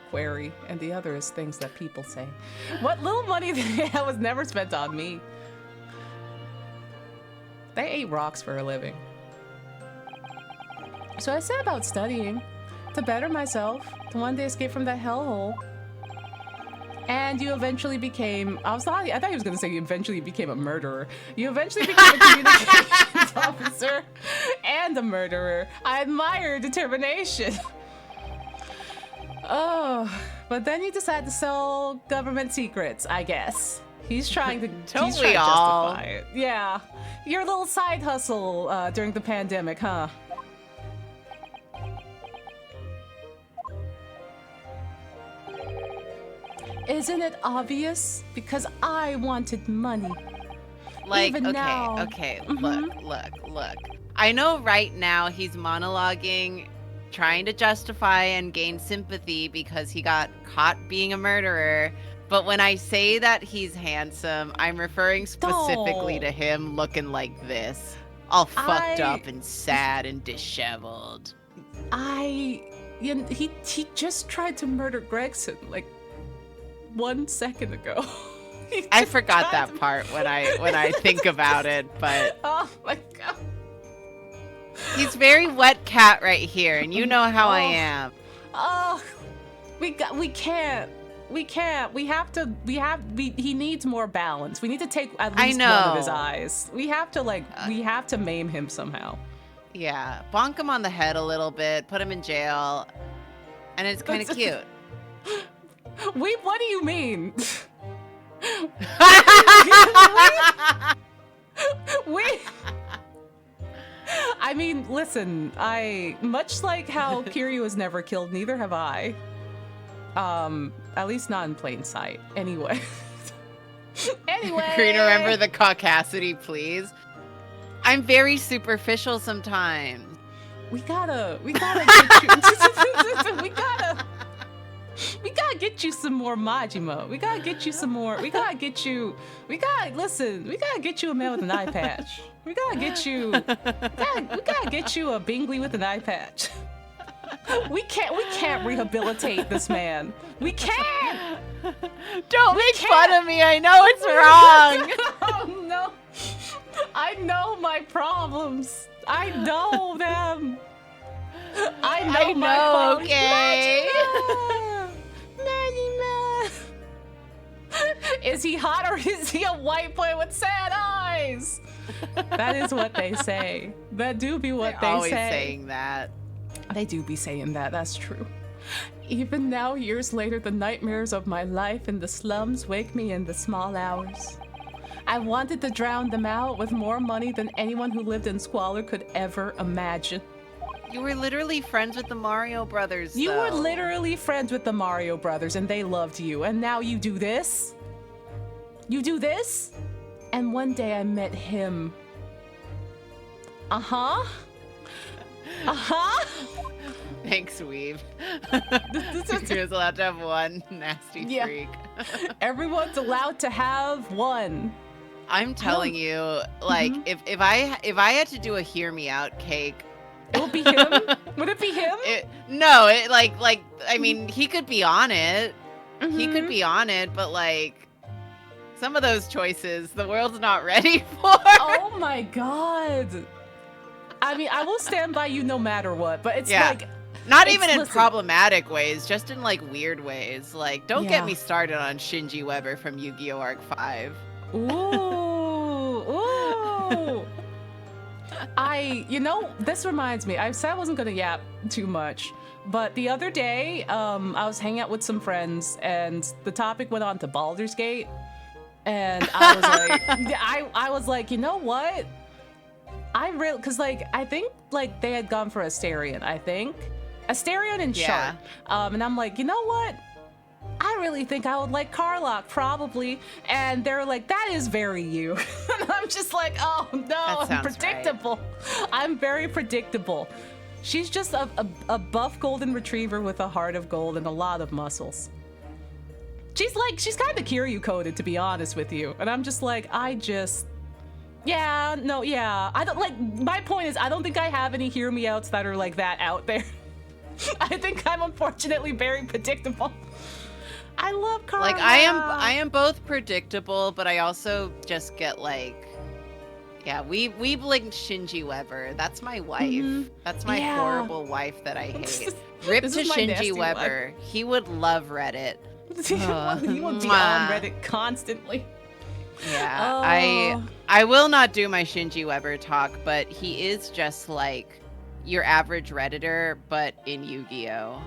query, and the other is things that people say. What little money they had was never spent on me. They ate rocks for a living. So I set about studying to better myself, to one day escape from that hellhole. And you eventually became, I thought he was going to say you eventually became a murderer. You eventually became a communications officer and a murderer. I admire your determination. Oh, but then you decide to sell government secrets, I guess. He's trying to, justify it. Yeah. Your little side hustle during the pandemic, huh? Isn't it obvious? Because I wanted money. Like, even now. okay, look. I know right now he's monologuing, trying to justify and gain sympathy because he got caught being a murderer. But when I say that he's handsome, I'm referring specifically to him looking like this. All fucked up and sad and disheveled. He just tried to murder Gregson, like, 1 second ago. I forgot that part when I think about it, but oh my god, he's very wet cat right here, and you know how I am. Oh, we can't. He needs more balance. We need to take at least one of his eyes. We have to maim him somehow. Yeah, bonk him on the head a little bit, put him in jail, and it's kind of cute. What do you mean? I mean, listen, much like how Kiryu was never killed, neither have I. At least not in plain sight. Anyway. Green, remember the caucasity, please. I'm very superficial sometimes. We gotta get you. We gotta get you some more Majima. We gotta get you some more. We gotta get you a man with an eye patch. We gotta get you a Bingley with an eye patch. We can't rehabilitate this man. We can't. Don't make fun of me. I know it's wrong. Oh no. I know my problems. I know them. I know. Okay. Is he hot or is he a white boy with sad eyes? That is what they say. That do be what they say. Always saying that. They do be saying that. That's true. Even now, years later, the nightmares of my life in the slums wake me in the small hours. I wanted to drown them out with more money than anyone who lived in squalor could ever imagine. You were literally friends with the Mario Brothers. You were though. literally friends with the Mario Brothers and they loved you. And now you do this? You do this? And one day I met him. Uh-huh. Uh-huh. Thanks, Weave. He was allowed to have one nasty freak. Everyone's allowed to have one. I'm telling you, like, if I had to do a hear me out cake, It would be him? Would it be him? I mean, he could be on it. He could be on it, but like, some of those choices, the world's not ready for. Oh my god. I mean, I will stand by you no matter what, but it's like... Not even in listen. problematic ways, just in like weird ways. Like, don't Yeah. get me started on Shinji Weber from Yu-Gi-Oh! Arc 5. Ooh. This reminds me, I said I wasn't gonna yap too much, but the other day, I was hanging out with some friends and the topic went on to Baldur's Gate. And I was like, I was like, you know what? Cause like, I think like they had gone for Asterion, Asterion and Shark. And I'm like, you know what? I really think I would like Karlach, probably. And they're like, that is very you. And I'm just like, oh no, I'm predictable. Right. I'm very predictable. She's just a buff golden retriever with a heart of gold and a lot of muscles. She's kind of Kiryu coded, to be honest with you. And I'm just like, I don't like, my point is, I don't think I have any hear me outs that are like that out there. I think I'm unfortunately very predictable. I love Karlach. Like, I am both predictable, but I also just get like, we linked Shinji Weber. That's my wife. That's my horrible wife that I hate. Rip to Shinji Weber. Wife. He would love Reddit. He would be on Reddit constantly. Yeah, I will not do my Shinji Weber talk, but he is just like your average Redditor, but in Yu-Gi-Oh!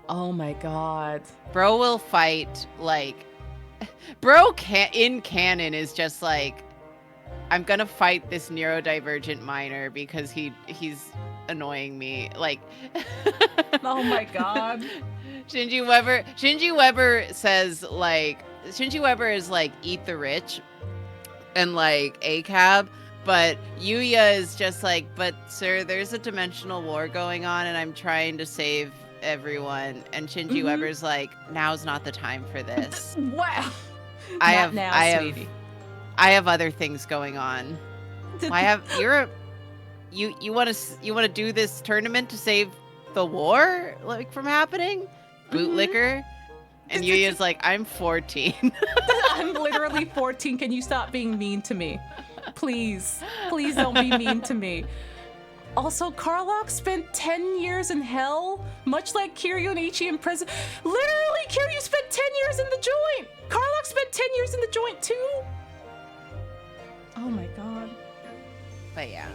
Oh my god. Bro will fight, like... Bro in canon is just like, I'm gonna fight this neurodivergent minor because he's annoying me. Like... Oh my god. Shinji Weber says, like... Shinji Weber is like, eat the rich and like ACAB, but Yuya is just like, but sir, there's a dimensional war going on and I'm trying to save everyone. And Shinji Weber's like, now's not the time for this. Wow. I have other things going on. You want to do this tournament to save the war like from happening? Bootlicker. And Yuya's like, I'm 14. I'm literally 14. Can you stop being mean to me? Please. Please don't be mean to me. Also, Karlach spent 10 years in hell, much like Kiryu and Ichi in prison. Literally, Kiryu spent 10 years in the joint. Karlach spent 10 years in the joint, too. Oh my god. But yeah.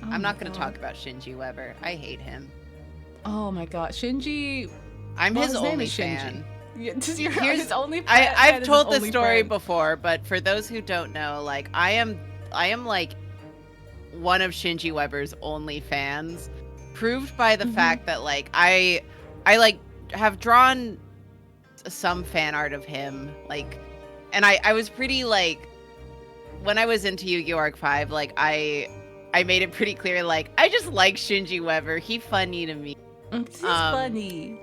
I'm not going to talk about Shinji Weber. I hate him. Oh my god. Shinji... I'm his only fan. Here's his only fan. I've told this story before, but for those who don't know, like I am like one of Shinji Weber's only fans, proved by the fact that like I like have drawn some fan art of him, like, and I was pretty like, when I was into Yu-Gi-Oh! Arc 5, like I made it pretty clear, like I just like Shinji Weber. He funny to me. He's funny.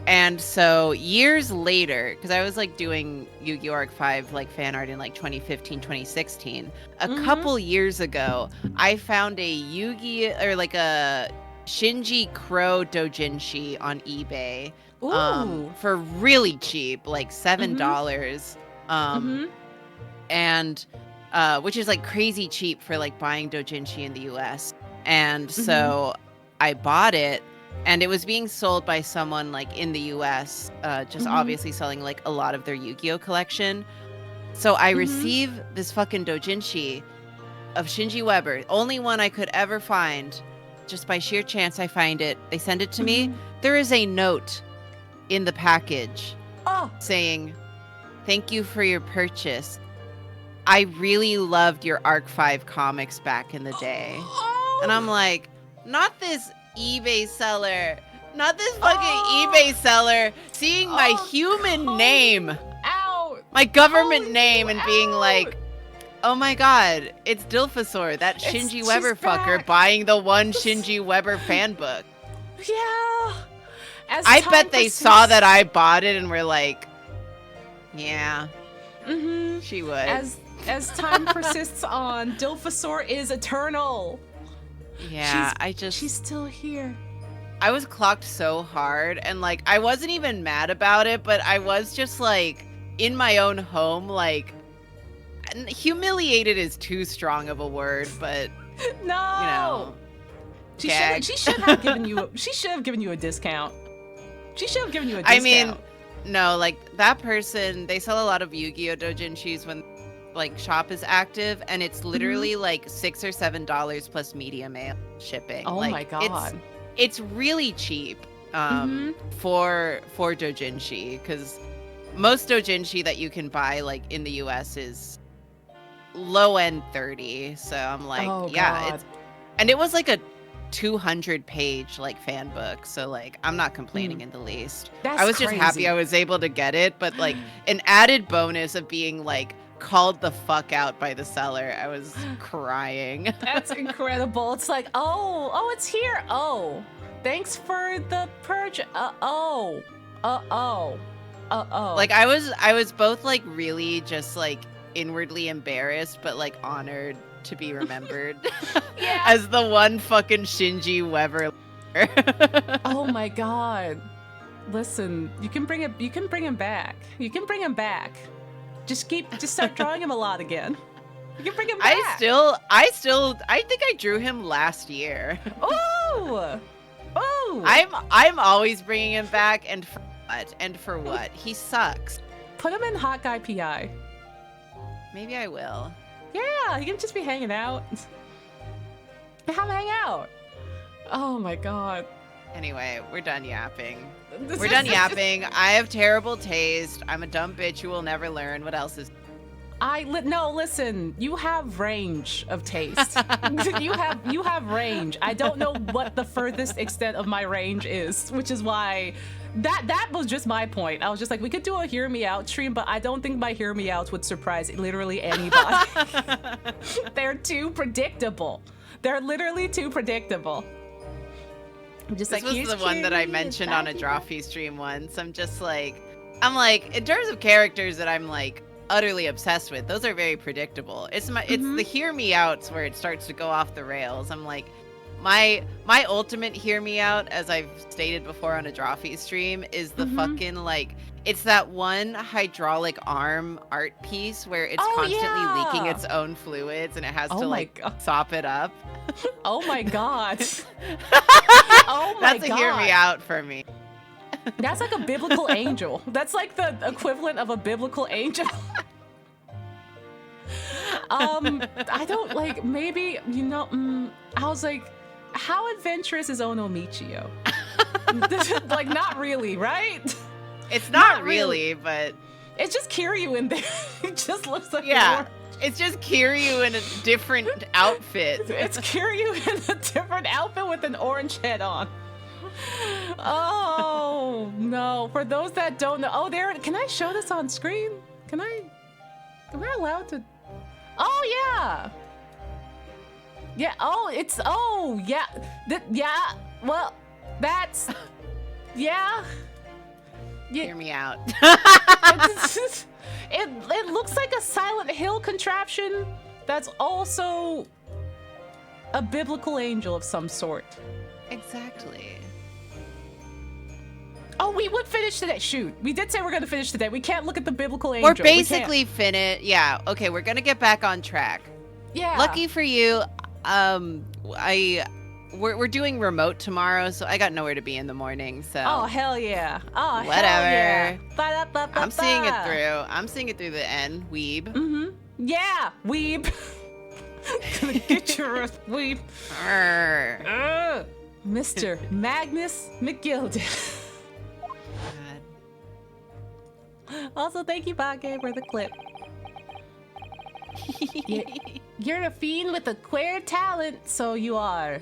And so years later, because I was like doing Yu-Gi-Oh! Arc 5 like fan art in like 2015, 2016. A couple years ago, I found a or like a Shinji Crow Dojinshi on eBay for really cheap, like $7. And which is like crazy cheap for like buying Dojinshi in the US. And so I bought it. And it was being sold by someone like in the US, just obviously selling like a lot of their Yu-Gi-Oh! Collection. So I receive this fucking Dojinshi of Shinji Weber, only one I could ever find. Just by sheer chance I find it. They send it to me. There is a note in the package saying, "Thank you for your purchase. I really loved your Arc 5 comics back in the day." And I'm like, not this eBay seller. Not this fucking eBay seller seeing my human name, Out. my government Calling name, you and being out. like, oh my god, it's Dilphosaur, that Shinji She's Weber fucker back. buying the one Shinji Weber fan book. Yeah. As I time bet they persists- saw that I bought it and were like, yeah, Mhm. she would. As time persists on, Dilphosaur is eternal. Yeah, She's still here. I was clocked so hard, and like I wasn't even mad about it, but I was just like in my own home, like humiliated is too strong of a word, but No. you know, She gagged. should have given you a discount. She should have given you a I discount. mean, no, like that person, they sell a lot of Yu-Gi-Oh doujinshis when like shop is active, and it's literally like $6 or $7 plus media mail shipping. oh like, my god. it's really cheap for doujinshi, because most doujinshi that you can buy like in the US is low end 30. So I'm like, Oh, yeah, God. and it was like a 200 page like fan book, so like I'm not complaining in the least. That's I was just happy crazy. I was able to get it, but like an added bonus of being like called the fuck out by the seller, I was crying. That's incredible. It's like, oh, it's here. Oh, thanks for the purge. Oh. Like I was both like really just like inwardly embarrassed, but like honored to be remembered Yeah. as the one fucking Shinji Weber. Oh my god. Listen, you can bring him back. You can bring him back. Just start drawing him a lot again. You can bring him back. I think I drew him last year. Oh. I'm always bringing him back, and for what? And for what? He sucks. Put him in Hot Guy PI. Maybe I will. Yeah, he can just be hanging out. Have him hang out. Oh my god. Anyway, we're done yapping. We're done yapping. I have terrible taste. I'm a dumb bitch who will never learn. What else is? No, listen. You have range of taste. you have range. I don't know what the furthest extent of my range is, which is why that was just my point. I was just like, we could do a hear me out stream, but I don't think my hear me outs would surprise literally anybody. They're too predictable. They're literally too predictable. I'm just This like, was here's the one that I Curie, mentioned on a Becky. Drawfee stream once. I'm like, in terms of characters that I'm like utterly obsessed with, those are very predictable. It's the hear me outs where it starts to go off the rails. I'm like, my ultimate hear me out, as I've stated before on a Drawfee stream, is the fucking like, it's that one hydraulic arm art piece where it's constantly leaking its own fluids and it has to like sop it up. Oh my god. Oh my That's god. a hear me out for me. That's like a biblical angel. That's like the equivalent of a biblical angel. I don't like, maybe, I was like, how adventurous is Onomichio? Like, not really, right? It's not really, but It's just Kiryu in there. It just looks like yeah. It's just Kiryu in a different outfit. It's Kiryu in a different outfit with an orange head on. Oh no! For those that don't know, can I show this on screen? Am I allowed to? Oh yeah. Yeah. Oh yeah. Yeah. Well, that's. Yeah. Hear me out. It looks like a Silent Hill contraption that's also a biblical angel of some sort. Exactly. Oh, we would finish today. Shoot, we did say we're gonna finish today. We can't look at the biblical angel. We're We can't. basically finished. Yeah. Okay, we're gonna get back on track. Yeah. Lucky for you, we're doing remote tomorrow, so I got nowhere to be in the morning. So Oh hell yeah. Oh Whatever. hell yeah. Ba-da-ba-ba-ba. I'm seeing it through. I'm seeing it through the end. Weeb. Mm-hmm. Yeah, weeb. Gonna get your weeb. Arr. Mr. Magnus McGilden. God. Also, thank you, Bake, for the clip. You're a fiend with a queer talent, so you are.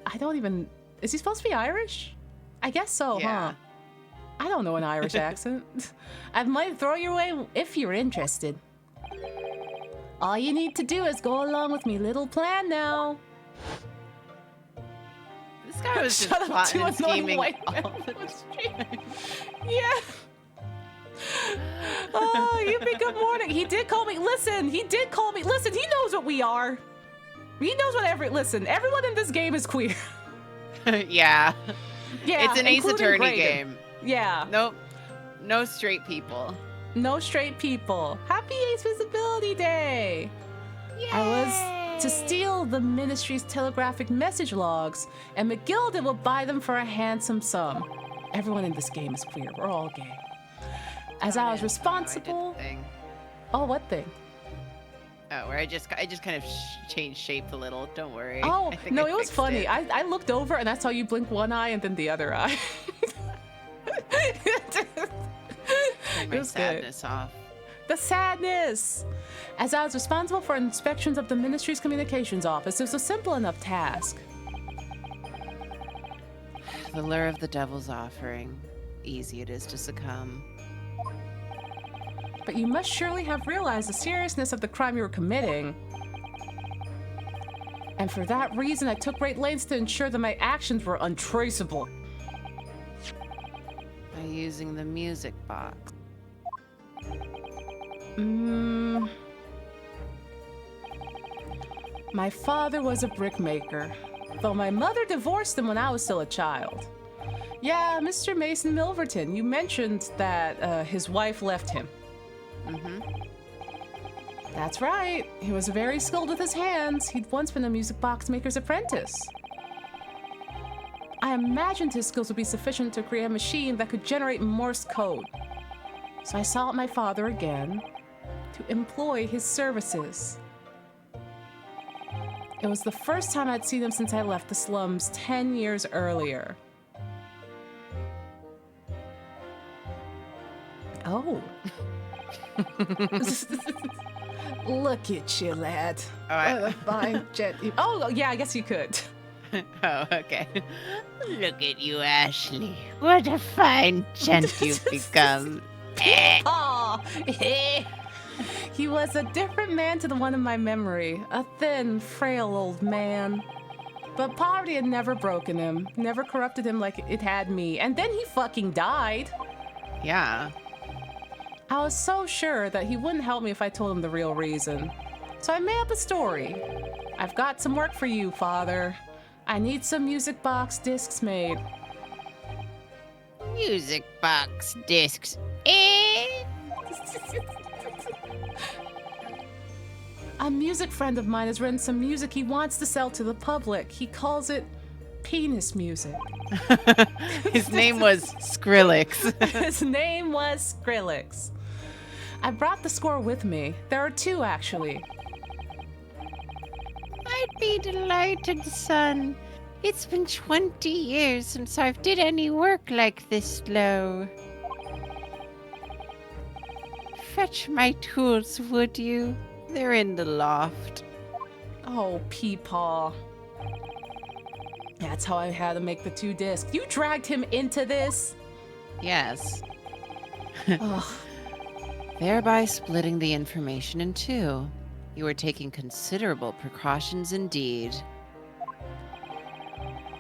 I don't even. Is he supposed to be Irish? I guess so, Yeah. huh? I don't know an Irish accent. I might throw your way if you're interested. All you need to do is go along with me little plan now. This guy was just Shut up, plotting two and annoying scheming white men all the on the street. Yeah. Oh, you be good morning. He did call me. Listen, he did call me. Listen, he knows what we are. He knows what listen, everyone in this game is queer. Yeah. Yeah, It's an Ace including Attorney Graydon. game. Yeah. Nope. No straight people. No straight people. Happy Ace Visibility Day! I was to steal the ministry's telegraphic message logs, and McGilda will buy them for a handsome sum. Everyone in this game is queer. We're all gay. As I was responsible. Oh, what thing? Oh, where I just kind of changed shape a little. Don't worry. Oh, I think no, I it was fixed funny. it. I looked over and I saw you blink one eye and then the other eye. Turn It my was good. sadness off. The sadness! As I was responsible for inspections of the ministry's communications office, it was a simple enough task. The lure of the devil's offering. Easy it is to succumb. But you must surely have realized the seriousness of the crime you were committing. And for that reason, I took great lengths to ensure that my actions were untraceable. By using the music box. My father was a brickmaker, though my mother divorced him when I was still a child. Yeah, Mr. Mason Milverton, you mentioned that his wife left him. Mm-hmm. That's right. He was very skilled with his hands. He'd once been a music box maker's apprentice. I imagined his skills would be sufficient to create a machine that could generate Morse code. So I sought my father again to employ his services. It was the first time I'd seen him since I left the slums 10 years earlier. Oh. Look at you, lad. Oh, yeah, I guess you could. Oh, okay. Look at you, Ashley. What a fine gent you've become. Aw. He was a different man to the one in my memory. A thin, frail old man. But poverty had never broken him, never corrupted him like it had me. And then he fucking died. Yeah. I was so sure that he wouldn't help me if I told him the real reason. So I made up a story. I've got some work for you, Father. I need some music box discs made. Music box discs. A music friend of mine has written some music he wants to sell to the public. He calls it penis music. His name was Skrillex. His name was Skrillex. I brought the score with me. There are two, actually. I'd be delighted, son. It's been 20 years since I've did any work like this low. Fetch my tools, would you? They're in the loft. Oh, Peepaw. That's how I had to make the two discs. You dragged him into this? Yes. Ugh. Thereby splitting the information in two. You were taking considerable precautions indeed.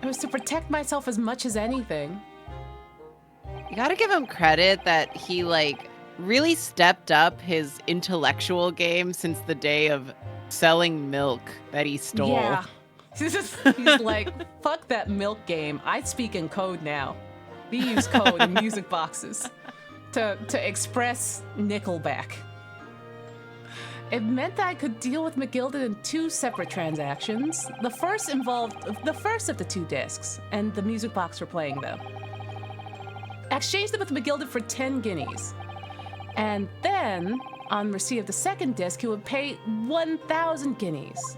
It was to protect myself as much as anything. You gotta give him credit that he, really stepped up his intellectual game since the day of selling milk that he stole. Yeah. He's like, fuck that milk game. I speak in code now. We use code in music boxes to express Nickelback. It meant that I could deal with McGilda in two separate transactions. The first involved the first of the two discs and the music box for playing them. I exchanged them with McGilda for 10 guineas. And then, on receipt of the second disc, he would pay 1,000 guineas.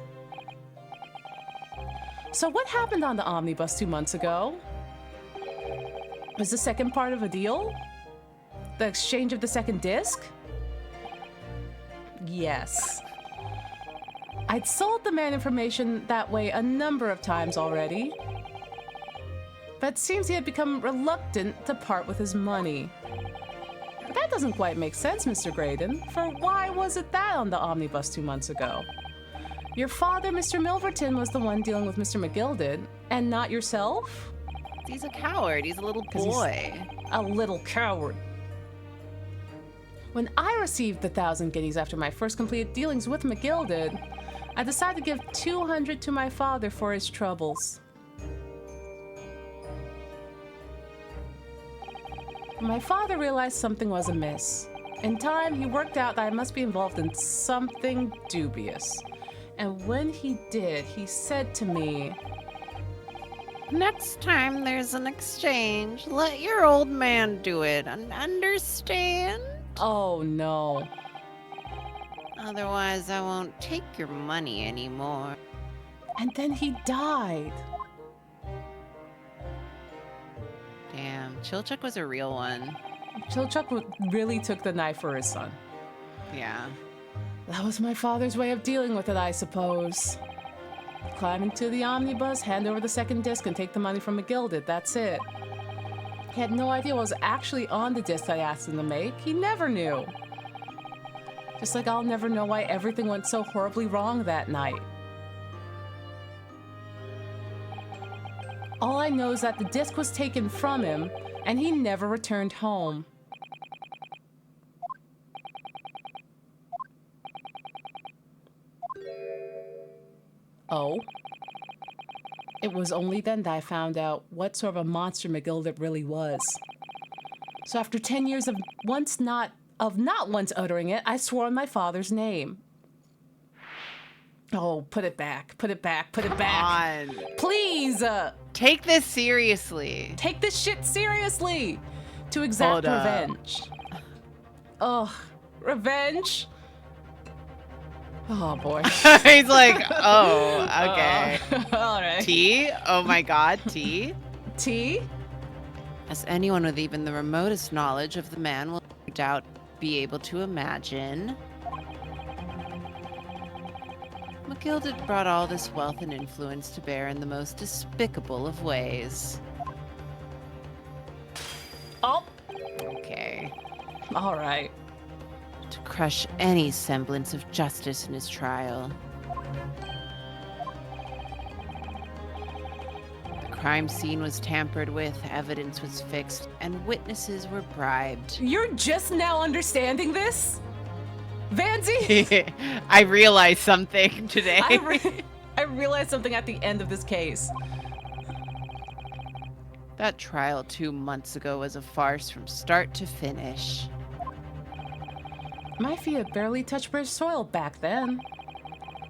So what happened on the omnibus 2 months ago? Was the second part of a deal? The exchange of the second disc? Yes. I'd sold the man information that way a number of times already. but it seems he had become reluctant to part with his money. But that doesn't quite make sense, Mr. Graydon, for why was it that on the omnibus 2 months ago? Your father, Mr. Milverton, was the one dealing with Mr. McGilded, and not yourself? He's a coward. He's a little 'Cause he's boy. a little coward. When I received the 1,000 guineas after my first completed dealings with McGilded, I decided to give 200 to my father for his troubles. My father realized something was amiss. In time, he worked out that I must be involved in something dubious. And when he did, he said to me, Next time there's an exchange, let your old man do it. Understand? oh no. Otherwise, I won't take your money anymore. And then he died. Damn, Chilchuck was a real one. Chilchuck really took the knife for his son. Yeah. That was my father's way of dealing with it, I suppose. Climb into the omnibus, hand over the second disc, and take the money from McGilded. That's it. He had no idea what was actually on the disc I asked him to make. He never knew. Just like I'll never know why everything went so horribly wrong that night. All I know is that the disc was taken from him, and he never returned home. Oh. It was only then that I found out what sort of a monster McGilded really was. So after 10 years of not once uttering it, I swore on my father's name. Oh, put it back, put it back, put it back. On. Please, Take this seriously. take this shit seriously. To exact Hold up. revenge. Ugh, revenge? Oh boy. He's like, oh, okay. All right. Tea? Oh my god, tea? Tea? As anyone with even the remotest knowledge of the man will no doubt be able to imagine, McGilded brought all this wealth and influence to bear in the most despicable of ways. Oh, Okay. all right. To crush any semblance of justice in his trial. The crime scene was tampered with, evidence was fixed, and witnesses were bribed. You're just now understanding this? Vansy? I realized something today. I realized something at the end of this case. That trial 2 months ago was a farce from start to finish. My feet had barely touched British soil back then.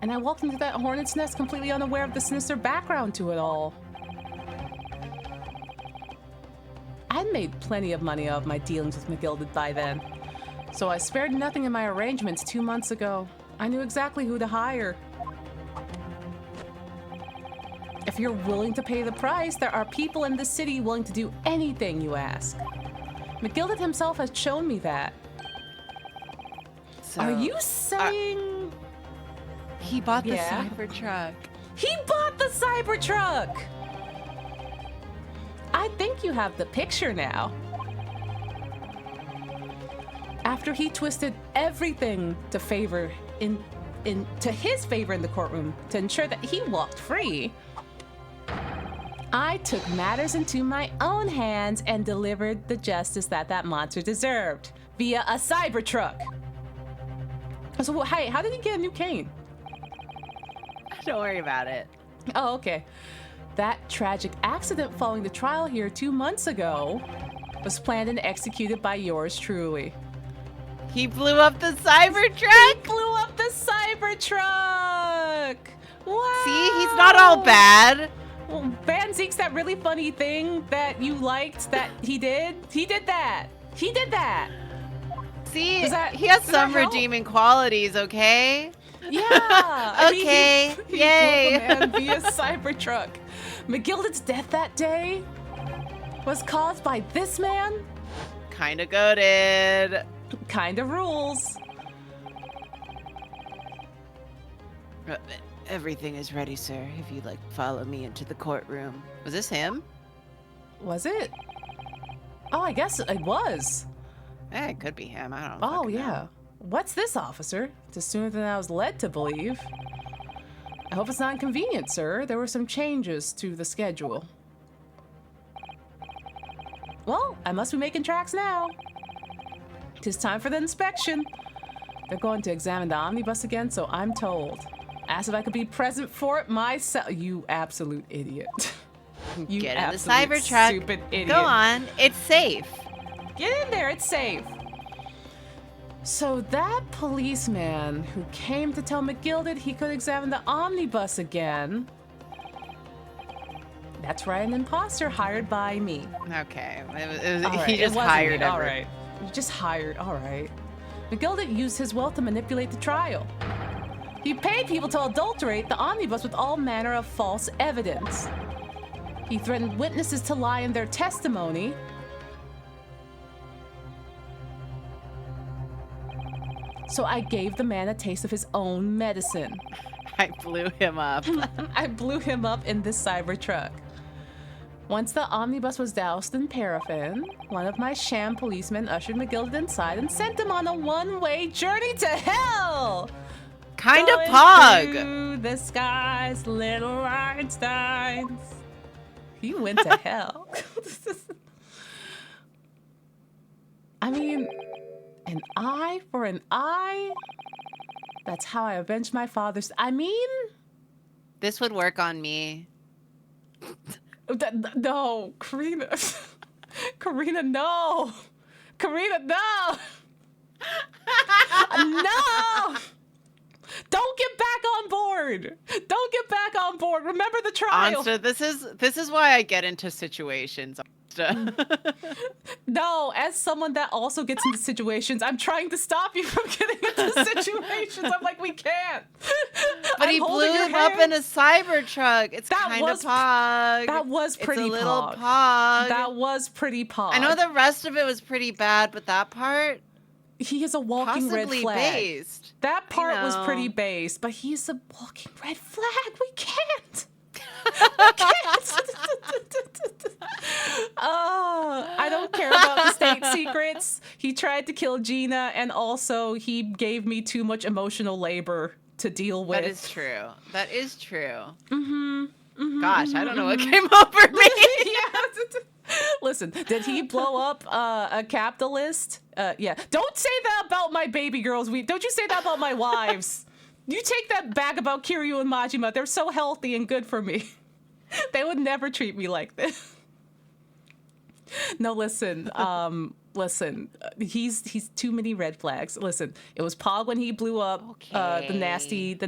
And I walked into that hornet's nest completely unaware of the sinister background to it all. I'd made plenty of money off my dealings with McGilded by then. So I spared nothing in my arrangements 2 months ago. I knew exactly who to hire. If you're willing to pay the price, there are people in the city willing to do anything you ask. McGilded himself has shown me that. So, Are you saying... he bought the Yeah. Cybertruck. He bought the Cybertruck! I think you have the picture now. After he twisted everything to to his favor in the courtroom to ensure that he walked free, I took matters into my own hands and delivered the justice that monster deserved via a Cybertruck. So, hey, how did he get a new cane? Don't worry about it. Oh, okay. That tragic accident following the trial here 2 months ago was planned and executed by yours truly. He blew up the Cybertruck. Blew up the Cybertruck! Wow! See, he's not all bad. Well, Van Zeke's that really funny thing that you liked that he did that. He did that. See, Does that- he has does that some help? redeeming qualities, okay? Yeah. Okay, He yay. blew the man via Cybertruck. McGilded's death that day was caused by this man? Kinda goated. Kind of rules. Everything is ready, sir, if you'd like to follow me into the courtroom. Was this him? Was it? Oh, I guess it was. It could be him. I don't. Oh, fucking yeah. know. What's this, officer? It's sooner than I was led to believe. I hope it's not inconvenient, sir. There were some changes to the schedule. Well, I must be making tracks now. Tis time for the inspection. They're going to examine the omnibus again, so I'm told. Asked if I could be present for it myself. You absolute idiot. You Get in the absolute Cybertruck. stupid idiot. Go on. It's safe. Get in there, it's safe. So that policeman who came to tell McGilded he could examine the omnibus again. That's right, an imposter hired by me. Okay. All right, He it just wasn't hired me. him. All right. You just hired. All right. McGilded used his wealth to manipulate the trial. He paid people to adulterate the omnibus with all manner of false evidence. He threatened witnesses to lie in their testimony. So I gave the man a taste of his own medicine. I blew him up. I blew him up in this Cybertruck. Once the omnibus was doused in paraffin, one of my sham policemen ushered McGilded inside and sent him on a one-way journey to hell! Kind of Going pog. through the skies, little Einsteins. He went to hell. I mean, an eye for an eye? That's how I avenged my father's. I mean, This would work on me. no, Karina. Karina, no. Karina, no. No. Don't get back on board. Don't get back on board. Remember the trial. Onsta, this is why I get into situations. Onsta. No, as someone that also gets into situations, I'm trying to stop you from getting into situations. I'm like, we can't. But he blew him up in a Cybertruck. It's That kind of was- pog. That was pretty It's a little pog. pog. That was pretty pog. I know the rest of it was pretty bad, but that part he is a walking red possibly flag. based. That part was know. pretty based, but he's a walking red flag. We can't. We can't. I don't care about the state secrets. He tried to kill Gina, and also he gave me too much emotional labor to deal with. That is true. That is true. Mm-hmm. Gosh, I don't know what came over me. Yeah. Listen, did he blow up a capitalist? Yeah. Don't say that about my baby girls. Don't you say that about my wives. You take that back about Kiryu and Majima. They're so healthy and good for me. They would never treat me like this. No, listen. Listen. He's too many red flags. Listen, it was Pog when he blew up the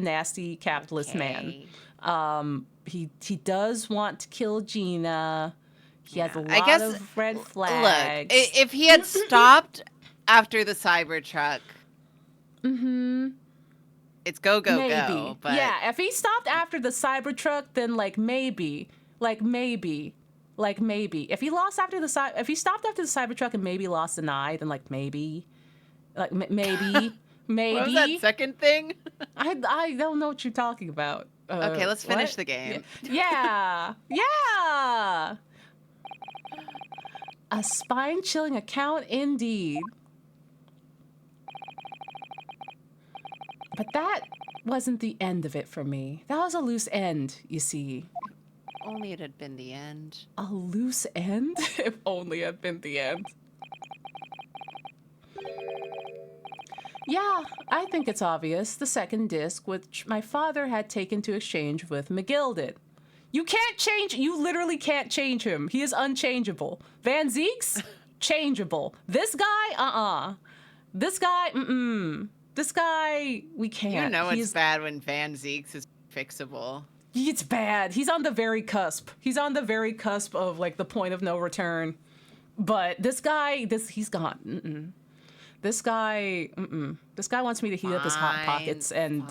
nasty capitalist man. He does want to kill Gina. He has a lot of red flags. Look, if he had stopped after the Cybertruck, it's go go Maybe. go. But Yeah, if he stopped after the Cybertruck, then maybe. If he lost after if he stopped after the Cybertruck and maybe lost an eye, then maybe. Maybe. what was that second thing? I don't know what you're talking about. Okay, let's finish what? the game. Yeah. Yeah. A spine-chilling account indeed. But that wasn't the end of it for me. That was a loose end, you see. Only it had been the end. A loose end? If only it had been the end. Yeah, I think it's obvious. The second disc, which my father had taken to exchange with McGilded. You can't change, you literally can't change him. He is unchangeable. Van Zeek's changeable. This guy, This guy, This guy, we can't. You know it's bad when Van Zeek's is fixable. It's bad. He's on the very cusp. He's on the very cusp of the point of no return. But this guy, he's gone. This guy, This guy wants me to heat up his hot pockets and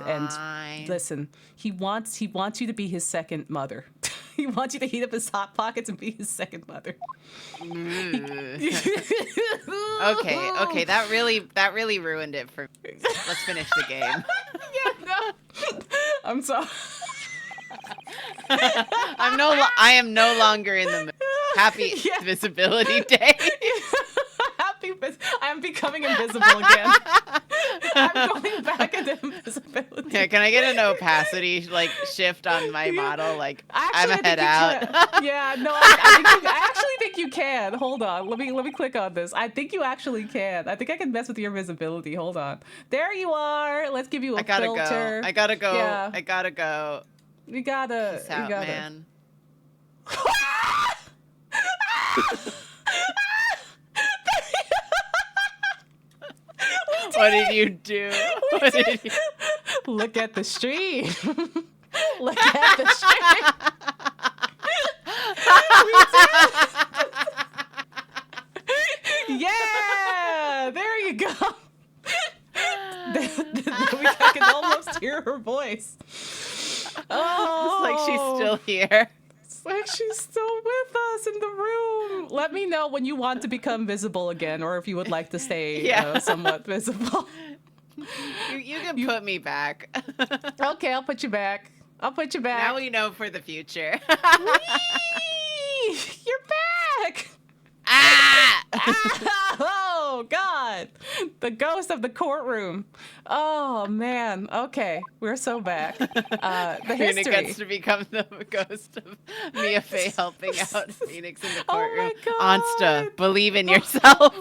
listen. He wants you to be his second mother. He wants you to heat up his hot pockets and be his second mother. Okay, that really ruined it for me. Let's finish the game. Yeah, no. I'm sorry. I am no longer in the mood. Happy Yeah. Visibility Day. I'm becoming invisible again. I'm going back into invisibility. Yeah, can I get an opacity like shift on my model? Like I'm Actually, a head out. Yeah, no, I actually think you can. Hold on, let me click on this. I think you actually can. I think I can mess with your visibility. Hold on. There you are. Let's give you a I gotta filter. go. I gotta go. Yeah. I gotta go. You gotta. Peace out, you gotta. man. What did you do? What did you... Look at the stream. Look at the stream. Yeah, there you go. I can almost hear her voice. Oh, It's like she's still here. It's like she's still with us in the room. Let me know when you want to become visible again, or if you would like to stay somewhat visible. You can put me back. Okay, I'll put you back. I'll put you back. Now we know for the future. Whee! You're back. Ah! Oh God, the ghost of the courtroom. Oh man. Okay, we're so back. The Phoenix history. gets to become the ghost of Mia Fey helping out Phoenix in the Oh courtroom. my Onsta, God. believe in yourself.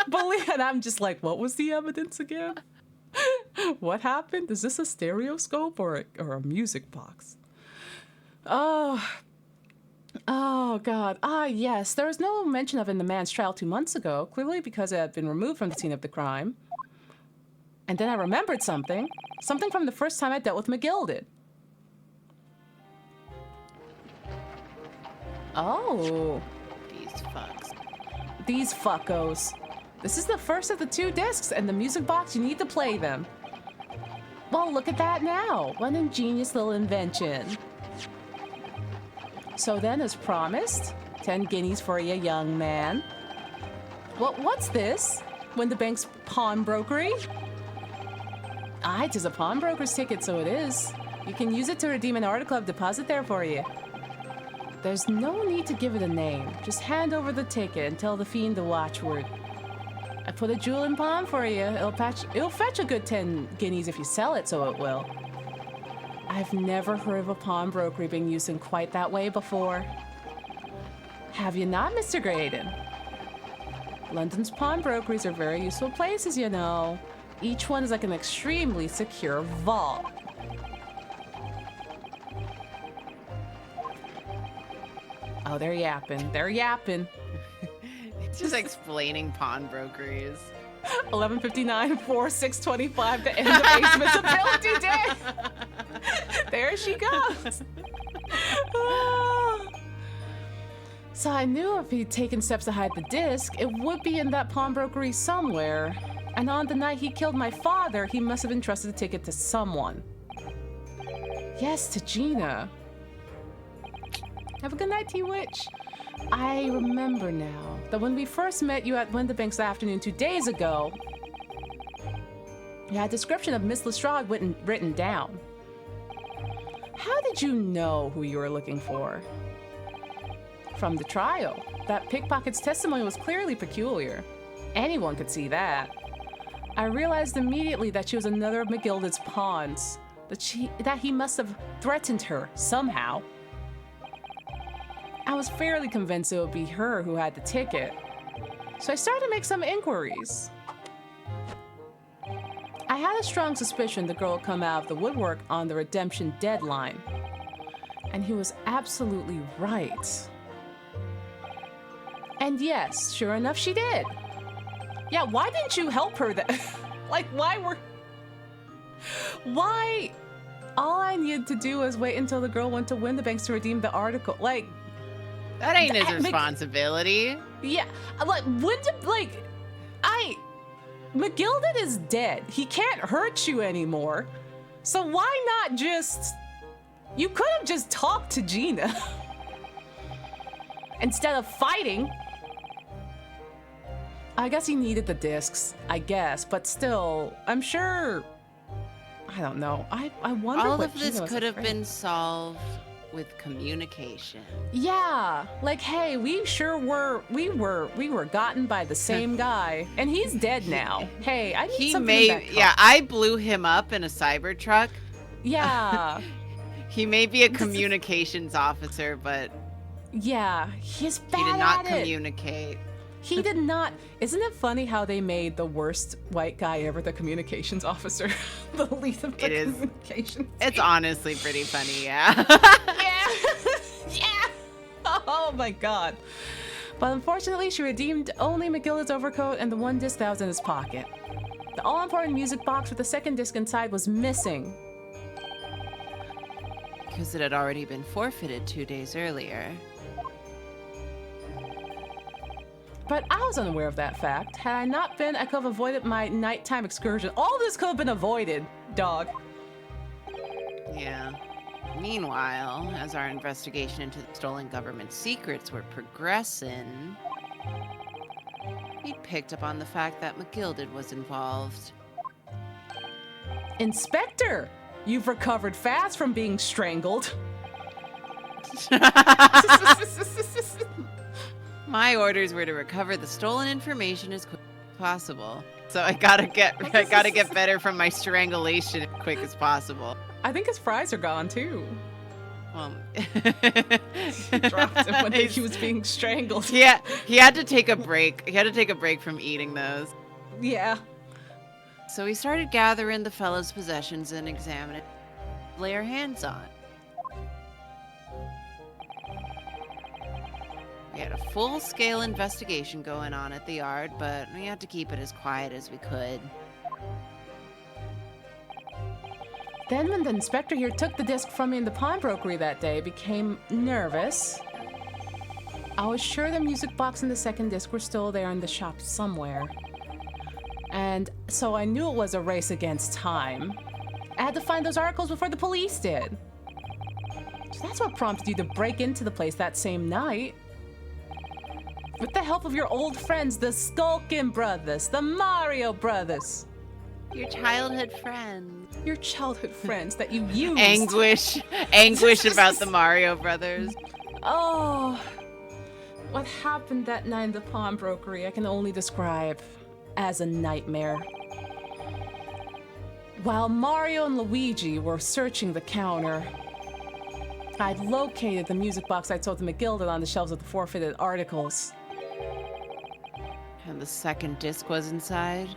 Believe, and I'm just like, what was the evidence again? What happened? Is this a stereoscope or a music box? Oh, God. Ah, yes. There was no mention of it in the man's trial 2 months ago, clearly because it had been removed from the scene of the crime. And then I remembered something. Something from the first time I dealt with McGilded. Oh. These fucks. These fuckos. This is the first of the 2 discs, and the music box, you need to play them. Well, look at that now. What an ingenious little invention. So then, as promised, 10 guineas for you, young man. What's this? Winterbank's pawnbrokery? Ah, it is a pawnbroker's ticket, so it is. You can use it to redeem an article I've deposited there for you. There's no need to give it a name. Just hand over the ticket and tell the fiend the watchword. I put a jewel in pawn for you. It'll fetch a good 10 guineas if you sell it, so it will. I've never heard of a pawnbrokery being used in quite that way before. Have you not, Mr. Graydon? London's pawnbrokeries are very useful places, you know. Each one is like an extremely secure vault. Oh, they're yapping. They're yapping. It's just explaining pawnbrokeries. 11:59, 4/6/25, the end of Ace Visibility Day. There she goes. So I knew if he'd taken steps to hide the disc, it would be in that pawnbrokery somewhere. And on the night he killed my father, he must have entrusted the ticket to someone. Yes, to Gina. Have a good night, T-Witch. I remember now that when we first met you at Winterbank's afternoon 2 days ago, you had a description of Miss Lestrade written down. How did you know who you were looking for? From the trial. That pickpocket's testimony was clearly peculiar. Anyone could see that. I realized immediately that she was another of McGilded's pawns, that he must have threatened her somehow. I was fairly convinced it would be her who had the ticket, so I started to make some inquiries. I had a strong suspicion the girl would come out of the woodwork on the redemption deadline, and he was absolutely right. And yes, sure enough, she did. Yeah, why didn't you help her then? Like, why? All I needed to do was wait until the girl went to Winterbanks to redeem the article. Like, That ain't his responsibility. yeah, McGilded is dead. He can't hurt you anymore. So why not just... You could have just talked to Gina. Instead of fighting. I guess he needed the discs, I guess. But still, I'm sure... I don't know. I wonder All what of this Gina was could have afraid. been solved with communication. Yeah, like, hey, we were gotten by the same guy, and he's dead now. Hey, I need something in that cup. I blew him up in a Cybertruck. Yeah. He may be a communications officer, but Yeah, he's bad he did not at it. communicate. He did not. Isn't it funny how they made the worst white guy ever the communications officer? The lead of the It is. communications. It's honestly pretty funny, yeah. Yeah. Yeah. Oh my god. But unfortunately, she redeemed only McGilda's overcoat and the one disc that was in his pocket. The all-important music box with the second disc inside was missing. Because it had already been forfeited 2 days earlier. But I was unaware of that fact. Had I not been, I could have avoided my nighttime excursion. All this could have been avoided, dog. Yeah. Meanwhile, as our investigation into the stolen government secrets were progressing, we picked up on the fact that McGilded was involved. Inspector, you've recovered fast from being strangled. My orders were to recover the stolen information as quick as possible. So I gotta get better from my strangulation as quick as possible. I think his fries are gone too. Well, He dropped him when he was being strangled. Yeah, he had to take a break. He had to take a break from eating those. Yeah. So we started gathering the fellow's possessions and examining, lay our hands on. We had a full-scale investigation going on at the yard, but we had to keep it as quiet as we could. Then when the inspector here took the disc from me in the pawnbrokery that day, became nervous. I was sure the music box and the second disc were still there in the shop somewhere. And so I knew it was a race against time. I had to find those articles before the police did. So that's what prompted you to break into the place that same night. With the help of your old friends, the Skulkin brothers, the Mario brothers. Your childhood friends. Your childhood friends that you used. Anguish about the Mario brothers. Oh, what happened that night in the pawnbrokery I can only describe as a nightmare. While Mario and Luigi were searching the counter, I'd located the music box I told to McGilda on the shelves of the forfeited articles. And the second disc was inside.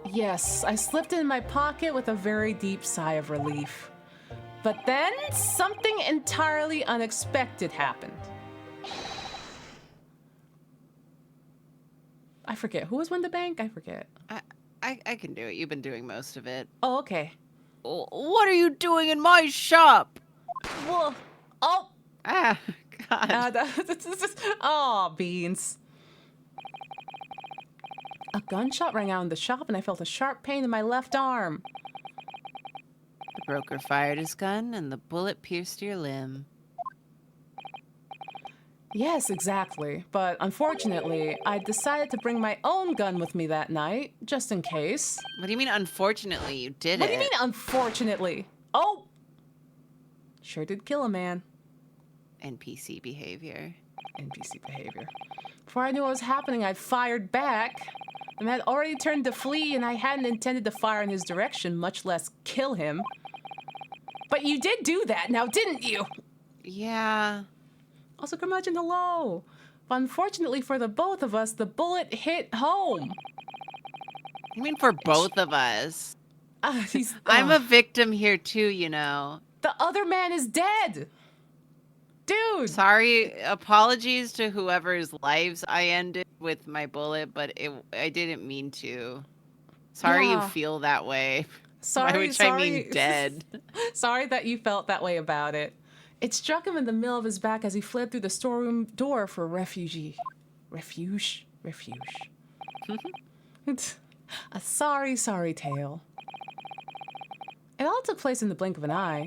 Yes, I slipped it in my pocket with a very deep sigh of relief. But then something entirely unexpected happened. I forget. Who was in the bank? I forget. I can do it. You've been doing most of it. Oh, okay. What are you doing in my shop? Well, oh. Ah, God. Oh, beans. A gunshot rang out in the shop and I felt a sharp pain in my left arm. The broker fired his gun and the bullet pierced your limb. Yes, exactly. But unfortunately, I decided to bring my own gun with me that night, just in case. What do you mean, unfortunately? You did What it. do you mean, unfortunately? Oh! Sure did kill a man. NPC behavior. NPC behavior. Before I knew what was happening, I fired back. And had already turned to flee, and I hadn't intended to fire in his direction, much less kill him. But you did do that, now didn't you? Yeah. Also, curmudgeon, hello. But unfortunately for the both of us, the bullet hit home. You mean for both of us? He's, I'm a victim here too, you know. The other man is dead. Dude. Sorry, apologies to whoever's lives I ended with my bullet, but I didn't mean to. Sorry Yeah. you feel that way. Sorry, By which I mean dead. Sorry that you felt that way about it. It struck him in the middle of his back as he fled through the storeroom door for refuge. It's a sorry, sorry tale. It all took place in the blink of an eye.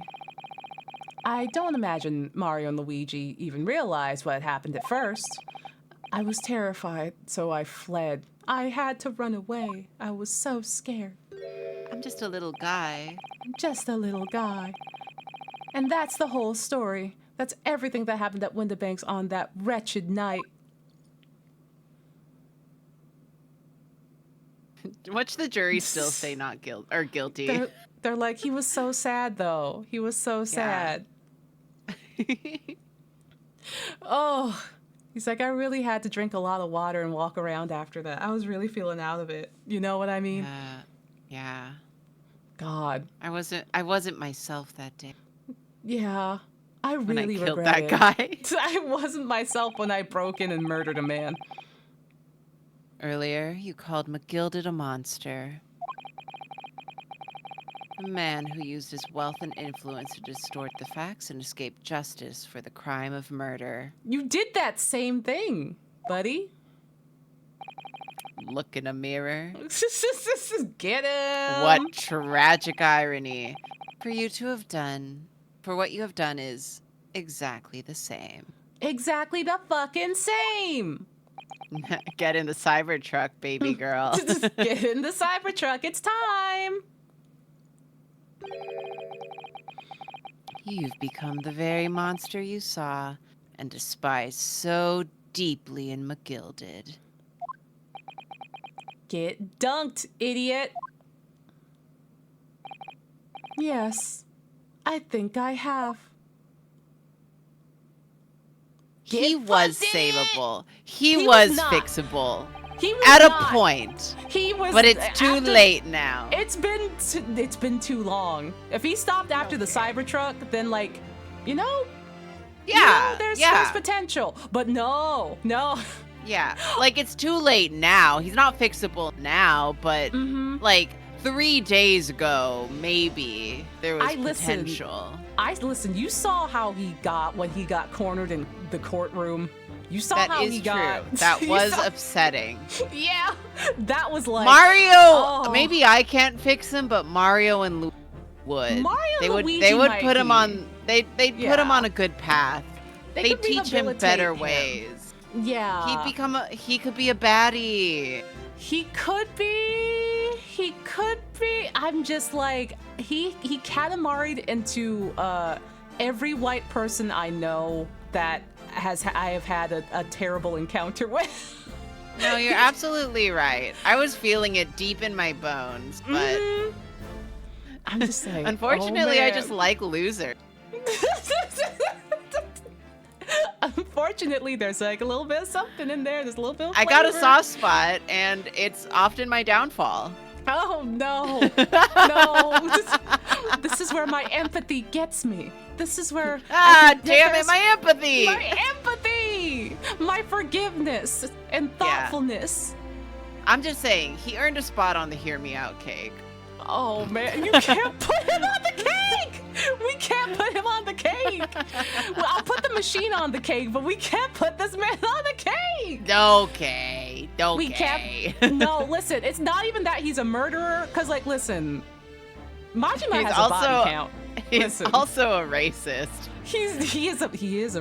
I don't imagine Mario and Luigi even realized what had happened at first. I was terrified, so I fled. I had to run away. I was so scared. I'm just a little guy. Just a little guy. And that's the whole story. That's everything that happened at Windibanks on that wretched night. What's the jury still say not guilty? They're like, he was so sad, though. He was so sad. Oh, he's like, I really had to drink a lot of water and walk around after that. I was really feeling out of it. You know what I mean? Yeah. God. I wasn't myself that day. Yeah. I really killed regret that it. guy. I wasn't myself when I broke in and murdered a man. Earlier, you called McGilded a monster. A man who used his wealth and influence to distort the facts and escape justice for the crime of murder. You did that same thing, buddy. Look in a mirror. Get him. What tragic irony. For what you have done is exactly the same. Exactly the fucking same. Get in the Cybertruck, baby girl. Get in the Cybertruck. It's time. You've become the very monster you saw and despised so deeply in McGilded. Get dunked, idiot. Yes, I think I have. He was savable. He He was was not. fixable. He was At not. a point. He was. But it's too after- late now. It's been too long. If he stopped after the Cybertruck, then like, you know, there's potential. But no. Yeah, like it's too late now. He's not fixable now, but Mm-hmm. like 3 days ago, maybe there was I listened. potential. Listen. You saw how he got when he got cornered in the courtroom. You saw That how is he true. got. That You was saw- upsetting. Yeah, that was like Mario, oh. maybe I can't fix him, but Mario and Luigi would. Mario they and would. Luigi They would might put him be. on. They'd put him Yeah. on a good path. They They could teach him rehabilitate better him. ways. Yeah, He could be a baddie. He could be. He could be. I'm just like he catamaried into every white person I know that I have had a terrible encounter with. No, you're absolutely right. I was feeling it deep in my bones, but Mhm. I'm just saying. unfortunately, I man. just like losers. Unfortunately, there's like a little bit of something in there. There's a little bit of I got a flavor. soft spot, and it's often my downfall. Oh no, no! This is where my empathy gets me. This is where Damn it, my empathy! my forgiveness and thoughtfulness. I'm just saying, he earned a spot on the Hear Me Out cake. Oh man, you can't put him on the cake. We can't put him on the cake. Well, I'll put the machine on the cake, but we can't put this man on the cake. Okay. We can't. No, listen, it's not even that he's a murderer. Cause like, listen, Majima He's has a body count. He's Listen. also a racist. He is a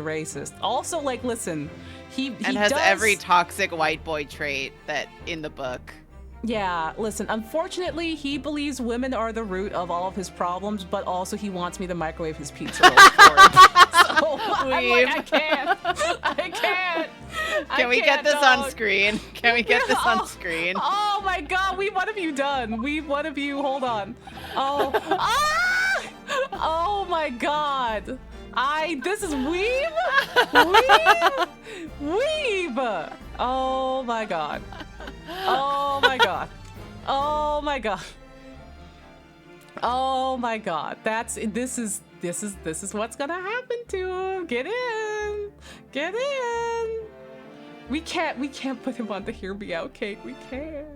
racist. Also, like, listen, he And has does, every toxic white boy trait that in the book. Yeah, listen, unfortunately, he believes women are the root of all of his problems, but also he wants me to microwave his pizza rolls for him. So I'm like, I can't. Can we get this on screen? Can we get this on screen? Oh my god, what have you done? What have you, hold on. Oh, oh my god. This is Weeb? Weeb! Oh my god. Oh my god. Oh my god. Oh my god. This is what's gonna happen to him. Get in. Get in. We can't put him on the Hear Me Out cake. We can't.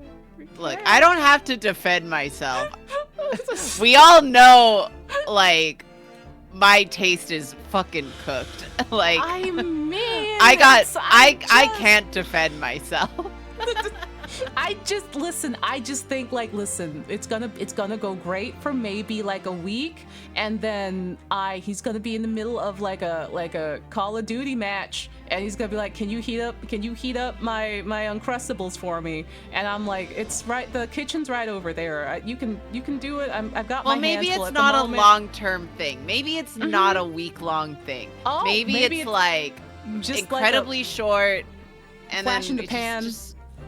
Look, I don't have to defend myself. We all know, like, my taste is fucking cooked. Like, I mean, I can't defend myself. I just think like, listen, it's gonna go great for maybe like a week, and then he's gonna be in the middle of like a Call of Duty match, and he's gonna be like, can you heat up my Uncrustables for me? And I'm like, it's right, the kitchen's right over there. You can do it. I've got my hands full at the moment. Well, maybe it's not a long-term thing. Maybe it's not a week-long thing. Oh, maybe it's like just incredibly short, and flash then in the pan.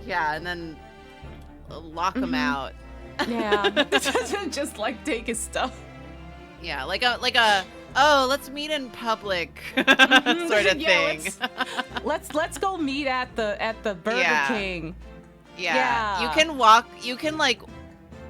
Yeah, and then lock him out. Yeah, just like take his stuff. Yeah, like a oh, let's meet in public sort of thing. Let's go meet at the Burger King. Yeah. You can like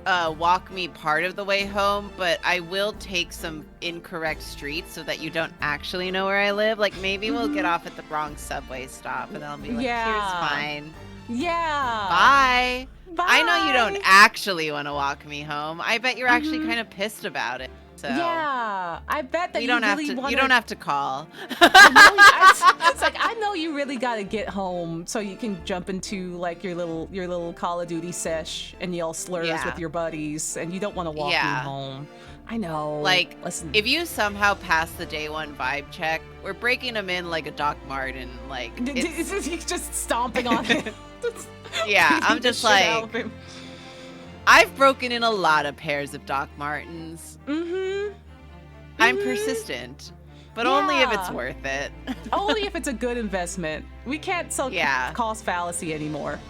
walk me part of the way home, but I will take some incorrect streets so that you don't actually know where I live. Like maybe we'll get off at the wrong subway stop, and then I'll be like, here's fine. Yeah. Bye. Bye. I know you don't actually want to walk me home. I bet you're actually kind of pissed about it. So yeah, I bet that you don't really have to. wanna... You don't have to call. It's like, I know you really gotta get home so you can jump into like your little Call of Duty sesh and yell slurs with your buddies, and you don't want to walk me home. I know. Like, listen, if you somehow pass the day one vibe check, we're breaking them in like a Doc Martin. Like, he's just stomping on it. Yeah, I'm just like, I've broken in a lot of pairs of Doc Martens. I'm persistent, but only if it's worth it. Only if it's a good investment. We can't sell cost fallacy anymore.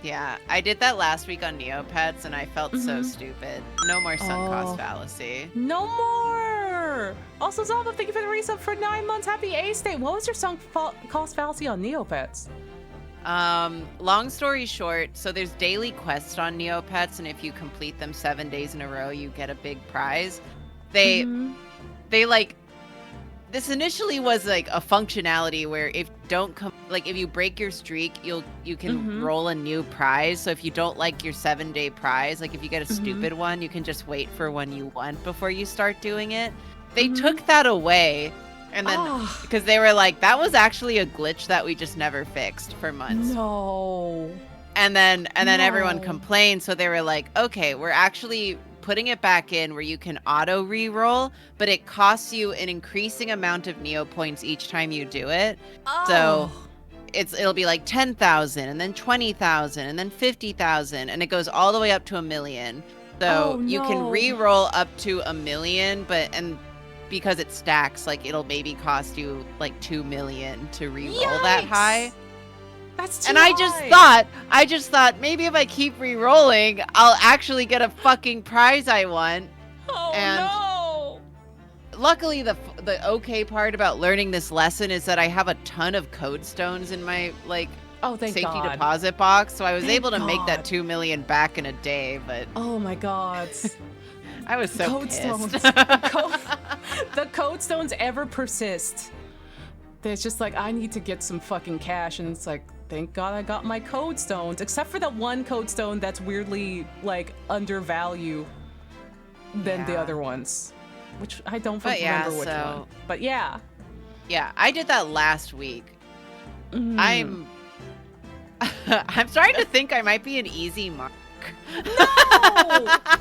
Yeah, I did that last week on Neopets, and I felt so stupid. No more sunk cost fallacy. No more! Also, Zalba, thank you for the resub for 9 months. Happy A-State. What was your sunk cost fallacy on Neopets? Long story short, so there's daily quests on Neopets, and if you complete them 7 days in a row, you get a big prize. They like, this initially was like a functionality where if you break your streak, you can roll a new prize. So if you don't like your 7-day prize, like if you get a stupid one, you can just wait for one you want before you start doing it. They took that away. And then, because they were like, that was actually a glitch that we just never fixed for months. No. And then everyone complained. So they were like, okay, we're actually putting it back in where you can auto re-roll, but it costs you an increasing amount of Neo points each time you do it. So it'll be like 10,000 and then 20,000 and then 50,000, and it goes all the way up to 1 million. So you can re-roll up to 1 million, because it stacks, like it'll maybe cost you like 2 million to re-roll that high. That's too and high. I just thought maybe if I keep re-rolling, I'll actually get a fucking prize I want. No. Luckily, the okay part about learning this lesson is that I have a ton of code stones in my safety deposit box, so I was able to make that 2 million back in a day. But oh my god. I was so code pissed. Stones. The code stones ever persist. There's just like, I need to get some fucking cash, and it's like, thank God I got my code stones. Except for that one code stone that's weirdly like undervalued than the other ones, which I don't remember which one. But yeah, I did that last week. I'm starting to think I might be an easy mark. No!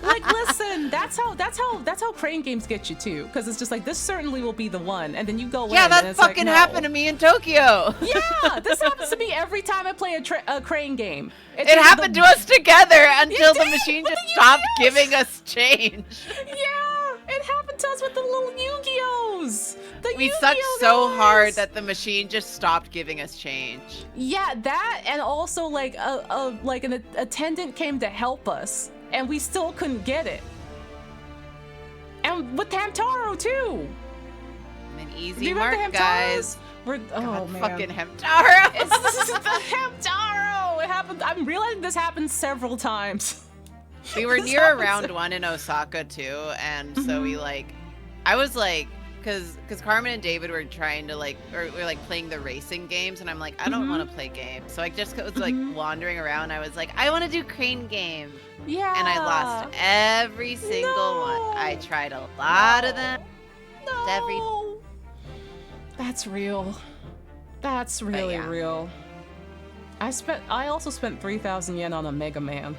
Like, listen, that's how Crane games get you too, because it's just like, this certainly will be the one, and then you go yeah, in, that and it's fucking like, happened to me in Tokyo. Yeah, this happens to me every time I play a Crane game. It happened to us together until the machine just stopped giving us change. Yeah, it happened to us with the little Yu-Gi-Ohs. We sucked so hard that the machine just stopped giving us change. Yeah, that, and also like an attendant came to help us, and we still couldn't get it. And with Hamtaro too. An easy mark, guys. Man. Fucking Hamtaro. It's the Hamtaro. It happened. I'm realizing this happened several times. We were near round 1 in Osaka too, and so I was like, because Carmen and David were trying to we're playing the racing games, and I'm like, I don't want to play games, so I just was wandering around. I was like, I want to do Crane game. Yeah. And I lost every single one. I tried a lot of them. No. That's real. That's really real. I also spent 3,000 yen on a Mega Man.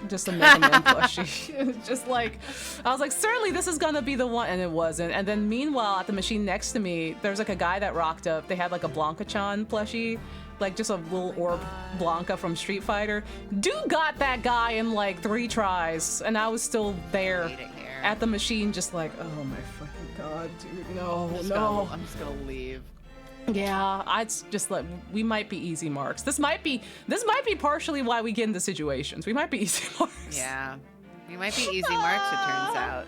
Just a Mega Man plushie. Just like, I was like, certainly this is gonna be the one, and it wasn't. And then meanwhile, at the machine next to me, there's like a guy that rocked up. They had like a Blanca-chan plushie, like just a little orb Blanca from Street Fighter. Dude got that guy in like 3 tries, and I was still there at the machine, just like, oh my fucking god, dude, no. I'm just gonna leave. Yeah, I'd just like, we might be easy marks. This might be partially why we get into situations. We might be easy marks. Yeah. We might be easy marks, it turns out.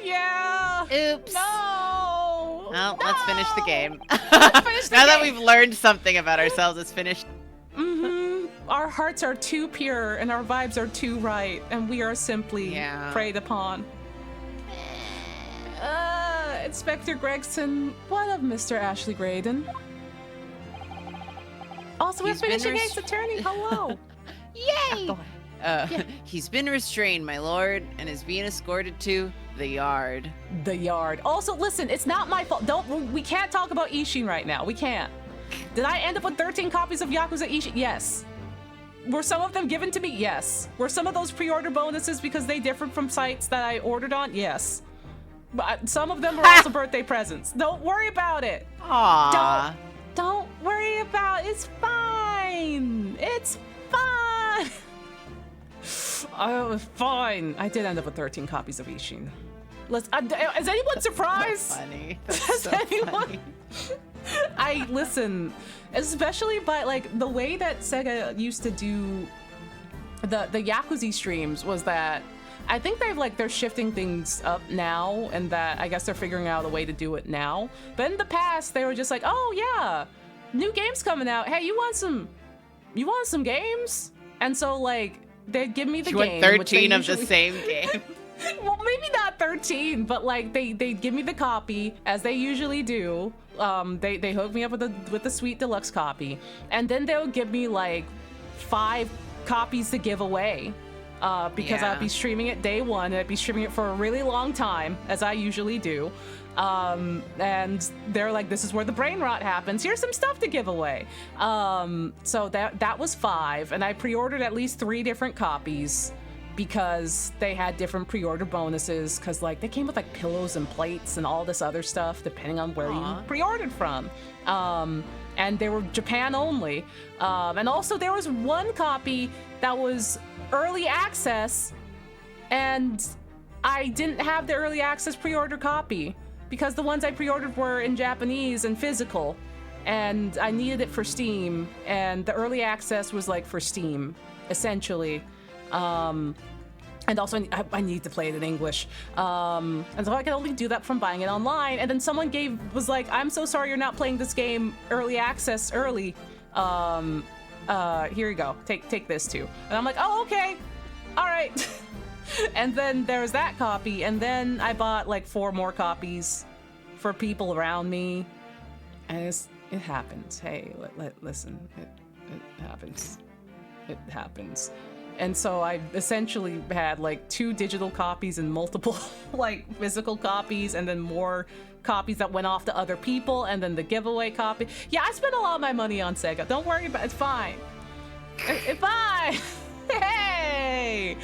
Yeah. Oops. No. Well, let's finish the game. Let's finish the now game. that we've learned something about ourselves, it's finished. Our hearts are too pure and our vibes are too right, and we are simply preyed upon. Inspector Gregson, what of Mr. Ashley Graydon? Also, we're finishing Ace Attorney. Hello. Yay! Go ahead. He's been restrained, my lord, and is being escorted to the yard. The yard. Also, listen, it's not my fault. We can't talk about Ishin right now. We can't. Did I end up with 13 copies of Yakuza Ishin? Yes. Were some of them given to me? Yes. Were some of those pre-order bonuses because they differed from sites that I ordered on? Yes. But some of them were also birthday presents. Don't worry about it. Aww. Don't worry about it. It's fine. It's fine. Oh, fine. I did end up with 13 copies of Ishin. Is anyone surprised? That's funny. Is anyone? I listen, especially by like the way that Sega used to do the Yakuza streams was that I think they're shifting things up now, and that I guess they're figuring out a way to do it now. But in the past, they were just like, "Oh yeah, new games coming out. Hey, you want some games?" And so like they'd give me the game. 13 of the same game. Well, maybe not 13, but like they'd give me the copy as they usually do. They hook me up with the sweet deluxe copy, and then they'll give me like 5 copies to give away. Because I'd be streaming it day one, and I'd be streaming it for a really long time, as I usually do. And they're like, this is where the brain rot happens. Here's some stuff to give away. So that was 5, and I pre-ordered at least 3 different copies because they had different pre-order bonuses, because like they came with like pillows and plates and all this other stuff, depending on where you pre-ordered from. And they were Japan only. And also there was 1 copy that was early access, and I didn't have the early access pre-order copy because the ones I pre-ordered were in Japanese and physical, and I needed it for Steam, and the early access was like for Steam, essentially. And also I need to play it in English. And so I can only do that from buying it online. And then someone was like, I'm so sorry you're not playing this game early access early. Here you go. Take this too. And I'm like, oh, okay. All right. And then there's that copy. And then I bought like 4 more copies for people around me. And it happens. Hey, listen, it happens. It happens. And so I essentially had like 2 digital copies and multiple like physical copies, and then more copies that went off to other people, and then the giveaway copy. Yeah, I spent a lot of my money on Sega. Don't worry about it. It's fine. It's fine. Hey,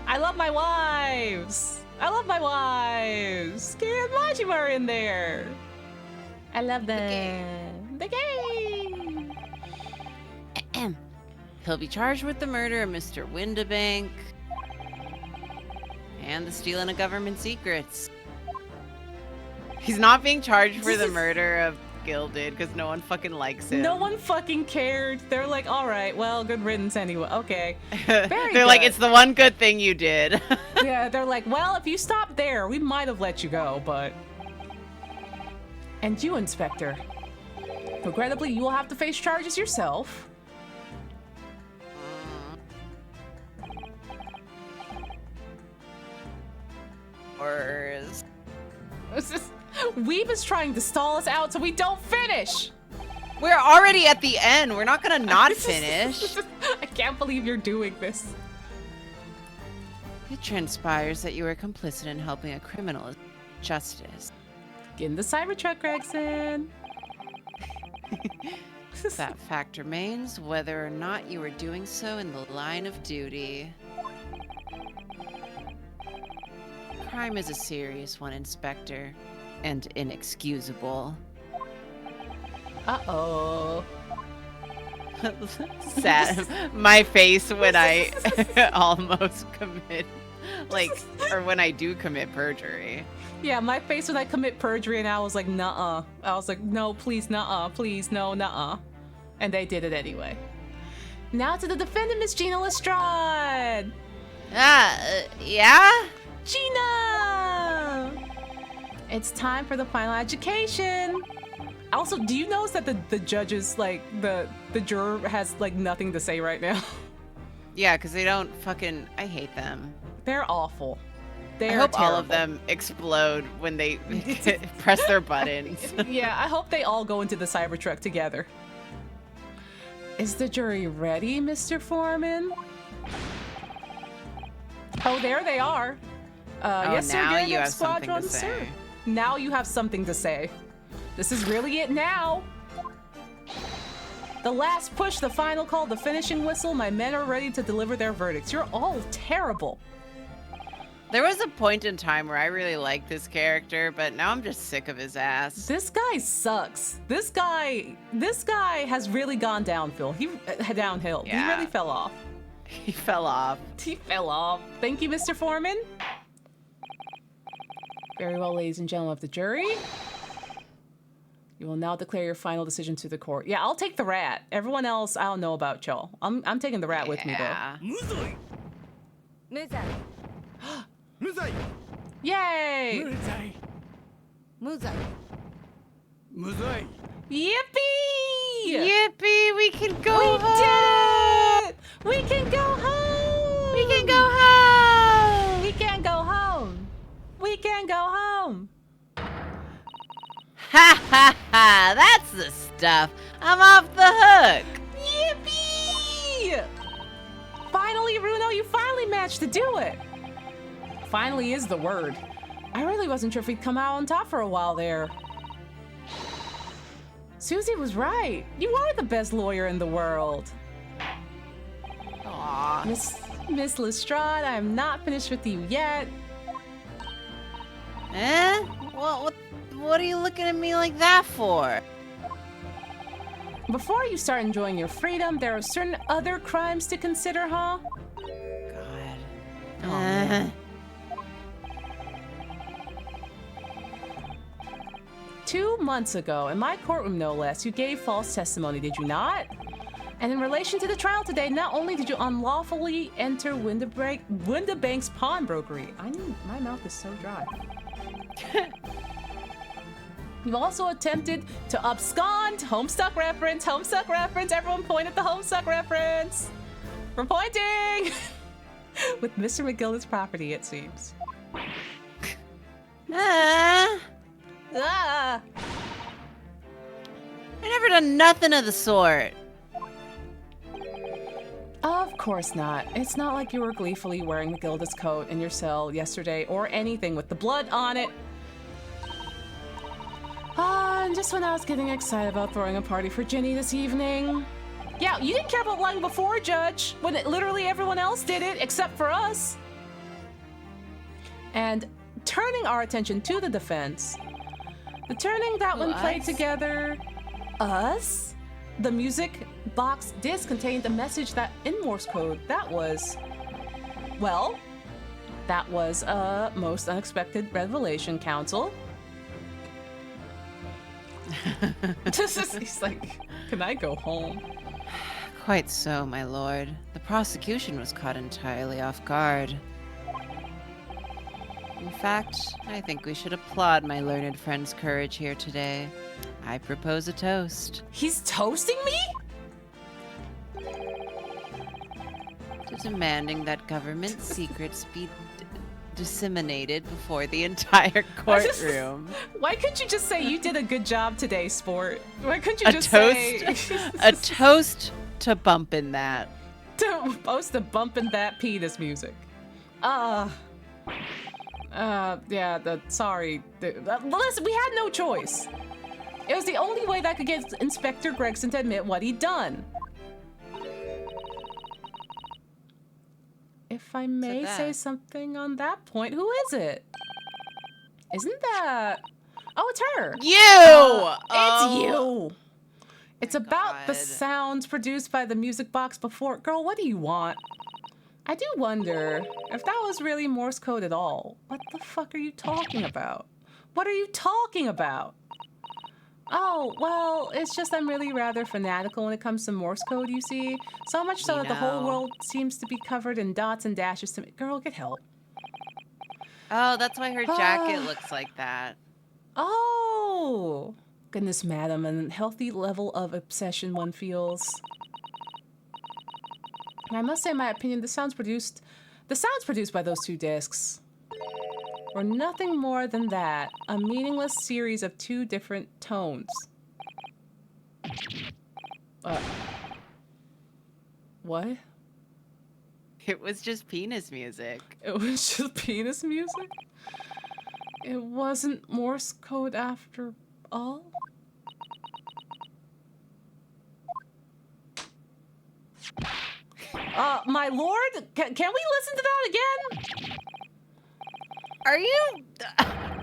I love my wives. Kiri and Majima are in there. I love them. The game. He'll be charged with the murder of Mr. Windabank and the stealing of government secrets. He's not being charged for the murder of Gilded because no one fucking likes him. No one fucking cared. They're like, all right, well, good riddance anyway. Okay. Very They're good. like, it's the one good thing you did. Yeah, they're like, well, if you stopped there, we might have let you go, but... And you, Inspector. Regrettably, you will have to face charges yourself. Weeb is trying to stall us out so we don't finish. We're already at the end. We're not gonna not finish. I can't believe you're doing this. It transpires that you were complicit in helping a criminal justice. Get in the Cybertruck, Gregson. That fact remains whether or not you were doing so in the line of duty. Crime is a serious one, Inspector, and inexcusable. Uh-oh. Sad. My face when I almost commit, or when I do commit perjury. Yeah, my face when I commit perjury, and I was like, nuh-uh. I was like, no, please, nuh-uh. Please, no, nuh-uh. And they did it anyway. Now to the defendant, Miss Gina Lestrade. Yeah? Gina! It's time for the final education. Also, do you notice that the judges, like, the juror has, like, nothing to say right now? Yeah, because they don't fucking... I hate them. They're awful. They're I hope terrible. all of them explode when they press their buttons. Yeah, I hope they all go into the Cybertruck together. Is the jury ready, Mr. Foreman? Oh, there they are. Yes, sir, now Garrett you have Squadron, something to sir. say. Now you have something to say. This is really it now. The last push, the final call, the finishing whistle. My men are ready to deliver their verdicts. You're all terrible. There was a point in time where I really liked this character, but now I'm just sick of his ass. This guy sucks. This guy has really gone downhill. Downhill. Yeah. He really fell off. He fell off. He fell off. Thank you, Mr. Foreman. Very well, ladies and gentlemen of the jury. You will now declare your final decision to the court. Yeah, I'll take the rat. Everyone else, I don't know about y'all. I'm taking the rat with me, though. Yay! Yippee! Yippee! We can go We home! did it! We can go home! We can go home! We can go home! We can go home! Ha ha ha! That's the stuff! I'm off the hook! Yippee! Finally, Runo, you finally managed to do it! Finally is the word. I really wasn't sure if we'd come out on top for a while there. Susie was right. You are the best lawyer in the world. Aw. Miss Lestrade, I am not finished with you yet. Eh? What are you looking at me like that for? Before you start enjoying your freedom, there are certain other crimes to consider, huh? God. Oh, man. 2 months ago, in my courtroom no less, you gave false testimony, did you not? And in relation to the trial today, not only did you unlawfully enter Windabank's pawnbrokery. My mouth is so dry. You've also attempted to abscond. Homestuck reference, everyone point at the Homestuck reference. We're pointing! With Mr. McGilda's property, it seems. Ah! I never done nothing of the sort. Of course not. It's not like you were gleefully wearing McGilda's coat in your cell yesterday or anything with the blood on it. And just when I was getting excited about throwing a party for Ginny this evening. Yeah, you didn't care about lying before, Judge, when literally everyone else did it except for us. And turning our attention to the defense, the turning that when played together, us? The music box disc contained a message that in Morse code, that was a most unexpected revelation, counsel. He's like, can I go home? Quite so, my lord. The prosecution was caught entirely off guard. In fact, I think we should applaud my learned friend's courage here today. I propose a toast. He's toasting me? To demanding that government secrets be disseminated before the entire courtroom. Why couldn't you just say you did a good job today, sport? Why couldn't you just say... A toast to bumping that. Toast to bumping that penis music. Sorry. Listen, we had no choice. It was the only way that could get Inspector Gregson to admit what he'd done. If I may say something on that point, who is it? Isn't that... Oh, it's her. You! It's you. It's my about the God. sounds produced by the music box before. Girl, what do you want? I do wonder if that was really Morse code at all. What the fuck are you talking about? What are you talking about? Oh, well, it's just I'm really rather fanatical when it comes to Morse code, you see. So much so that the whole know. world seems to be covered in dots and dashes to me. Girl, get help. Oh, that's why her jacket looks like that. Oh! Goodness, madam, an healthy level of obsession one feels. And I must say, in my opinion, the sounds produced by those two discs were nothing more than that, a meaningless series of two different tones. What? It was just penis music. It was just penis music? It wasn't Morse code after all? My lord, can we listen to that again?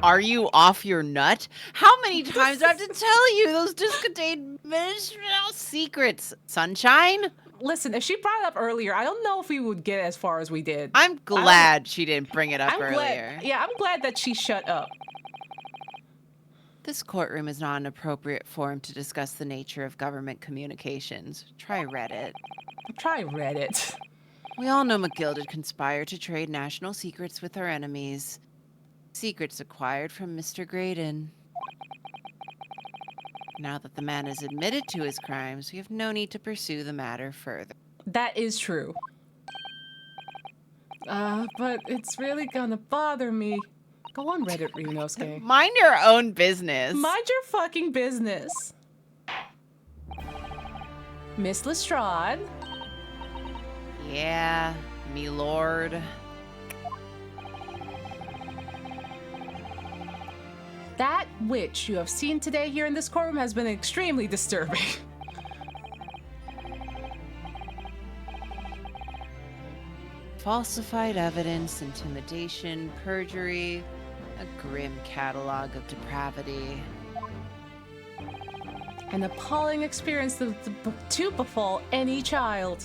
Are you off your nut? How many times do I have to tell you those discs contain mineral secrets, sunshine? Listen, if she brought it up earlier, I don't know if we would get as far as we did. I'm glad she didn't bring it up I'm earlier. glad. Yeah, I'm glad that she shut up. This courtroom is not an appropriate forum to discuss the nature of government communications. Try Reddit. Try Reddit. We all know McGill did conspire to trade national secrets with our enemies. Secrets acquired from Mr. Graydon. Now that the man has admitted to his crimes, we have no need to pursue the matter further. That is true. But it's really gonna bother me. Go on Reddit, Ryunosuke. Mind your own business. Mind your fucking business. Miss Lestrade. Yeah, me lord. That witch you have seen today here in this courtroom has been extremely disturbing. Falsified evidence, intimidation, perjury, a grim catalog of depravity. An appalling experience to befall any child.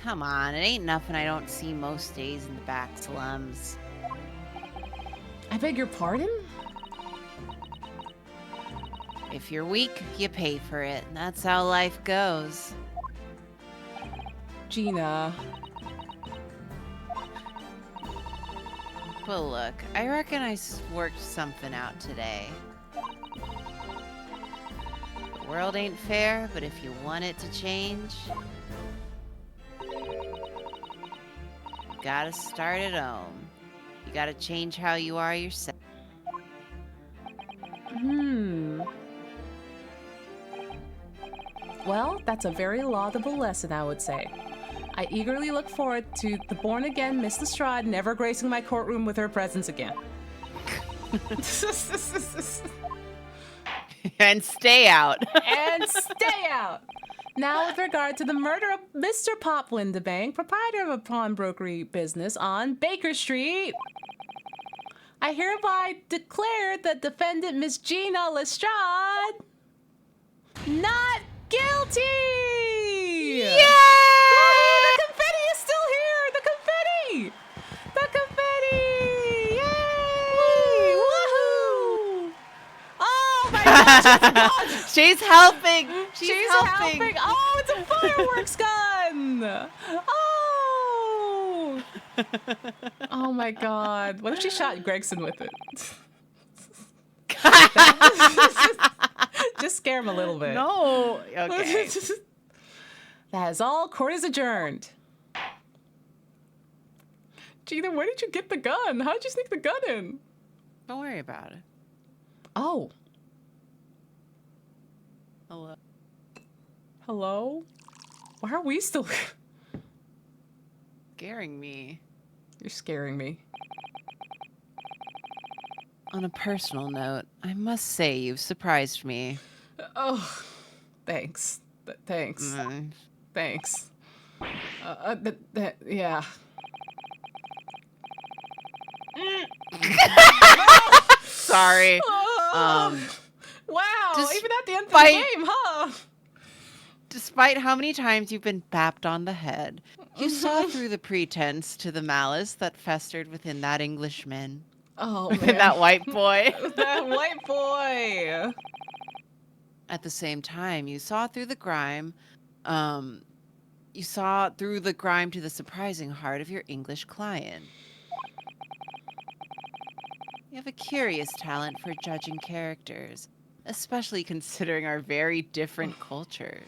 Come on, it ain't nothing I don't see most days in the back slums. I beg your pardon? If you're weak, you pay for it. And that's how life goes. Gina. Well, look, I reckon I worked something out today. The world ain't fair, but if you want it to change, you gotta start at home. You gotta change how you are yourself. Well, that's a very laudable lesson, I would say. I eagerly look forward to the born-again Miss Lestrade never gracing my courtroom with her presence again. And stay out. And stay out! Now, with regard to the murder of Mr. Pop Windebank, proprietor of a pawnbrokery business on Baker Street, I hereby declare the defendant, Miss Gina Lestrade, not guilty! Yay! The confetti is still here! The confetti! The confetti! Yay! Woohoo! Oh my gosh! She's helping! She's helping! Oh, it's a fireworks gun! Oh! Oh my god. What if she shot Gregson with it? Just scare him a little bit. No. Okay. That is all. Court is adjourned. Gina, where did you get the gun? How did you sneak the gun in? Don't worry about it. Oh. Hello. Hello? Why are we still... Scaring me. You're scaring me. On a personal note, I must say you've surprised me. Oh, thanks. Thanks. Mm. Thanks. Yeah. Sorry. Oh, wow. just Even at the end of the fight- game, huh? Despite how many times you've been bapped on the head, you saw through the pretense to the malice that festered within that Englishman. Oh, Within man. that white boy. That white boy. At the same time, you saw through the grime. You saw through the grime to the surprising heart of your English client. You have a curious talent for judging characters, especially considering our very different cultures.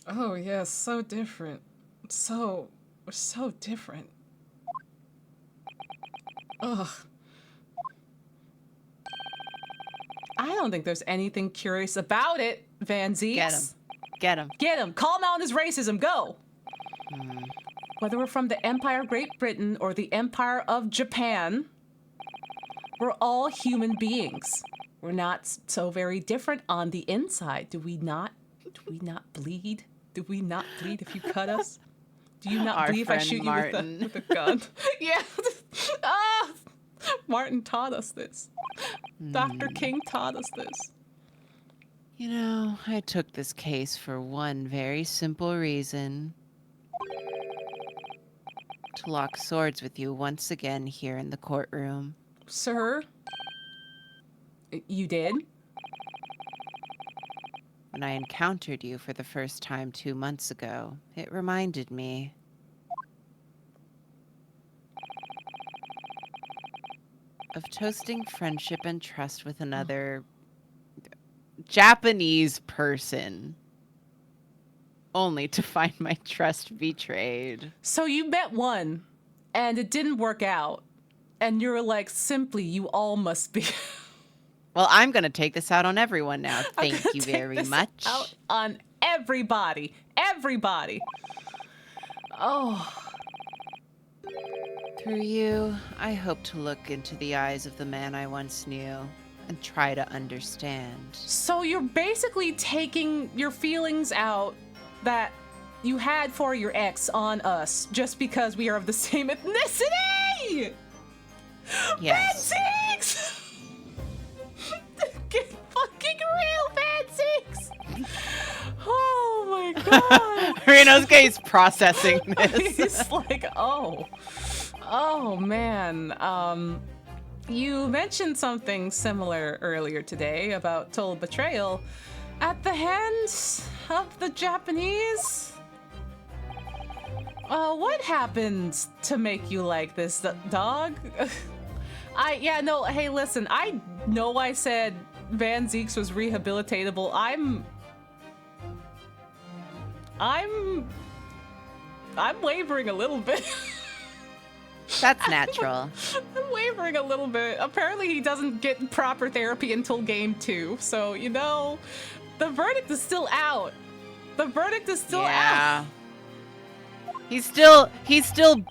Oh, yes, so different. We're so different. Ugh. I don't think there's anything curious about it, Van Zeeks. Get him. Get him. Get him. Call him out on his racism. Go. Hmm. Whether we're from the Empire of Great Britain or the Empire of Japan, we're all human beings. We're not so very different on the inside. Do we not bleed? Do we not bleed if you cut us? Do you not Our bleed if I friend shoot Martin. you with a gun? Yeah. Ah! Martin taught us this. Dr. King taught us this. You know, I took this case for one very simple reason. To lock swords with you once again here in the courtroom. Sir? You did? When I encountered you for the first time 2 months ago, it reminded me. Of toasting friendship and trust with another Japanese person. Only to find my trust betrayed. So you met one, and it didn't work out. And you're like, simply, you all must be. Well, I'm going to take this out on everyone now. I'm Thank gonna you take very this much. Out on everybody. Everybody. Oh. Through you, I hope to look into the eyes of the man I once knew and try to understand. So you're basically taking your feelings out that you had for your ex on us just because we are of the same ethnicity! Yes. Bad Six! Get fucking real, Bad Six! Oh my god! Rinosuke's processing this. He's like, oh man. You mentioned something similar earlier today about total betrayal at the hands of the Japanese. What happened to make you like this, dog? Hey, listen, I know I said Van Zeeks was rehabilitatable. I'm wavering a little bit. That's natural. I'm wavering a little bit. Apparently he doesn't get proper therapy until game 2. So, the verdict is still out. The verdict is still out. He's still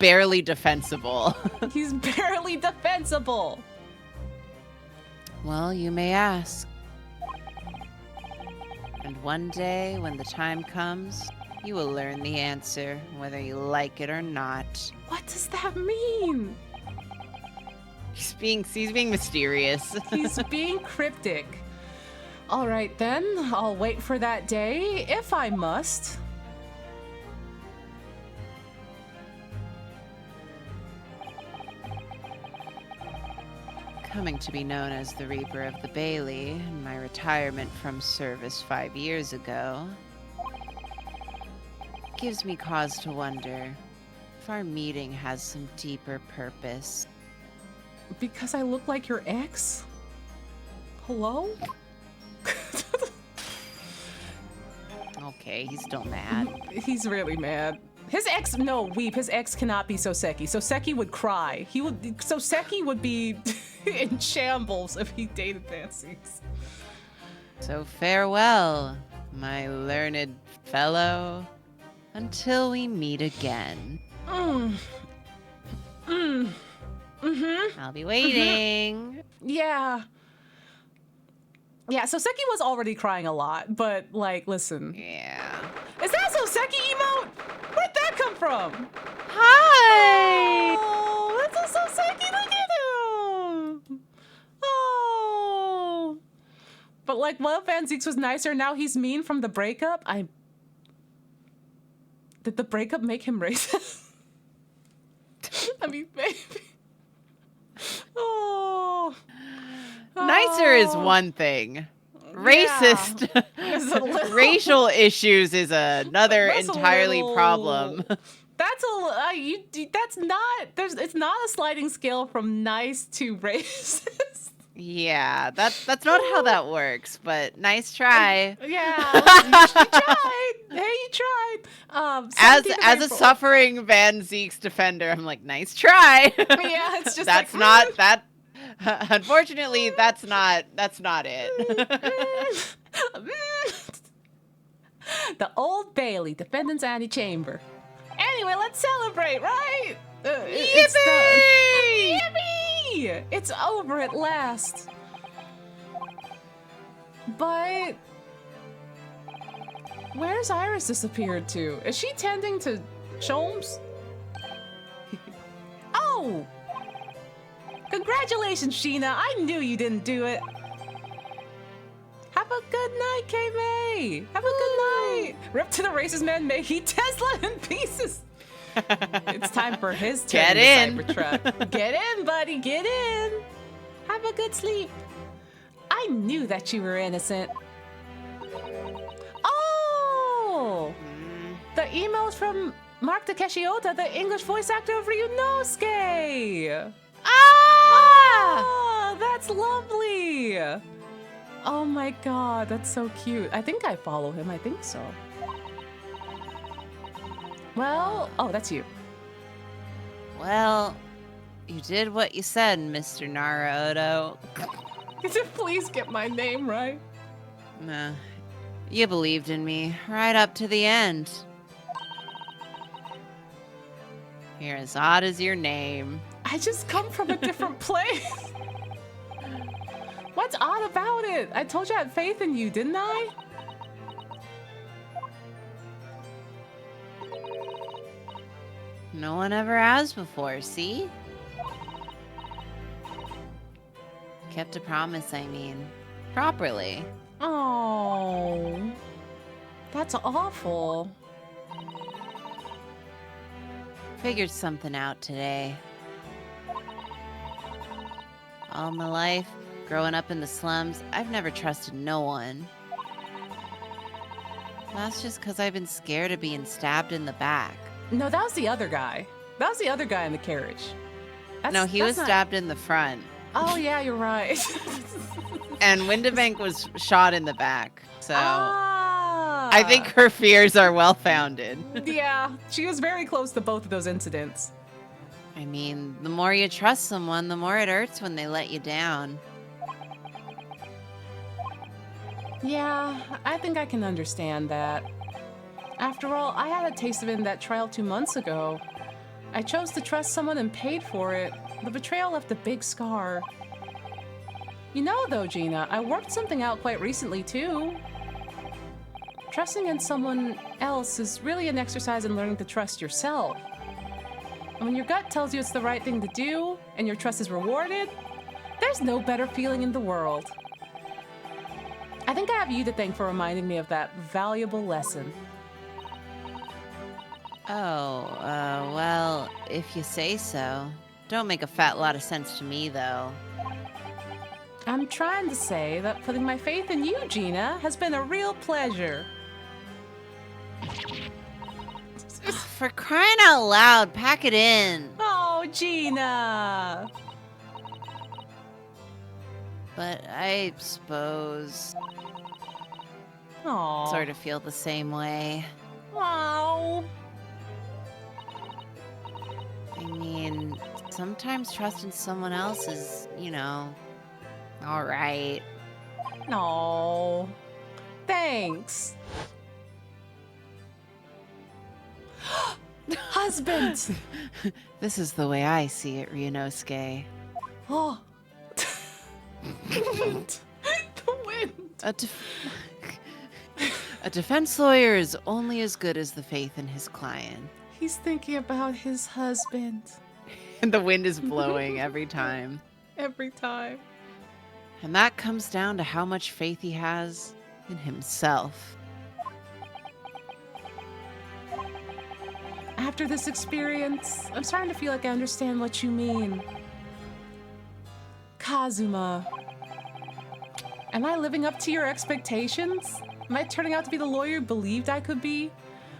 barely defensible. He's barely defensible. Well, you may ask. And one day, when the time comes, you will learn the answer, whether you like it or not. What does that mean? He's being mysterious. He's being cryptic. All right, then. I'll wait for that day, if I must. Coming to be known as the Reaper of the Bailey, in my retirement from service 5 years ago, gives me cause to wonder if our meeting has some deeper purpose. Because I look like your ex? Hello? Okay, he's still mad. He's really mad. His ex, no, Weep, his ex cannot be Soseki. Soseki would cry. Soseki would be in shambles if he dated Fancies. So farewell, my learned fellow, until we meet again. Mm-hmm. I'll be waiting. Yeah. Yeah, so Seki was already crying a lot, but like, listen. Yeah. Is that Soseki emote? Where'd that come from? Hi! Oh, that's a Soseki, look at him! Oh. But like, what if Van Zeeks was nicer, now he's mean from the breakup? Did the breakup make him racist? I mean, maybe. Oh. Nicer is Oh. one thing. Racist, It's a little- racial issues is another That's a entirely little- problem. That's that's not, it's not a sliding scale from nice to racist. Yeah, that's not how that works, but nice try. Yeah, you tried. Hey, you tried. As 17th of a April. suffering Van Zeeks defender, I'm like, nice try. Yeah, it's just that's like, not that. Unfortunately, that's not it. The Old Bailey, defendant's antechamber. Anyway, let's celebrate, right? It's done. Yippee! It's over at last. But where's Iris disappeared to? Is she tending to Sholmes? Oh! Congratulations, Sheena. I knew you didn't do it. Have a good night, K-May. Have a good night. Rip to the races, man. May he Tesla in pieces. It's time for his turn. Get in in. the Cybertruck. Get in, buddy. Get in. Have a good sleep. I knew that you were innocent. Oh! The emails from Mark Takeshi Ota, the English voice actor of Ryunosuke. Ah! That's lovely. Oh my god, that's so cute. I think I follow him. I think so. Well, oh, that's you. Well, you did what you said, Mr. Naruto. Please get my name right. Nah, you believed in me right up to the end. You're as odd as your name. I just come from a different place. What's odd about it? I told you I had faith in you, didn't I? No one ever has before, see? Kept a promise, I mean. Properly. Oh, that's awful. Figured something out today. All my life, growing up in the slums, I've never trusted no one. That's just because I've been scared of being stabbed in the back. No, that was the other guy. That was the other guy in the carriage. No, he was not- stabbed in the front. Oh yeah, you're right. And Windabank was shot in the back. So Ah. I think her fears are well founded. Yeah, she was very close to both of those incidents. I mean, the more you trust someone, the more it hurts when they let you down. Yeah, I think I can understand that. After all, I had a taste of it in that trial 2 months ago. I chose to trust someone and paid for it. The betrayal left a big scar. You know, though, Gina, I worked something out quite recently, too. Trusting in someone else is really an exercise in learning to trust yourself. And when your gut tells you it's the right thing to do, and your trust is rewarded, there's no better feeling in the world. I think I have you to thank for reminding me of that valuable lesson. Oh, well, if you say so. Don't make a fat lot of sense to me, though. I'm trying to say that putting my faith in you, Gina, has been a real pleasure. For crying out loud, pack it in. Oh, Gina! But I suppose Aw. sort of feel the same way. Wow. I mean, sometimes trusting someone else is, you know, all right. No. Thanks. Husband! This is the way I see it, Ryunosuke. Oh. The wind. A defense lawyer is only as good as the faith in his client. He's thinking about his husband. And the wind is blowing every time. Every time. And that comes down to how much faith he has in himself. After this experience, I'm starting to feel like I understand what you mean. Kazuma, am I living up to your expectations? Am I turning out to be the lawyer you believed I could be?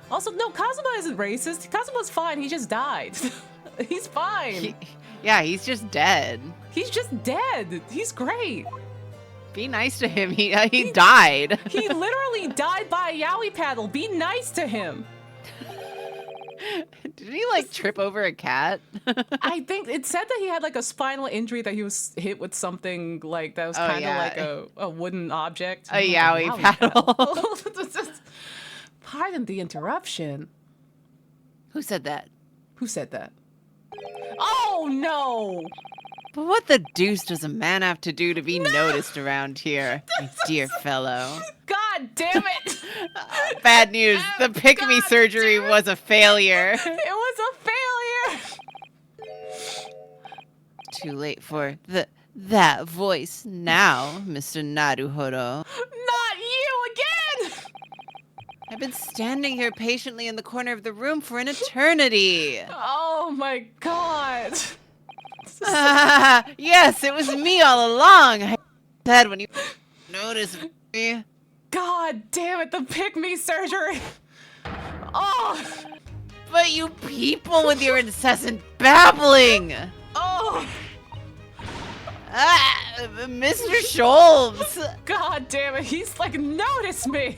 Also, no, Kazuma isn't racist. Kazuma's fine. He just died. He's fine. Yeah, he's just dead. He's just dead. He's great. Be nice to him. He died. He literally died by a yaoi paddle. Be nice to him. Did he like trip over a cat? I think it said that he had like a spinal injury, that he was hit with something like that was kind of like a wooden object. A yaoi paddle. Pardon the interruption. Who said that? Who said that? Oh no! But what the deuce does a man have to do to be noticed around here, my dear fellow? God damn it! Bad news. The pick-me surgery was a failure. It was a failure! Too late for that voice now, Mr. Naruhodo. Not you again! I've been standing here patiently in the corner of the room for an eternity. Oh my god. Yes, it was me all along. I said when you noticed me. God damn it, the pick-me surgery. Oh! But you people with your incessant babbling. Oh! Mr. Scholz. God damn it, he's like, notice me.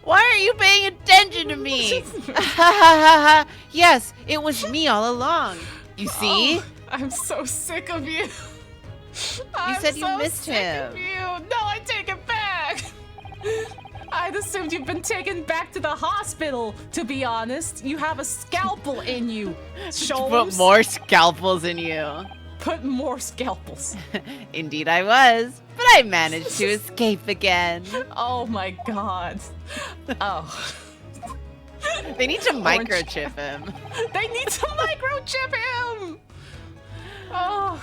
Why are you paying attention to me? Yes, it was me all along. You see? Oh, I'm so sick of you. You said you missed him. Of you. No, I take it back. I'd assumed you've been taken back to the hospital, to be honest. You have a scalpel in you, Scholz. Put more scalpels in you. Put more scalpels. Indeed I was, but I managed to escape again. Oh my god. Oh. They need to microchip him. They need to microchip him! Oh.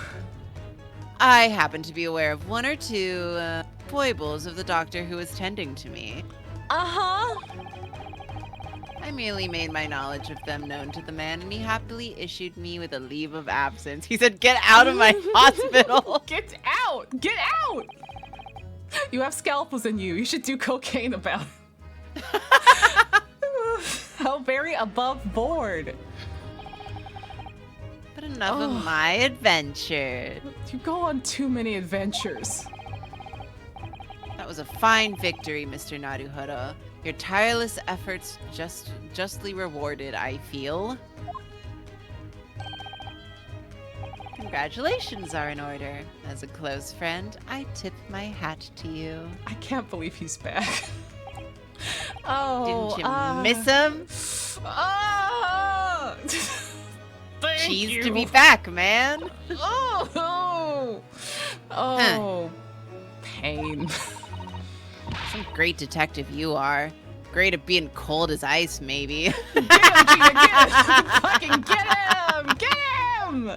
I happen to be aware of one or two foibles of the doctor who was tending to me. Uh-huh. I merely made my knowledge of them known to the man, and he happily issued me with a leave of absence. He said, "Get out of my hospital!" Get out! Get out! You have scalpels in you. You should do cocaine about it. How very above board. But enough of my adventure. You go on too many adventures. That was a fine victory, Mr. Naruhodo. Your tireless efforts justly rewarded, I feel. Congratulations are in order. As a close friend, I tip my hat to you. I can't believe he's back. Oh, didn't you miss him? Thank Cheese you. to be back, man. Oh, pain. Some great detective you are. Great at being cold as ice, maybe. Get him, Gina, get him! Fucking get him! Get him!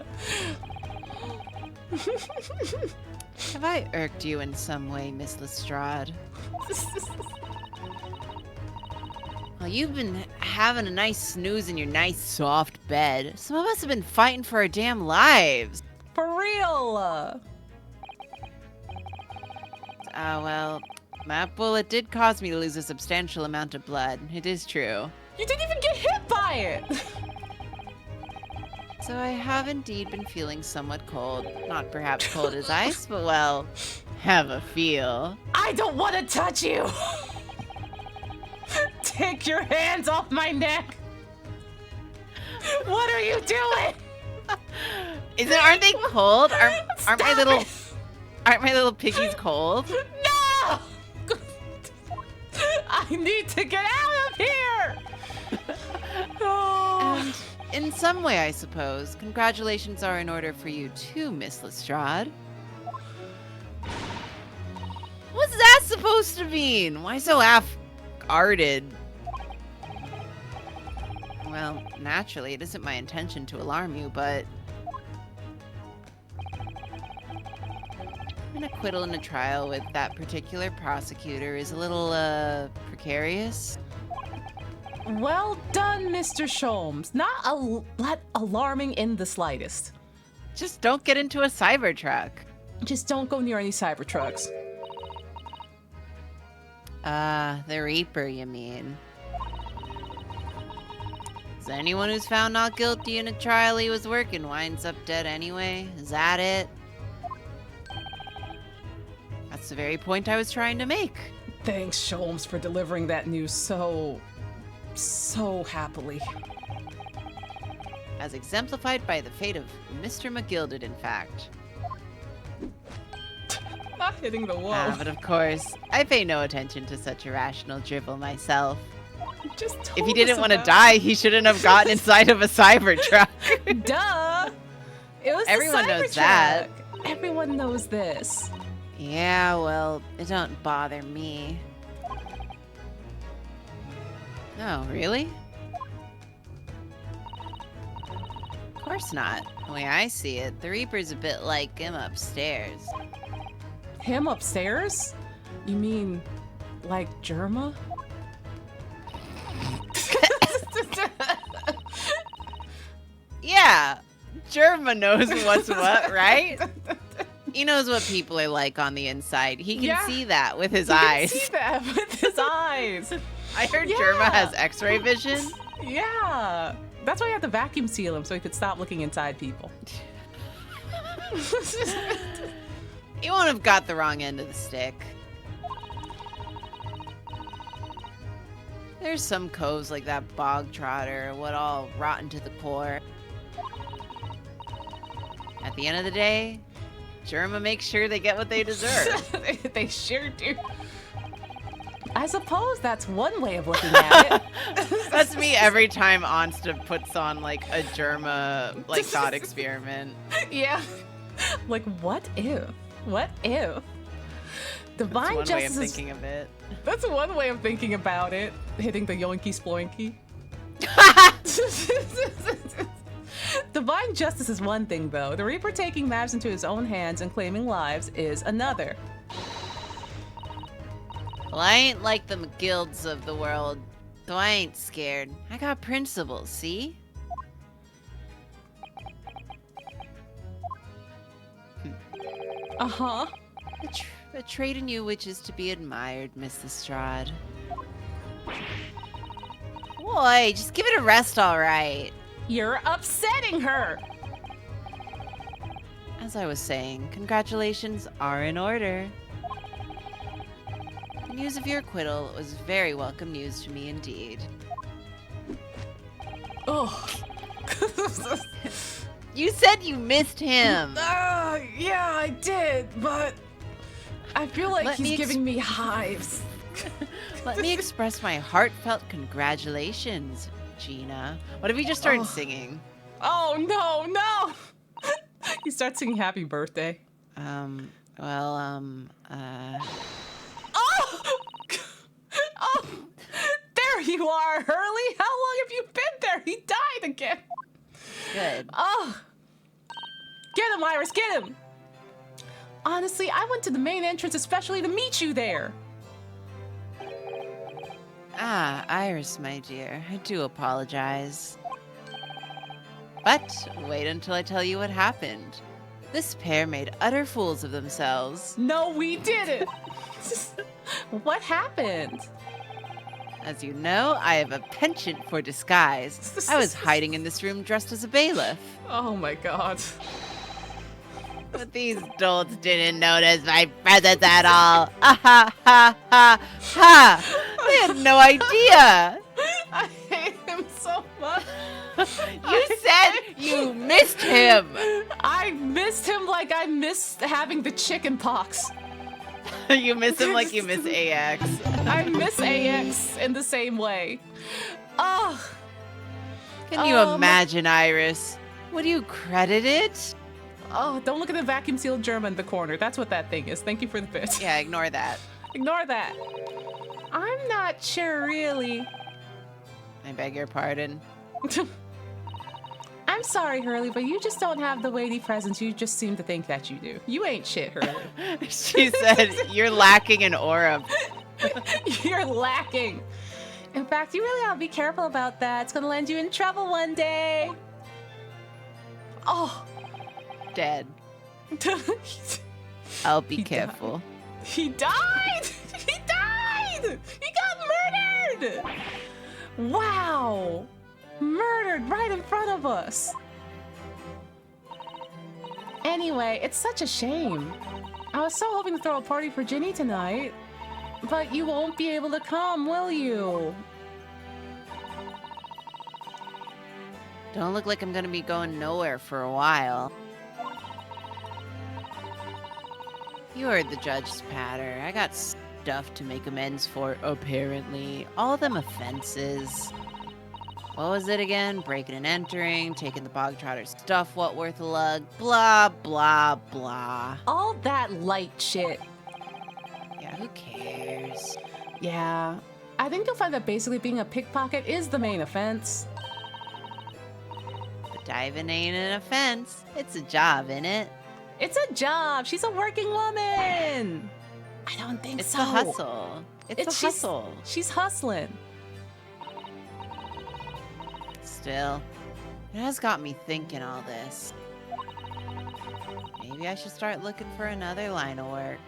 Have I irked you in some way, Miss Lestrade? Well, you've been having a nice snooze in your nice soft bed. Some of us have been fighting for our damn lives. For real! Well, that bullet did cause me to lose a substantial amount of blood. It is true. You didn't even get hit by it! So I have indeed been feeling somewhat cold. Not perhaps cold as ice, but well, have a feel. I don't want to touch you! Take your hands off my neck! What are you doing? Aren't they cold? Stop Aren't my little piggies cold? No! I need to get out of here! Oh. And in some way, I suppose, congratulations are in order for you too, Miss Lestrade. supposed to mean? Why so half-hearted? Well, naturally, it isn't my intention to alarm you, but... an acquittal in a trial with that particular prosecutor is a little, precarious. Well done, Mr. Sholmes. Not alarming in the slightest. Just don't get into a Cybertruck. Just don't go near any Cybertrucks. The Reaper, you mean? Is anyone who's found not guilty in a trial he was working winds up dead anyway? Is that it? That's the very point I was trying to make. Thanks, Sholmes, for delivering that news so happily. As exemplified by the fate of Mr. McGilded, in fact. Not hitting the wall. But of course, I pay no attention to such irrational drivel myself. Just If he didn't want to die, he shouldn't have gotten inside of a Cybertruck. Duh! It was Everyone the knows that. Cybertruck. Everyone knows this. Yeah, well, it don't bother me. No, really? Of course not. The way I see it, the Reaper's a bit like him upstairs. Him upstairs? You mean like Germa? Yeah, Germa knows what's what, right? He knows what people are like on the inside. He can see that with his eyes. He can see that with his eyes. I heard Germa has X-ray vision. Yeah. That's why you have to vacuum seal him so he could stop looking inside people. He won't have got the wrong end of the stick. There's some coves like that bog trotter, what all rotten to the core. At the end of the day, Germa makes sure they get what they deserve. They sure do. I suppose that's one way of looking at it. That's me every time Onsta puts on like a Germa like thought experiment. Yeah. Like, what if? What if? Divine That's one way of justice thinking of it. That's one way of thinking about it. Hitting the yoinky sploinky. Divine justice is one thing, though. The Reaper taking matters into his own hands and claiming lives is another. Well, I ain't like the McGilds of the world, though I ain't scared. I got principles, see? Uh-huh. A trait in you which is to be admired, Miss Lestrade. Boy, just give it a rest, all right. You're upsetting her! As I was saying, congratulations are in order. The news of your acquittal was very welcome news to me indeed. Oh. You said you missed him. Yeah, I did, but I feel like Let he's me giving me hives. Let me express my heartfelt congratulations, Gina. What if you just started singing? Oh, no! He starts singing happy birthday. Oh! Oh! There you are, Hurley! How long have you been there? He died again. Good. Oh! Get him, Iris, get him! Honestly, I went to the main entrance especially to meet you there. Ah, Iris, my dear, I do apologize. But wait until I tell you what happened. This pair made utter fools of themselves. No, we didn't! What happened? As you know, I have a penchant for disguise. I was hiding in this room dressed as a bailiff. Oh my god. But these dolts didn't notice my presence at all. Ah ha ha ha ha! They had no idea. I hate him so much. You said you missed him. I missed him like I missed having the chicken pox. You miss him like you miss AX. I miss AX in the same way. Oh. Can you imagine, Iris? Would you credit it? Oh, don't look at the vacuum sealed German in the corner. That's what that thing is. Thank you for the bit. Yeah, ignore that. Ignore that. I'm not sure, really. I beg your pardon. I'm sorry, Hurley, but you just don't have the weighty presence you just seem to think that you do. You ain't shit, Hurley. She said, you're lacking an aura. You're lacking. In fact, you really ought to be careful about that. It's gonna land you in trouble one day. Oh. Dead. I'll be careful. He died! He died! He got murdered! Wow! Murdered right in front of us. Anyway, it's such a shame. I was so hoping to throw a party for Ginny tonight. But you won't be able to come, will you? Don't look like I'm gonna be going nowhere for a while. You heard the judge's patter. I got stuff to make amends for, apparently. All them offenses. What was it again? Breaking and entering, taking the bog trotter's stuff, what worth a lug, blah, blah, blah. All that light shit. Yeah, who cares? Yeah. I think you'll find that basically being a pickpocket is the main offense. But diving ain't an offense. It's a job, innit? It's a job. She's a working woman. I don't think It's so. a hustle. It's a hustle. She's hustling. Still, it has got me thinking all this. Maybe I should start looking for another line of work.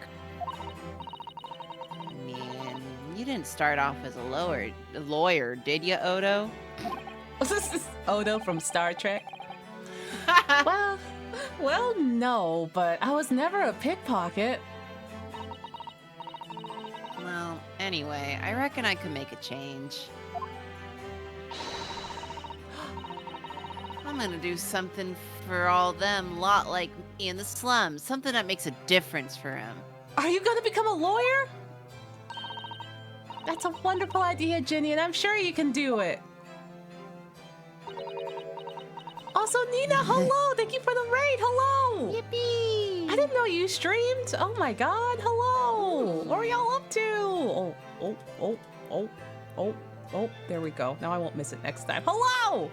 I mean, you didn't start off as a lawyer, did you, Odo? This is Odo from Star Trek. Well, no, but I was never a pickpocket. Well, anyway, I reckon I could make a change. I'm gonna do something for all them lot like me in the slums. Something that makes a difference for them. Are you gonna become a lawyer? That's a wonderful idea, Ginny, and I'm sure you can do it. Also, Nina, hello! Thank you for the raid. Hello! Yippee! I didn't know you streamed. Oh my god, hello! What are y'all up to? Oh, there we go. Now I won't miss it next time. Hello!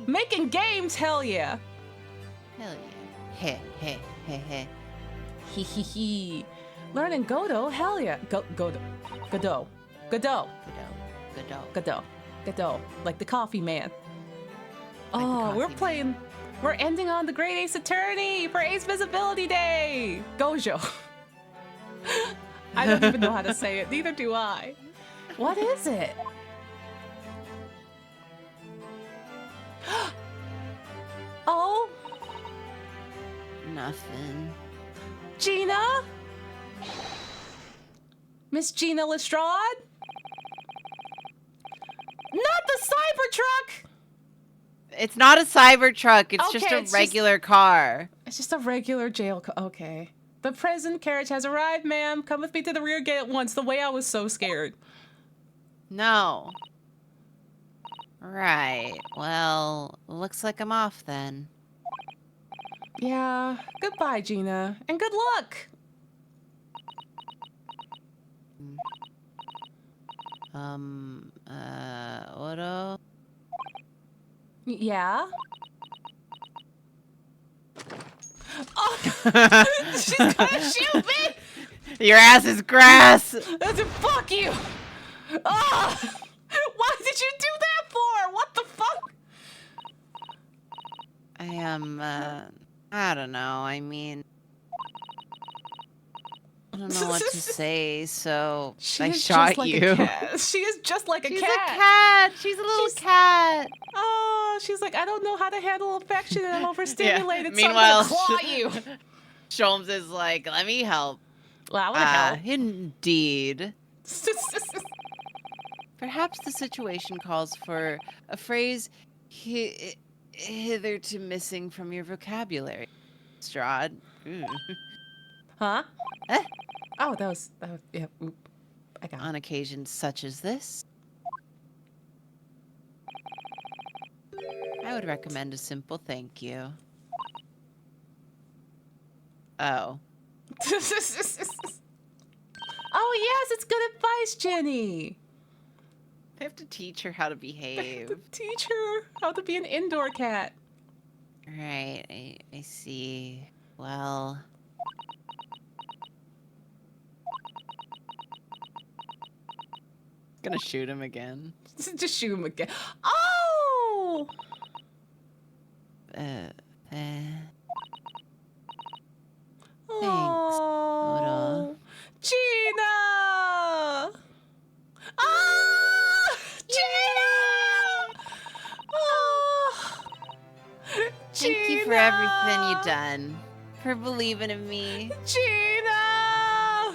Making games, hell yeah! Hell yeah. Heh, heh, heh, heh. Hee hee hee. Learning Godot, hell yeah. Godot. Godot. Godot. Like the coffee man. Like the Oh, coffee we're man. playing. We're ending on the Great Ace Attorney for Ace Visibility Day. Gojo. I don't even know how to say it. Neither do I. What is it? Oh, Nothing. Gina? Miss Gina Lestrade? Not the Cybertruck! It's not a Cybertruck. It's just Okay, a it's regular car. It's just a regular jail car. Okay. The prison carriage has arrived, ma'am. Come with me to the rear gate at once. The way I was so scared. No. Right. Well, looks like I'm off then. Yeah. Goodbye, Gina. And good luck. Odo? Yeah? Oh! She's gonna shoot me! Your ass is grass! Fuck you! Oh! Why did you do that for? What the fuck? I am, I don't know. I mean, I don't know what to say, so I is shot just like you. a cat. She is just like a She's cat. a cat. She's a little cat. Oh, she's like, I don't know how to handle affection and I'm overstimulated, Meanwhile, so I'm gonna claw you. Sholmes is like, let me help. Well, I wanna help. Indeed. Perhaps the situation calls for a phrase hitherto missing from your vocabulary. Strahd. Ooh. Huh? Eh? Oh, that was yeah. Oop. I got it. On occasions such as this, I would recommend a simple thank you. Oh. Oh, yes, it's good advice, Jenny. I have to teach her how to behave. To teach her how to be an indoor cat. Right, I see. Well... Gonna shoot him again. Just shoot him again. Oh! Oh, Gina! Ah! Gina! Oh! Thank you for everything you've done. For believing in me. Gina!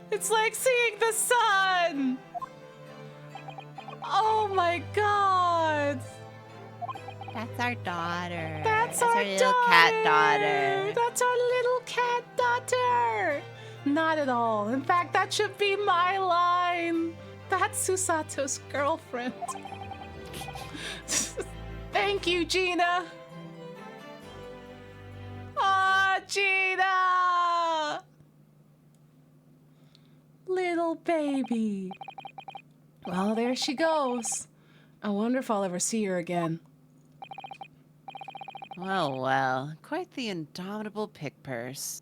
It's like seeing the sun! Oh my god! That's our daughter. That's our little daughter. cat daughter. That's our little cat daughter. Not at all. In fact, that should be my line. That's Susato's girlfriend. Thank you, Gina. Aw, Gina! Little baby. Well, there she goes. I wonder if I'll ever see her again. Well, well. Quite the indomitable pick purse.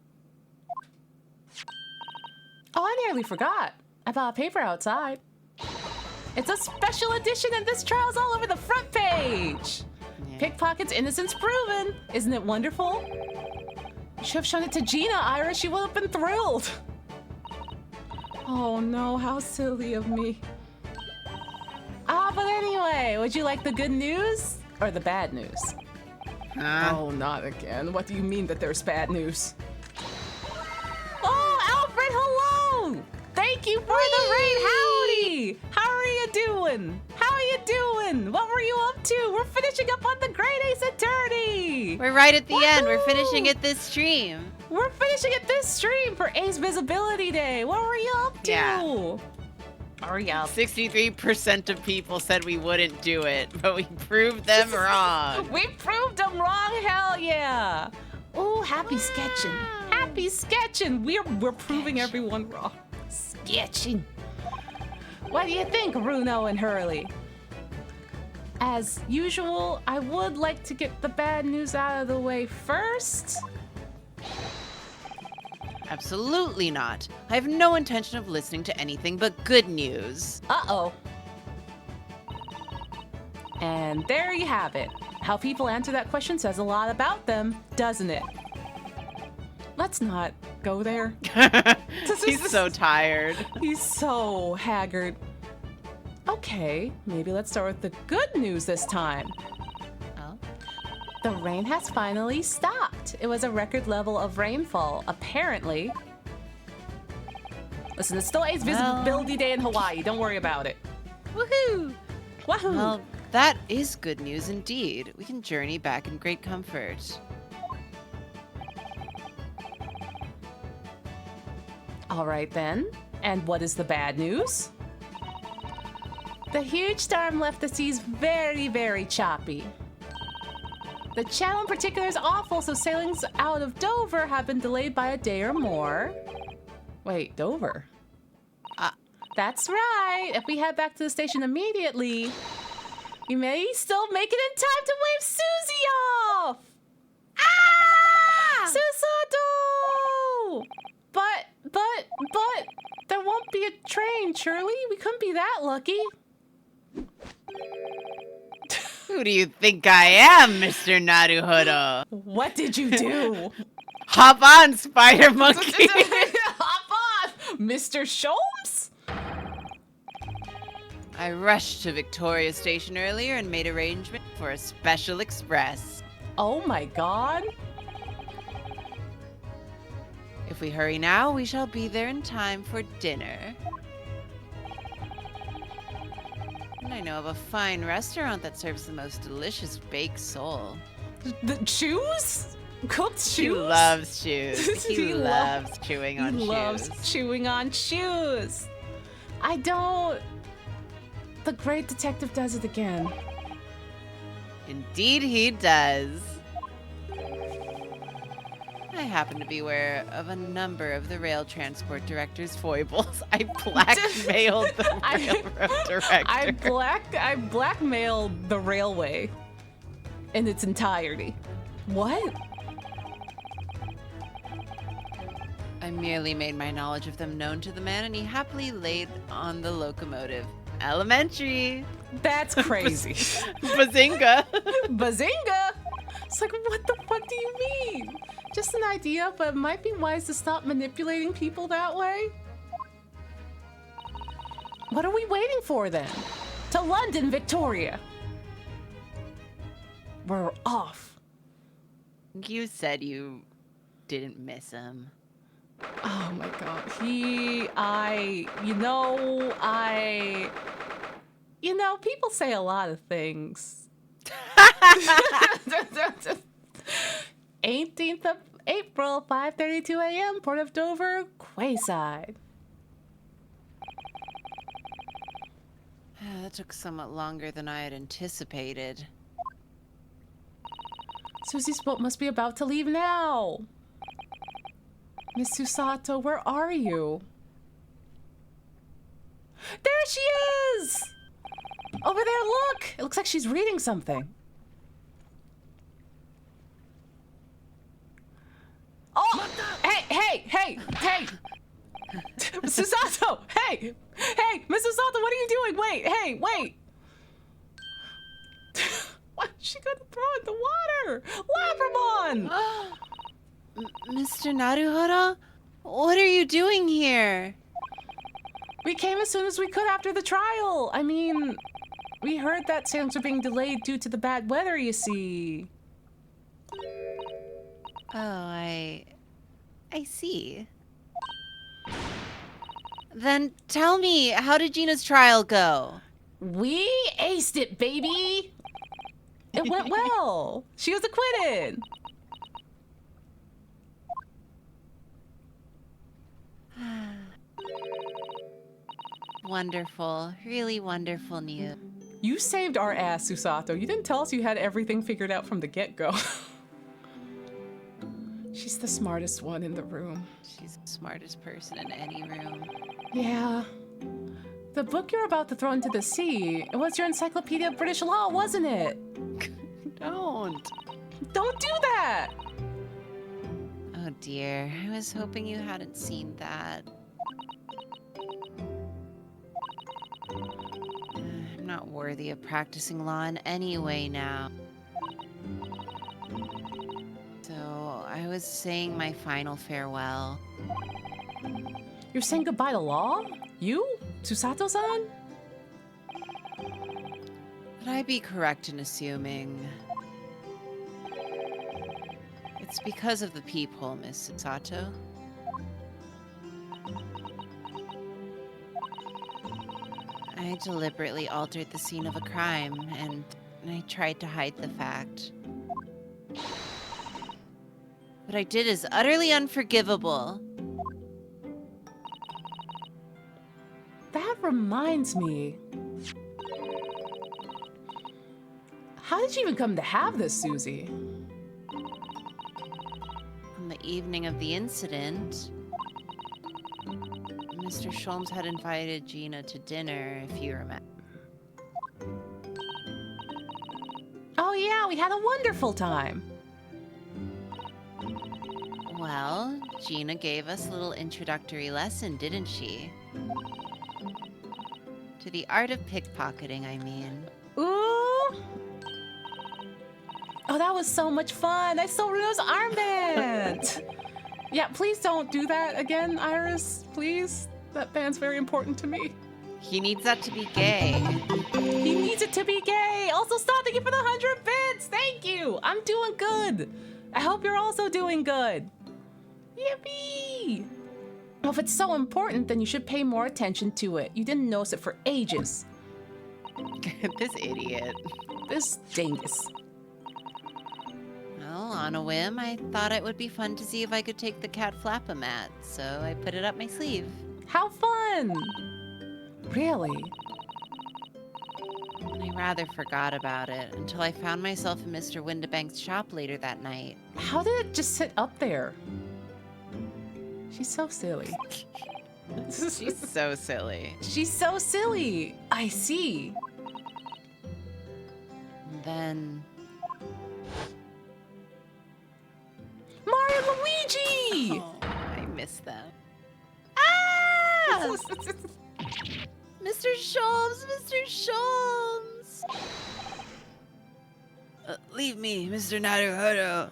Oh, I nearly forgot. I bought a paper outside. It's a special edition and this trial's all over the front page. Yeah. Pickpocket's innocence proven. Isn't it wonderful? You should have shown it to Gina, Ira. She would have been thrilled. Oh no, how silly of me. But anyway, would you like the good news or the bad news? Huh? Oh, not again. What do you mean that there's bad news? Oh, Alfred, hello! Thank you for the raid, howdy! How are you doing? How are you doing? What were you up to? We're finishing up on the Great Ace Attorney! We're right at the end. We're Woohoo! finishing it this stream. We're finishing it this stream for Ace Visibility Day. What were you up to? Yeah. Hurry up. 63% of people said we wouldn't do it, but we proved them wrong. We proved them wrong, hell yeah! Ooh, happy sketching. Happy sketching. We're proving everyone wrong. Sketching. What do you think, Bruno and Hurley? As usual, I would like to get the bad news out of the way first. Absolutely not. I have no intention of listening to anything but good news. Uh-oh. And there you have it. How people answer that question says a lot about them, doesn't it? Let's not go there. He's so tired. He's so haggard. Okay, maybe let's start with the good news this time. Oh? The rain has finally stopped. It was a record level of rainfall, apparently. Listen, it's still Ace Visibility Day in Hawaii. Don't worry about it. Woohoo! Wahoo! Well, that is good news indeed. We can journey back in great comfort. All right then. And what is the bad news? The huge storm left the seas very, very choppy. The channel in particular is awful, so sailings out of Dover have been delayed by a day or more. Wait, Dover? That's right. If we head back to the station immediately, we may still make it in time to wave Susie off! Ah! Susato! But, there won't be a train, Shirley. We couldn't be that lucky. Who do you think I am, Mr. Naruhodo? What did you do? Hop on, Spider Monkey! Hop on, Mr. Sholmes? I rushed to Victoria Station earlier and made arrangement for a special express. Oh my god. If we hurry now, we shall be there in time for dinner. And I know of a fine restaurant that serves the most delicious baked sole. The shoes? Cooked shoes? He loves shoes. He He loves chewing on He shoes. loves chewing on shoes. I don't... The great detective does it again. Indeed he does. I happen to be aware of a number of the rail transport director's foibles. I blackmailed the railroad director. I blackmailed the railway in its entirety. What? I merely made my knowledge of them known to the man, and he happily laid on the locomotive. Elementary. That's crazy. Bazinga. Bazinga! It's like, what the fuck do you mean? Just an idea, but it might be wise to stop manipulating people that way. What are we waiting for then? To London, Victoria. We're off. You said you didn't miss him. Oh my god. People say a lot of things. 18th of April, 5:32 a.m., Port of Dover, Quayside. That took somewhat longer than I had anticipated. Susie's boat must be about to leave now. Miss Susato, where are you? There she is! Over there, look! It looks like she's reading something. Oh! Hey! Susato! Hey! Miss Susato, what are you doing? Wait! Why is she gonna throw it in the water? Labramon! Mr. Naruhodo? What are you doing here? We came as soon as we could after the trial. I mean, we heard that sailings were being delayed due to the bad weather, you see. Oh, I see. Then tell me, how did Gina's trial go? We aced it, baby! It went well. She was acquitted. Wonderful. Really wonderful news. You saved our ass, Susato. You didn't tell us you had everything figured out from the get-go. She's the smartest one in the room. She's the smartest person in any room. Yeah. The book you're about to throw into the sea, it was your Encyclopedia of British Law, wasn't it? Don't Don't do that! Oh dear, I was hoping you hadn't seen that. I'm not worthy of practicing law in any way now. So, I was saying my final farewell. You're saying goodbye to law? You? Susato-san? Would I be correct in assuming... It's because of the peephole, Miss Susato? I deliberately altered the scene of a crime, and I tried to hide the fact. What I did is utterly unforgivable. That reminds me. How did you even come to have this, Susie? On the evening of the incident, Mr. Sholmes had invited Gina to dinner, if you remember. Oh yeah, we had a wonderful time. Well, Gina gave us a little introductory lesson, didn't she? To the art of pickpocketing, I mean. Ooh! Oh, that was so much fun. I stole Runo's armband. Yeah, please don't do that again, Iris. Please. That band's very important to me. He needs that to be gay. He needs it to be gay. Also, stop. Thank you for the 100 bits. Thank you. I'm doing good. I hope you're also doing good. Yippee! Well, if it's so important, then you should pay more attention to it. You didn't notice it for ages. This idiot. This dingus. Well, on a whim, I thought it would be fun to see if I could take the cat flap-o-mat, so I put it up my sleeve. How fun! Really? And I rather forgot about it until I found myself in Mr. Windibank's shop later that night. How did it just sit up there? She's so silly. She's so silly. She's so silly. I see. And then... Mario and Luigi! Oh, I miss them. Ah! Mr. Sholmes! Mr. Sholmes! Leave me, Mr. Naruhodo.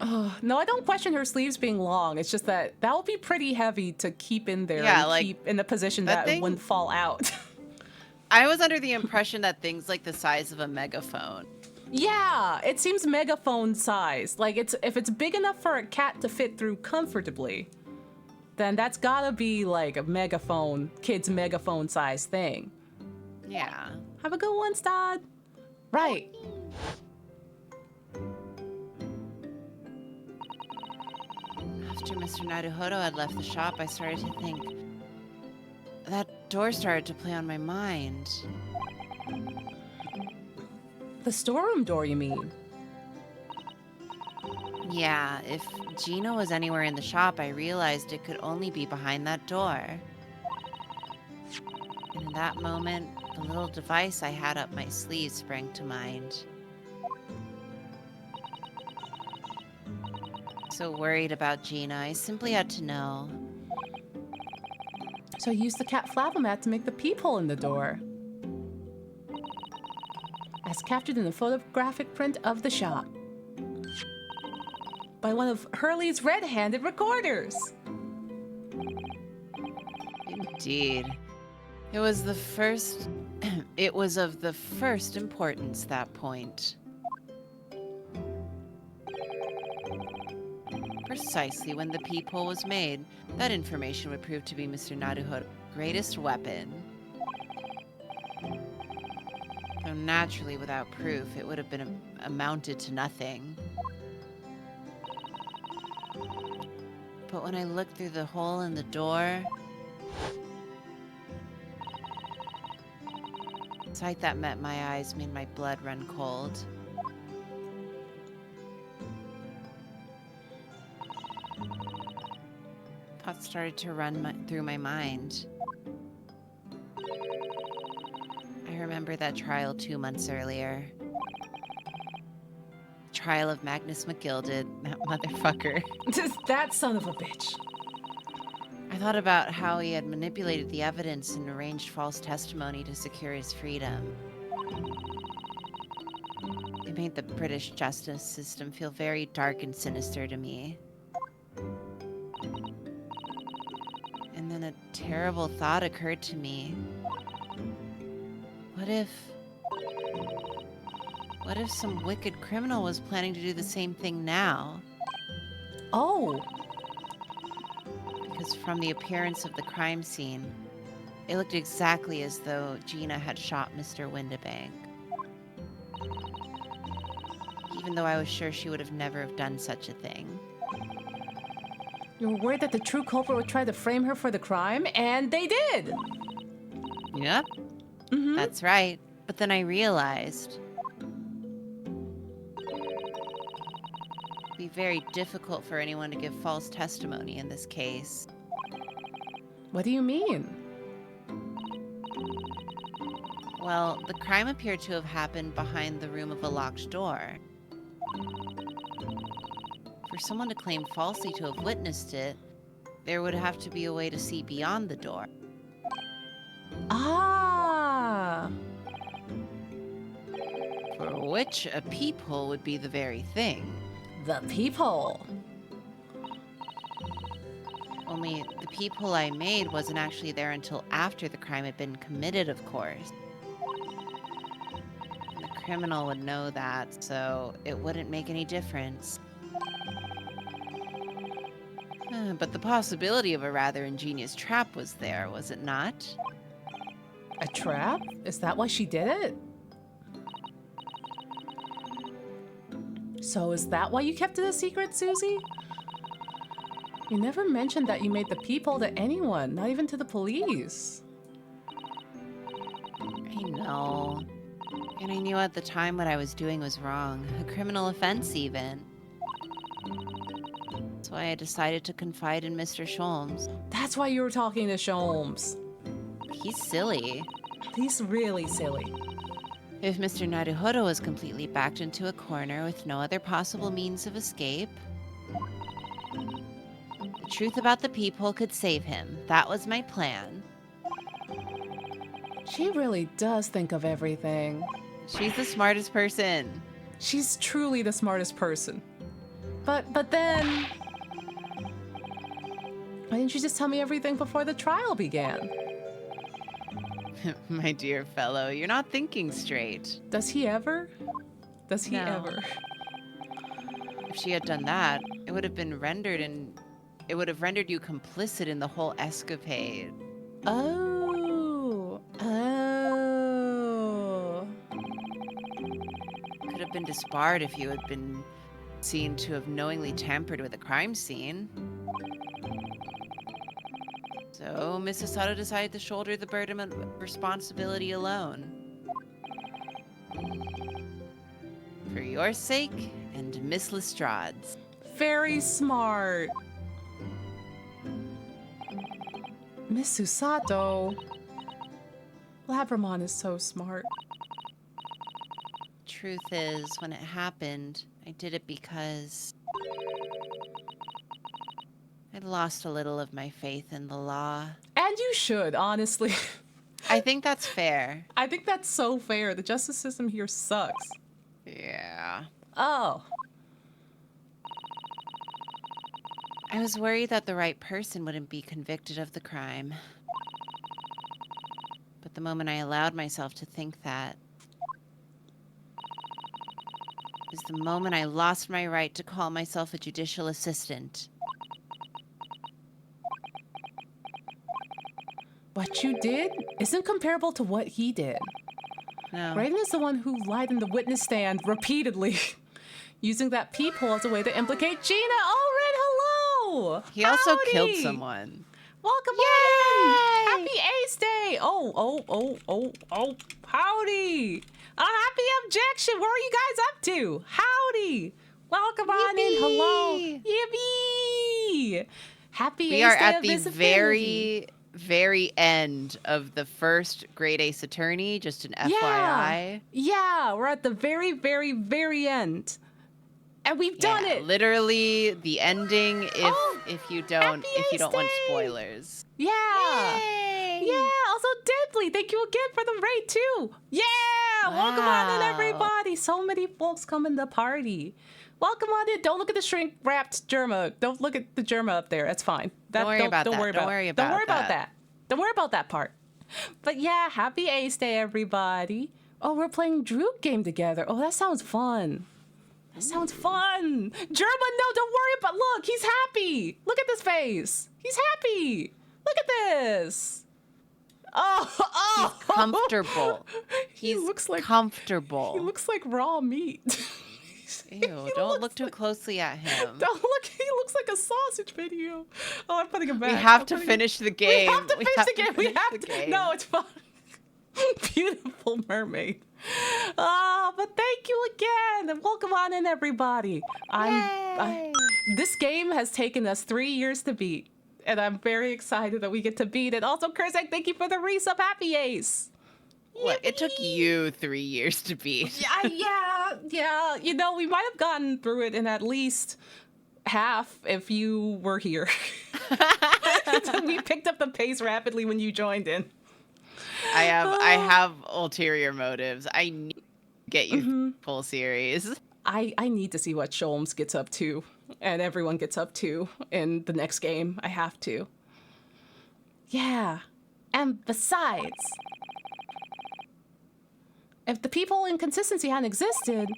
Oh, no, I don't question her sleeves being long. It's just that would be pretty heavy to keep in there Yeah, and like, keep in a position that that thing- wouldn't fall out. I was under the impression that things like the size of a megaphone. Yeah, it seems megaphone size. Like, if it's big enough for a cat to fit through comfortably, then that's gotta be like a megaphone, kid's megaphone size thing. Yeah. Have a good one, Stod. Right. After Mr. Naruhodo had left the shop, I started to think. That door started to play on my mind. The storeroom door, you mean? Yeah, if Gina was anywhere in the shop, I realized it could only be behind that door. And in that moment, the little device I had up my sleeve sprang to mind. So worried about Gina, I simply had to know. So use the cat flavomat to make the peephole in the door. As captured in the photographic print of the shop. By one of Hurley's red-handed recorders. Indeed. It was the first... it was of the first importance, that point. Precisely when the peephole was made, that information would prove to be Mr. Naruhodo's greatest weapon. Though naturally, without proof, it would have been amounted to nothing. But when I looked through the hole in the door, the sight that met my eyes made my blood run cold. Thoughts started to run through my mind. I remember that trial 2 months earlier. Trial of Magnus McGilded, that motherfucker. That son of a bitch. I thought about how he had manipulated the evidence and arranged false testimony to secure his freedom. It made the British justice system feel very dark and sinister to me. And then a terrible thought occurred to me. What if some wicked criminal was planning to do the same thing now? Oh. Because from the appearance of the crime scene, it looked exactly as though Gina had shot Mr. Windibank. Even though I was sure she would have never have done such a thing. You were worried that the true culprit would try to frame her for the crime, and they did! Yep, Mm-hmm. that's right. But then I realized it'd be very difficult for anyone to give false testimony in this case. What do you mean? Well, the crime appeared to have happened behind the room of a locked door. For someone to claim falsely to have witnessed it, there would have to be a way to see beyond the door. Ah! For which a peephole would be the very thing. The peephole. Only the peephole I made wasn't actually there until after the crime had been committed, of course. And the criminal would know that, so it wouldn't make any difference. But the possibility of a rather ingenious trap was there, was it not? A trap? Is that why she did it? So is that why you kept it a secret, Susie? You never mentioned that you made the peephole to anyone, not even to the police. I know. And I knew at the time what I was doing was wrong. A criminal offense, even. That's why I decided to confide in Mr. Sholmes. That's why you were talking to Sholmes. He's silly. He's really silly. If Mr. Naruhodo was completely backed into a corner with no other possible means of escape, the truth about the peephole could save him. That was my plan. She really does think of everything. She's the smartest person. She's truly the smartest person. But then... Why didn't you just tell me everything before the trial began? My dear fellow, you're not thinking straight. Does he ever? Does he No. ever? If she had done that, it would have rendered you complicit in the whole escapade. Oh. Oh. Could have been disbarred if you had been seen to have knowingly tampered with a crime scene. So, Mrs. Sato decided to shoulder the burden of responsibility alone. For your sake and Miss Lestrade's. Very smart. Miss Susato. Labramon is so smart. Truth is, when it happened, I did it because I'd lost a little of my faith in the law. And you should, honestly. I think that's fair. I think that's so fair. The justice system here sucks. Yeah. Oh. I was worried that the right person wouldn't be convicted of the crime. But the moment I allowed myself to think that is the moment I lost my right to call myself a judicial assistant. What you did isn't comparable to what he did. No. Raiden is the one who lied in the witness stand repeatedly, using that peephole as a way to implicate Gina. Oh, Red, hello! He also killed Howdy! someone. Welcome on in! Happy Ace Day! Oh, howdy! A happy objection! What are you guys up to? Howdy! Welcome on in, hello! Yippee! Happy We Ace are Day at of the visibility. very end of the first Grade Ace Attorney, just an FYI. Yeah, we're at the very end. And we've done it! Literally the ending if you don't Happy want Ace Day! spoilers. Yeah! Yeah, also Deadly, thank you again for the raid too! Yeah! Welcome on in, Wow. everybody! So many folks coming to party. Welcome on in. Don't look at the shrink-wrapped Germa. Don't look at the Germa up there. That's fine. Don't worry about that. Don't worry about that. Don't worry about that part. But yeah, happy Ace Day, everybody. Oh, we're playing Droop game together. Oh, that sounds fun. That sounds fun. Germa, no, don't worry about. Look, he's happy. Look at this face. He's happy. Look at this. Oh. He's comfortable. He looks like comfortable. He looks like raw meat. Ew, don't look too closely at him. Don't look. He looks like a sausage video. Oh, I'm putting him back. We have to finish the game. We have to finish the game. We finish have the to. game. No, it's fine. Beautiful mermaid. But thank you again, and welcome on in, everybody. This game has taken us 3 years to beat, and I'm very excited that we get to beat it. Also, Kurzak, thank you for the resub. Happy Ace. Look, it took you 3 years to beat. Yeah. You know, we might have gotten through it in at least half if you were here. We picked up the pace rapidly when you joined in. I have ulterior motives. I need to get you full series. I need to see what Sholmes gets up to, and everyone gets up to in the next game. I have to. Yeah. And besides, if the people inconsistency hadn't existed,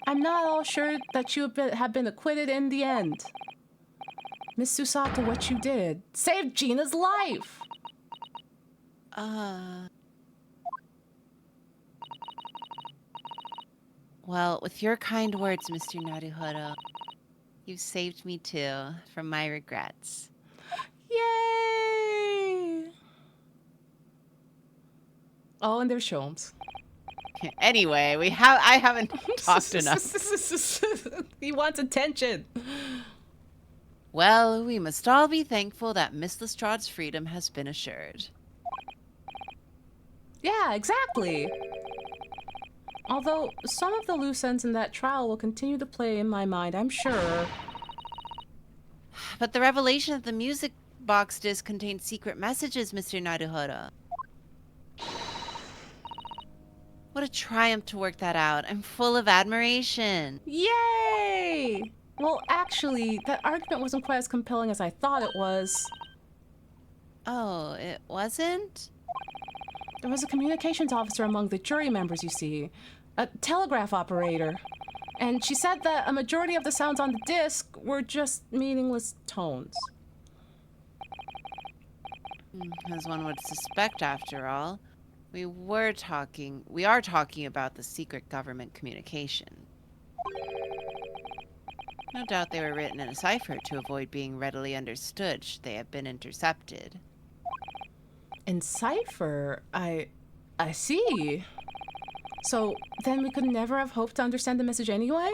I'm not all sure that you have been acquitted in the end. Miss Susato, what you did saved Gina's life. Well, with your kind words, Mr. Naruhodo, you've saved me too from my regrets. Yay! Oh, and there's Sholmes. Anyway, I haven't talked enough. He wants attention. Well, we must all be thankful that Miss Lestrade's freedom has been assured. Yeah, exactly. Although some of the loose ends in that trial will continue to play in my mind, I'm sure. But the revelation that the music box disc contained secret messages, Mr. Naruhodo. What a triumph to work that out. I'm full of admiration. Yay! Well, actually, that argument wasn't quite as compelling as I thought it was. Oh, it wasn't? There was a communications officer among the jury members, you see. A telegraph operator. And she said that a majority of the sounds on the disc were just meaningless tones. As one would suspect, after all. We are talking about the secret government communication. No doubt they were written in a cipher to avoid being readily understood should they have been intercepted. In cipher? I see. So then we could never have hoped to understand the message anyway?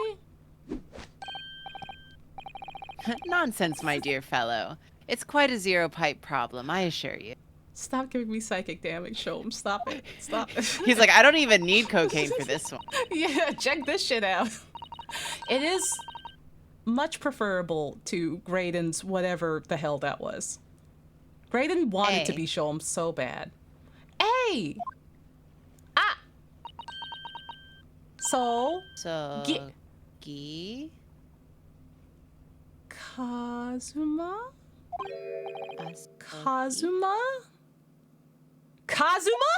Nonsense, my dear fellow. It's quite a zero-pipe problem, I assure you. Stop giving me psychic damage, Sholm. Stop it. Stop it. He's like, I don't even need cocaine for this one. Yeah, check this shit out. It is much preferable to Graydon's whatever the hell that was. Graydon wanted to be Sholm so bad. Hey! Ah! So... Kazuma? Kazuma? Kazuma?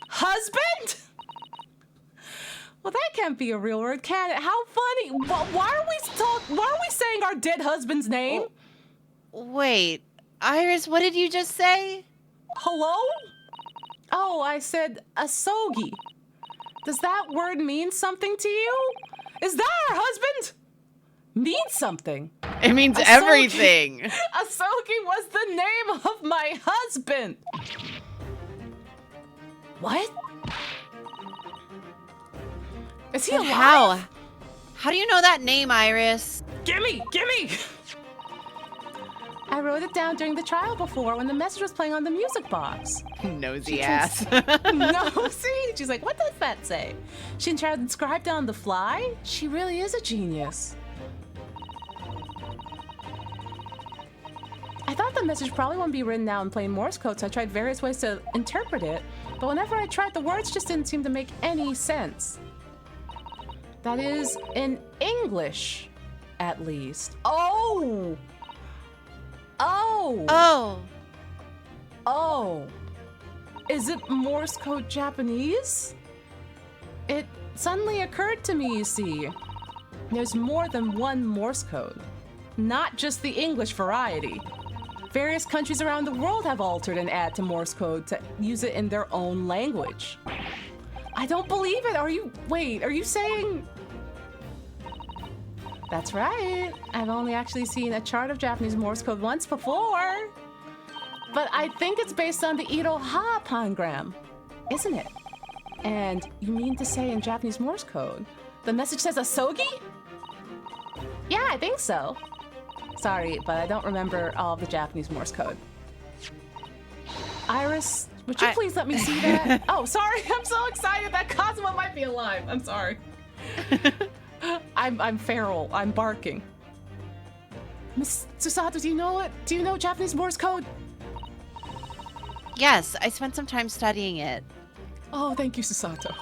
Husband? Well, that can't be a real word, can it? How funny! Why are we saying our dead husband's name? Wait, Iris, what did you just say? Hello? Oh, I said asogi. Does that word mean something to you? Is that our husband? Means something. It means everything. Asogi was the name of my husband. What? Is he alive? How do you know that name, Iris? Gimme! I wrote it down during the trial before when the message was playing on the music box. Nosy ass. Nosy? She's like, what does that say? She transcribed it on the fly? She really is a genius. I thought the message probably wouldn't be written out in plain Morse code, so I tried various ways to interpret it, but whenever I tried, the words just didn't seem to make any sense. That is, in English, at least. Oh! Is it Morse code Japanese? It suddenly occurred to me, you see. There's more than one Morse code, not just the English variety. Various countries around the world have altered and added to Morse code to use it in their own language. I don't believe it. Are you saying... That's right. I've only actually seen a chart of Japanese Morse code once before. But I think it's based on the Iroha pangram, isn't it? And you mean to say in Japanese Morse code, the message says asogi? Yeah, I think so. Sorry, but I don't remember all of the Japanese Morse code. Iris, would you please let me see that? Oh, sorry. I'm so excited that Kazuma might be alive. I'm sorry. I'm feral. I'm barking. Miss Susato, do you know it? Do you know Japanese Morse code? Yes, I spent some time studying it. Oh, thank you, Susato.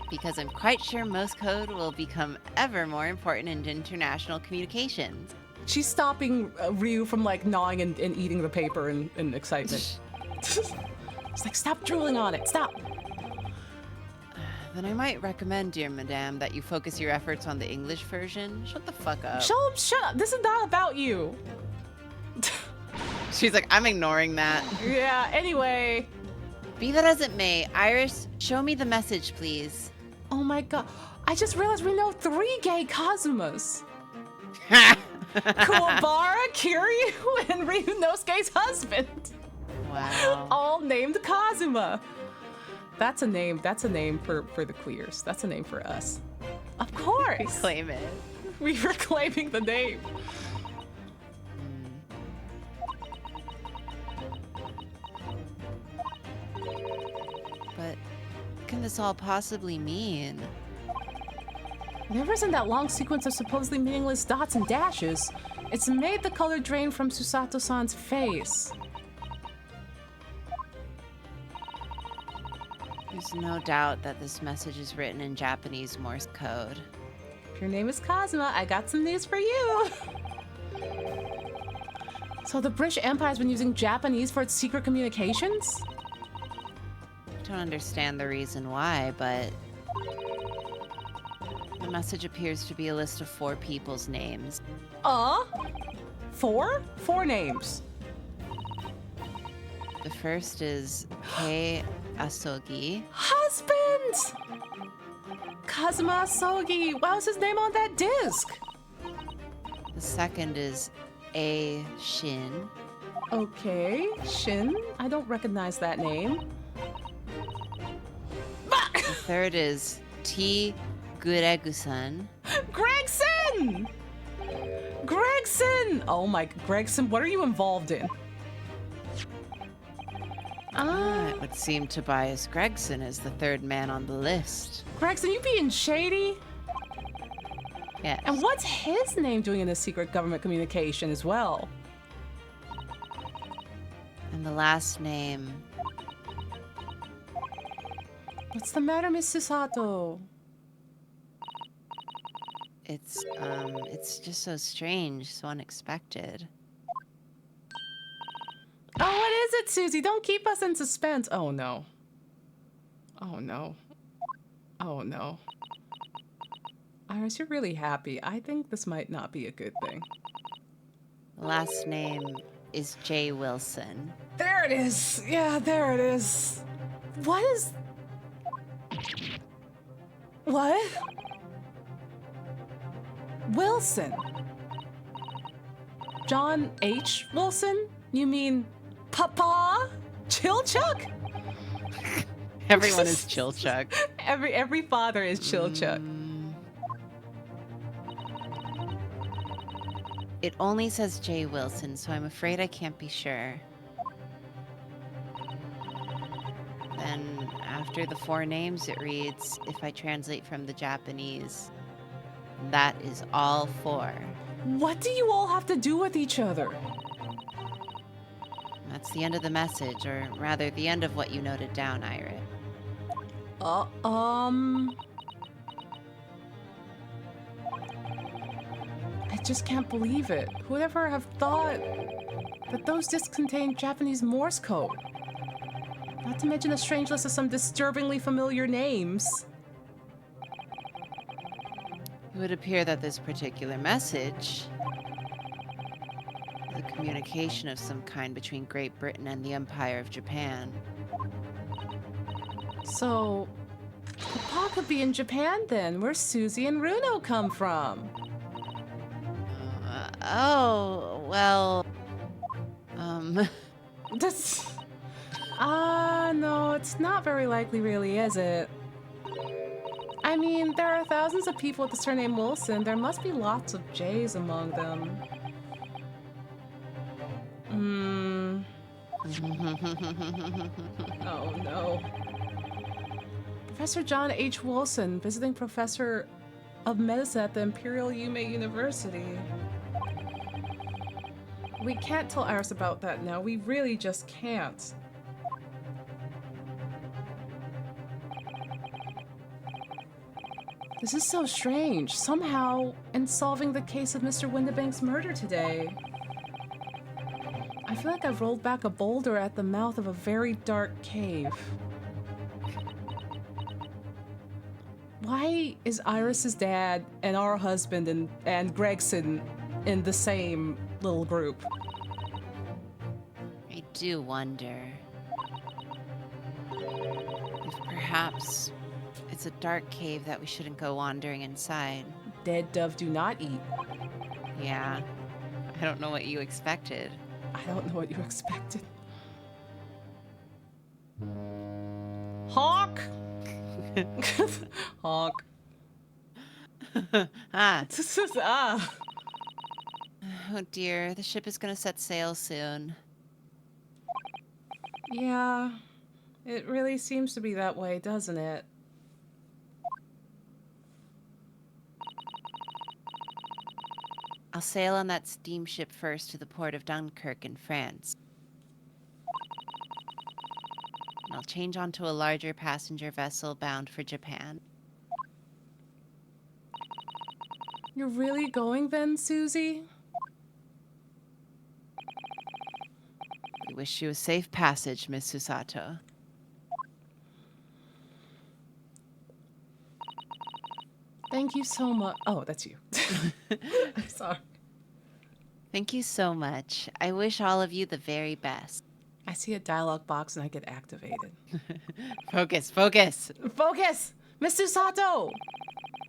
Because I'm quite sure Morse code will become ever more important in international communications. She's stopping Ryu from like gnawing and eating the paper in excitement. It's like, stop drooling on it. Stop. Then I might recommend, dear madame, that you focus your efforts on the English version. Shut the fuck up. Shut up. This is not about you. She's like, I'm ignoring that. Yeah, anyway. Be that as it may, Iris, show me the message, please. Oh my god. I just realized we know 3 gay Kazumas. Kuwabara, Kiryu, and Ryunosuke's husband. Wow. All named Kazuma. That's a name. That's a name for the queers. That's a name for us. Of course. Reclaim it. We were claiming the name. But what can this all possibly mean? There isn't that long sequence of supposedly meaningless dots and dashes. It's made the color drain from Susato-san's face. There's no doubt that this message is written in Japanese Morse code. If your name is Kazuma, I got some news for you. So the British Empire's been using Japanese for its secret communications? I don't understand the reason why, but the message appears to be a list of 4 people's names. 4? 4 names. The first is Kei Asogi. Husband! Kazuma Asogi. Why was his name on that disc? The second is A Shin. Okay, Shin. I don't recognize that name. The third is T Gregson. Gregson! Gregson! Oh my, Gregson, what are you involved in? It would seem Tobias Gregson is the third man on the list. Gregson, you being shady? Yes. And what's his name doing in this secret government communication as well? And the last name, What's the matter, Miss Susato? it's just so strange, so unexpected. Oh, what is it, Susie? Don't keep us in suspense. Oh, no. Oh, no. Oh, no. Iris, you're really happy. I think this might not be a good thing. The last name is J. Wilson. There it is. Yeah, there it is. What is... What? Wilson. John H. Wilson? You mean Papa? Chilchuck? Everyone is Chilchuck. Every father is Chilchuck. It only says J. Wilson, so I'm afraid I can't be sure. Then after the 4 names, it reads, if I translate from the Japanese, that is all 4. What do you all have to do with each other? That's the end of the message, or rather, the end of what you noted down, Iris. I just can't believe it. Who would ever have thought that those discs contain Japanese Morse code? Not to mention a strange list of some disturbingly familiar names. It would appear that this particular message is a communication of some kind between Great Britain and the Empire of Japan. So, Papa could be in Japan then, where Susie and Runo come from. Oh, well, This... no, it's not very likely really, is it? I mean, there are thousands of people with the surname Wilson. There must be lots of J's among them. Oh no. Professor John H. Wilson, visiting professor of medicine at the Imperial Yume University. We can't tell Iris about that now. We really just can't. This is so strange. Somehow, in solving the case of Mr. Windibank's murder today, I feel like I've rolled back a boulder at the mouth of a very dark cave. Why is Iris's dad and our husband and Gregson in the same little group? I do wonder if perhaps it's a dark cave that we shouldn't go wandering inside. Dead dove do not eat. Yeah, I don't know what you expected. I don't know what you expected. Hawk. Hawk. Ah. Ah. Oh dear, the ship is gonna set sail soon. Yeah, it really seems to be that way, doesn't it? I'll sail on that steamship first to the port of Dunkirk in France. And I'll change onto a larger passenger vessel bound for Japan. You're really going then, Susie? We wish you a safe passage, Miss Susato. Thank you so much. Oh, that's you. I'm sorry. Thank you so much. I wish all of you the very best. I see a dialogue box and I get activated. Focus, focus! Focus! Miss Susato!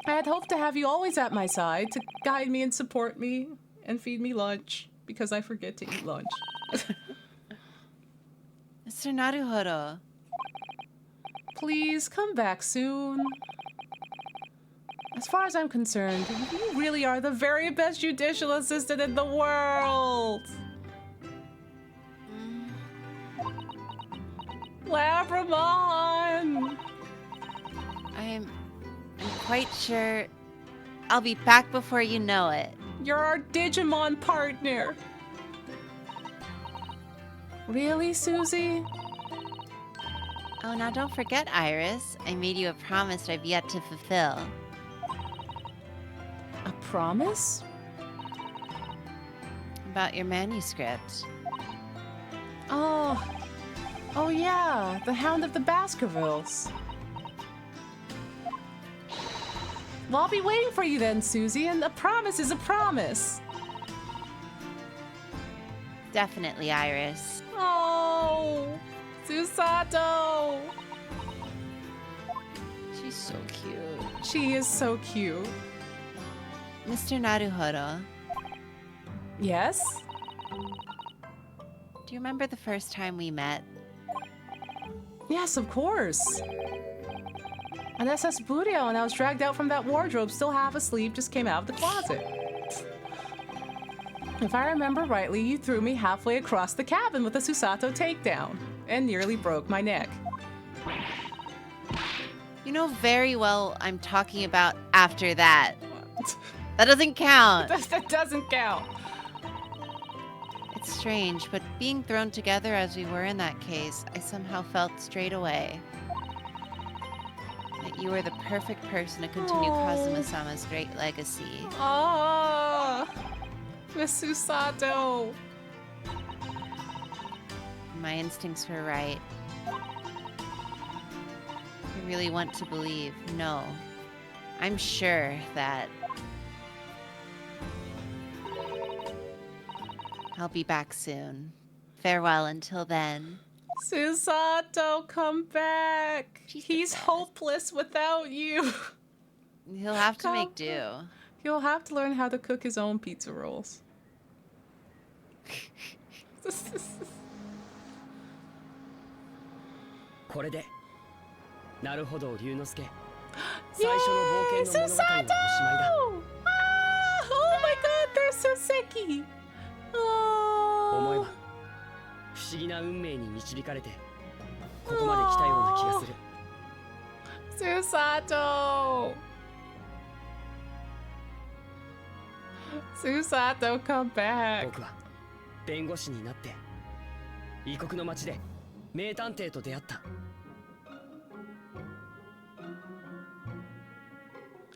I had hoped to have you always at my side to guide me and support me and feed me lunch because I forget to eat lunch. Mr. Naruhodo. Please come back soon. As far as I'm concerned, you really are the very best judicial assistant in the world. Labramon! I'm quite sure I'll be back before you know it. You're our Digimon partner. Really, Susie? Oh, now don't forget, Iris. I made you a promise I've yet to fulfill. A promise? About your manuscript. Oh. Oh yeah, the Hound of the Baskervilles. Well, I'll be waiting for you then, Susie, and a promise is a promise. Definitely, Iris. Oh, Susato. She's so cute. She is so cute. Mr. Naruhodo, Yes? do you remember the first time we met? Yes, of course. On SS Burio, and I was dragged out from that wardrobe, still half asleep, just came out of the closet. If I remember rightly, you threw me halfway across the cabin with a Susato takedown and nearly broke my neck. You know very well I'm talking about after that. That doesn't count. That doesn't count. It's strange, but being thrown together as we were in that case, I somehow felt straight away that you were the perfect person to continue Kazuma-sama's great legacy. Ah, Miss Susato. My instincts were right. I really want to believe. No. I'm sure that I'll be back soon. Farewell until then. Susato, come back. She's the He's best. hopeless without you. He'll have to Come make do. He'll have to learn how to cook his own pizza rolls. これでなるほど龍之介最初の冒険の物語はおしまいだ Ah, oh my god, there's Soseki. 思えば Oh, 不思議な運命に導かれてここまで来たような気がする Susato. Susato, come back. 僕は弁護士になって異国の街で名探偵と出会った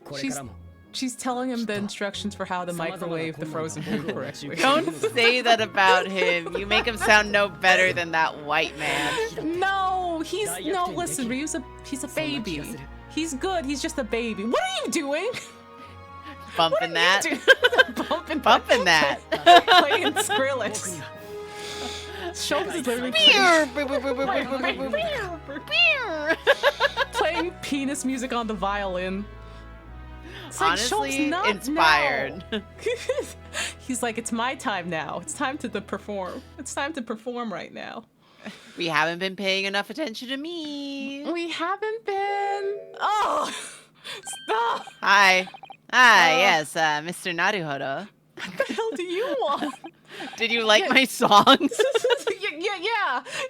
これからも She's telling him the instructions for how to microwave the frozen food correctly. Don't say that about him. You make him sound no better than that white man. No, listen, Ryu's he's a baby. He's good, he's just a baby. What are you doing? Bumping that. Bumping that. Playing Skrillex. Schultz is literally playing penis music on the violin. It's like, Honestly, Schultz, not inspired. now. He's like, it's my time now. It's time to perform. It's time to perform right now. We haven't been paying enough attention to me. We haven't been. Oh, stop! Hi. Hi, yes, Mr. Naruhodo. What the hell do you want? Did you like Yeah. my songs?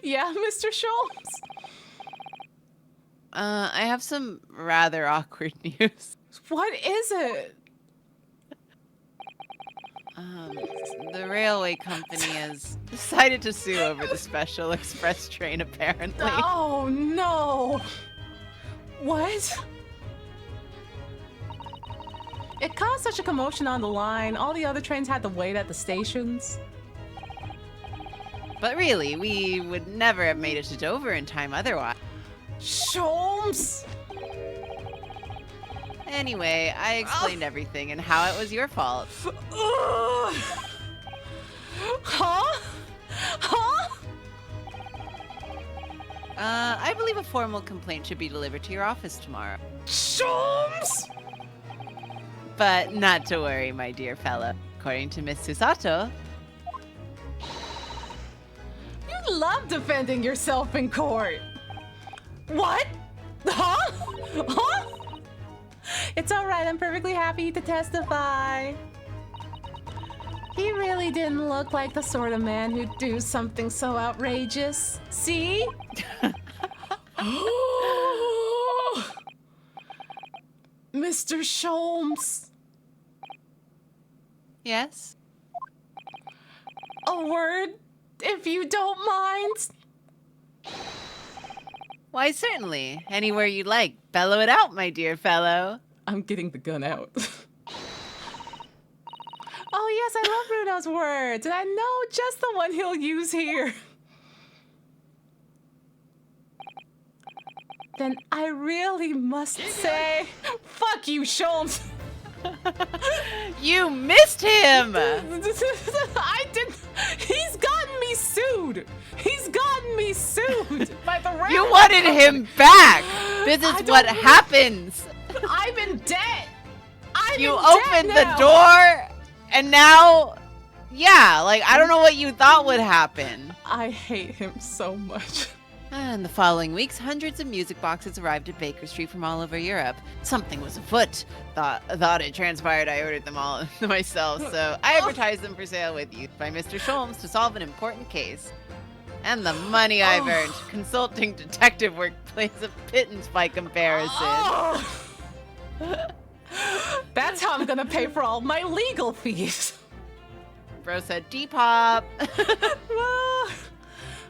yeah, Mr. Sholmes. I have some rather awkward news. What is it? The railway company has decided to sue over the special express train, apparently. Oh no! What? It caused such a commotion on the line. All the other trains had to wait at the stations. But really, we would never have made it to Dover in time otherwise. Sholmes! Anyway, I explained everything and how it was your fault. Ugh. Huh? Huh? I believe a formal complaint should be delivered to your office tomorrow. Sholmes! But not to worry, my dear fellow. According to Miss Susato, You love defending yourself in court. What? Huh? Huh? It's all right. I'm perfectly happy to testify. He really didn't look like the sort of man who'd do something so outrageous. See? Mr. Sholmes, yes? a word, if you don't mind. Why, certainly. Anywhere you like. Bellow it out, my dear fellow. I'm getting the gun out. Oh yes, I love Bruno's words, and I know just the one he'll use here. Then I really must say, fuck you, Sholmes. You missed him! I didn't. He's gotten me sued. He's gotten me sued by the railroad. You wanted him back! This I is don't what want- happens! I'm in debt. I'm You in debt opened now. the door, and now... Yeah, like, I don't know what you thought would happen. I hate him so much. In the following weeks, hundreds of music boxes arrived at Baker Street from all over Europe. Something was afoot. Thought it transpired I ordered them all myself, so I advertised them for sale with you by Mr. Sholmes to solve an important case. And the money I've earned consulting detective work plays a pittance by comparison. Oh. That's how I'm gonna pay for all my legal fees. Bro said Depop.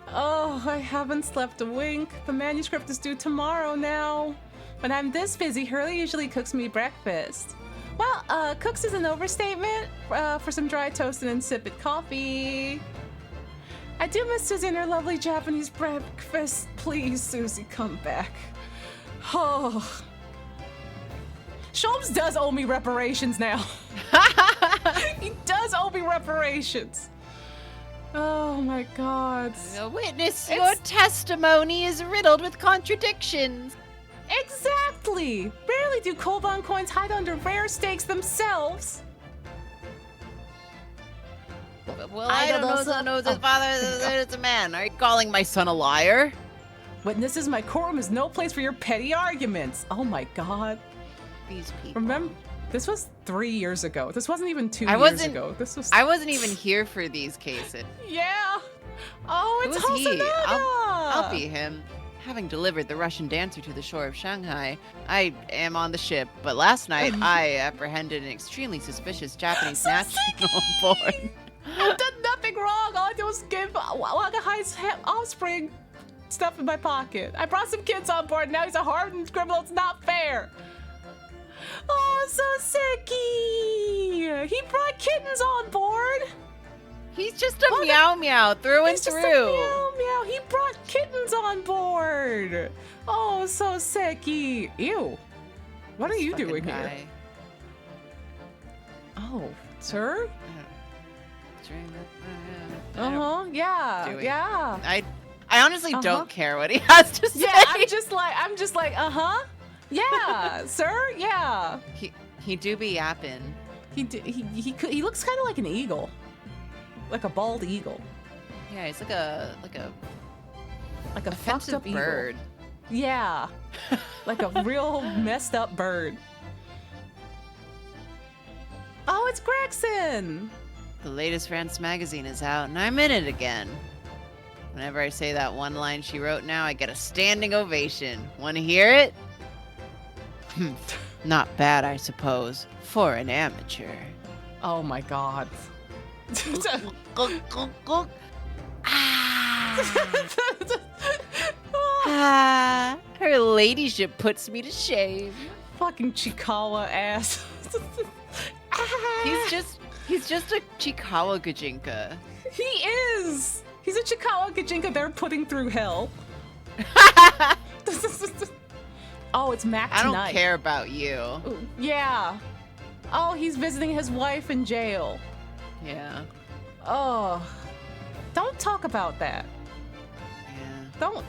Oh, I haven't slept a wink. The manuscript is due tomorrow now. When I'm this busy, Hurley usually cooks me breakfast. Well, cooks is an overstatement for some dry toast and insipid coffee. I do miss Susie and her lovely Japanese breakfast. Please, Susie, come back. Oh. Sholmes does owe me reparations now. He does owe me reparations. Oh my god. Witness, your testimony is riddled with contradictions. Exactly! Rarely do Koban coins hide under rare stakes themselves. Well, I don't know his father is a man. Are you calling my son a liar? Witnesses, my courtroom is no place for your petty arguments. Oh my god. These people. Remember, this was 3 years ago. This wasn't even 2 years wasn't- ago. This was. I wasn't even here for these cases. Yeah. Oh, it's Who is he? Hosonaga. I'll be him. Having delivered the Russian dancer to the shore of Shanghai, I am on the ship, but last night I apprehended an extremely suspicious Japanese national on board. I did nothing wrong. All I did was give Wakahai's offspring stuff in my pocket. I brought some kids on board. Now he's a hardened criminal. It's not fair. Oh, Soseki! He brought kittens on board. He's just a meow meow through and He's just a through. meow meow. He brought kittens on board. Oh, Soseki. Ew. What are you Fucking doing here? guy. Oh, sir? I don't- Uh-huh. Yeah. Doing. Yeah. I honestly Uh-huh. don't care what he has to say. Yeah, I'm just like, uh-huh. Yeah, sir. Yeah. He do be yapping. He looks kind of like an eagle. Like a bald eagle. Yeah, he's like a Like a fucked Offensive up eagle. bird. Yeah. Like a real messed up bird. Oh, it's Gregson! The latest Rants magazine is out, and I'm in it again. Whenever I say that one line she wrote now, I get a standing ovation. Want to hear it? Not bad, I suppose, for an amateur. Oh my god. Her ladyship puts me to shame. Fucking Chikawa ass. He's just a Chikawa Gajinka. He is! He's a Chikawa Gajinka they're putting through hell. Oh, it's Mac I tonight. don't care about you. Ooh, yeah. Oh, he's visiting his wife in jail. Yeah. Oh. Don't talk about that. Yeah. Don't.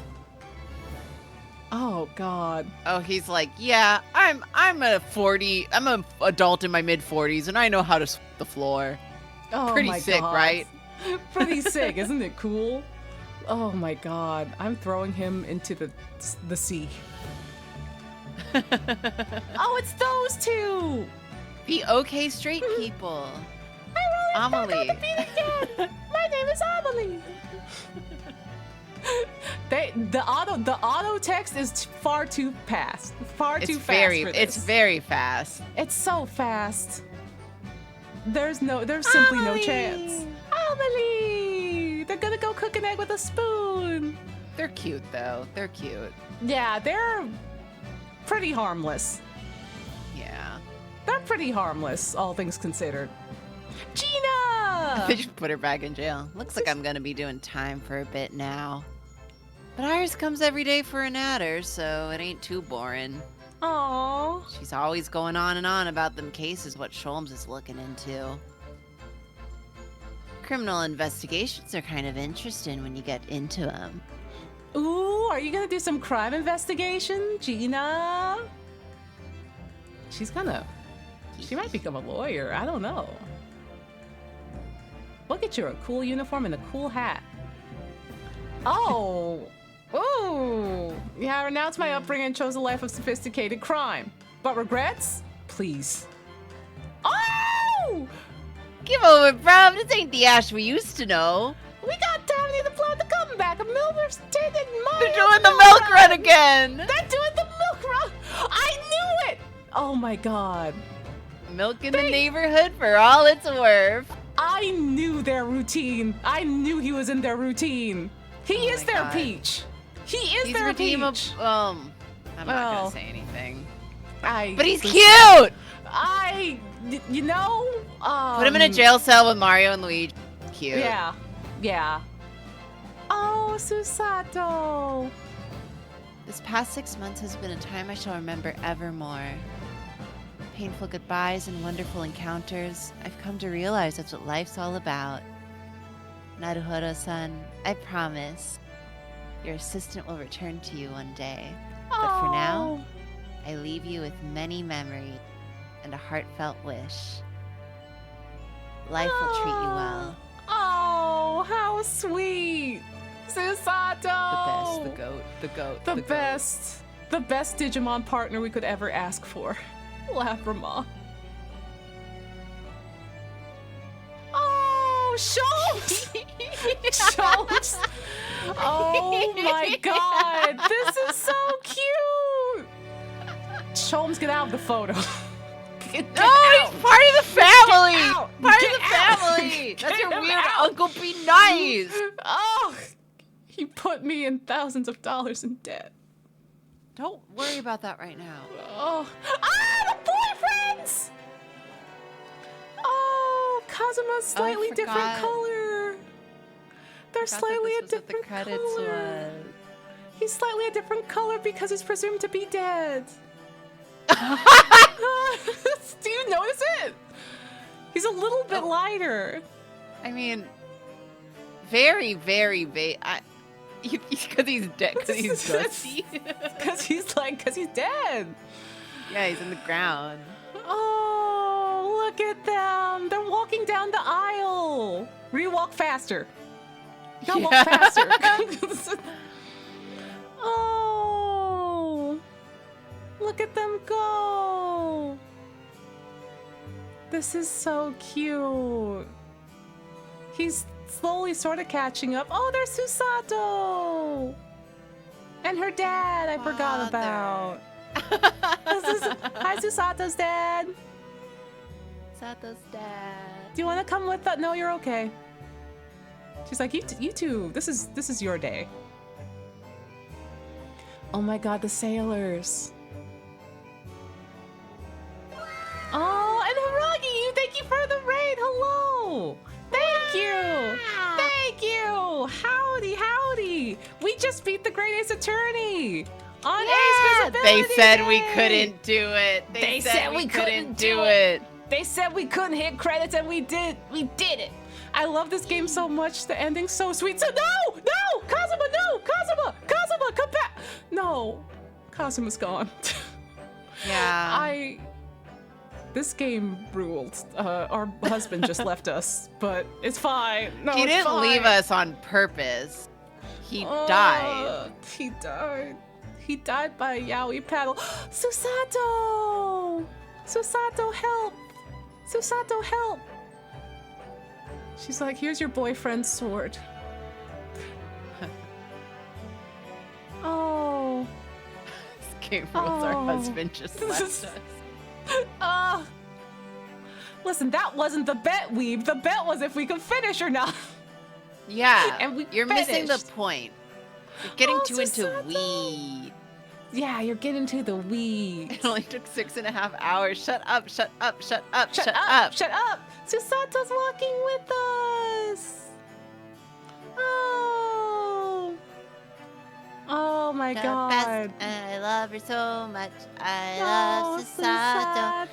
Oh god. Oh, he's like, yeah, I'm an adult in my mid-40s, and I know how to sweep the floor. Oh Pretty my sick, god. right? Pretty sick, isn't it cool? Oh my god. I'm throwing him into the sea. Oh, it's those two! Be okay, straight people. I'm rolling Amelie. back on the beat again. My name is Amelie. The auto text is far too fast. Far too fast for this. It's very fast. It's so fast. There's simply no chance. Amelie! They're gonna go cook an egg with a spoon. They're cute though. They're cute. Yeah, they're pretty harmless. Yeah. They're pretty harmless, all things considered. Gina! They just put her back in jail. Looks like I'm gonna be doing time for a bit now. But Iris comes every day for an adder, so it ain't too boring. Aww. She's always going on and on about them cases what Sholmes is looking into. Criminal investigations are kind of interesting when you get into them. Ooh, are you gonna do some crime investigation, Gina? She might become a lawyer. I don't know. We'll get you a cool uniform and a cool hat. Oh. Ooh. Yeah, I renounced my upbringing and chose a life of sophisticated crime. But regrets? Please. Oh! Give over, bro. This ain't the Ash we used to know. We got Dominic the Flood, the comeback of Miller's Ted and Mario. They're doing the milk run again. They're doing the milk run. I knew it. Oh my god. Milk in the neighborhood for all it's worth. I knew their routine. I knew he was in their routine. He is my their God. peach. He is He's their redeemable. peach. I'm not Well, gonna say anything. But But he's cute. You know, Put him in a jail cell with Mario and Luigi. Cute. Yeah, yeah. Oh, Susato. This past 6 months has been a time I shall remember evermore. Painful goodbyes and wonderful encounters. I've come to realize that's what life's all about. Naruhodo-san, I promise. Your assistant will return to you one day. But for now, I leave you with many memories and a heartfelt wish. Life will treat you well. Oh, how sweet. Susato. The goat, the goat. The best. The best Digimon partner we could ever ask for. Labrama. Oh, Schultz! Schultz! Oh my god, this is so cute! Sholmes, get out of the photo. Get No, out. he's part of the family! out. Part Get of the out. family! Get That's your him weird out. uncle be nice! Oh, he put me in thousands of dollars in debt. Don't worry about that right now. Oh, the boyfriends! Oh, Kazuma's slightly different forgot. color. They're Forgot that slightly this a was what different the credits color. was. He's slightly a different color because he's presumed to be dead. Do you notice it? He's a little bit lighter. I mean, very, very, because he's dead, because he's dusty. Because he's dead. Yeah, he's in the ground. Oh, look at them. They're walking down the aisle. Rewalk faster. Gotta walk faster. Oh, look at them go. This is so cute. He's slowly sort of catching up. Oh, there's Susato. And her dad, I forgot about. Hi, Susato's dad. Sato's dad. Do you want to come with us? No, you're okay. She's like, you two, this is your day. Oh my god, the sailors. Oh, and Haragi, thank you for the raid. Hello. Thank you. Thank you. Howdy, howdy. We just beat the Great Ace Attorney on Ace Visibility They said we Day. couldn't do it. They said we couldn't do it. They said we couldn't hit credits, and we did. We did it. I love this game so much. The ending's so sweet. So no, Kazuma, no, Kazuma, come back. No, Kazuma's gone. Yeah. This game ruled. Our husband just left us, but it's fine. No, He it's didn't fine. leave us on purpose. He died. He died. He died by a yaoi paddle. Susato! Susato, help! Susato, help! She's like, here's your boyfriend's sword. Oh. This game rules. Our Oh. husband just left us. Listen, that wasn't the bet, Weeb. The bet was if we could finish or not. Yeah, And we you're missing the finished. point. You're getting Oh, too into Susato. weed. Yeah, you're getting to the weeds. It only took 6.5 hours. Shut up, shut up, shut up, Shut up! Shut up! Susato's walking with us! Oh! Oh my god. I love her so much. I Oh, love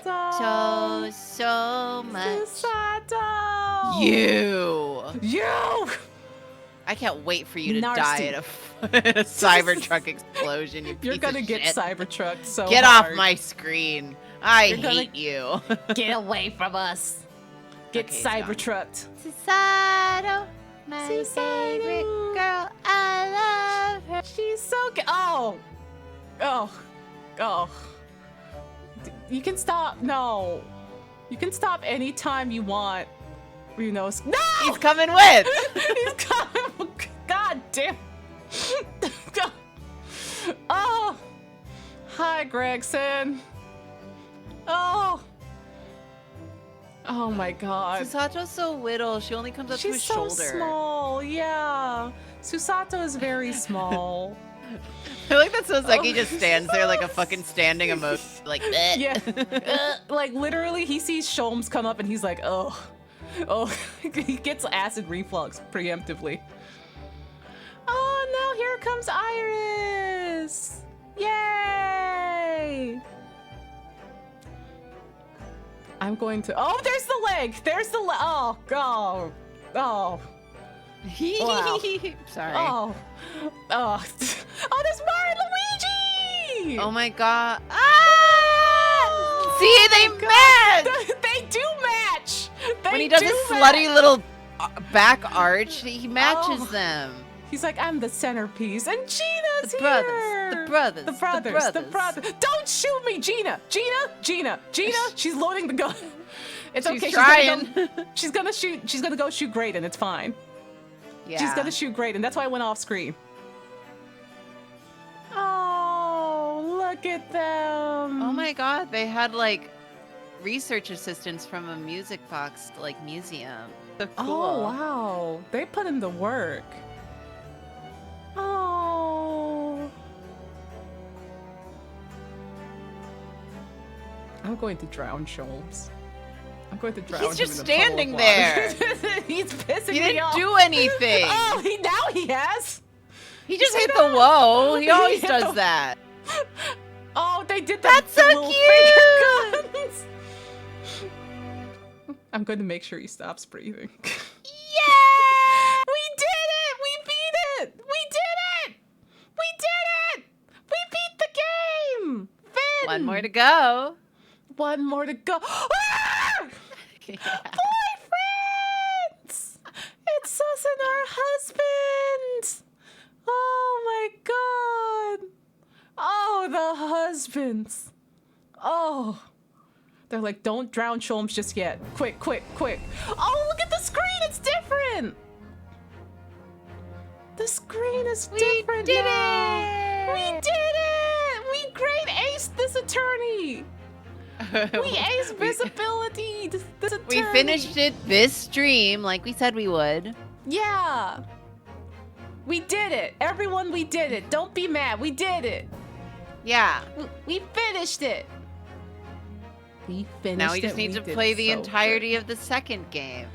Susato so much. Susato! You! I can't wait for you to Nasty. die in a Cybertruck explosion, you You're piece gonna of get shit. Cybertrucked so Get hard. off my screen. I You're gonna- hate you. Get away from us. Get Okay, it's gone. Cybertrucked. Susato, my Susato. favorite girl. I love her. She's so good. Oh. You can stop. No. You can stop anytime you want. You know. No! He's coming with. He's coming. God damn. Oh. Hi, Gregson. Oh. Oh my god. Susato's so little. She only comes up to She's his so shoulder. small. Yeah. Susato is very small. I feel like that Soseki just stands there like a fucking standing emoji. Like, bleh. Yeah. Like literally he sees Sholmes come up and he's like, oh. He gets acid reflux preemptively. Oh no, here comes Iris. Yay. I'm going to, oh, there's the leg. There's the leg. Oh, oh, oh. Wow. Sorry. Oh, oh, oh, there's Mario Luigi! Oh my god. Ah! See, they match! They do match! They When he does do his match. slutty little back arch, he matches Oh. them. He's like, I'm the centerpiece, and Gina's The here! brothers, the brothers, The the brothers, the brothers. brothers. Don't shoot me, Gina! Gina! She's loading the gun. It's She's okay, trying. she's gonna go shoot Graydon, it's fine. Yeah. She's gonna shoot Graydon, that's why I went off screen. Oh, look at them. Oh my god, they had like research assistants from a music box like museum. So cool. Oh, wow. They put in the work. Oh. I'm going to drown Sholmes. I'm going to drown him He's just in a puddle of standing water. there. He's pissing He me didn't off. do anything. Oh, now he has. He just See hit that? the whoa. He He always hit does the- that. Oh, they did That's the so little finger guns. I'm going to make sure he stops breathing. Yeah! We did it! We beat it! We did it! We did it! We beat the game! Finn! One more to go. One more to go. Ah! Yeah. Boyfriends! It's us and our husbands! Oh my endorphins. Oh. They're like, don't drown Sholmes just yet. Quick, quick, quick. Oh, look at the screen. It's different. The screen is different now. We did it. We great aced this attorney. We aced visibility. This attorney. We finished it this stream like we said we would. Yeah. We did it. Everyone, we did it. Don't be mad. We did it. Yeah. We finished it. We finished it. Now we just need to play the entirety of the second game.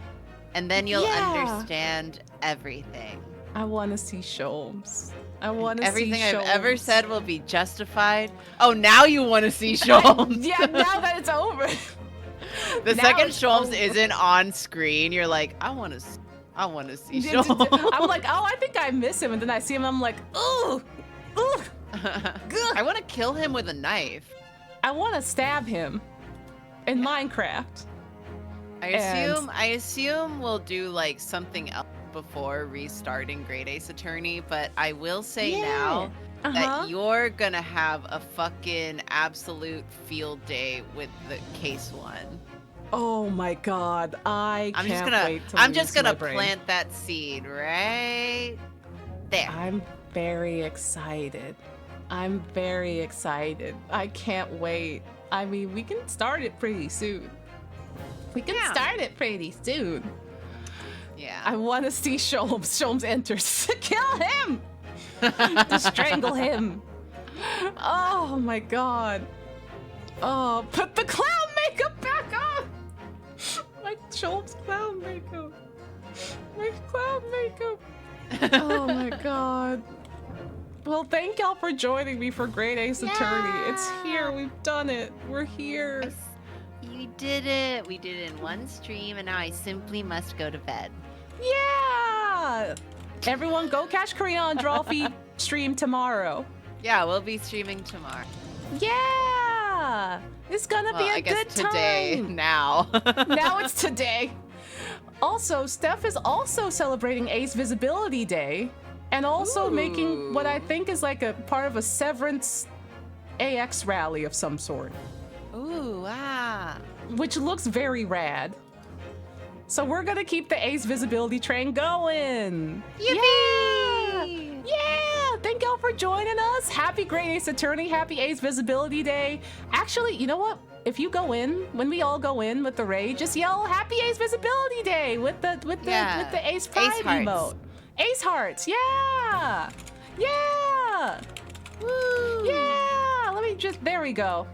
And then you'll understand everything. I want to see Sholmes. I want to see Everything I've Sholmes. ever said will be justified. Oh, now you want to see Sholmes. Yeah, now that it's over. The Now second it's Sholmes over. isn't on screen, you're like, I want to see Sholmes. I'm like, oh, I think I miss him. And then I see him, I'm like, ooh, ooh. I want to kill him with a knife. I want to stab him in Minecraft. I assume we'll do like something else before restarting Great Ace Attorney, but I will say now that you're gonna have a fucking absolute field day with the case one. Oh my god, I'm just gonna plant that seed right there. I'm very excited. I'm very excited. I can't wait. I mean, we can start it pretty soon. Yeah. I want to see Sholmes. Sholmes enters. Kill him! To strangle him. Oh my god. Oh, put the clown makeup back on! My Sholmes clown makeup. My clown makeup. Oh my god. Well, thank y'all for joining me for Great Ace Attorney. It's here. We've done it. We're here. You did it. We did it in one stream, and now I simply must go to bed. Yeah! Everyone go catch Korea on Drawfeed stream tomorrow. Yeah, we'll be streaming tomorrow. Yeah! It's gonna be a good today, time. now. Now it's today. Also, Steph is also celebrating Ace Visibility Day and also making what I think is like a part of a Severance AX rally of some sort. Ooh, wow. Which looks very rad. So we're gonna keep the Ace Visibility train going. Yippee! Yeah! Thank y'all for joining us. Happy Great Ace Attorney. Happy Ace Visibility Day. Actually, you know what? If you go in, when we all go in with the raid, just yell Happy Ace Visibility Day with the Ace Pride emote. Ace hearts. Yeah! Yeah! Woo! Yeah! Let me just, there we go.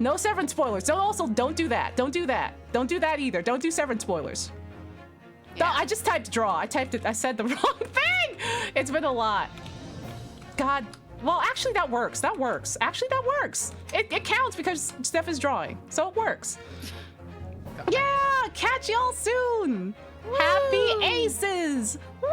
No Severance spoilers. Don't do that. Don't do that. Don't do that either. Don't do Severance spoilers. Yeah. No, I just typed draw. I said the wrong thing. It's been a lot. God. Well, actually that works. Actually that works. It counts because Steph is drawing. So it works. Yeah, catch y'all soon. Woo. Happy Aces. Woo!